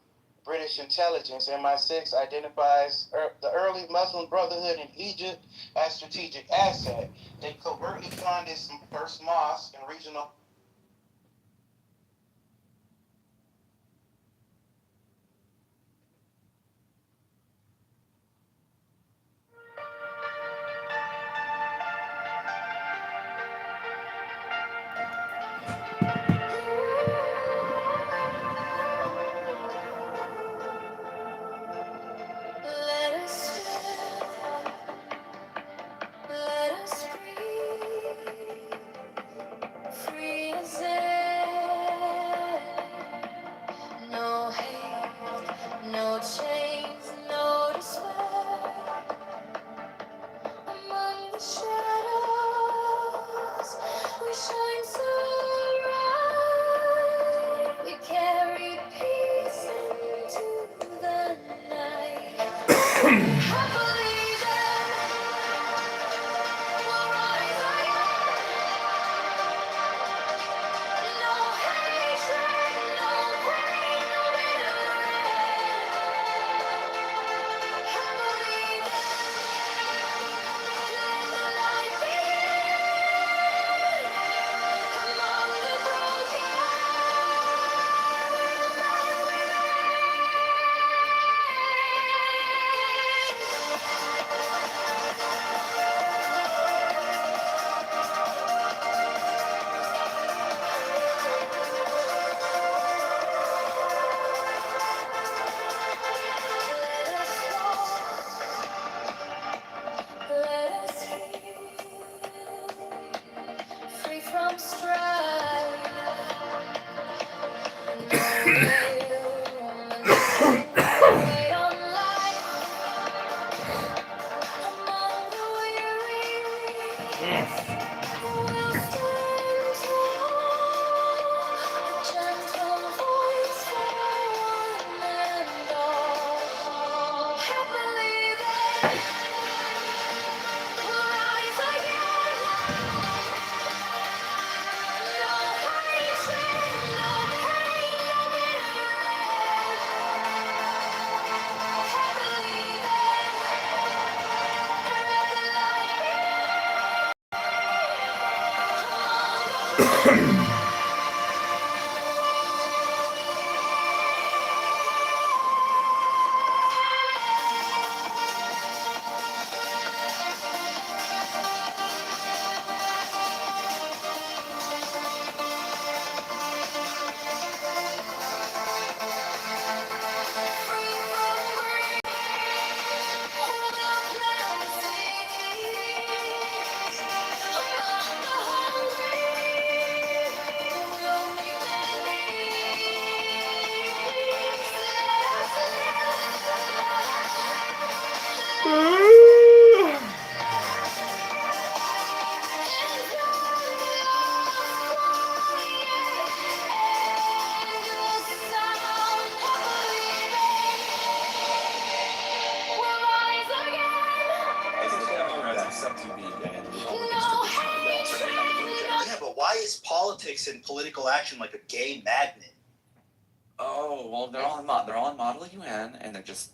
British intelligence, MI6, identifies the early Muslim Brotherhood in Egypt as strategic asset. They covertly funded some first mosque and regional Let us live, let us breathe, free as air. No hate, no chains, no despair. Among the shadows, we shine so bright. We carry peace into the night. I believe that we'll rise again. No hatred, no pain, no bitter end. I believe that let the light begin among the let us heal, free from strife. No wait on life among the weary. We'll stand tall, a gentle voice for one and all. I believe that we'll rise again. No hatred, no pain, no bitter end. I believe that let the light Yeah, but why is politics and political action like a gay magnet? Oh, well, they're all on Model UN, and they just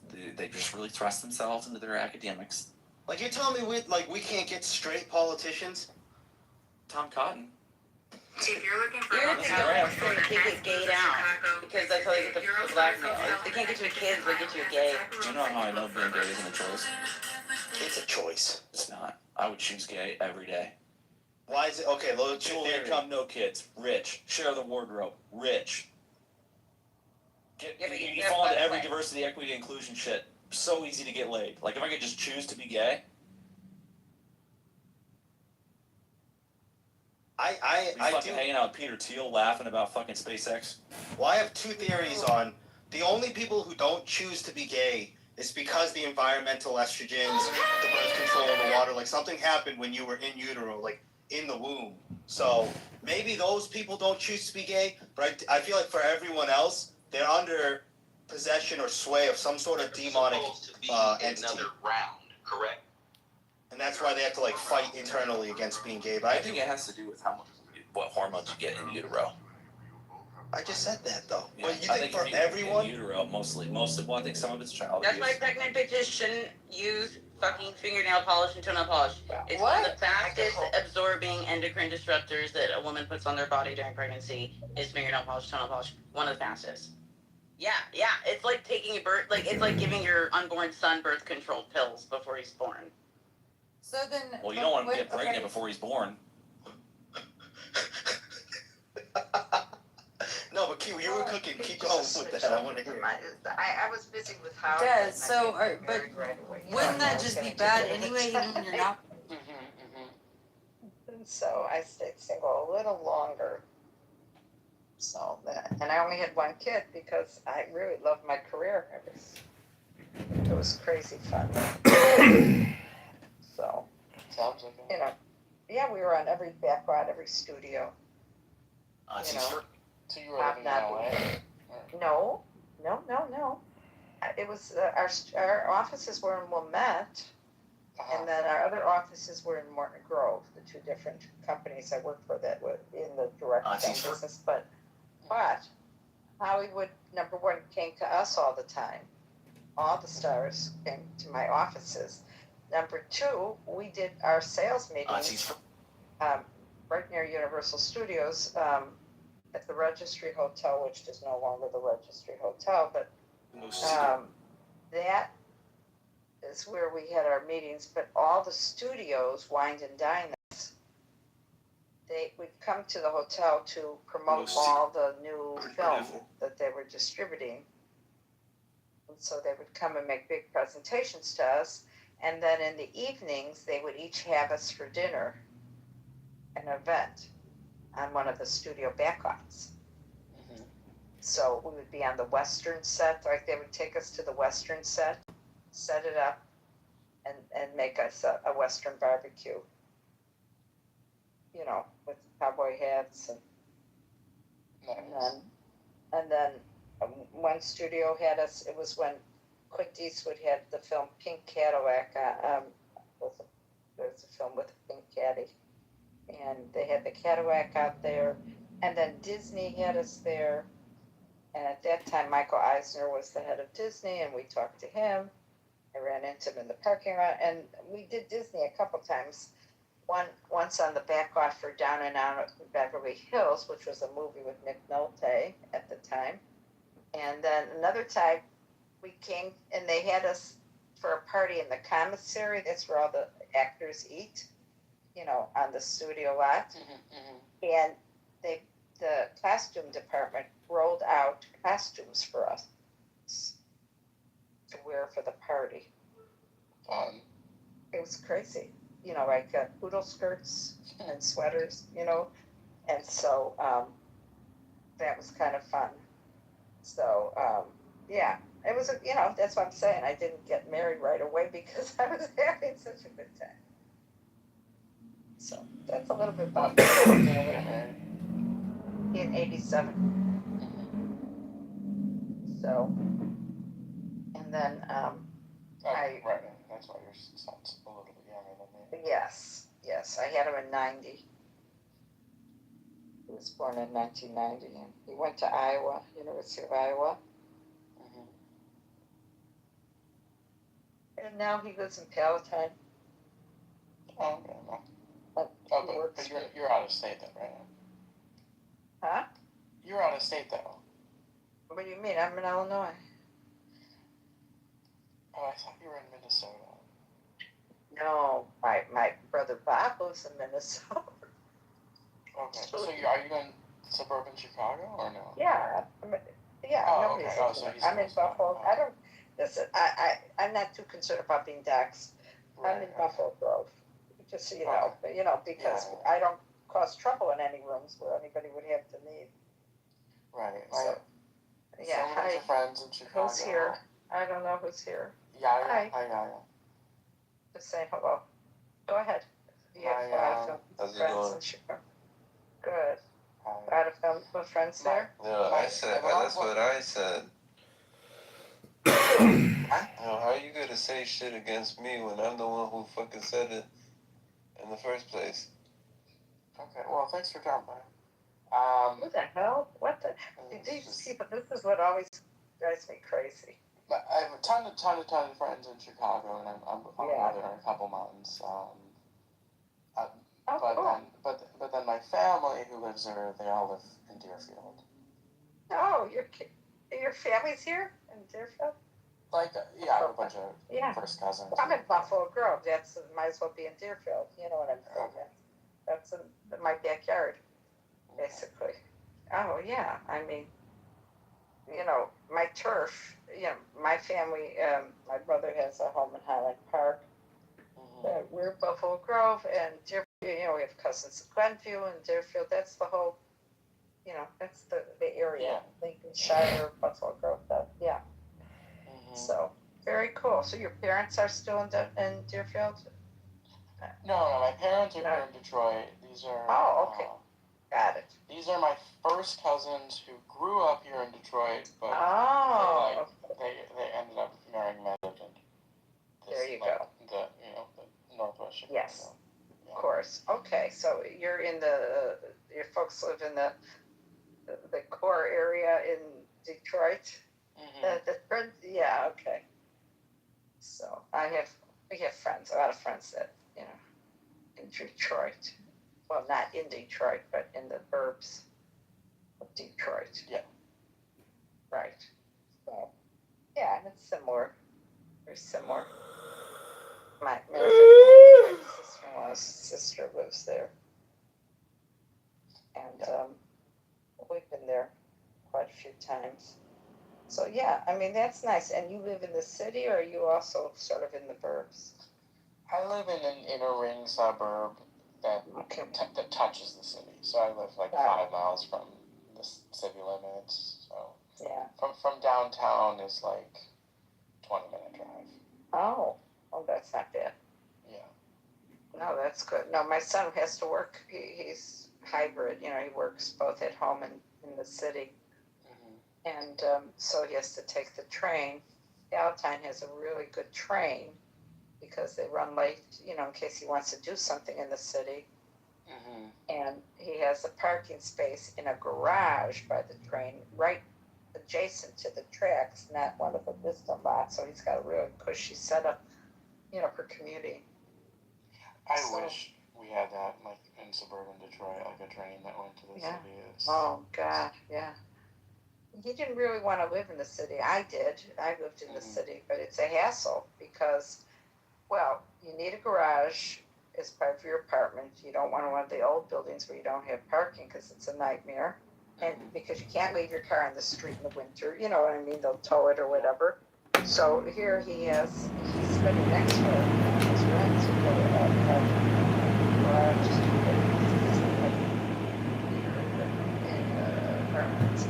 really thrust themselves into their academics. Like, you're telling me we can't get straight politicians? Tom Cotton. If you're looking for even if you don't say they can't get gayed out because that's how they get the blackmail. If they can't get you a kid, they get you a gay. Do you know how I know being gay isn't a choice? It's a choice. It's not. I would choose gay every day. Why is it okay? Low Dual income, no kids, rich, share the wardrobe, rich. You fall into every diversity, equity, inclusion shit. So easy to get laid. Like if I could just choose to be gay. I fucking hanging out with Peter Thiel laughing about fucking SpaceX. Well, I have two theories on the only people who don't choose to be gay is because the environmental estrogens, the birth control in the water, like something happened when you were in utero, like in the womb. So maybe those people don't choose to be gay, but I feel like for everyone else, they're under possession or sway of some sort of demonic entity. Another round, correct? And that's why they have to like fight internally against being gay. But I think it has to do with what hormones you get in utero. I just said that though. Yeah, But you think for everyone? In utero, mostly. Well, I think some of it's child That's abuse. why pregnant bitches shouldn't use fucking fingernail polish and toenail polish. It's one of the fastest absorbing endocrine disruptors that a woman puts on their body during pregnancy is fingernail polish, toenail polish. One of the fastest. Yeah. It's like taking a birth, like it's like giving your unborn son birth control pills before he's born. So then. Well, you don't want to get pregnant before he's born. No, but Q, you were cooking. Keep going with that. I want to hear. I was busy with how. It does. So, but wouldn't that just be bad anyway, even when you're not? So I stayed single a little longer. So and I only had one kid because I really loved my career. It was crazy fun. So, you know, yeah, we were on every backlot, every studio. You know. So you were living in LA? No. It was our offices were in Wilmette, and then our other offices were in Morton Grove. The two different companies I worked for that were in the direct business. But Hollywood #1 came to us all the time. All the stars came to my offices. #2, we did our sales meetings right near Universal Studios. At the Registry Hotel, which is no longer the Registry Hotel, but that is where we had our meetings. But all the studios, Wine and Dine us, they would come to the hotel to promote all the new film that they were distributing. And so they would come and make big presentations to us. And then in the evenings, they would each have us for dinner, an event on one of the studio backlots. So we would be on the Western set, like they would take us to the Western set, set it up, and make us a Western barbecue. You know, with cowboy hats and then one studio had us. It was when Clint Eastwood had the film Pink Cadillac. There's a film with a pink caddy. And they had the Cadillac out there, and then Disney had us there. And at that time, Michael Eisner was the head of Disney, and we talked to him. I ran into him in the parking lot, and we did Disney a couple times. Once on the backlot for Down and Out in Beverly Hills, which was a movie with Nick Nolte at the time. And then another time, we came, and they had us for a party in the commissary. That's where all the actors eat. You know, on the studio lot. And the costume department rolled out costumes for us to wear for the party. It was crazy. You know, like poodle skirts and sweaters, you know. And so that was kind of fun. So, yeah, it was, you know, that's what I'm saying. I didn't get married right away because I was having such a good time. So that's a little bit about in 87. So, and then right, that's why your son's a little bit younger than me. Yes, I had him in 90. He was born in 1990, and he went to Iowa, University of Iowa. And now he lives in Palatine. Oh, okay. But you're out of state then, right? Huh? You're out of state though. What do you mean? I'm in Illinois. Oh, I thought you were in Minnesota. No, my brother Bob lives in Minnesota. Okay, so are you in suburban Chicago or no? Yeah, nobody's okay. Oh, so he's I'm in Buffalo. I don't listen. I'm not too concerned about being doxxed. I'm in Buffalo Grove, just so you know. But because I don't cause trouble in any rooms where anybody would have to need. Right. So, yeah. Some of your friends in Chicago. Who's here? I don't know who's here. Yaya. Hi, Yaya. Just say hello. Go ahead. You have a lot of friends in Chicago. Good. A lot of friends there? No, I said, that's what I said. How are you gonna say shit against me when I'm the one who fucking said it in the first place? Okay, well, thanks for dropping by. What the hell? What the? These people, this is what always drives me crazy. But I have a ton of friends in Chicago, and I'm there in a couple months. But then my family who lives there, they all live in Deerfield. Oh, your family's here in Deerfield? Like, I have a bunch of first cousins. I'm in Buffalo Grove. That's might as well be in Deerfield. You know what I'm saying? Okay. That's in my backyard, basically. Oh yeah, I mean, my turf. My family. My brother has a home in Highland Park. We're Buffalo Grove and Deerfield. We have cousins in Glenview and Deerfield. That's the whole. That's the area. Lincolnshire, Buffalo Grove. Yeah. So very cool. So your parents are still in Deerfield? No, my parents are here in Detroit. These are. Oh, okay. Got it. These are my first cousins who grew up here in Detroit, but they ended up marrying men in there you go. The Northwest Chicago. Yes, of course. Okay, so you're in your folks live in the core area in Detroit. Yeah, okay. So we have friends, a lot of friends that in Detroit. Well, not in Detroit, but in the burbs of Detroit. Yeah. Right. So, yeah, it's similar. Very similar. My sister-in-law's sister lives there. And we've been there quite a few times. So, yeah, I mean, that's nice. And you live in the city, or are you also sort of in the burbs? I live in an inner ring suburb that touches the city. So I live like 5 miles from the city limits. So from downtown is like 20-minute drive. Oh, that's not bad. Yeah. No, that's good. No, my son has to work. He's hybrid. He works both at home and in the city. And so he has to take the train. Palatine has a really good train because they run late, in case he wants to do something in the city. And he has a parking space in a garage by the train, right adjacent to the tracks, not one of the Vista lots. So he's got a really cushy setup, for commuting. I wish we had that, like in suburban Detroit, like a train that went to the city. Oh God, yeah. He didn't really want to live in the city. I did. I lived in the city, but it's a hassle because, well, you need a garage as part of your apartment. You don't want one of the old buildings where you don't have parking because it's a nightmare. And because you can't leave your car on the street in the winter, you know what I mean? They'll tow it or whatever. So here he's spending next to his rent to go to a garage in apartments.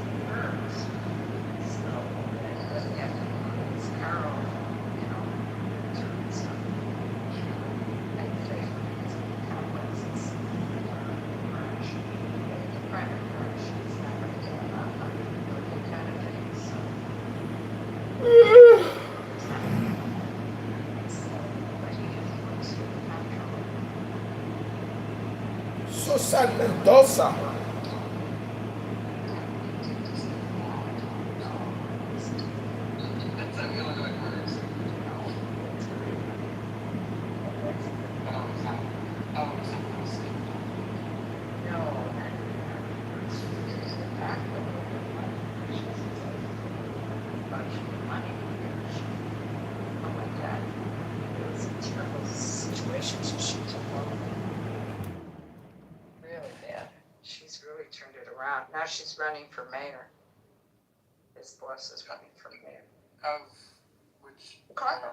Susan Mendoza. elections and she's a woman. Really bad. She's really turned it around. Now she's running for mayor. His boss is running for mayor. Of which? Chicago.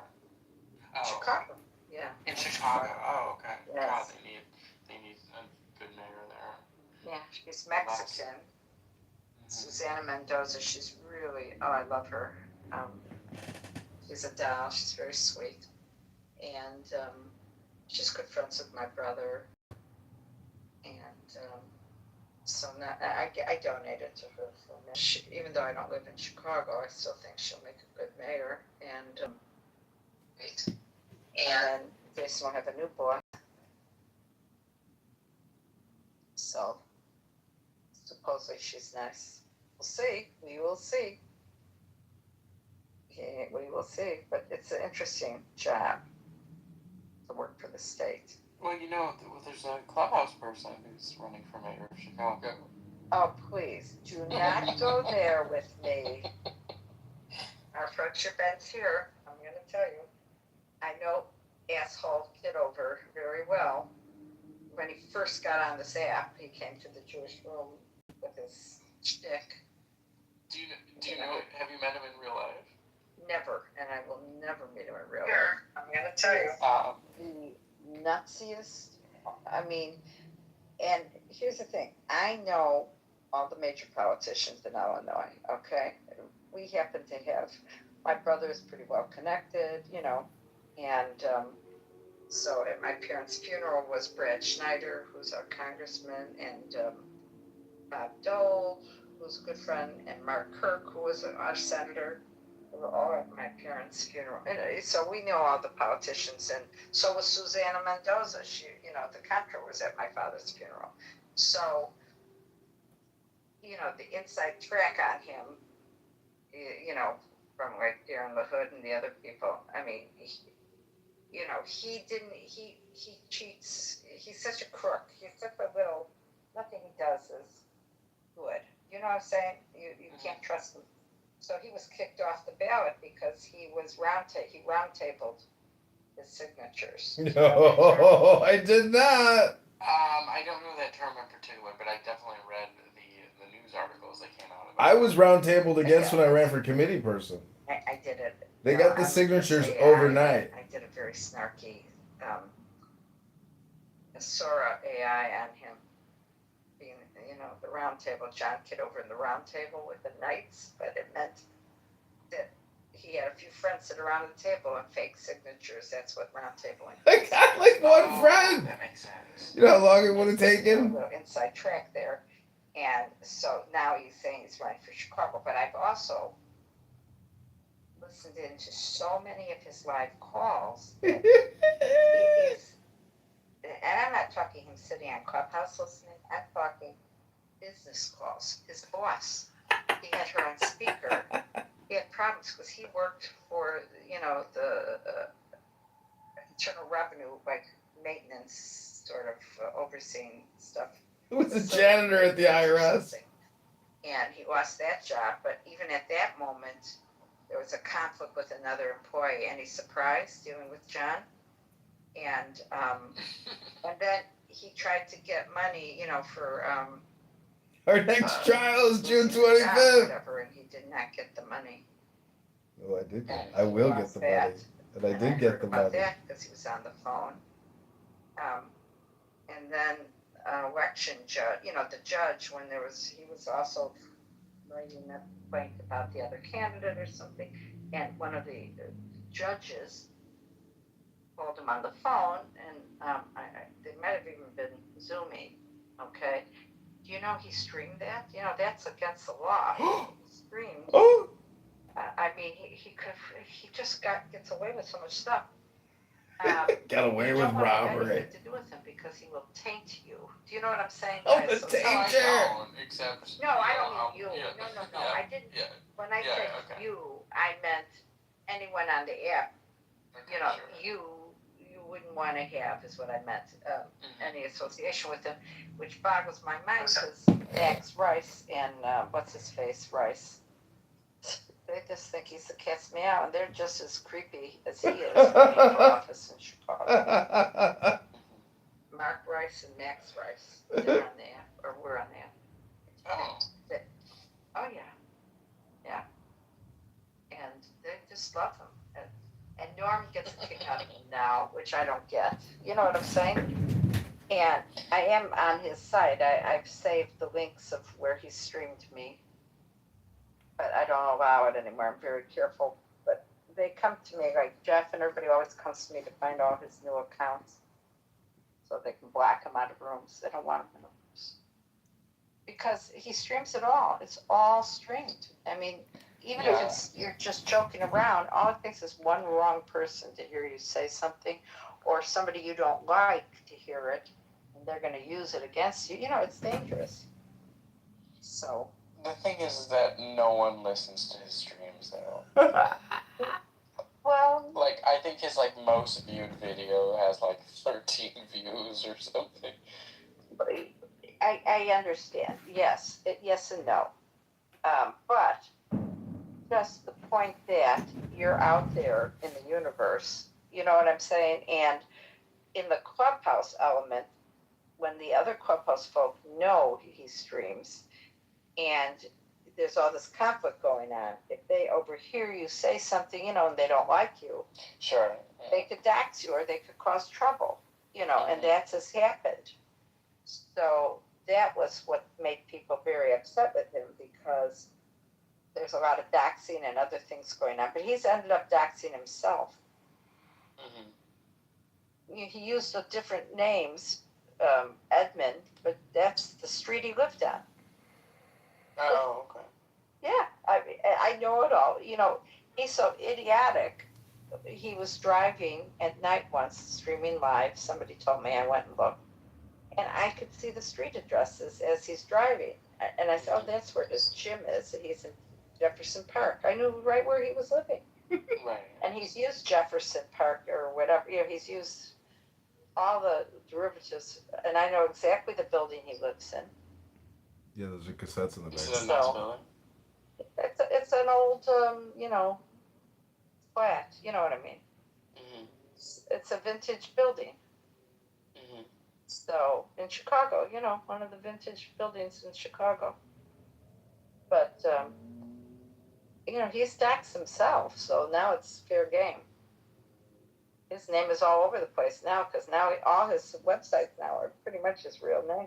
Oh. Chicago. Yeah. In Chicago. Oh, okay. Yes. God, they need a good mayor there. Yeah, she's Mexican. Susana Mendoza, she's really, I love her. She's a doll, she's very sweet. And she's good friends with my brother. And so now, I donated to her. Even though I don't live in Chicago, I still think she'll make a good mayor. And they still have a new boss. So supposedly she's nice. We'll see. We will see. Yeah, we will see. But it's an interesting job to work for the state. Well, there's a clubhouse person who's running for mayor of Chicago. Oh, please, do not go there with me. Our friendship ends here. I'm going to tell you. I know asshole Kitover very well. When he first got on this app, he came to the Jewish room with his shtick. Do you know? Have you met him in real life? Never, and I will never meet him in real life. I'm going to tell you. The nutsiest, and here's the thing. I know all the major politicians in Illinois, okay? We happen to have, my brother is pretty well connected, and so at my parents' funeral was Brad Schneider, who's our congressman, and Bob Dole, who's a good friend, and Mark Kirk, who was our senator. They were all at my parents' funeral. And so we know all the politicians, and so was Susana Mendoza. She, the Contra was at my father's funeral. So, the inside track on him, from like Darren LaHood and the other people, he cheats. He's such a crook. He's such a little, nothing he does is good. You know what I'm saying? You can't trust him. So he was kicked off the ballot because he round-tabled his signatures. No, I did not. I don't know that term in particular, but I definitely read the news articles that came out of it. I was round-tabled against when I ran for committee person. I did it. They got the signatures overnight. I did a very snarky Sora AI on him. Being, the round table, John Kitover in the round table with the knights, but it meant that he had a few friends sit around the table and fake signatures. That's what round tabling is. I got like one friend. That makes sense. You know how long it would have taken? A little inside track there. And so now he's saying he's running for Chicago, but I've also listened into so many of his live calls. That it is, and I'm not talking him sitting on Clubhouse listening, I'm talking business calls. His boss, he had her on speaker. He had problems because he worked for, the Internal Revenue, like maintenance, sort of overseeing stuff. Who was a janitor at the IRS? And he lost that job, but even at that moment, there was a conflict with another employee, and he's surprised dealing with John. And then he tried to get money, for our next trial is June 25th. Whatever, and he did not get the money. Oh, I did. I will get the money, and I did get the money. That because he was on the phone. And then election judge, the judge, when he was also writing a complaint about the other candidate or something, and one of the judges called him on the phone, and they might have even been Zooming, okay? Do you know he streamed that? That's against the law. He streamed. He just gets away with so much stuff. Got away with robbery. To do with him because he will taint you. Do you know what I'm saying? Oh, the tainter! Except. No, I don't mean you. Yeah, No. I didn't. Yeah. When I said you, I meant anyone on the app. You wouldn't want to have is what I meant. Any association with him, which boggles my mind because Max Rice and what's his face Rice, They just think he's the cat's meow, and they're just as creepy as he is running for office in Chicago. Mark Rice and Max Rice, they're on that, or we're on that. Oh. Oh yeah, yeah. And they just love him. And Norm gets a kick out of him now, which I don't get. You know what I'm saying? And I am on his site. I've saved the links of where he streamed me, but I don't allow it anymore. I'm very careful. But they come to me, like Jeff and everybody always comes to me to find all his new accounts so they can block him out of rooms. They don't want him in rooms. Because he streams it all. It's all streamed. I mean, even if you're just joking around, all it takes is one wrong person to hear you say something, or somebody you don't like to hear it, and they're going to use it against you. You know, it's dangerous. So the thing is that no one listens to his streams though. Well, like I think his like most viewed video has like 13 views or something. I understand. Yes, yes and no. But just the point that you're out there in the universe, you know what I'm saying? And in the Clubhouse element, when the other Clubhouse folk know he streams and there's all this conflict going on, if they overhear you say something, you know, and they don't like you, sure, they could dox you or they could cause trouble, you know, and that's has happened. So that was what made people very upset with him, because there's a lot of doxing and other things going on. But he's ended up doxing himself. He used different names, Edmund, but that's the street he lived on. Oh, okay. Yeah, I know it all. You know, he's so idiotic. He was driving at night once, streaming live. Somebody told me, I went and looked. And I could see the street addresses as he's driving. And I said, oh, that's where his gym is. He's in Jefferson Park. I knew right where he was living. Right. And he's used Jefferson Park or whatever. You know, he's used all the derivatives. And I know exactly the building he lives in. Yeah, those are cassettes in the back. This is a nice building. It's an old, you know, flat. You know what I mean? Mm-hmm. It's a vintage building. Mm-hmm. So in Chicago, you know, one of the vintage buildings in Chicago. But, you know, he stacks himself, so now it's fair game. His name is all over the place now, because now all his websites now are pretty much his real name.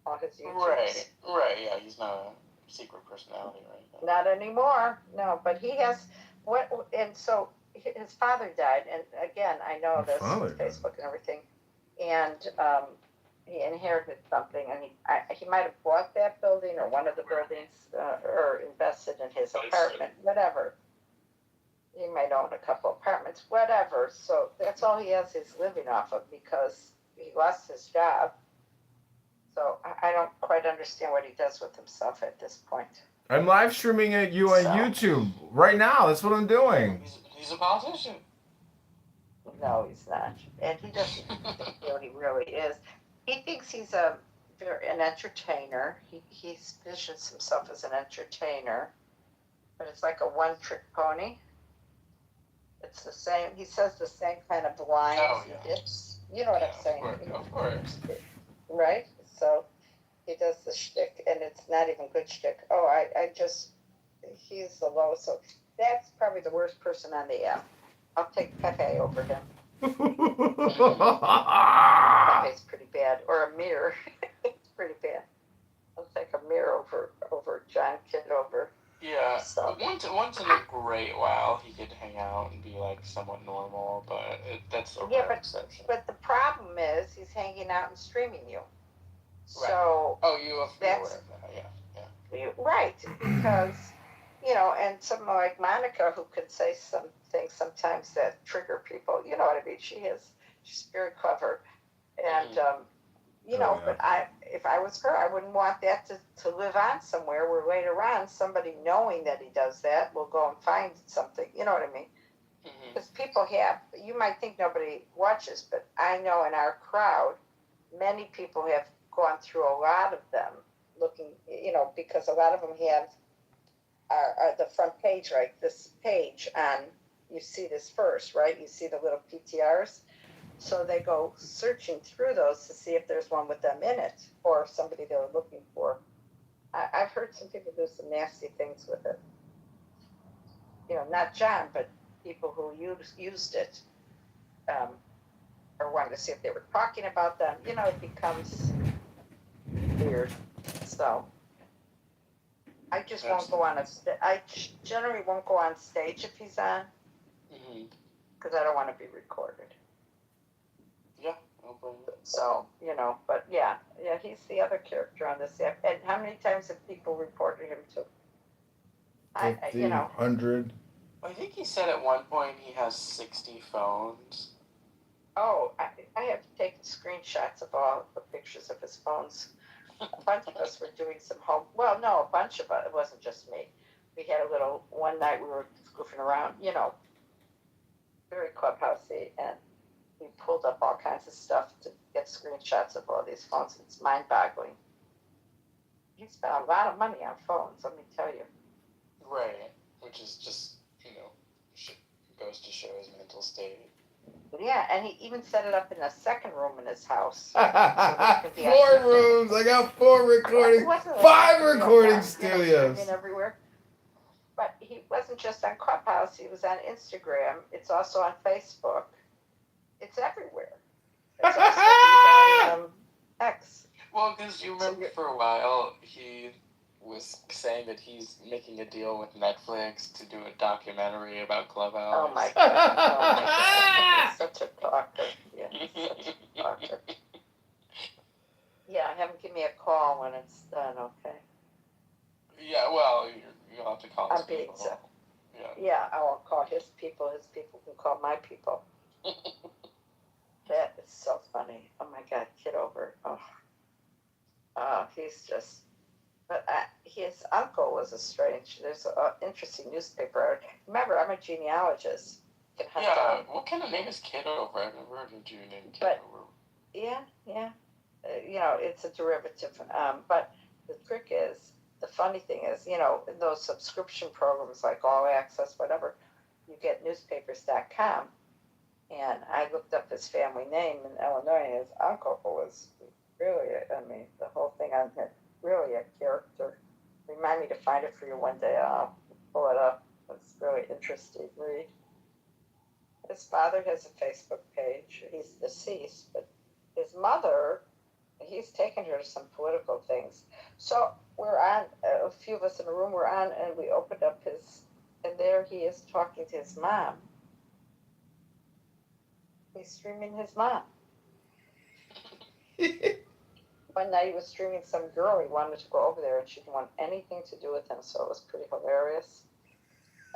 All his YouTubes. Right, yeah, he's not a secret personality, right? Not anymore, no, but he has, and so his father died, and again, I know this with Facebook and everything, and he inherited something, and he might have bought that building or one of the buildings, or invested in his apartment, whatever. He might own a couple apartments, whatever. So that's all he has is living off of, because he lost his job. So I don't quite understand what he does with himself at this point. I'm live streaming at you on YouTube right now. That's what I'm doing. He's a politician. No, he's not. And he doesn't think what he really is. He thinks he's an entertainer. He visions himself as an entertainer. But it's like a one-trick pony. It's the same. He says the same kind of lines. Oh, yeah. You know what I'm saying? Of course. Right? So he does the shtick, and it's not even good shtick. Oh, he's the lowest. So that's probably the worst person on the app. I'll take Pepe over him. Pepe's pretty bad. Or Amir. It's pretty bad. I'll take Amir over John Kitover. Yeah, So. once in a great while he could hang out and be like somewhat normal, but that's a rare exception. But the problem is he's hanging out and streaming you. Right. So you have to be aware of that, yeah. Right, because, you know, and someone like Monica, who could say some things sometimes that trigger people, you know what I mean? She's very clever. And, you know, but if I was her, I wouldn't want that to live on somewhere where later on somebody knowing that he does that will go and find something. You know what I mean? Because people you might think nobody watches, but I know in our crowd, many people have gone through a lot of them looking, you know, because a lot of them have the front page, right? This page, and you see this first, right? You see the little PTRs. So they go searching through those to see if there's one with them in it or somebody they were looking for. I've heard some people do some nasty things with it. You know, not John, but people who used it or wanted to see if they were talking about them. You know, it becomes weird. So I just won't go on I generally won't go on stage if he's on because I don't want to be recorded. Yeah, no problem. So, you know, but yeah, he's the other character on this app. And how many times have people reported him to? 50, you know. 100. I think he said at one point he has 60 phones. Oh, I have taken screenshots of all the pictures of his phones. A bunch of us were doing some a bunch of us, it wasn't just me. We had one night we were goofing around, you know, very clubhousey, and we pulled up all kinds of stuff to get screenshots of all these phones. It's mind-boggling. He spent a lot of money on phones, let me tell you. Right, which is just, you know, goes to show his mental state. Yeah, and he even set it up in a second room in his house. 4 rooms. I got 4 recording, 5 recording studios. You know, everywhere. But he wasn't just on Clubhouse. He was on Instagram. It's also on Facebook. It's everywhere. It's also on X. Well, because you remember for a while he was saying that he's making a deal with Netflix to do a documentary about Clubhouse. Oh my God. He's such a talker. Yeah, he's such a talker. Yeah, have him give me a call when it's done, okay? Yeah, well, you'll have to call his people. Yeah, I won't call his people. His people can call my people. That is so funny. Oh my God, Kitover. Oh, he's just. But his uncle was there's an interesting newspaper. Remember, I'm a genealogist. Yeah, what kind of name is Kitover? I've never heard of a Jew named Kitover. Yeah. You know, it's a derivative. But the trick is, the funny thing is, you know, in those subscription programs like All Access, whatever, you get newspapers.com. And I looked up his family name in Illinois. His uncle was really, the whole thing on him, really a character. Remind me to find it for you one day. I'll pull it up. It's really interesting read. His father has a Facebook page. He's deceased, but his mother, he's taken her to some political things. So we're on, a few of us in the room were on, and we opened up and there he is talking to his mom. He's streaming his mom. One night he was streaming some girl. He wanted to go over there, and she didn't want anything to do with him, so it was pretty hilarious.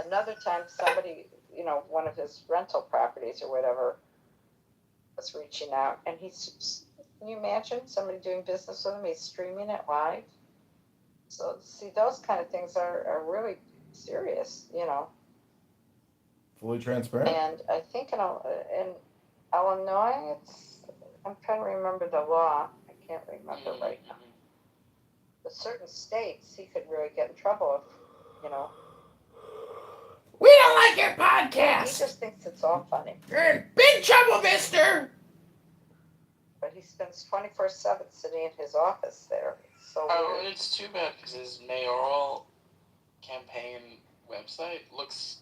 Another time, somebody, you know, one of his rental properties or whatever, was reaching out, and can you imagine somebody doing business with him? He's streaming it live. So, see, those kind of things are really serious, you know. Fully transparent. And I think in Illinois, I'm trying to remember the law. I can't remember right now. But certain states, he could really get in trouble if, you know. We don't like your podcast. He just thinks it's all funny. You're in big trouble, mister. But he spends 24/7 sitting in his office there. So weird. It's too bad because his mayoral campaign website looks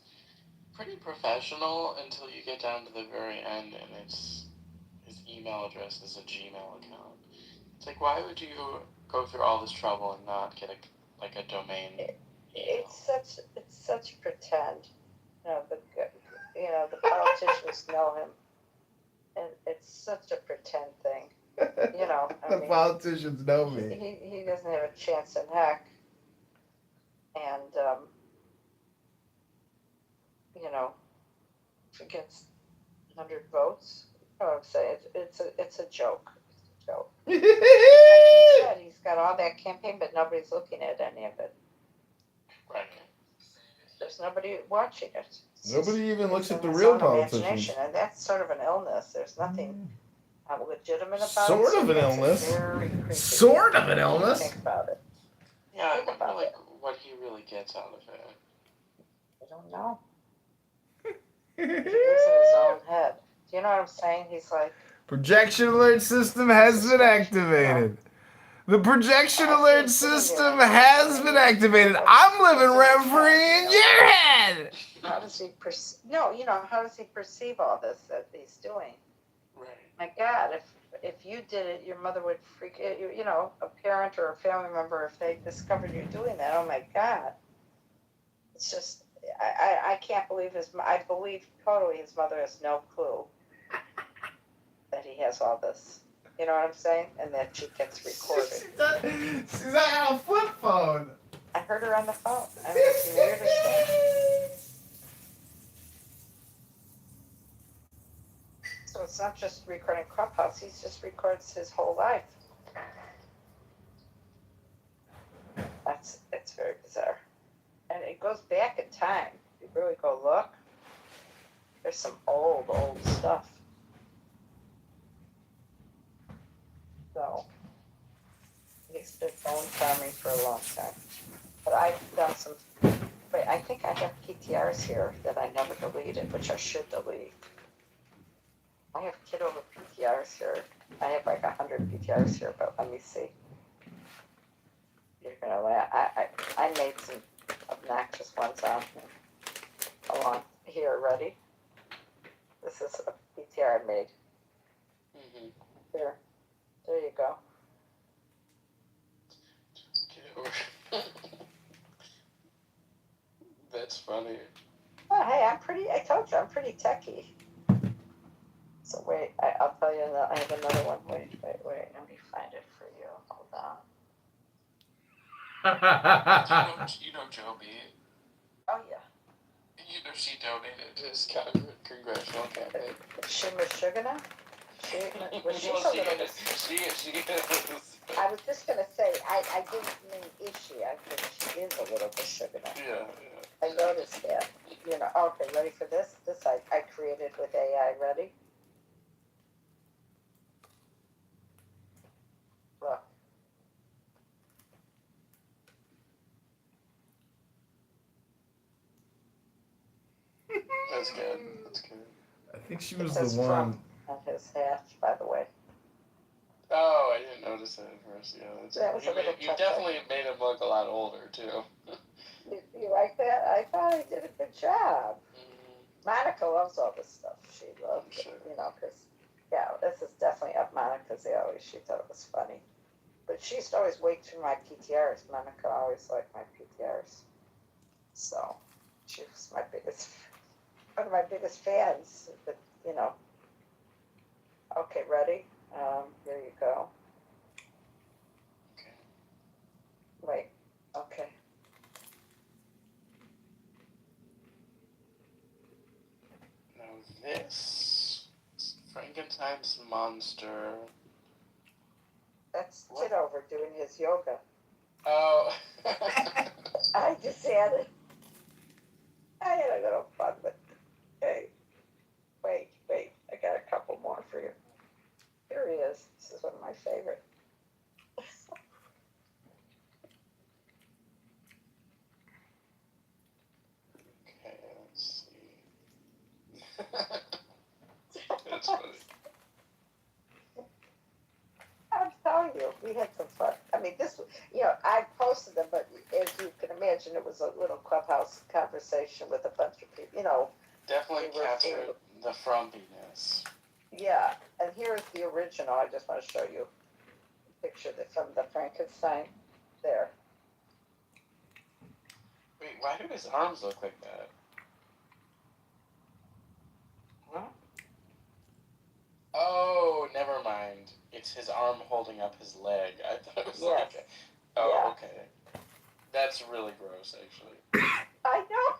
pretty professional until you get down to the very end, and his email address is a Gmail account. It's like, why would you go through all this trouble and not get a domain? It's such pretend. The politicians know him, and it's such a pretend thing. You know, the politicians know me. He doesn't have a chance in heck, and you know, against 100 votes. You know what I'm saying? It's a joke. It's a joke. Like he said, he's got all that campaign, but nobody's looking at any of it. Right. There's nobody watching it. Nobody even looks at the real politicians. And that's sort of an illness. There's nothing legitimate about it. Sort of an illness. Sort of an illness. Think about it. Yeah, I wonder, what he really gets out of it. I don't know. He lives in his own head. Do you know what I'm saying? He's like, Projection alert system has been activated. The projection alert system has been activated. I'm living rent-free in your head. how does he perceive? No, how does he perceive all this that he's doing? Right. My God, if you did it, your mother would freak. A parent or a family member, if they discovered you doing that, oh my God. It's just, I can't believe I believe totally his mother has no clue that he has all this. You know what I'm saying? And that she gets recorded. She's like on a flip phone. I heard her on the phone. I mean, it's the weirdest thing. So it's not just recording Clubhouse, he just records his whole life. It's very bizarre. And it goes back in time. If you really go look, there's some old stuff. So he's been phone farming for a long time. But I've done some, wait, I think I have PTRs here that I never deleted, which I should delete. I have Kitover PTRs here. I have like 100 PTRs here, but let me see. You're gonna laugh. I made some obnoxious ones on along here. Ready? This is a PTR I made. Mm-hmm. There you go. That's funny. Oh, hey, I told you, I'm pretty techie. So wait, I'll tell you, I have another one. Wait, let me find it for you. Hold on. You know Joby? Oh, yeah. You know she donated to his congressional campaign. Is she Michigan? She's a little... She is. I was just going to say, I didn't mean is she. I think she is a little Michigan. Yeah. I noticed that. Okay, ready for this? This I created with AI. Ready? Look. That's good. I think she was the one. On his hat, by the way. Oh, I didn't notice that at first. Yeah, you definitely made him look a lot older too. You like that? I thought I did a good job. Monica loves all this stuff. She loved it, because, this is definitely up Monica's alley. She thought it was funny. But she used to always wait through my PTRs. Monica always liked my PTRs. So, she was one of my biggest fans. But, Okay, ready? Here you go. Okay. Wait, okay. Now this Frankenstein's monster. That's Kitover doing his yoga. Oh. I just had it. I had a little fun with it. Okay. Wait. I got a couple more for you. Here he is. This is one of my favorite. Okay, let's see. That's funny. I'm telling you, we had some fun. I mean, I posted them, but as you can imagine, it was a little Clubhouse conversation with a bunch of people, Definitely captured the frumpiness. Yeah, and here's the original. I just want to show you a picture from the Frankenstein. There. Wait, why do his arms look like that? Huh? Oh, never mind. It's his arm holding up his leg. I thought it was like okay. That's really gross, actually. I know.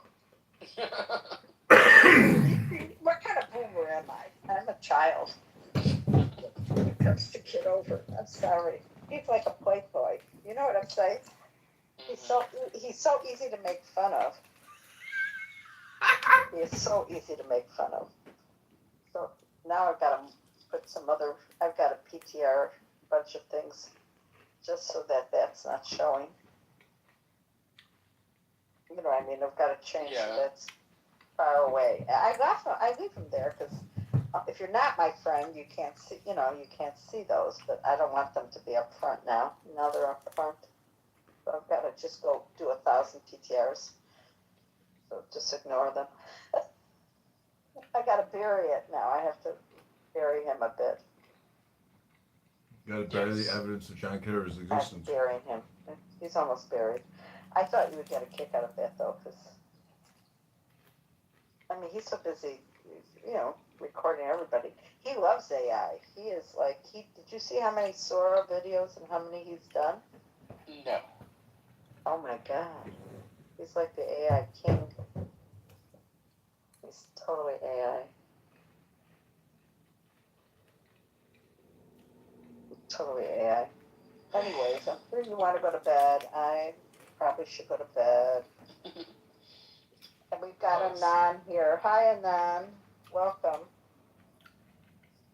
What kind of boomer am I? I'm a child. When it comes to Kitover, I'm sorry. He's like a playboy. You know what I'm saying? He's so easy to make fun of. He is so easy to make fun of. So now I've got to put I've got a PTR, bunch of things, just so that that's not showing. know what I mean? I've got to change Yeah. that's far away. I leave them there because if you're not my friend, you can't see. You know, you can't see those. But I don't want them to be up front now. Now they're up front. So I've got to just go do 1,000 PTRs. So just ignore them. I got to bury it now. I have to bury him a bit. You got to bury the evidence of John Kitover's existence. I'm burying him. He's almost buried. I thought you would get a kick out of that though, because I mean he's so busy, you know, recording everybody. He loves AI. He is like Did you see how many Sora videos and how many he's done? No. Oh my God, he's like the AI king. He's totally AI. Totally AI. Anyways, I'm sure you want to go to bed. I probably should go to bed. And we've got Anan here. Hi, Anan. Welcome.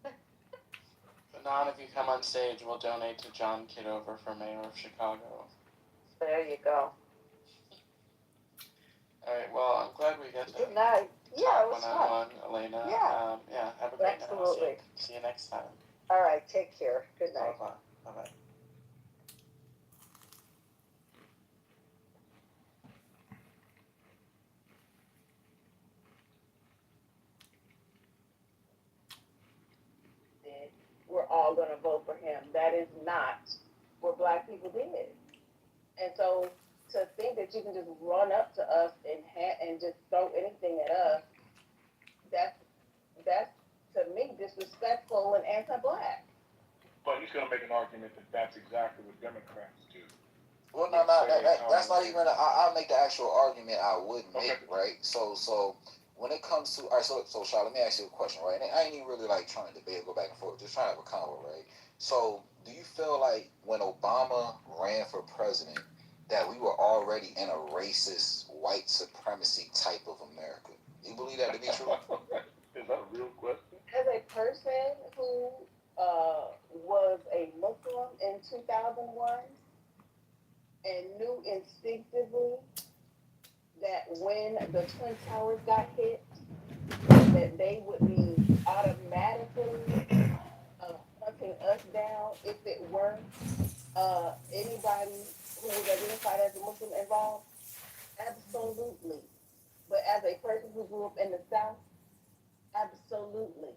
Anon, if you come on stage, we'll donate to John Kitover for mayor of Chicago. There you go. All right. Well, I'm glad we got to Good night. Yeah, it was one-on-one, fun. Elena. Yeah. Yeah. Have a great night. Absolutely. See you next time. All right. Take care. Good night. Bye bye. We're all going to vote for him. That is not what Black people did. And so to think that you can just run up to us and just throw anything at us, that's to me disrespectful and anti-Black. But he's going to make an argument that that's exactly what Democrats do. Well, no, that's not even. I'll make the actual argument I would make, right? So when it comes to, all right, so Shaw, let me ask you a question, right? And I ain't even really like trying to debate or go back and forth, just trying to have a convo, right? So do you feel like when Obama ran for president that we were already in a racist, white supremacy type of America? Do you believe that to be true? Is that a real question? As a person who was a Muslim in 2001 and knew instinctively that when the Twin Towers got hit, that they would be automatically hunting us down if it were anybody who was identified as a Muslim involved? Absolutely. But as a person who grew up in the South, absolutely.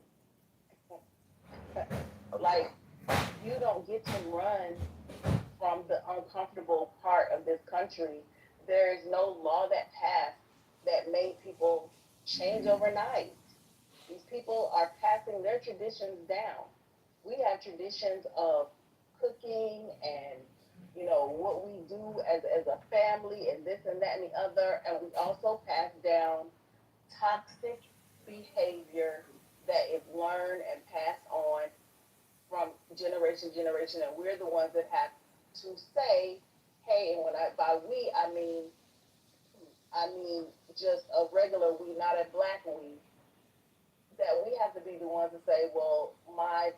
Like, you don't get to run from the uncomfortable part of this country. There is no law that passed that made people change overnight. These people are passing their traditions down. We have traditions of cooking and, you know, what we do as a family and this and that and the other. And we also pass down toxic behavior that is learned and passed on from generation to generation. And we're the ones that have to say, hey, and by we, I mean just a regular we, not a Black we, that we have to be the ones to say, well, my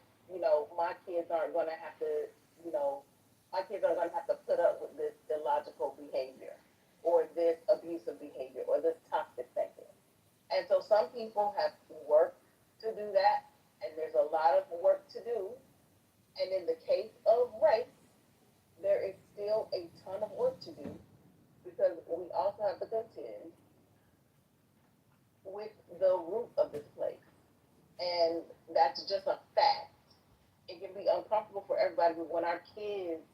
kids aren't going to have to, my kids aren't going to have to put up with this illogical behavior or this abusive behavior or this toxic thinking. And so some people have work to do that, and there's a lot of work to do. And in the case of race, there is still a ton of work to do because we also have to contend with the root of this place. And that's just a fact. It can be uncomfortable for everybody, but when our kids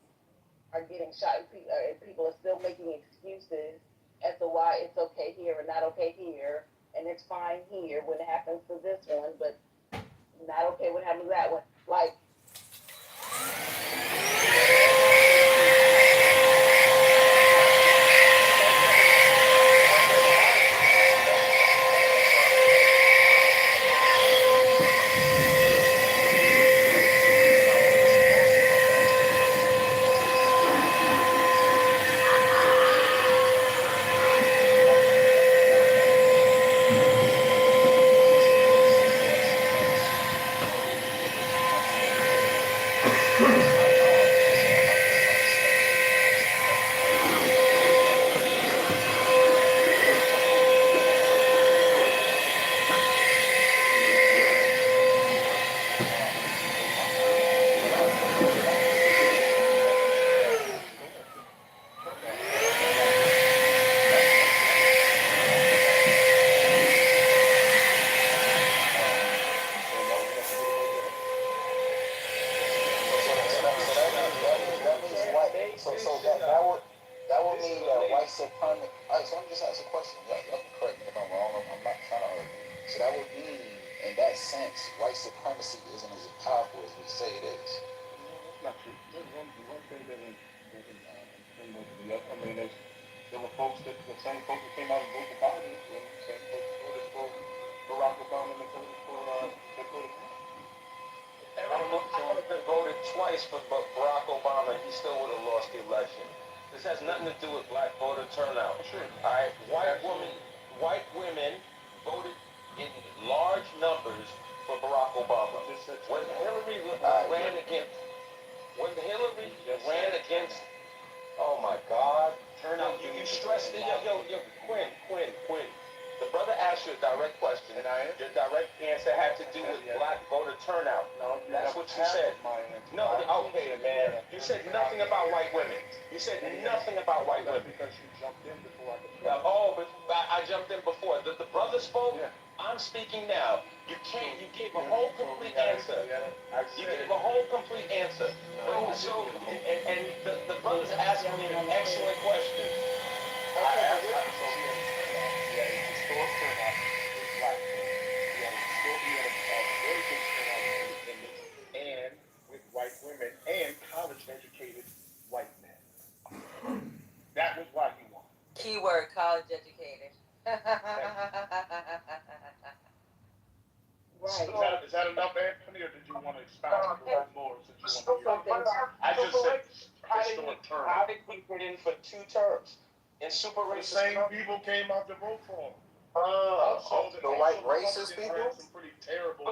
are getting shot and people are still making excuses as to why it's okay here and not okay here, and it's fine here when it happens to this one, but not okay when it happens to that one. Like, in that sense, white supremacy isn't as powerful as we say it is. That's not true. There's one thing that I mean, there were folks the same folks that came out and voted for Biden, and the same folks voted for Barack Obama and voted for Trump. If had been voted twice for Barack Obama, he still would have lost the election. This has nothing to do with black voter turnout. Sure. All right, white women voted in large numbers for Barack Obama. When Hillary ran against, oh my God, turnout. You stressed it, Quinn. The brother asked you a direct question. Your direct answer had to do with black voter turnout. No, that's what you said. No, okay, man. You said nothing about white women. You said nothing about white women. Because you jumped in before I could. But I jumped in before. The brother spoke. Yeah. I'm speaking now. You gave a whole complete answer. You gave a whole complete answer. So, and the brother's asking me an excellent question. And with white women and college-educated white men. That was why he won. Keyword, college educated. Right. Is that enough, Anthony, or did you want to expound a little more since you want to hear? I just said historic term. How did he get in for 2 terms? In super The racist same people came out to vote for him. the white racist people? Some pretty terrible.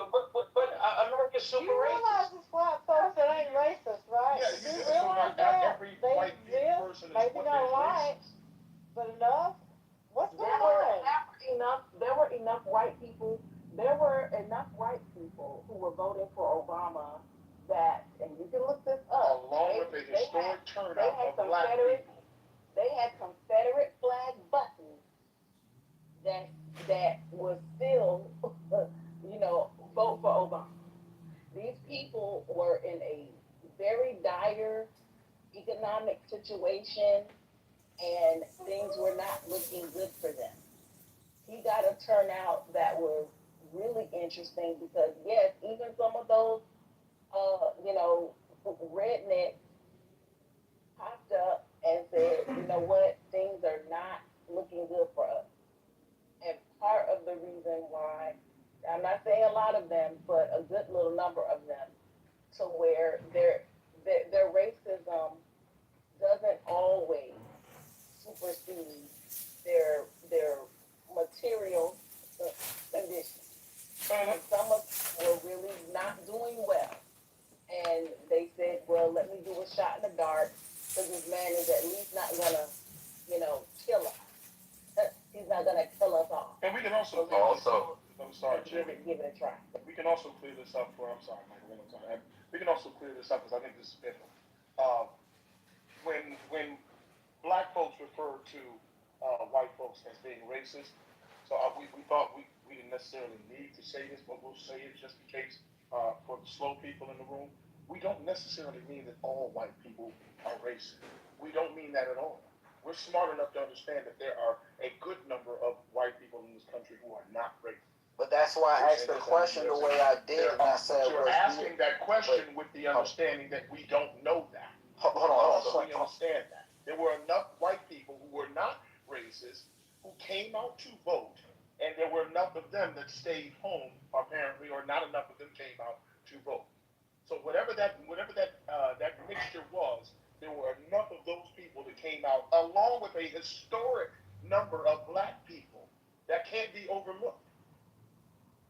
But America's super You racist. realize it's black folks that ain't racist, right? Yeah, You realize that? every They white person is maybe not right, but enough. What's going on? There were enough white people who were voting for Obama that, and you can look this up. Along with the historic turnout of black people. They had Confederate flag buttons that was still, vote for Obama. These people were in a very dire economic situation, and things were not looking good for them. He got a turnout that was really interesting because, yes, even some of those, rednecks popped up and said, you know what, things are not looking good for us. And part of the reason why, I'm not saying a lot of them, but a good little number of them, to where their racism doesn't always supersede their material conditions. And some of them were really not doing well. And they said, well, let me do a shot in the dark, because this man is at least not gonna, kill us. He's not gonna kill us all. And we can also I'm sorry, Give it a try. We can also clear this up for, I'm sorry, Michael, one more time. We can also clear this up because I think this is pivotal. When black folks refer to white folks as being racist, so we thought we didn't necessarily need to say this, but we'll say it just in case for the slow people in the room. We don't necessarily mean that all white people are racist. We don't mean that at all. We're smart enough to understand that there are a good number of white people in this country who are not racist. But that's why I asked the question the way I did, and I said, you're asking that question with the understanding that we don't know that. Hold on. So we understand that. There were enough white people who were not racist who came out to vote, and there were enough of them that stayed home, apparently, or not enough of them came out to vote. So whatever that mixture was, there were enough of those people that came out, along with a historic number of black people that can't be overlooked.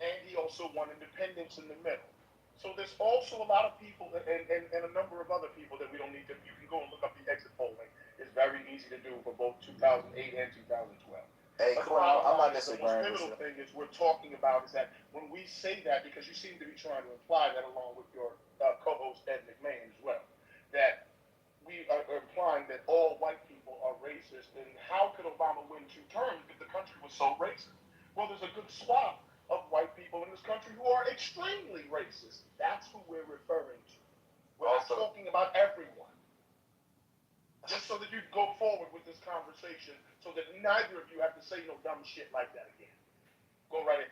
And he also won independence in the middle. So there's also a lot of people and a number of other people that we don't need to, you can go and look up the exit polling. It's very easy to do for both 2008 and 2012. Hey, I'm not disagreeing with you. The most pivotal thing is we're talking about is that when we say that, because you seem to be trying to imply that along with your co-host Ed McMahon as well, that we are implying that all white people are racist, and how could Obama win 2 terms if the country was so racist? Well, there's a good swath of white people in this country who are extremely racist. That's who we're referring to. We're not talking about everyone. Just so that you can go forward with this conversation, so that neither of you have to say no dumb shit like that again. Go right in.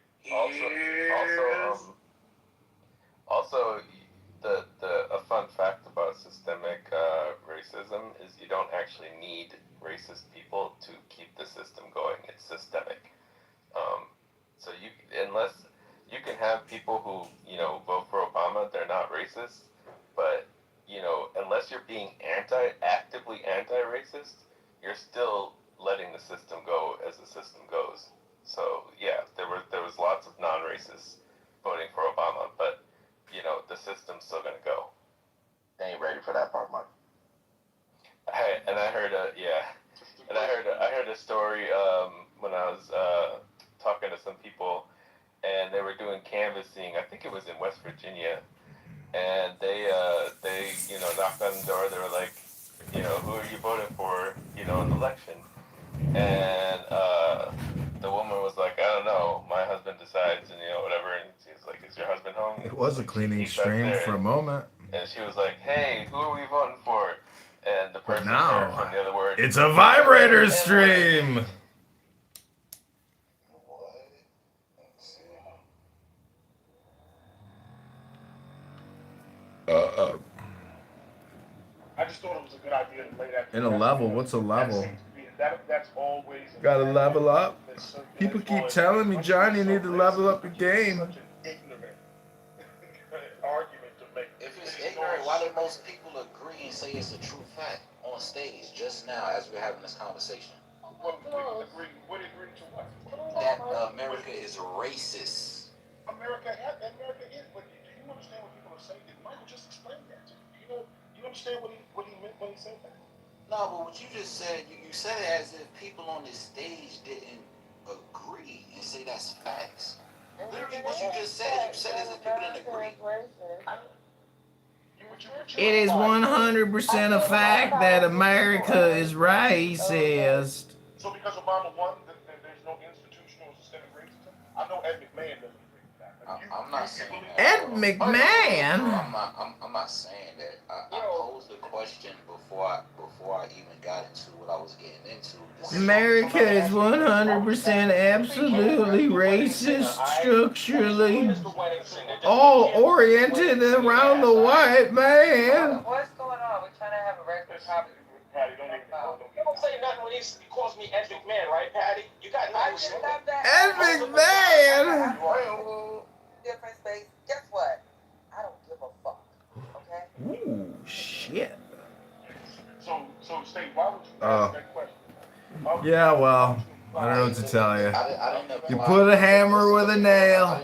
Also, a fun fact about systemic racism is you don't actually need racist people to keep the system going. It's systemic. So unless you can have people who vote for Obama, they're not racist, but unless you're being actively anti-racist, you're still letting the system go as the system goes. So yeah, there was lots of non-racists voting for Obama, but the system's still gonna go. They ain't ready for that part, Mark. I heard a story when I was talking to some people, and they were doing canvassing. I think it was in West Virginia, and they knocked on the door. They were like, who are you voting for, in the election? And the woman was like, I don't know. My husband decides, and whatever. And she's like, is your husband home? It was a cleaning He's back stream there. for a moment. And she was like, hey, who are we voting for? And the But person heard from now, the other word. it's a vibrator stream. I just thought it was a good idea to lay that. In a level, what's a level? That's always. Gotta level up. People keep telling me, John, you need to level up your game. If it's ignorant, why do most people agree and say it's a true fact on stage just now as we're having this conversation? What agree to what? That America is racist. America is, but do you understand what people are saying? Michael just explained that to you. You understand what he meant when he said that? No, but what you just said, you said it as if people on this stage didn't agree and say that's facts. Literally, what you just said as if people didn't agree. It is 100% a fact that America is racist. So because Obama won, there's no institutional systemic racism? I know Ed McMahon doesn't agree with that. I'm not saying that. Ed McMahon? I'm not saying that. I posed the question before I even got into what I was getting into. America is 100% absolutely racist structurally, all oriented around the white man. What's going on? We're trying to have a regular conversation. Patty, don't say nothing when he calls me Ed McMahon, right, Patty? You got no respect. Ed McMahon! Different space. Guess what? I don't give a fuck. Okay? Ooh, shit. So State, why would you ask that question? Yeah, well, I don't know what to tell you. You put a hammer with a nail.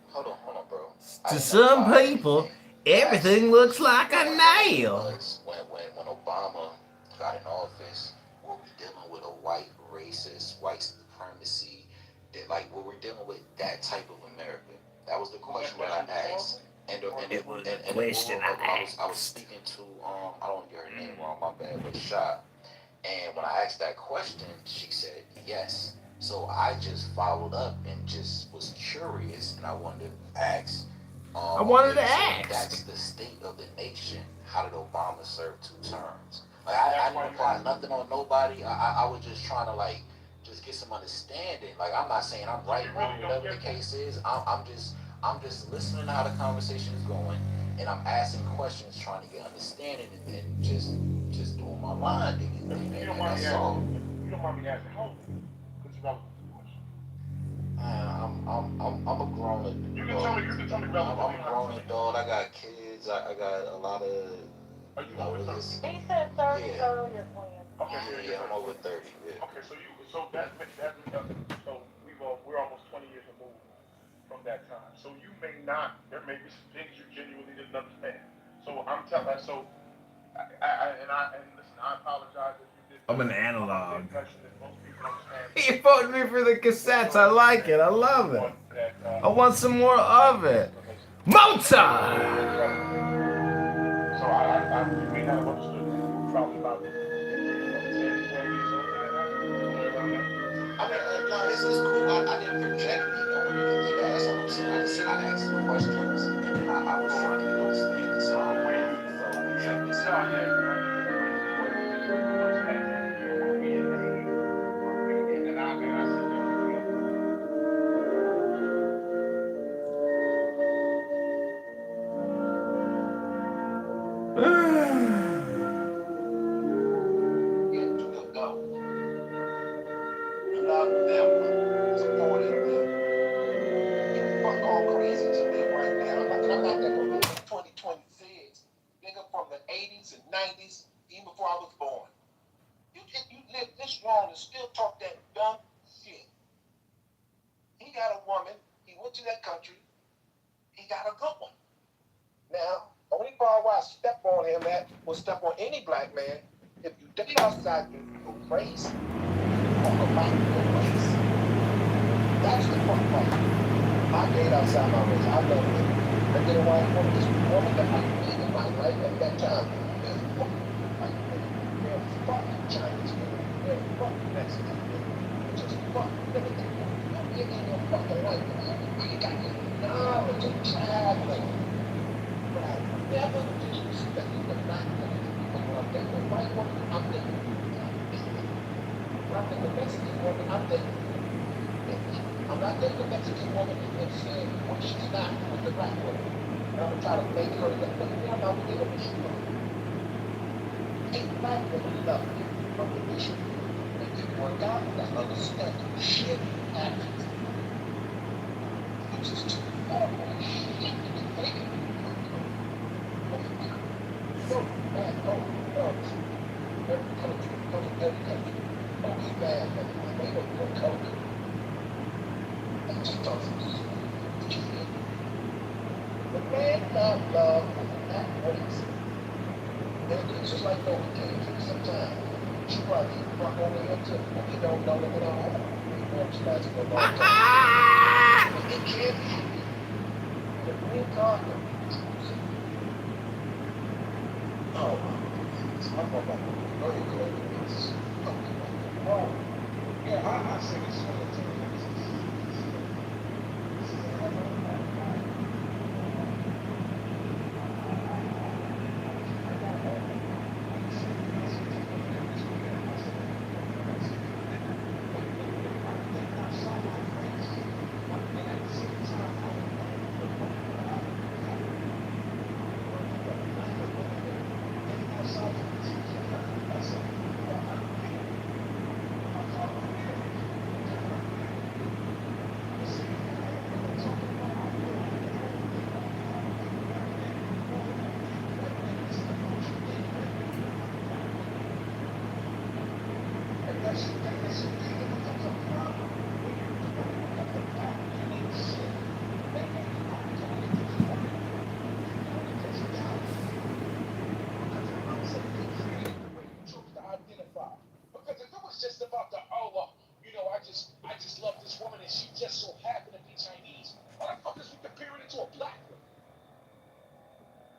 Hold on, bro. To some people, everything looks like a nail. When Obama got in office, were we dealing with a white racist, white supremacy, were we dealing with that type of America? That was the question that I asked. And it was the question I was speaking to, I don't want to get her name wrong, my bad, but Shot. And when I asked that question, she said yes. So I just followed up and just was curious, and I wanted to ask. That's the state of the nation. How did Obama serve 2 terms? I didn't apply nothing on nobody. I was just trying to just get some understanding. I'm not saying I'm right, wrong, whatever the case is. I'm just listening to how the conversation is going, and I'm asking questions, trying to get understanding, and just doing my line digging. You don't mind me asking, how old are you? Because you relevant to the question. I'm a grown adult. You can tell me relevant. I'm a grown adult. I got kids. I got a lot of. Are you over 30? He said 30 earlier, William. Okay, I'm over 30. Yeah. Okay, so we're almost 20 years removed from that time. So you may not. There may be some things you genuinely didn't understand. So I'm telling. So listen. I apologize if you did. I'm an analog. You voted me for the cassettes. I like it. I love it. I want some more of it. Mozart! So you may not have understood probably about 10, 12 years old. This is cool. I didn't project anything. That's what I'm saying. I asked questions, and I was trying to get understanding. So I'm ready to damn feds, nigga, from the 80s and 90s, even before I was born. You live this long and still talk that dumb shit. He got a woman. He went to that country. He got a good one. Now, only part where I step on him at will step on any black man. If you date outside your race, talk about your race. That's the fuck part. I date outside my race. I love it. I get a white woman. This woman that I need in my life at that time is fucking white women. They're fucking Chinese women. They're fucking Mexican women. They're just fucking everything. You get in your fucking life. You got your knowledge of traveling. But I never disrespected the black woman. When I'm dating a white woman, I'm dating when I'm dating a Mexican woman, I'm dating I'm not dating a Mexican woman and saying what she's not with the black woman. And I'm gonna try to make her that I'm not with what she's not. Ain't black women love me. But the issue that you work out, that's understand shit happens. It's just too horrible shit to be taken. So bad, every country. Oh, we bad, man. They don't go coke. They just don't see. The man love is not race. And it's just like no occasion sometimes. She probably fuck over here too. We don't know that we don't have. We know she lasts for a long time. But it can't happen. The green card. Oh, I'm going back. Go ahead. Oh, yeah, I say this all the time. Because if it was just about the I just love this woman and she just so happened to be Chinese, why the fuck is we comparing it to a black woman?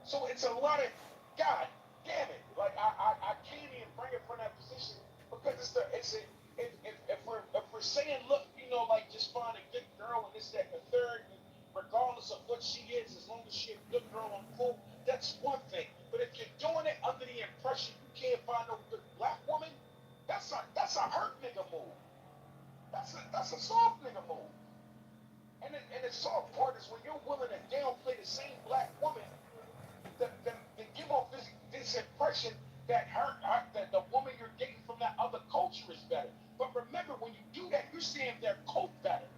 So it's a lot of God damn it. Like I can't even bring it from that position because if we're saying look, like just find a good girl and this, that, and the third, and regardless of what she is, as long as she's a good girl and cool, that's one thing. But if you're doing it under the impression you can't find no good black woman, that's a hurt nigga move. That's a soft nigga move. And the soft part is when you're willing to downplay the same black woman to give off this impression that that the woman you're dating from that other culture is better. But remember, when you do that, you're saying their cult better.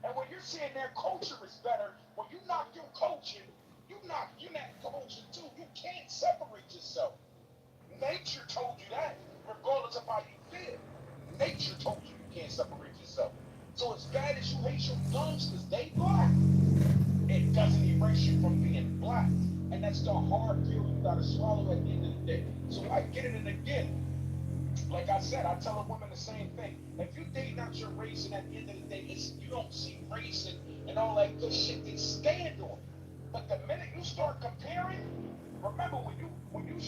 And when you're saying their culture is better, when you knock your culture, you knock that culture too. You can't separate yourself. Nature told you that, regardless of how you feel. Nature told you can't separate yourself. So as bad as you hate your gums because they black, it doesn't erase you from being black. And that's the hard pill you gotta swallow at the end of the day. So I get it, and again, like I said, I tell a woman the same thing. If you date not your race, and at the end of the day, you don't see race and all that good shit, then stand on it. But the minute you start comparing, remember when you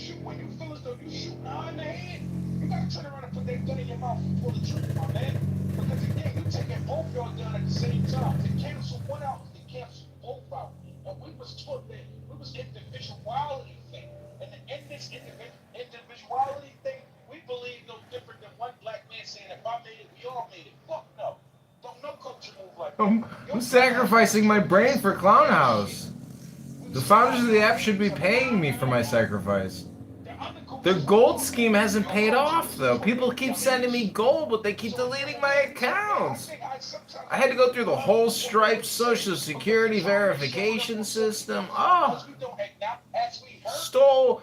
feel as though you shooting her in the head, you gotta turn around and put that gun in your mouth and pull the trigger, my man. Because again, you taking both y'all down at the same time. To cancel one out, to cancel both out. And we was taught that we was individuality thing. And in this individuality thing, we believe no different than one black man saying, if I made it, we all made it. Fuck no. Don't no culture move like that. I'm sacrificing my brain for Clown House. The founders of the app should be paying me for my sacrifice. The gold scheme hasn't paid off, though. People keep sending me gold, but they keep deleting my accounts. I had to go through the whole Stripe Social Security verification system. Oh. As we stole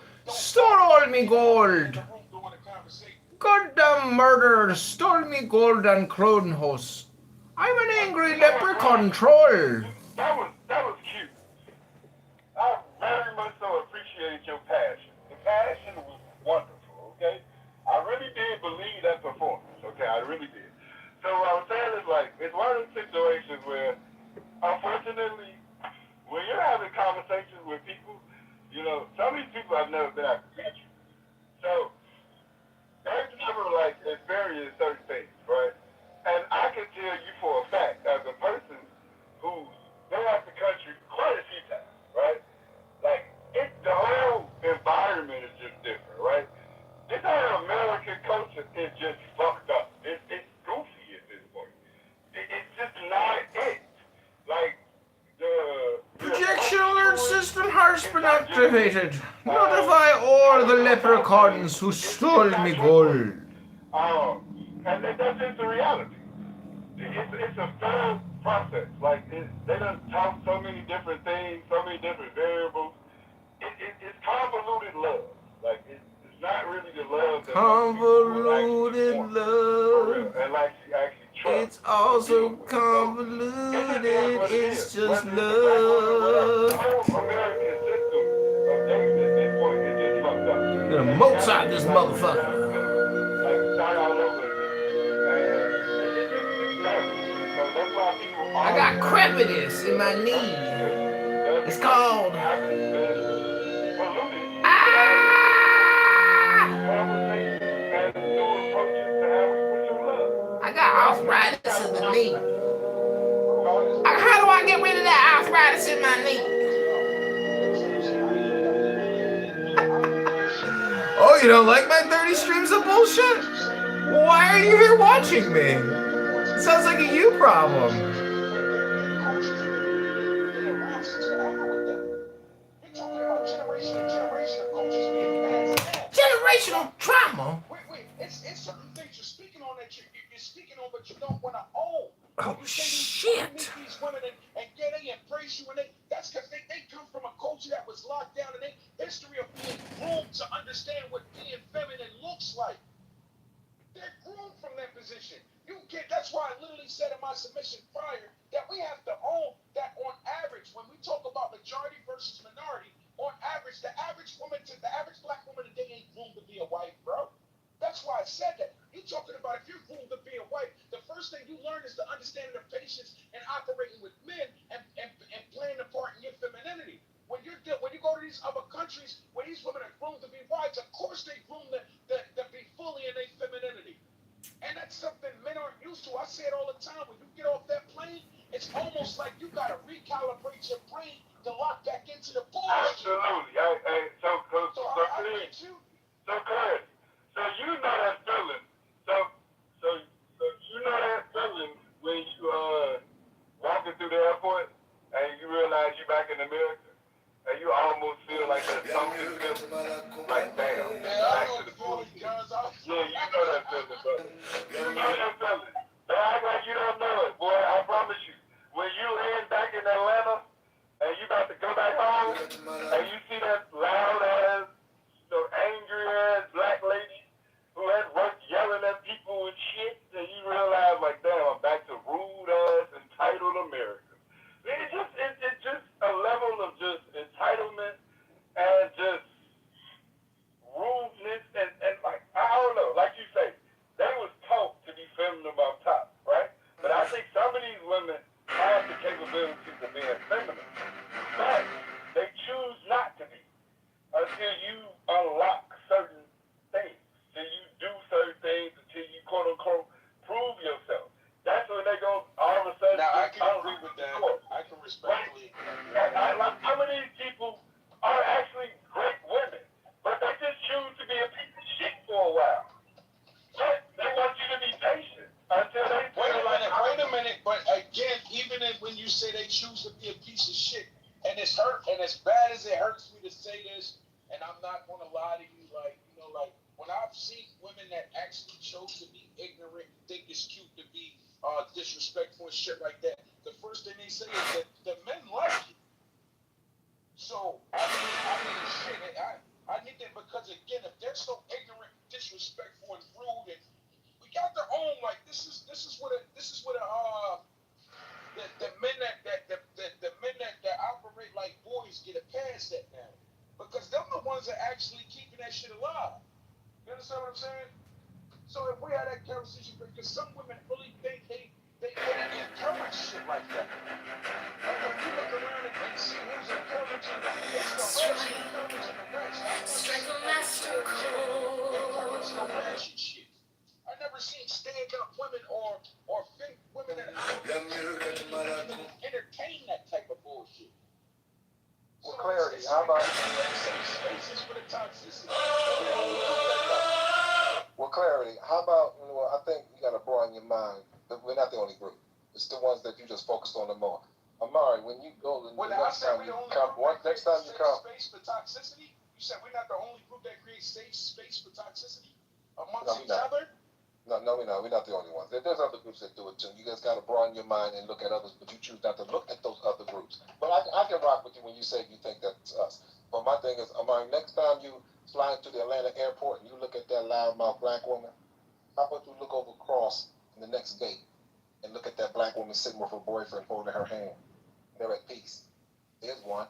all me gold. Goddamn murderer stole me gold and Crodenhos. I'm an angry leprechaun troll. That was cute. I very much so appreciated your passion. The passion was wonderful, okay? I really did believe that performance, okay? I really did. So what I was saying is like, it's one of those situations where, unfortunately, when you're having conversations with people, you know, some of these people have never been out to meet you. So, they've never, like, experienced certain things, right? And I can tell you for a fact, as a person who's been out the country quite a few times, right? Like, the whole environment is just different, right? This whole American culture is just fucked up. It's goofy at this point. It's just not it. Like, Projection alert system has been activated. Notify all the leprechauns who stole me gold. And that's just the reality. It's a thorough process. Like, they done talk so many different things, so many different variables. It's convoluted love. Like, it's not really the love that Convoluted love. and like she actually trusts. It's also convoluted. It's just love. The whole American system of dating at this point is just fucked up. Gonna Mozart this motherfucker. Like, start all over again. So that's why people I got crepitus in my knee. It's called. I got arthritis in the knee. How do I get rid of that arthritis in my knee? Oh, you don't like my 30 streams of bullshit? Why are you here watching me? Sounds like a you problem. Generational trauma? Wait, it's certain things you're speaking on that you're speaking on, but you don't want to own. Oh, shit. These women and they embrace you, and that's because they come from a culture that was locked down, and they history of being groomed to understand what being feminine looks like. They're groomed from that position. That's why I literally said in my submission prior that we have to own that on average, when we talk about majority versus minority, on average, the average black woman today ain't groomed to be a wife, bro. That's why I said that. You're talking about if you're groomed to be a wife, the first thing you learn is the understanding of patience and operating with men and playing a part in your femininity. When you go to these other countries where these women are groomed to be wives, of course they groom to be fully in their femininity. And that's something men aren't used to. I say it all the time. When you get off that plane, it's almost like you got to recalibrate your brain to lock back into the bullshit. Absolutely. So Curtis, so you know that feeling. So you know that feeling when you walking through the airport and you realize you're back in America and you almost feel like that something like damn, back to the bullshit. Yeah, you know that feeling, brother. You know that feeling. Don't act like you don't know it, boy. I promise you. When you land back in Atlanta and you about to go back home and you see that loud ass, angry ass black lady who had work yelling at people and shit, and you realize like, damn, I'm back to rude ass entitled America. It's just a level of just entitlement and just rudeness and like, I don't know, like you say, they was taught to be feminine up top, right? But I think some of these women have the capabilities of being feminine, but they choose not to be until you unlock certain things, till you do certain things, until you quote unquote prove yourself. That's when they go all of a sudden. Now I can agree with that. I can respectfully. Some of these people are actually great women, but they just choose to be a piece of shit for a while. But they want you to be patient until they Wait a minute. But again, even when you say they choose to be a piece of shit, and it's hurt, and as bad as it hurts me to say this, and I'm not going to lie to you, like when I've seen women that actually chose to be ignorant, think it's cute to be disrespectful and shit like that, the first thing they say is that the men like it. So I mean, shit. I get that because again, if they're so ignorant, disrespectful, and rude, and we got their own. Like this is what the men that operate like boys get a pass at now, because them the ones that actually keeping that shit alive. You understand what I'm saying? So if we had that conversation, because some women really think they encourage shit like that. Like if you look around and see who's encouraging, it's the rest encouraging the rest. I never seen encourage the ratchet shit. I never seen stand up women or fake women that entertain that type of bullshit. Well, clarity. How about spaces for the toxicity? Well, clarity. How about, I think you got to broaden your mind. We're not the only group. It's the ones that you just focused on the more. Amari, when you go the next time you come, next time you come. Space for toxicity? You said we're not the only group that creates safe space for toxicity amongst each other? No, we're not. We're not the only ones. There's other groups that do it too. You guys got to broaden your mind and look at others, but you choose not to look at those other groups. But I can rock with you when you say you think that's us. But my thing is, Amari, next time you fly into the Atlanta airport and you look at that loudmouth black woman, how about you look over across in the next gate and look at that black woman sitting with her boyfriend holding her hand. They're at peace. There's one.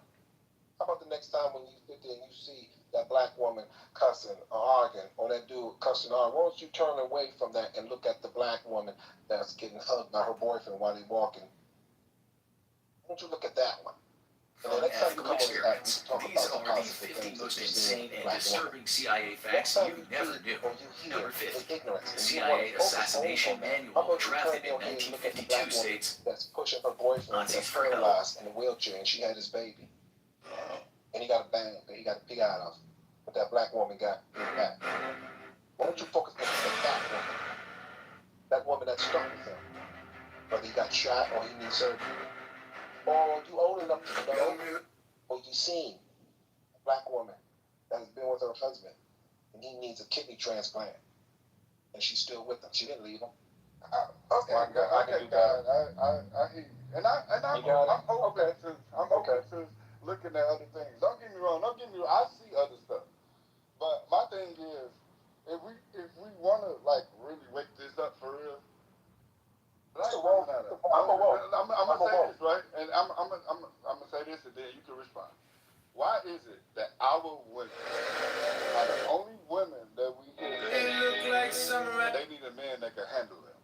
How about the next time when you sit there and you see that black woman cussing or arguing, or that dude cussing or arguing? Why don't you turn away from that and look at the black woman that's getting hugged by her boyfriend while they're walking? Why don't you look at that one? And the next time you come over here, These are the 50 most insane and disturbing CIA facts you never knew. Number 50, the CIA Assassination Manual, drafted in 1952, states, that's pushing her boyfriend Nazis that's for help. paralyzed in a wheelchair, and she had his baby. And he got a bang, he got a pig out of, but that black woman got his back. Why don't you focus on that woman? That woman that's stuck with him, whether he got shot or he needs surgery. Or you old enough to know, or you seen a black woman that has been with her husband, and he needs a kidney transplant, and she's still with him. She didn't leave him. Okay, I can do that. I hear you. And I'm open to looking at other things. Don't get me wrong. I see other stuff. But my thing is, if we want to really wake this up for real, I'm gonna say this, right? And I'm gonna say this, and then you can respond. Why is it that our women are the only women that we hear they need a man that can handle them?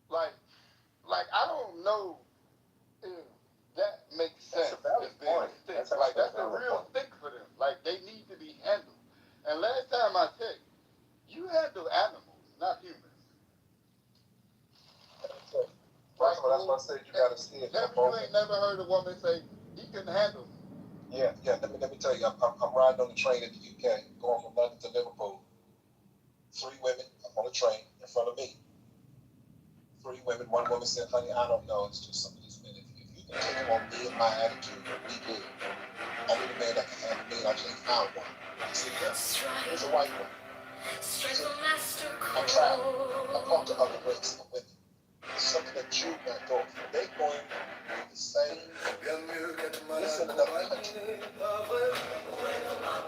Like I don't know if that makes sense. That's a real stick for them. Like they need to be handled. And last time I checked, you handle animals, not humans. That's why I said you gotta see it. You ain't never heard a woman say he can handle me. Yeah. Let me tell you, I'm riding on the train in the UK, going from London to Liverpool. 3 women on the train in front of me. 3 women. One woman said, "Honey, I don't know. It's just some of these men. If you continue on me and my attitude, we good. I need a man that can handle me, and I just found one." I said, "Yeah, he's a white one." I travel. I talk to other races of women. It's something that you not going through. They're going through the same. Listen to another country.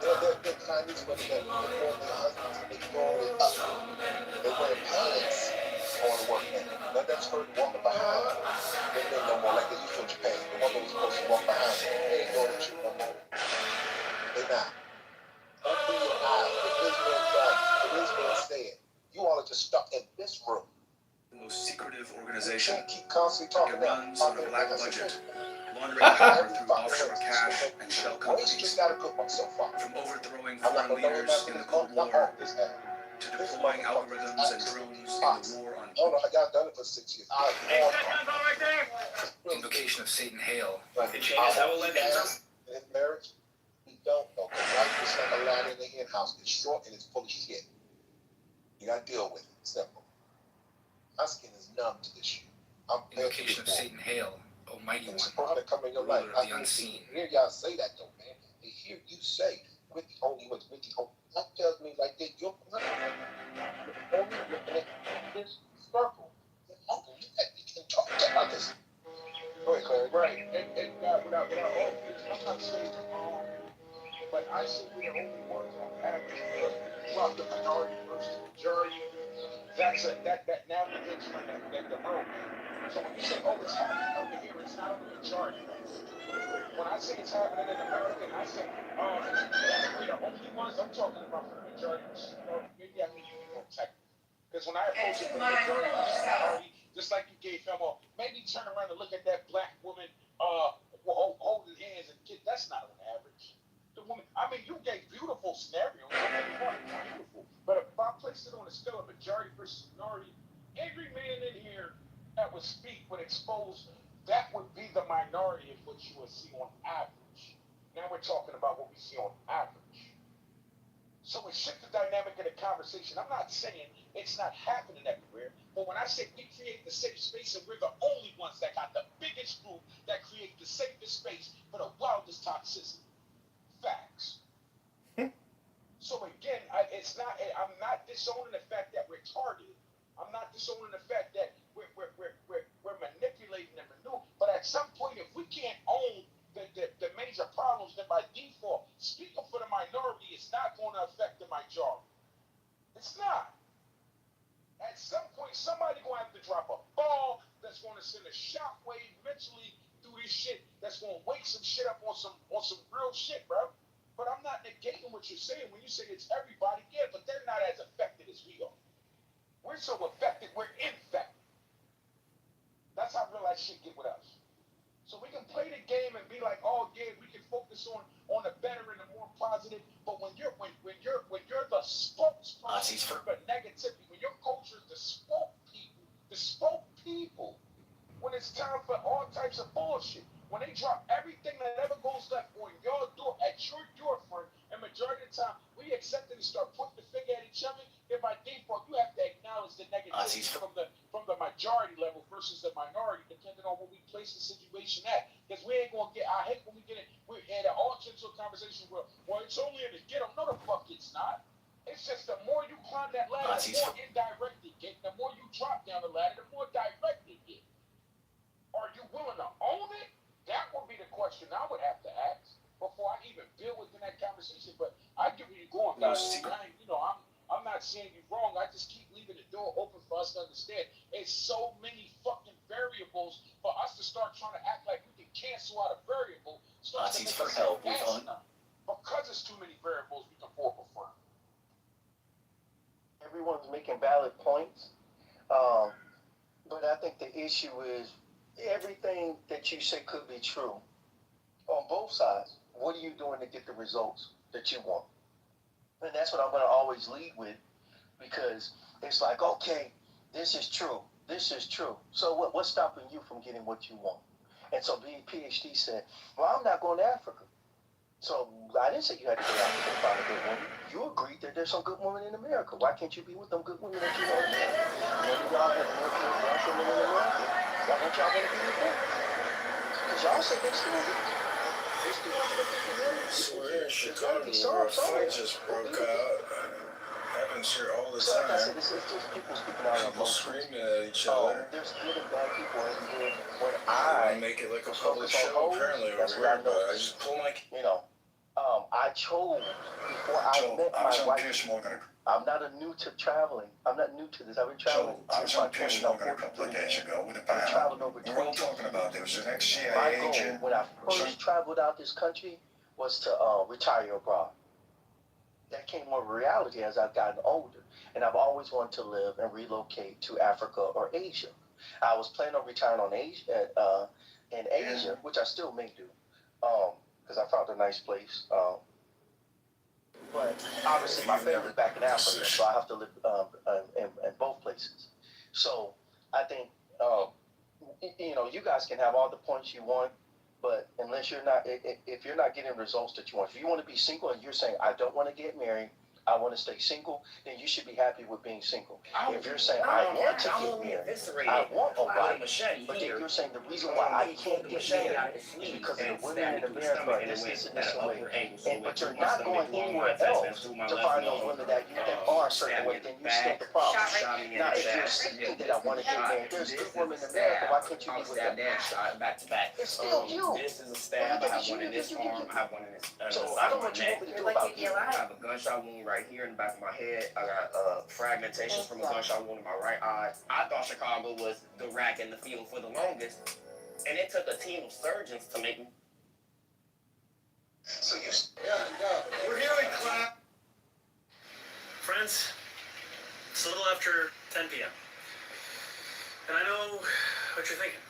They're Chinese women that perform their husbands and they throw it up. They wear pants on the work now. Now that's hurt the woman behind. They men no more like they used to in Japan. The woman was supposed to walk behind them. They ain't doing that shit no more. They not. Open your eyes. It is being done. It is being said. You all are just stuck in this room. The most secretive organization Keep constantly talking that runs on a black budget, laundering power through offshore cash and shell companies, just got a good one so far. from overthrowing foreign leaders in the Cold War to deploying algorithms and drones in the war on. Oh no, y'all done it for 6 years. Invocation of Satan Hail. It changes how elections are. In marriage, we don't know. Life is like a ladder in the hen house. It's short and it's full of shit. You gotta deal with it. Simple. My skin is numb to this shit. Invocation of Satan Hail, Almighty One, to come in your life. ruler of the unseen. Hear y'all say that though, man. They hear you say, with the only with the only. That tells me like that you're only looking at this circle. You can talk to others. Go ahead, Claire. Right. And without all this, I'm not saying But I say we're the only ones on average because when you drop the minority versus majority, that now begins when the whirlwind. So when you say, oh, it's happening over here, it's not on the majority. When I say it's happening in America, and I say we're the only ones, I'm talking about for the majority versus minority. Maybe I can be more technical. Because when I approach it from the majority versus minority, just like you gave him, maybe turn around and look at that black woman holding hands and kid. That's not on average. The woman, I mean, you gave beautiful scenarios. Don't get me wrong, beautiful. But if I place it on a scale of majority versus minority, every man in here that would speak would expose that would be the minority of what you would see on average. Now we're talking about what we see on average. So it shifts the dynamic of the conversation. I'm not saying it's not happening everywhere, but when I say we create the safe space and we're the only ones that got the biggest group that create the safest space for the wildest toxicity. Facts. So again, I'm not disowning the fact that we're targeted. I'm not disowning the fact that we're manipulating and maneuvering. But at some point, if we can't own the major problems, then by default, speaking for the minority is not going to affect the majority. It's not. At some point, somebody's going to have to drop a ball that's going to send a shockwave mentally through this shit that's going to wake some shit up on some real shit, bro. But I'm not negating what you're saying when you say it's everybody, yeah, but they're not as affected as we are. We're so affected, we're infected. That's how real that shit get with us. So we can play the game and be like, oh yeah, we can focus on the better and the more positive. But when you're the spokesperson for the negativity, when your culture is the spoke people, when it's time for all types of bullshit, when they drop everything that ever goes left on your door at your front, and majority of the time we accept it and start pointing the finger at each other, then by default you have to acknowledge the negativity from the majority level versus the minority, depending on what we place the situation at. Because we ain't gonna get. I hate when we get it. We're at an all into a conversation where, well, it's only in the ghetto. No, the fuck it's not. It's just the more you climb that ladder, the more indirect it get. The more you drop down the ladder, the more direct it get. Are you willing to own it? That would be the question I would have to ask before I even build within that conversation. But I get where you're going, guys. I'm not saying you're wrong. I just keep leaving the door open for us to understand. It's so many fucking variables for us to start trying to act like we can cancel out a variable. Because it's too many variables we can fall from. Everyone's making valid points, but I think the issue is everything that you say could be true on both sides. What are you doing to get the results that you want? And that's what I'm going to always lead with, because it's like, okay, this is true. This is true. So what's stopping you from getting what you want? And so the PhD said, well, I'm not going to Africa. So I didn't say you had to go to Africa to find a good woman. You agreed that there's some good women in America. Why can't you be with them good women that you know in America? Maybe y'all have more good black women in America. Why don't y'all want to be with them? Because y'all said they still good. They still want to be together. Swear in Chicago where a fight just broke out. Happens here all the time. Like I said, it's just people speaking out of People emotions. screaming at each other. There's good and bad people everywhere. When I make it like a public show apparently over here, but I just pull my. I chose before I met my wife. I'm not new to traveling. I'm not new to this. I've been traveling since my 20s. I'm 43 years ago. I've traveled over 20 years. There was an ex-CIA My goal agent. when I first traveled out this country was to retire abroad. That came more reality as I've gotten older. And I've always wanted to live and relocate to Africa or Asia. I was planning on retiring in Asia, which I still may do, because I found a nice place. But obviously my family's back in Africa, so I have to live in both places. So I think, you guys can have all the points you want, but unless if you're not getting results that you want, if you want to be single and you're saying, I don't want to get married, I want to stay single, then you should be happy with being single. If you're saying, I want to get married, I want a wife, but then you're saying the reason why I can't get married is because of the women in America, this, and this, and but you're not going anywhere else to find those women that are a certain way, then you still the problem. Now, if you're saying that I want to get married, there's good women in America, why can't you be with them? Back to back. It's still you. This is a stab. I have one in this arm. I have one in this. So I don't know what you want me to do about you. I have a gunshot wound right here in the back of my head. I got fragmentation from a gunshot wound in my right eye. I thought Chicago was the rack in the field for the longest, and it took a team of surgeons to make me. So you. We're here in class. Friends, it's a little after 10 p.m. And I know what you're thinking.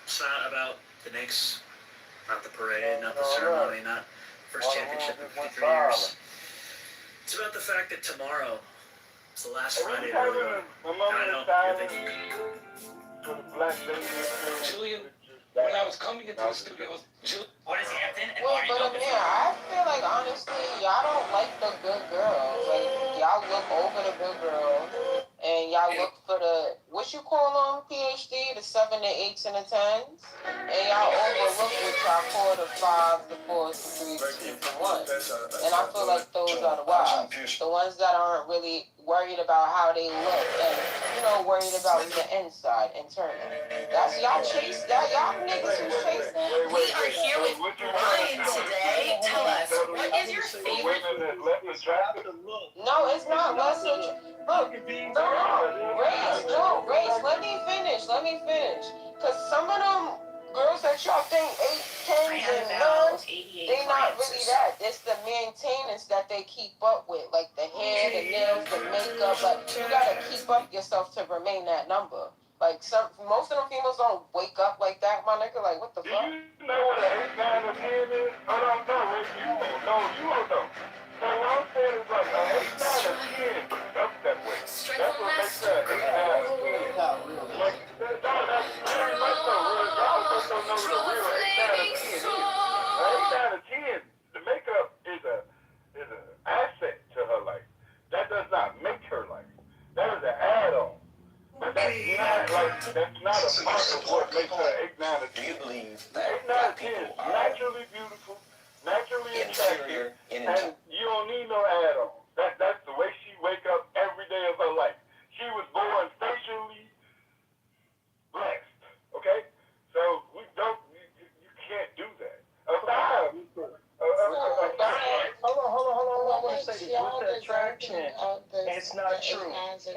It's not about the Knicks, not the parade, not the ceremony, not first championship in 53 years. It's about the fact that tomorrow is the last Friday of early voting. And I know you're thinking. Julian, when I was coming into the studio, What is Hampton? And Wait, but Amir, I feel like honestly, y'all don't like the good girls. Like y'all look over the good girls, and y'all look for the what you call them, PhD, the 7, the 8s, and the 10s, and y'all overlook what y'all call the 5s, the 4s, the 3s, 2s, and 1s. And I feel like those are the wives, the ones that aren't really worried about how they look and worried about the inside internal. That's y'all chase that y'all niggas who chase them. We are here with Ryan today. Tell us, what is your favorite? No, it's not less. Look, Grace, let me finish. Cause some of them girls that y'all think 8, 10s, and 9s, they not really that. It's the maintenance that they keep up with, like the hair, the nails, the makeup. Like you gotta keep up yourself to remain that number. Like most of them females don't wake up like that, my nigga. Like what the fuck? You know what an 8, 9, or 10 is? I don't know. You don't know. So what I'm saying is like an 8, 9, or 10 up that way. That's what makes that 8, 9, or 10. Like, that's y'all don't know the real 8, 9, or 10 is. An 8, 9, or 10, the makeup is an asset to her life. That does not make her life. That is an add-on. But that's not a part of what makes her 8, 9, or 10. Do you believe 8, that 9, black 10 people is are naturally beautiful, naturally attractive, inferior and you don't need no add-on. That's the way she wake up every day of her life. She was born facially blessed. Okay? So you can't do that. Hold on. I want to say this with the attraction. It's not true. It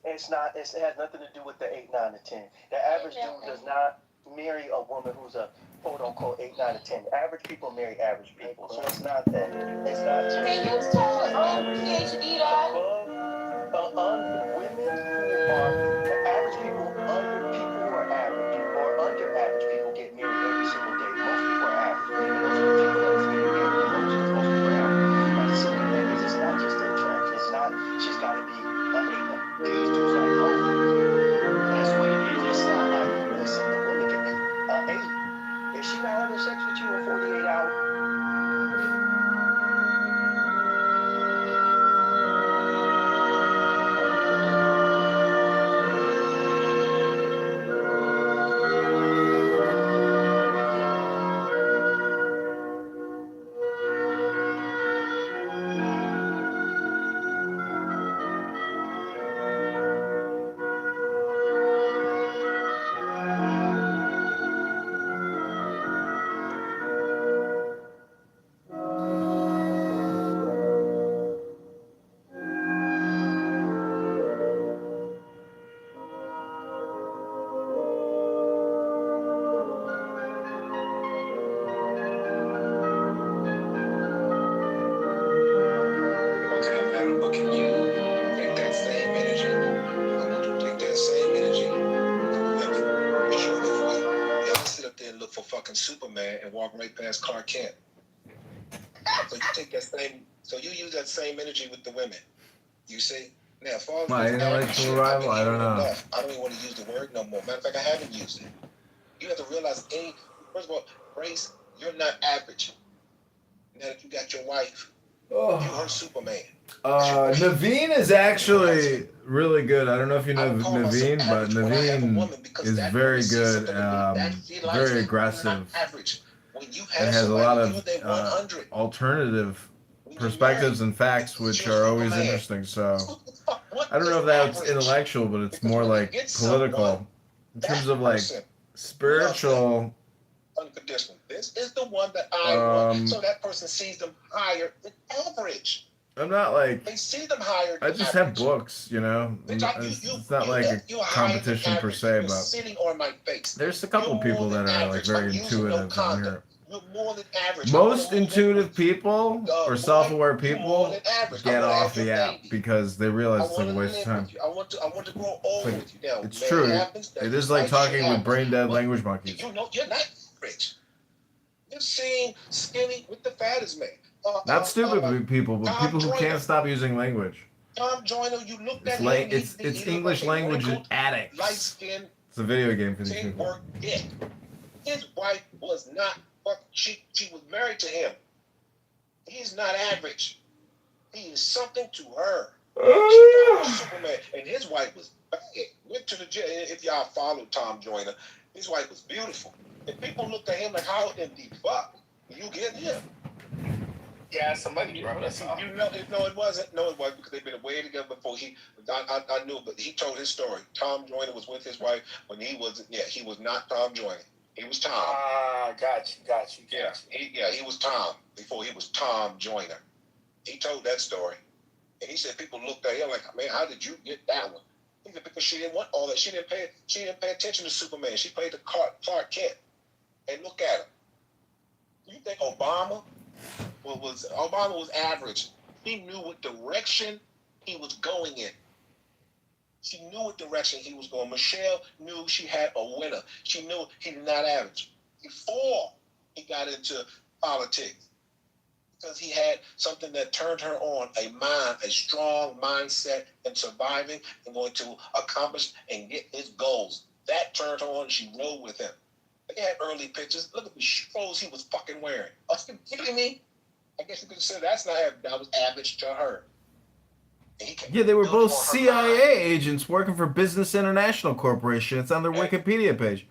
has nothing to do with the 8, 9, or 10. The average dude does not marry a woman who's a quote unquote 8, 9, or 10. Average people marry average people, so it's not that. It's not true. Can you tell PhD that? Women who are average people, under people who are average or under average people get married every single day. Most people are average. Even those are the people that are getting married the most because most people are average. Now the simple thing is, it's not just the attraction. It's not. She's got to be an 8. These dudes like, oh, that's what it is. It's not like, listen, the woman can be an 8. If she not having sex with you in 48 hours. Superman and walk right past Clark Kent. So you take that same, so you use that same energy with the women. You see? Now, as far as My intellectual rival, I don't know. I don't even want to use the word no more. Matter of fact, I haven't used it. You have to realize, first of all, Grace, you're not average. Now that you got your wife, You hurt Superman. Naveen is actually really good. I don't know if you know Naveen, but Naveen is very good, very aggressive, and has a lot of alternative perspectives and facts, which are always interesting. So I don't know if that's intellectual, but it's more like political in terms of like spiritual. Unconditional. This is the one that I want. So that person sees them higher than average. I'm not like, they see them higher than I just have books, you know. It's not like a competition per se, but sitting on my face. there's a couple people that are like very intuitive on here. You're more than average. Most intuitive people or self-aware people get off the app because they realize it's like a waste of time. I want to grow old with you now. It's true. It is like talking with brain-dead language monkeys. You know, you're not rich. You're seeing skinny with the fattest man. Not stupid people, but people who can't stop using language. Tom Joyner, you looked at him. him. It's English language addicts. Light skin. It's a video game for these people. His wife was not. She was married to him. He's not average. He is something to her. Superman, and his wife was bad. Went to the jail. If y'all follow Tom Joyner, his wife was beautiful. And people looked at him like, how in the fuck you get him? Yeah, some money, bro. That's all. No, it wasn't. No, it wasn't because they've been away together before. I knew, but he told his story. Tom Joyner was with his wife when he was. Yeah, he was not Tom Joyner. He was Tom. Got you. He was Tom before he was Tom Joyner. He told that story, and he said people looked at him like, man, how did you get that one? He said because she didn't want all that. She didn't pay attention to Superman. She played the Clark Kent. And look at him. You think Obama was average? He knew what direction he was going in. She knew what direction he was going. Michelle knew she had a winner. She knew he was not average before he got into politics because he had something that turned her on, a strong mindset in surviving and going to accomplish and get his goals. That turned her on and she rode with him. They had early pictures. Look at the clothes he was fucking wearing. Are you kidding me? I guess you could say that's not average. That was average to her. Yeah, they were both CIA agents working for Business International Corporation. It's on their Wikipedia page.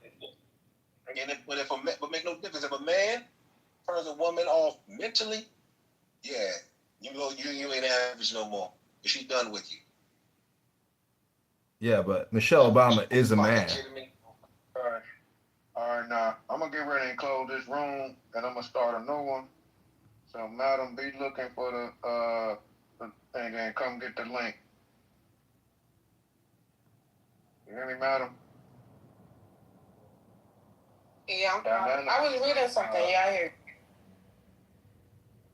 And but make no difference. If a man turns a woman off mentally, yeah, you ain't average no more. She's done with you. Yeah, but Michelle Obama is a man. All right, now I'm gonna get ready and close this room, and I'm gonna start a new one. So, madam, be looking for the thing and come get the link. You hear me, madam? Yeah, I was reading something. Yeah, I hear.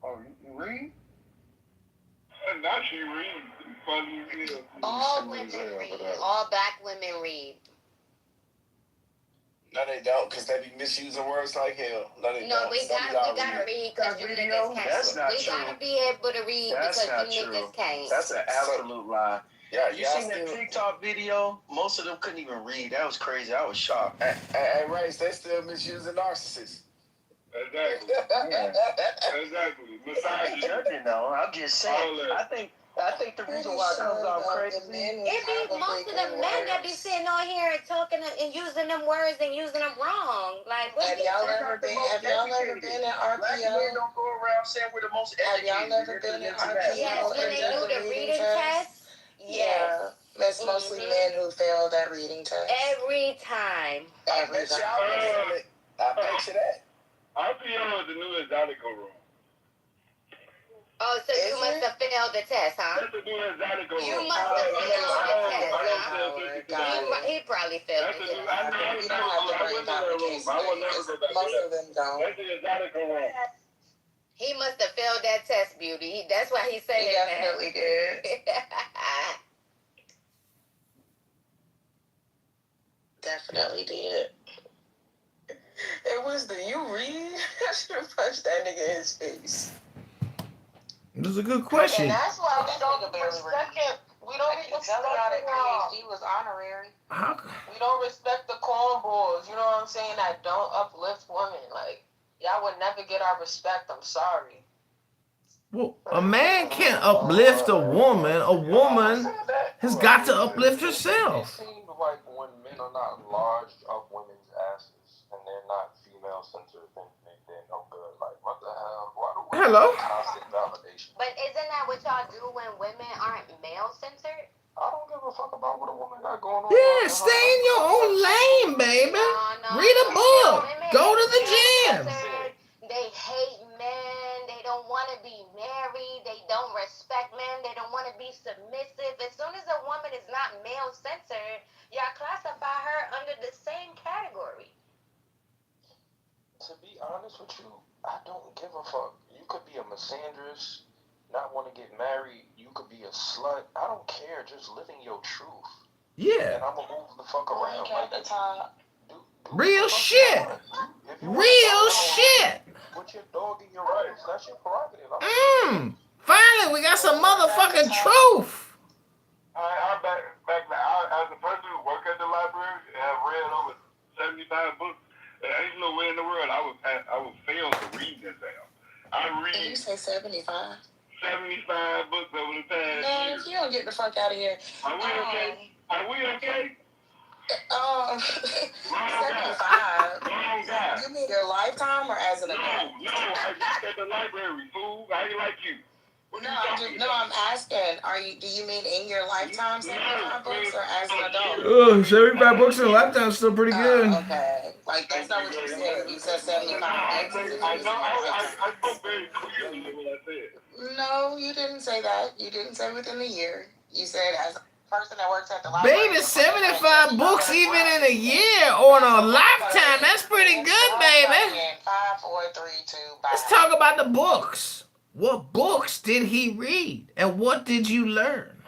Oh, you read? Not she read. Funny as hell. All women read. All black women read. No, they don't, because they be misusing words like hell. No, we gotta read because you niggas can't. That's not we true. Gotta be able to read That's because you not niggas true. can't. That's an absolute lie. Yeah, You seen that TikTok video? Most of them couldn't even read. That was crazy. I was shocked. Hey, Race, they still misusing narcissists. Exactly. Yeah. Exactly. I ain't judging though. I'm just saying. I think the reason why it comes off crazy. It be most of the men that be sitting on here and talking and using them words and using them wrong. Like, what Have y'all ever been in RPO? Black men don't go around saying we're the most educated. Have y'all ever been in RPO? Yes, when they do the reading test. Yeah, that's mostly men who fail that reading test. Every time. I bet you that. RPO is the new exotico room. Oh, so you must have failed the test, huh? That's the new exotico room. You must have failed the test, huh? He probably failed it. Most of them don't. That's the exotico room. He must have failed that test, Beauty. That's why he said He it. definitely did. Definitely did. It was you read? I should have punched that nigga in his face. This is a good question. And that's why we don't respect him. We don't respect him. He was honorary. How? We don't respect the cornballs, you know what I'm saying, that don't uplift women. Like, y'all would never get our respect. I'm sorry. Well, a man can't uplift a woman. A woman has got to uplift herself. It seems like when men are not enlarged up women's asses and they're not female centered, then they're no good. Like, what the hell? Why do women Hello? need constant validation? But isn't that what y'all do when women aren't male centered? I don't give a fuck about what a woman got going on. Yeah, stay in your own lane, baby. Read a book. Go to the gym. They hate men. They don't want to be married. They don't respect men. They don't want to be submissive. As soon as a woman is not male centered, y'all classify her under the same category. To be honest with you, I don't give a fuck. You could be a misandrist, not want to get married. You could be a slut. I don't care. Just living your truth. Yeah. And I'm going to move the fuck around. Like, Real shit. Real shit. put your dog in your rights. That's your prerogative. Finally, we got some motherfucking truth. I'm back now. As a person who work at the library and have read over 75 books, there ain't no way in the world I would fail to read this out. I read. Did you say 75? 75 books over the past No, year. you don't get the fuck out of here. Are we okay? Are we okay? 75. You mean your lifetime or as an adult? No, I work at the library, fool. How you like you? I'm asking. Do you mean in your lifetime 75 books or as an adult? Oh, 75 books in a lifetime is still pretty good. Okay. Like, that's not what you said. You said 75 books. I spoke very clearly what I said. No, you didn't say that. You didn't say within a year. You said as a person that works at the library. Baby, 75 books even in a year or in a lifetime. That's pretty good, baby. 5, 4, 3, 2, bye. Let's talk about the books. What books did he read? And what did you learn?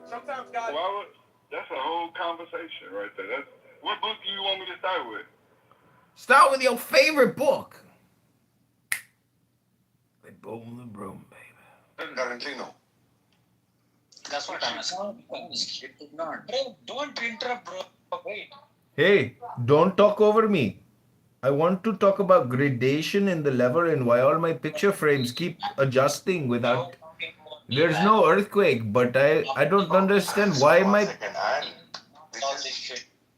Sometimes God. Well, that's a whole conversation right there. What book do you want me to start with? Start with your favorite book. They boom the broom, baby. Currently, no. That's what I'm asking. Bro, don't interrupt, bro. Wait. Hey, don't talk over me. I want to talk about gradation in the level and why all my picture frames keep adjusting without... There's no earthquake, but I don't understand why my...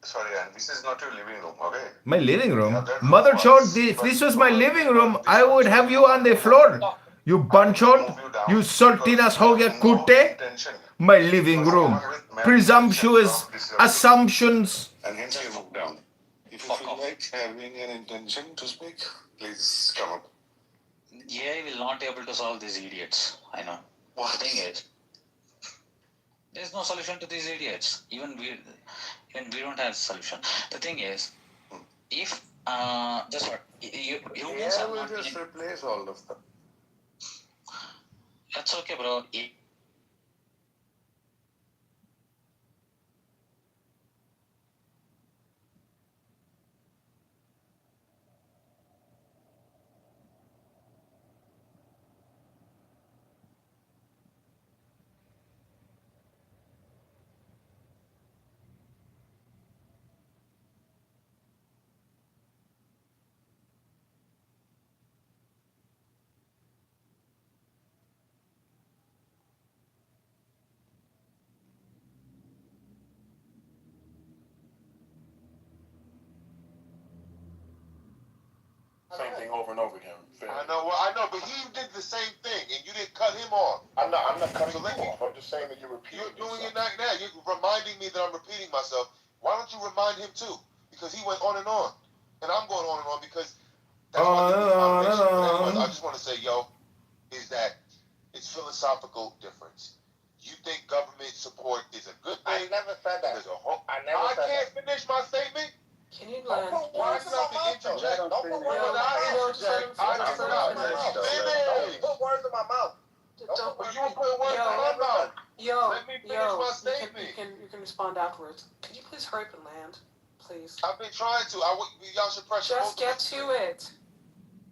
Sorry, and this is not your living room, okay? My living room? Mother chod, if this was my living room, I would have you on the floor. You bunchod, you sultinas ho gaya kutte. My living room. Presumptuous assumptions. And hence you move down. If you feel like having an intention to speak, please come up. Yeah, we will not able to solve these idiots. I know. What? The thing is, there's no solution to these idiots. Even we don't have a solution. The thing is, if just what humans are we'll not just replace all of them. That's okay, bro. Same thing over and over again. I know, but he did the same thing, and you didn't cut him off. I'm not cutting you off. I'm just saying that you're repeating. You're doing it right now. You're reminding me that I'm repeating myself. Why don't you remind him too? Because he went on, and I'm going on and on because that's I just want to say, is that it's philosophical difference. You think government support is a good thing? I never said that. I can't finish my statement. Can you land? Don't put words in my mouth. Don't put words in my mouth. You were putting words in my mouth. Let me finish my statement. You can respond afterwards. Can you please hurry up and land, please? I've been trying to. Y'all should pressure. Just get to it.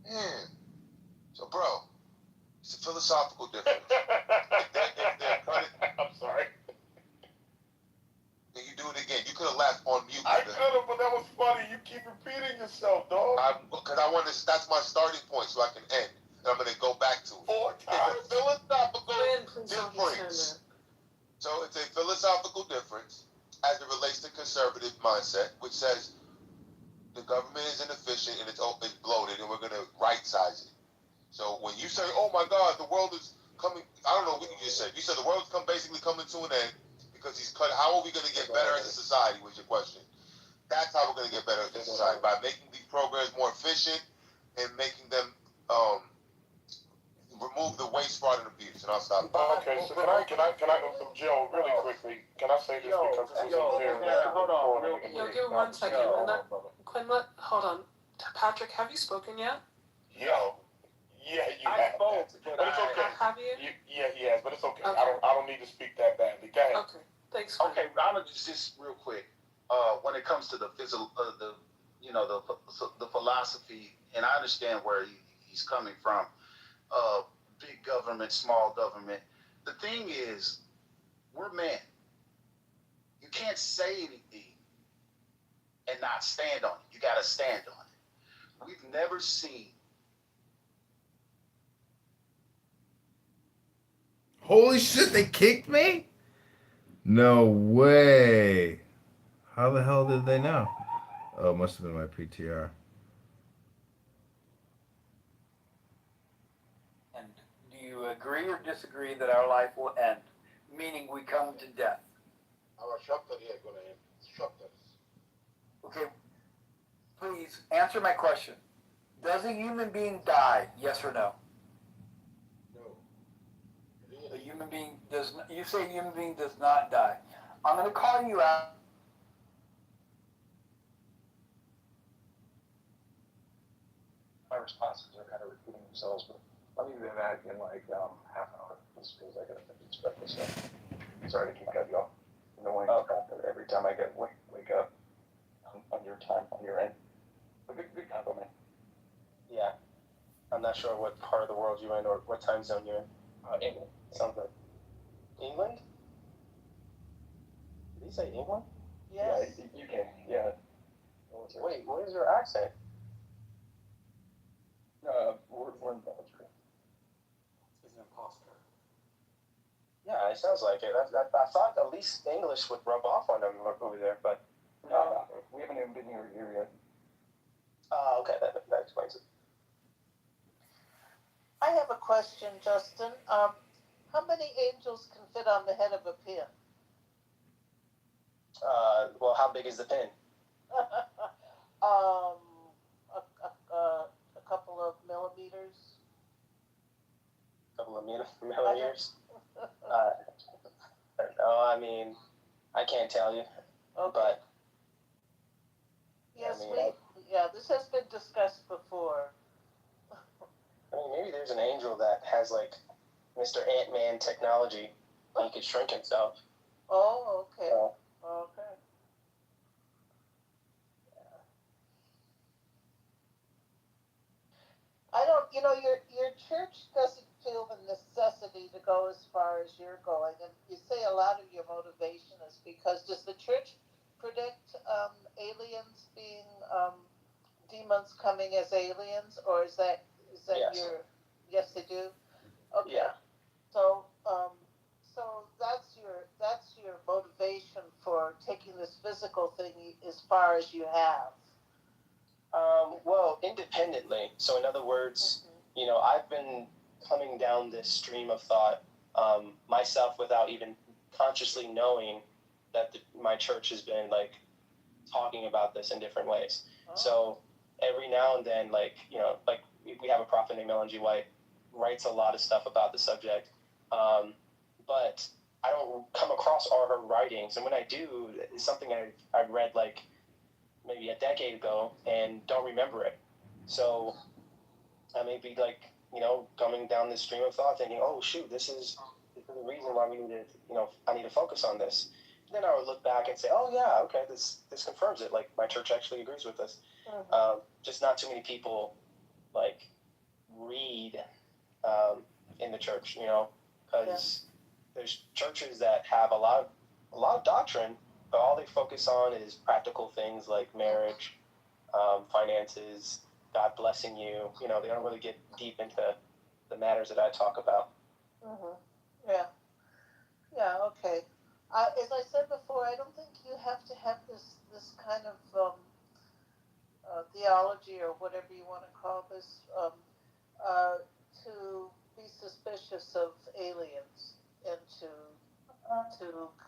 Yeah. So, bro, it's a philosophical difference. I'm sorry. and you do it again. You could have left on mute. I could have, but that was funny. You keep repeating yourself, dog. Because I want to. That's my starting point, so I can end. And I'm gonna go back to it. 4 times. It's a philosophical difference. So it's a philosophical difference as it relates to conservative mindset, which says the government is inefficient and it's bloated, and we're gonna right size it. So when you say, "Oh my God, the world is coming," I don't know what you just said. You said the world's basically coming to an end because he's cut. How are we gonna get better as a society? Was your question? That's how we're gonna get better as a society, by making these programs more efficient and making them remove the waste, fraud, and abuse. And I'll stop. Okay, so can I Joe, really quickly, can I say this because this is a very hold on. Yo, give 1 second. Quinn, hold on. Patrick, have you spoken yet? Yo, yeah, you have. But it's okay. Have you? Yes, but it's okay. I don't need to speak that badly. Go ahead. Okay, thanks. Okay, I'm gonna just real quick. When it comes to the physical, the philosophy, and I understand where he's coming from. Big government, small government. The thing is, we're men. You can't say anything and not stand on it. You got to stand on it. We've never seen. Holy shit, they kicked me? No way. How the hell did they know? Oh, it must have been my PTR. And do you agree or disagree that our life will end? Meaning we come to death. Okay, please answer my question. Does a human being die? Yes or no? A human being does not, you say a human being does not die. I'm going to call you out. My responses are kind of repeating themselves, but let me be back in like half an hour, just because I got to finish breakfast. So sorry to keep cutting you off. Knowing every time I wake up on your time, on your end. But good combo, man. Yeah. I'm not sure what part of the world you're in or what time zone you're in. England. Sounds good. England? Did he say England? Yes. Yeah, UK. Yeah. Wait, what is your accent? We're in Belgium. He's an imposter. Yeah, it sounds like it. I thought at least English would rub off on him over there, but no, we haven't even been here yet. Okay, that explains it. I have a question, Justin. How many angels can fit on the head of a pin? Well, how big is the pin? A couple of millimeters. A couple of millimeters? No, I mean, I can't tell you. Okay. But yes, I mean, this has been discussed before. I mean, maybe there's an angel that has like Mr. Ant-Man technology. He could shrink himself. Oh, okay. Okay. I don't, your church doesn't feel the necessity to go as far as you're going, and you say a lot of your motivation is because does the church predict aliens being demons coming as aliens, or is that Yes. yes, they do? Okay. Yeah. So that's your motivation for taking this physical thing as far as you have. Well, independently. So in other words, I've been coming down this stream of thought myself without even consciously knowing that my church has been like talking about this in different ways. Oh. So every now and then, like we have a prophet named Ellen G. White, writes a lot of stuff about the subject, but I don't come across all her writings. And when I do, it's something I read like maybe a decade ago and don't remember it. So I may be like, coming down this stream of thought thinking, oh shoot, this is the reason why we need to, I need to focus on this. And then I would look back and say, oh yeah, okay, this confirms it. Like my church actually agrees with this. Mm-hmm. Just not too many people like read in the church, because there's churches that have a lot of doctrine, all they focus on is practical things like marriage, finances, God blessing you. You know, they don't really get deep into the matters that I talk about. Yeah. Yeah. Okay. As I said before, I don't think you have to have this kind of theology or whatever you want to call this to be suspicious of aliens and to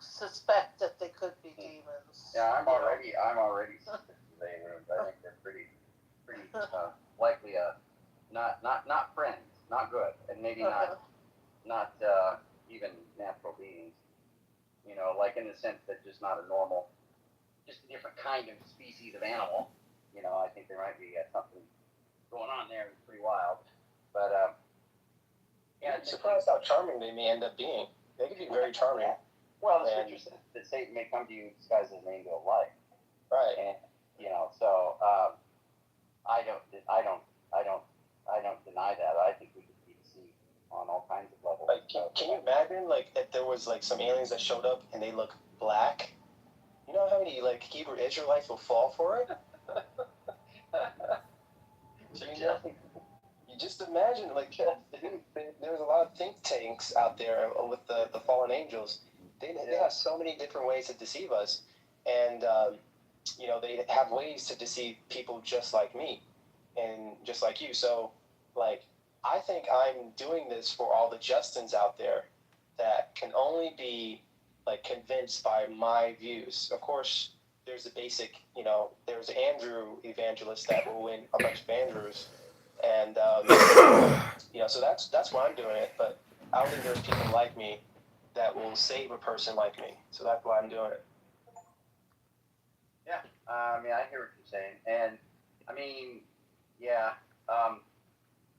suspect that they could be demons. Yeah, I'm already suspicious of aliens. I think they're pretty likely not friends, not good, and maybe not even natural beings. You know, like in the sense that just not a normal, just a different kind of species of animal. You know, I think there might be something going on there that's pretty wild. But yeah, I'm surprised how charming they may end up being. They can be very charming. Well, the scripture says that Satan may come to you disguised as an angel of light. Right. And you know, so I don't deny that. I think we could be deceived on all kinds of levels. Like, can you imagine, like, if there was like some aliens that showed up and they look black? You know how many like Hebrew Israelites will fall for it? So, you know, you just imagine, like, there's a lot of think tanks out there with the fallen angels. They have so many different ways to deceive us, and you know, they have ways to deceive people just like me and just like you. So, like, I think I'm doing this for all the Justins out there that can only be like convinced by my views. Of course, there's the basic, you know, there's Andrew evangelist that will win a bunch of Andrews, and you know, so that's why I'm doing it. But I don't think there's people like me that will save a person like me. So that's why I'm doing it. Yeah, I mean, I hear what you're saying, and I mean, yeah,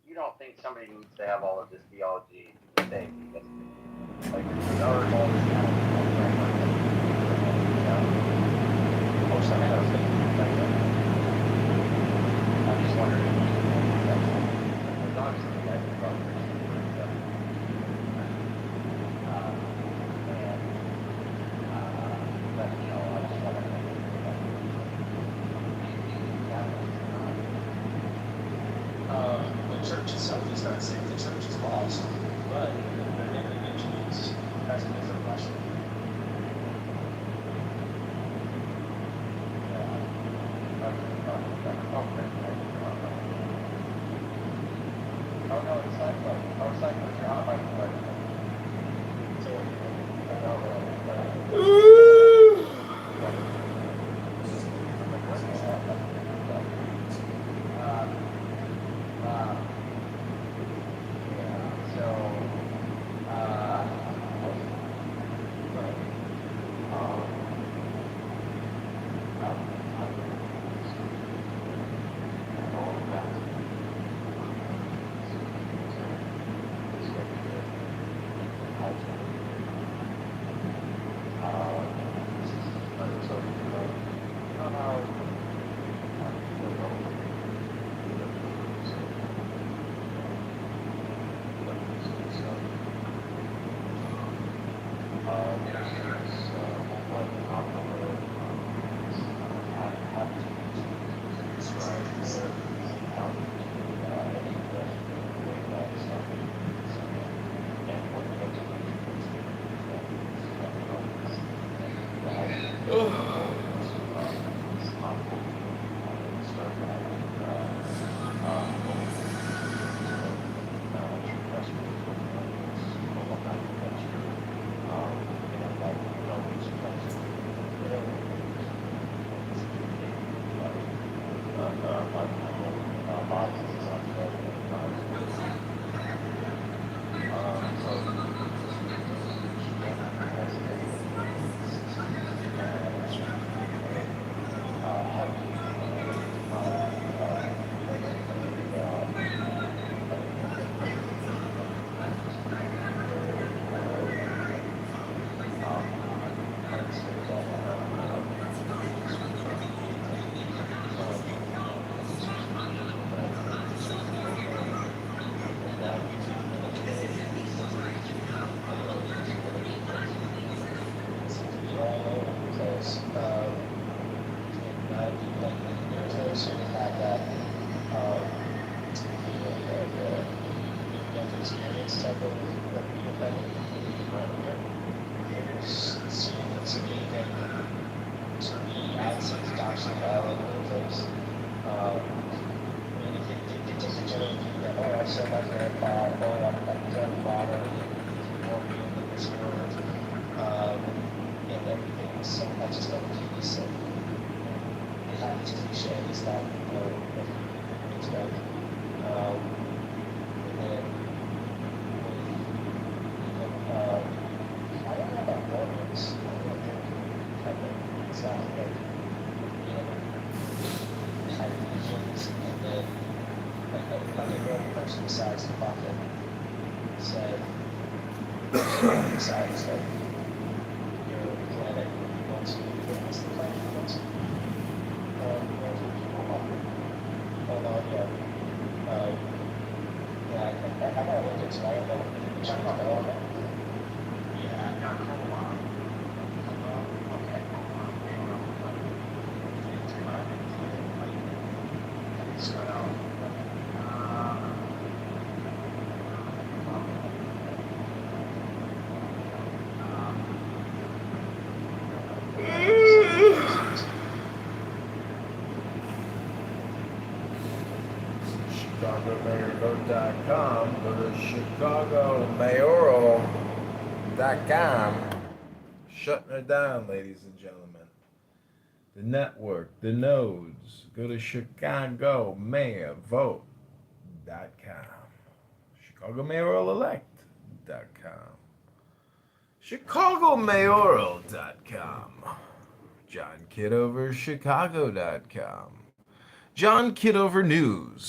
you don't think somebody needs to have all of this theology to say because, like, there's all this kind of I'm just wondering if because obviously you guys are probably Christians, so, but you know, I just wondering The church itself is not saying the church is lost, but the name of the mentions has a different lesson. Oh no, it's like you're on my phone. growing up like very modern, more real than this world, and everything was so much just of peace, and they have these cliches that that people expect, and then I don't know about Mormons. I don't know if they're kind of sound like high religions, and then like a one person besides the prophet said, besides like your planet wants you, what's the planet wants you? Wants people on. Oh no, yeah. Yeah, I gotta look into it. I don't know which one is going on. Yeah, I got a couple on. Okay. So, ChicagoMayorVote.com. Go to ChicagoMayoral.com. Shutting it down, ladies and gentlemen. The network, the nodes. Go to ChicagoMayorVote.com. ChicagoMayoralElect.com. ChicagoMayoral.com. John Kitover, Chicago.com. John Kitover News.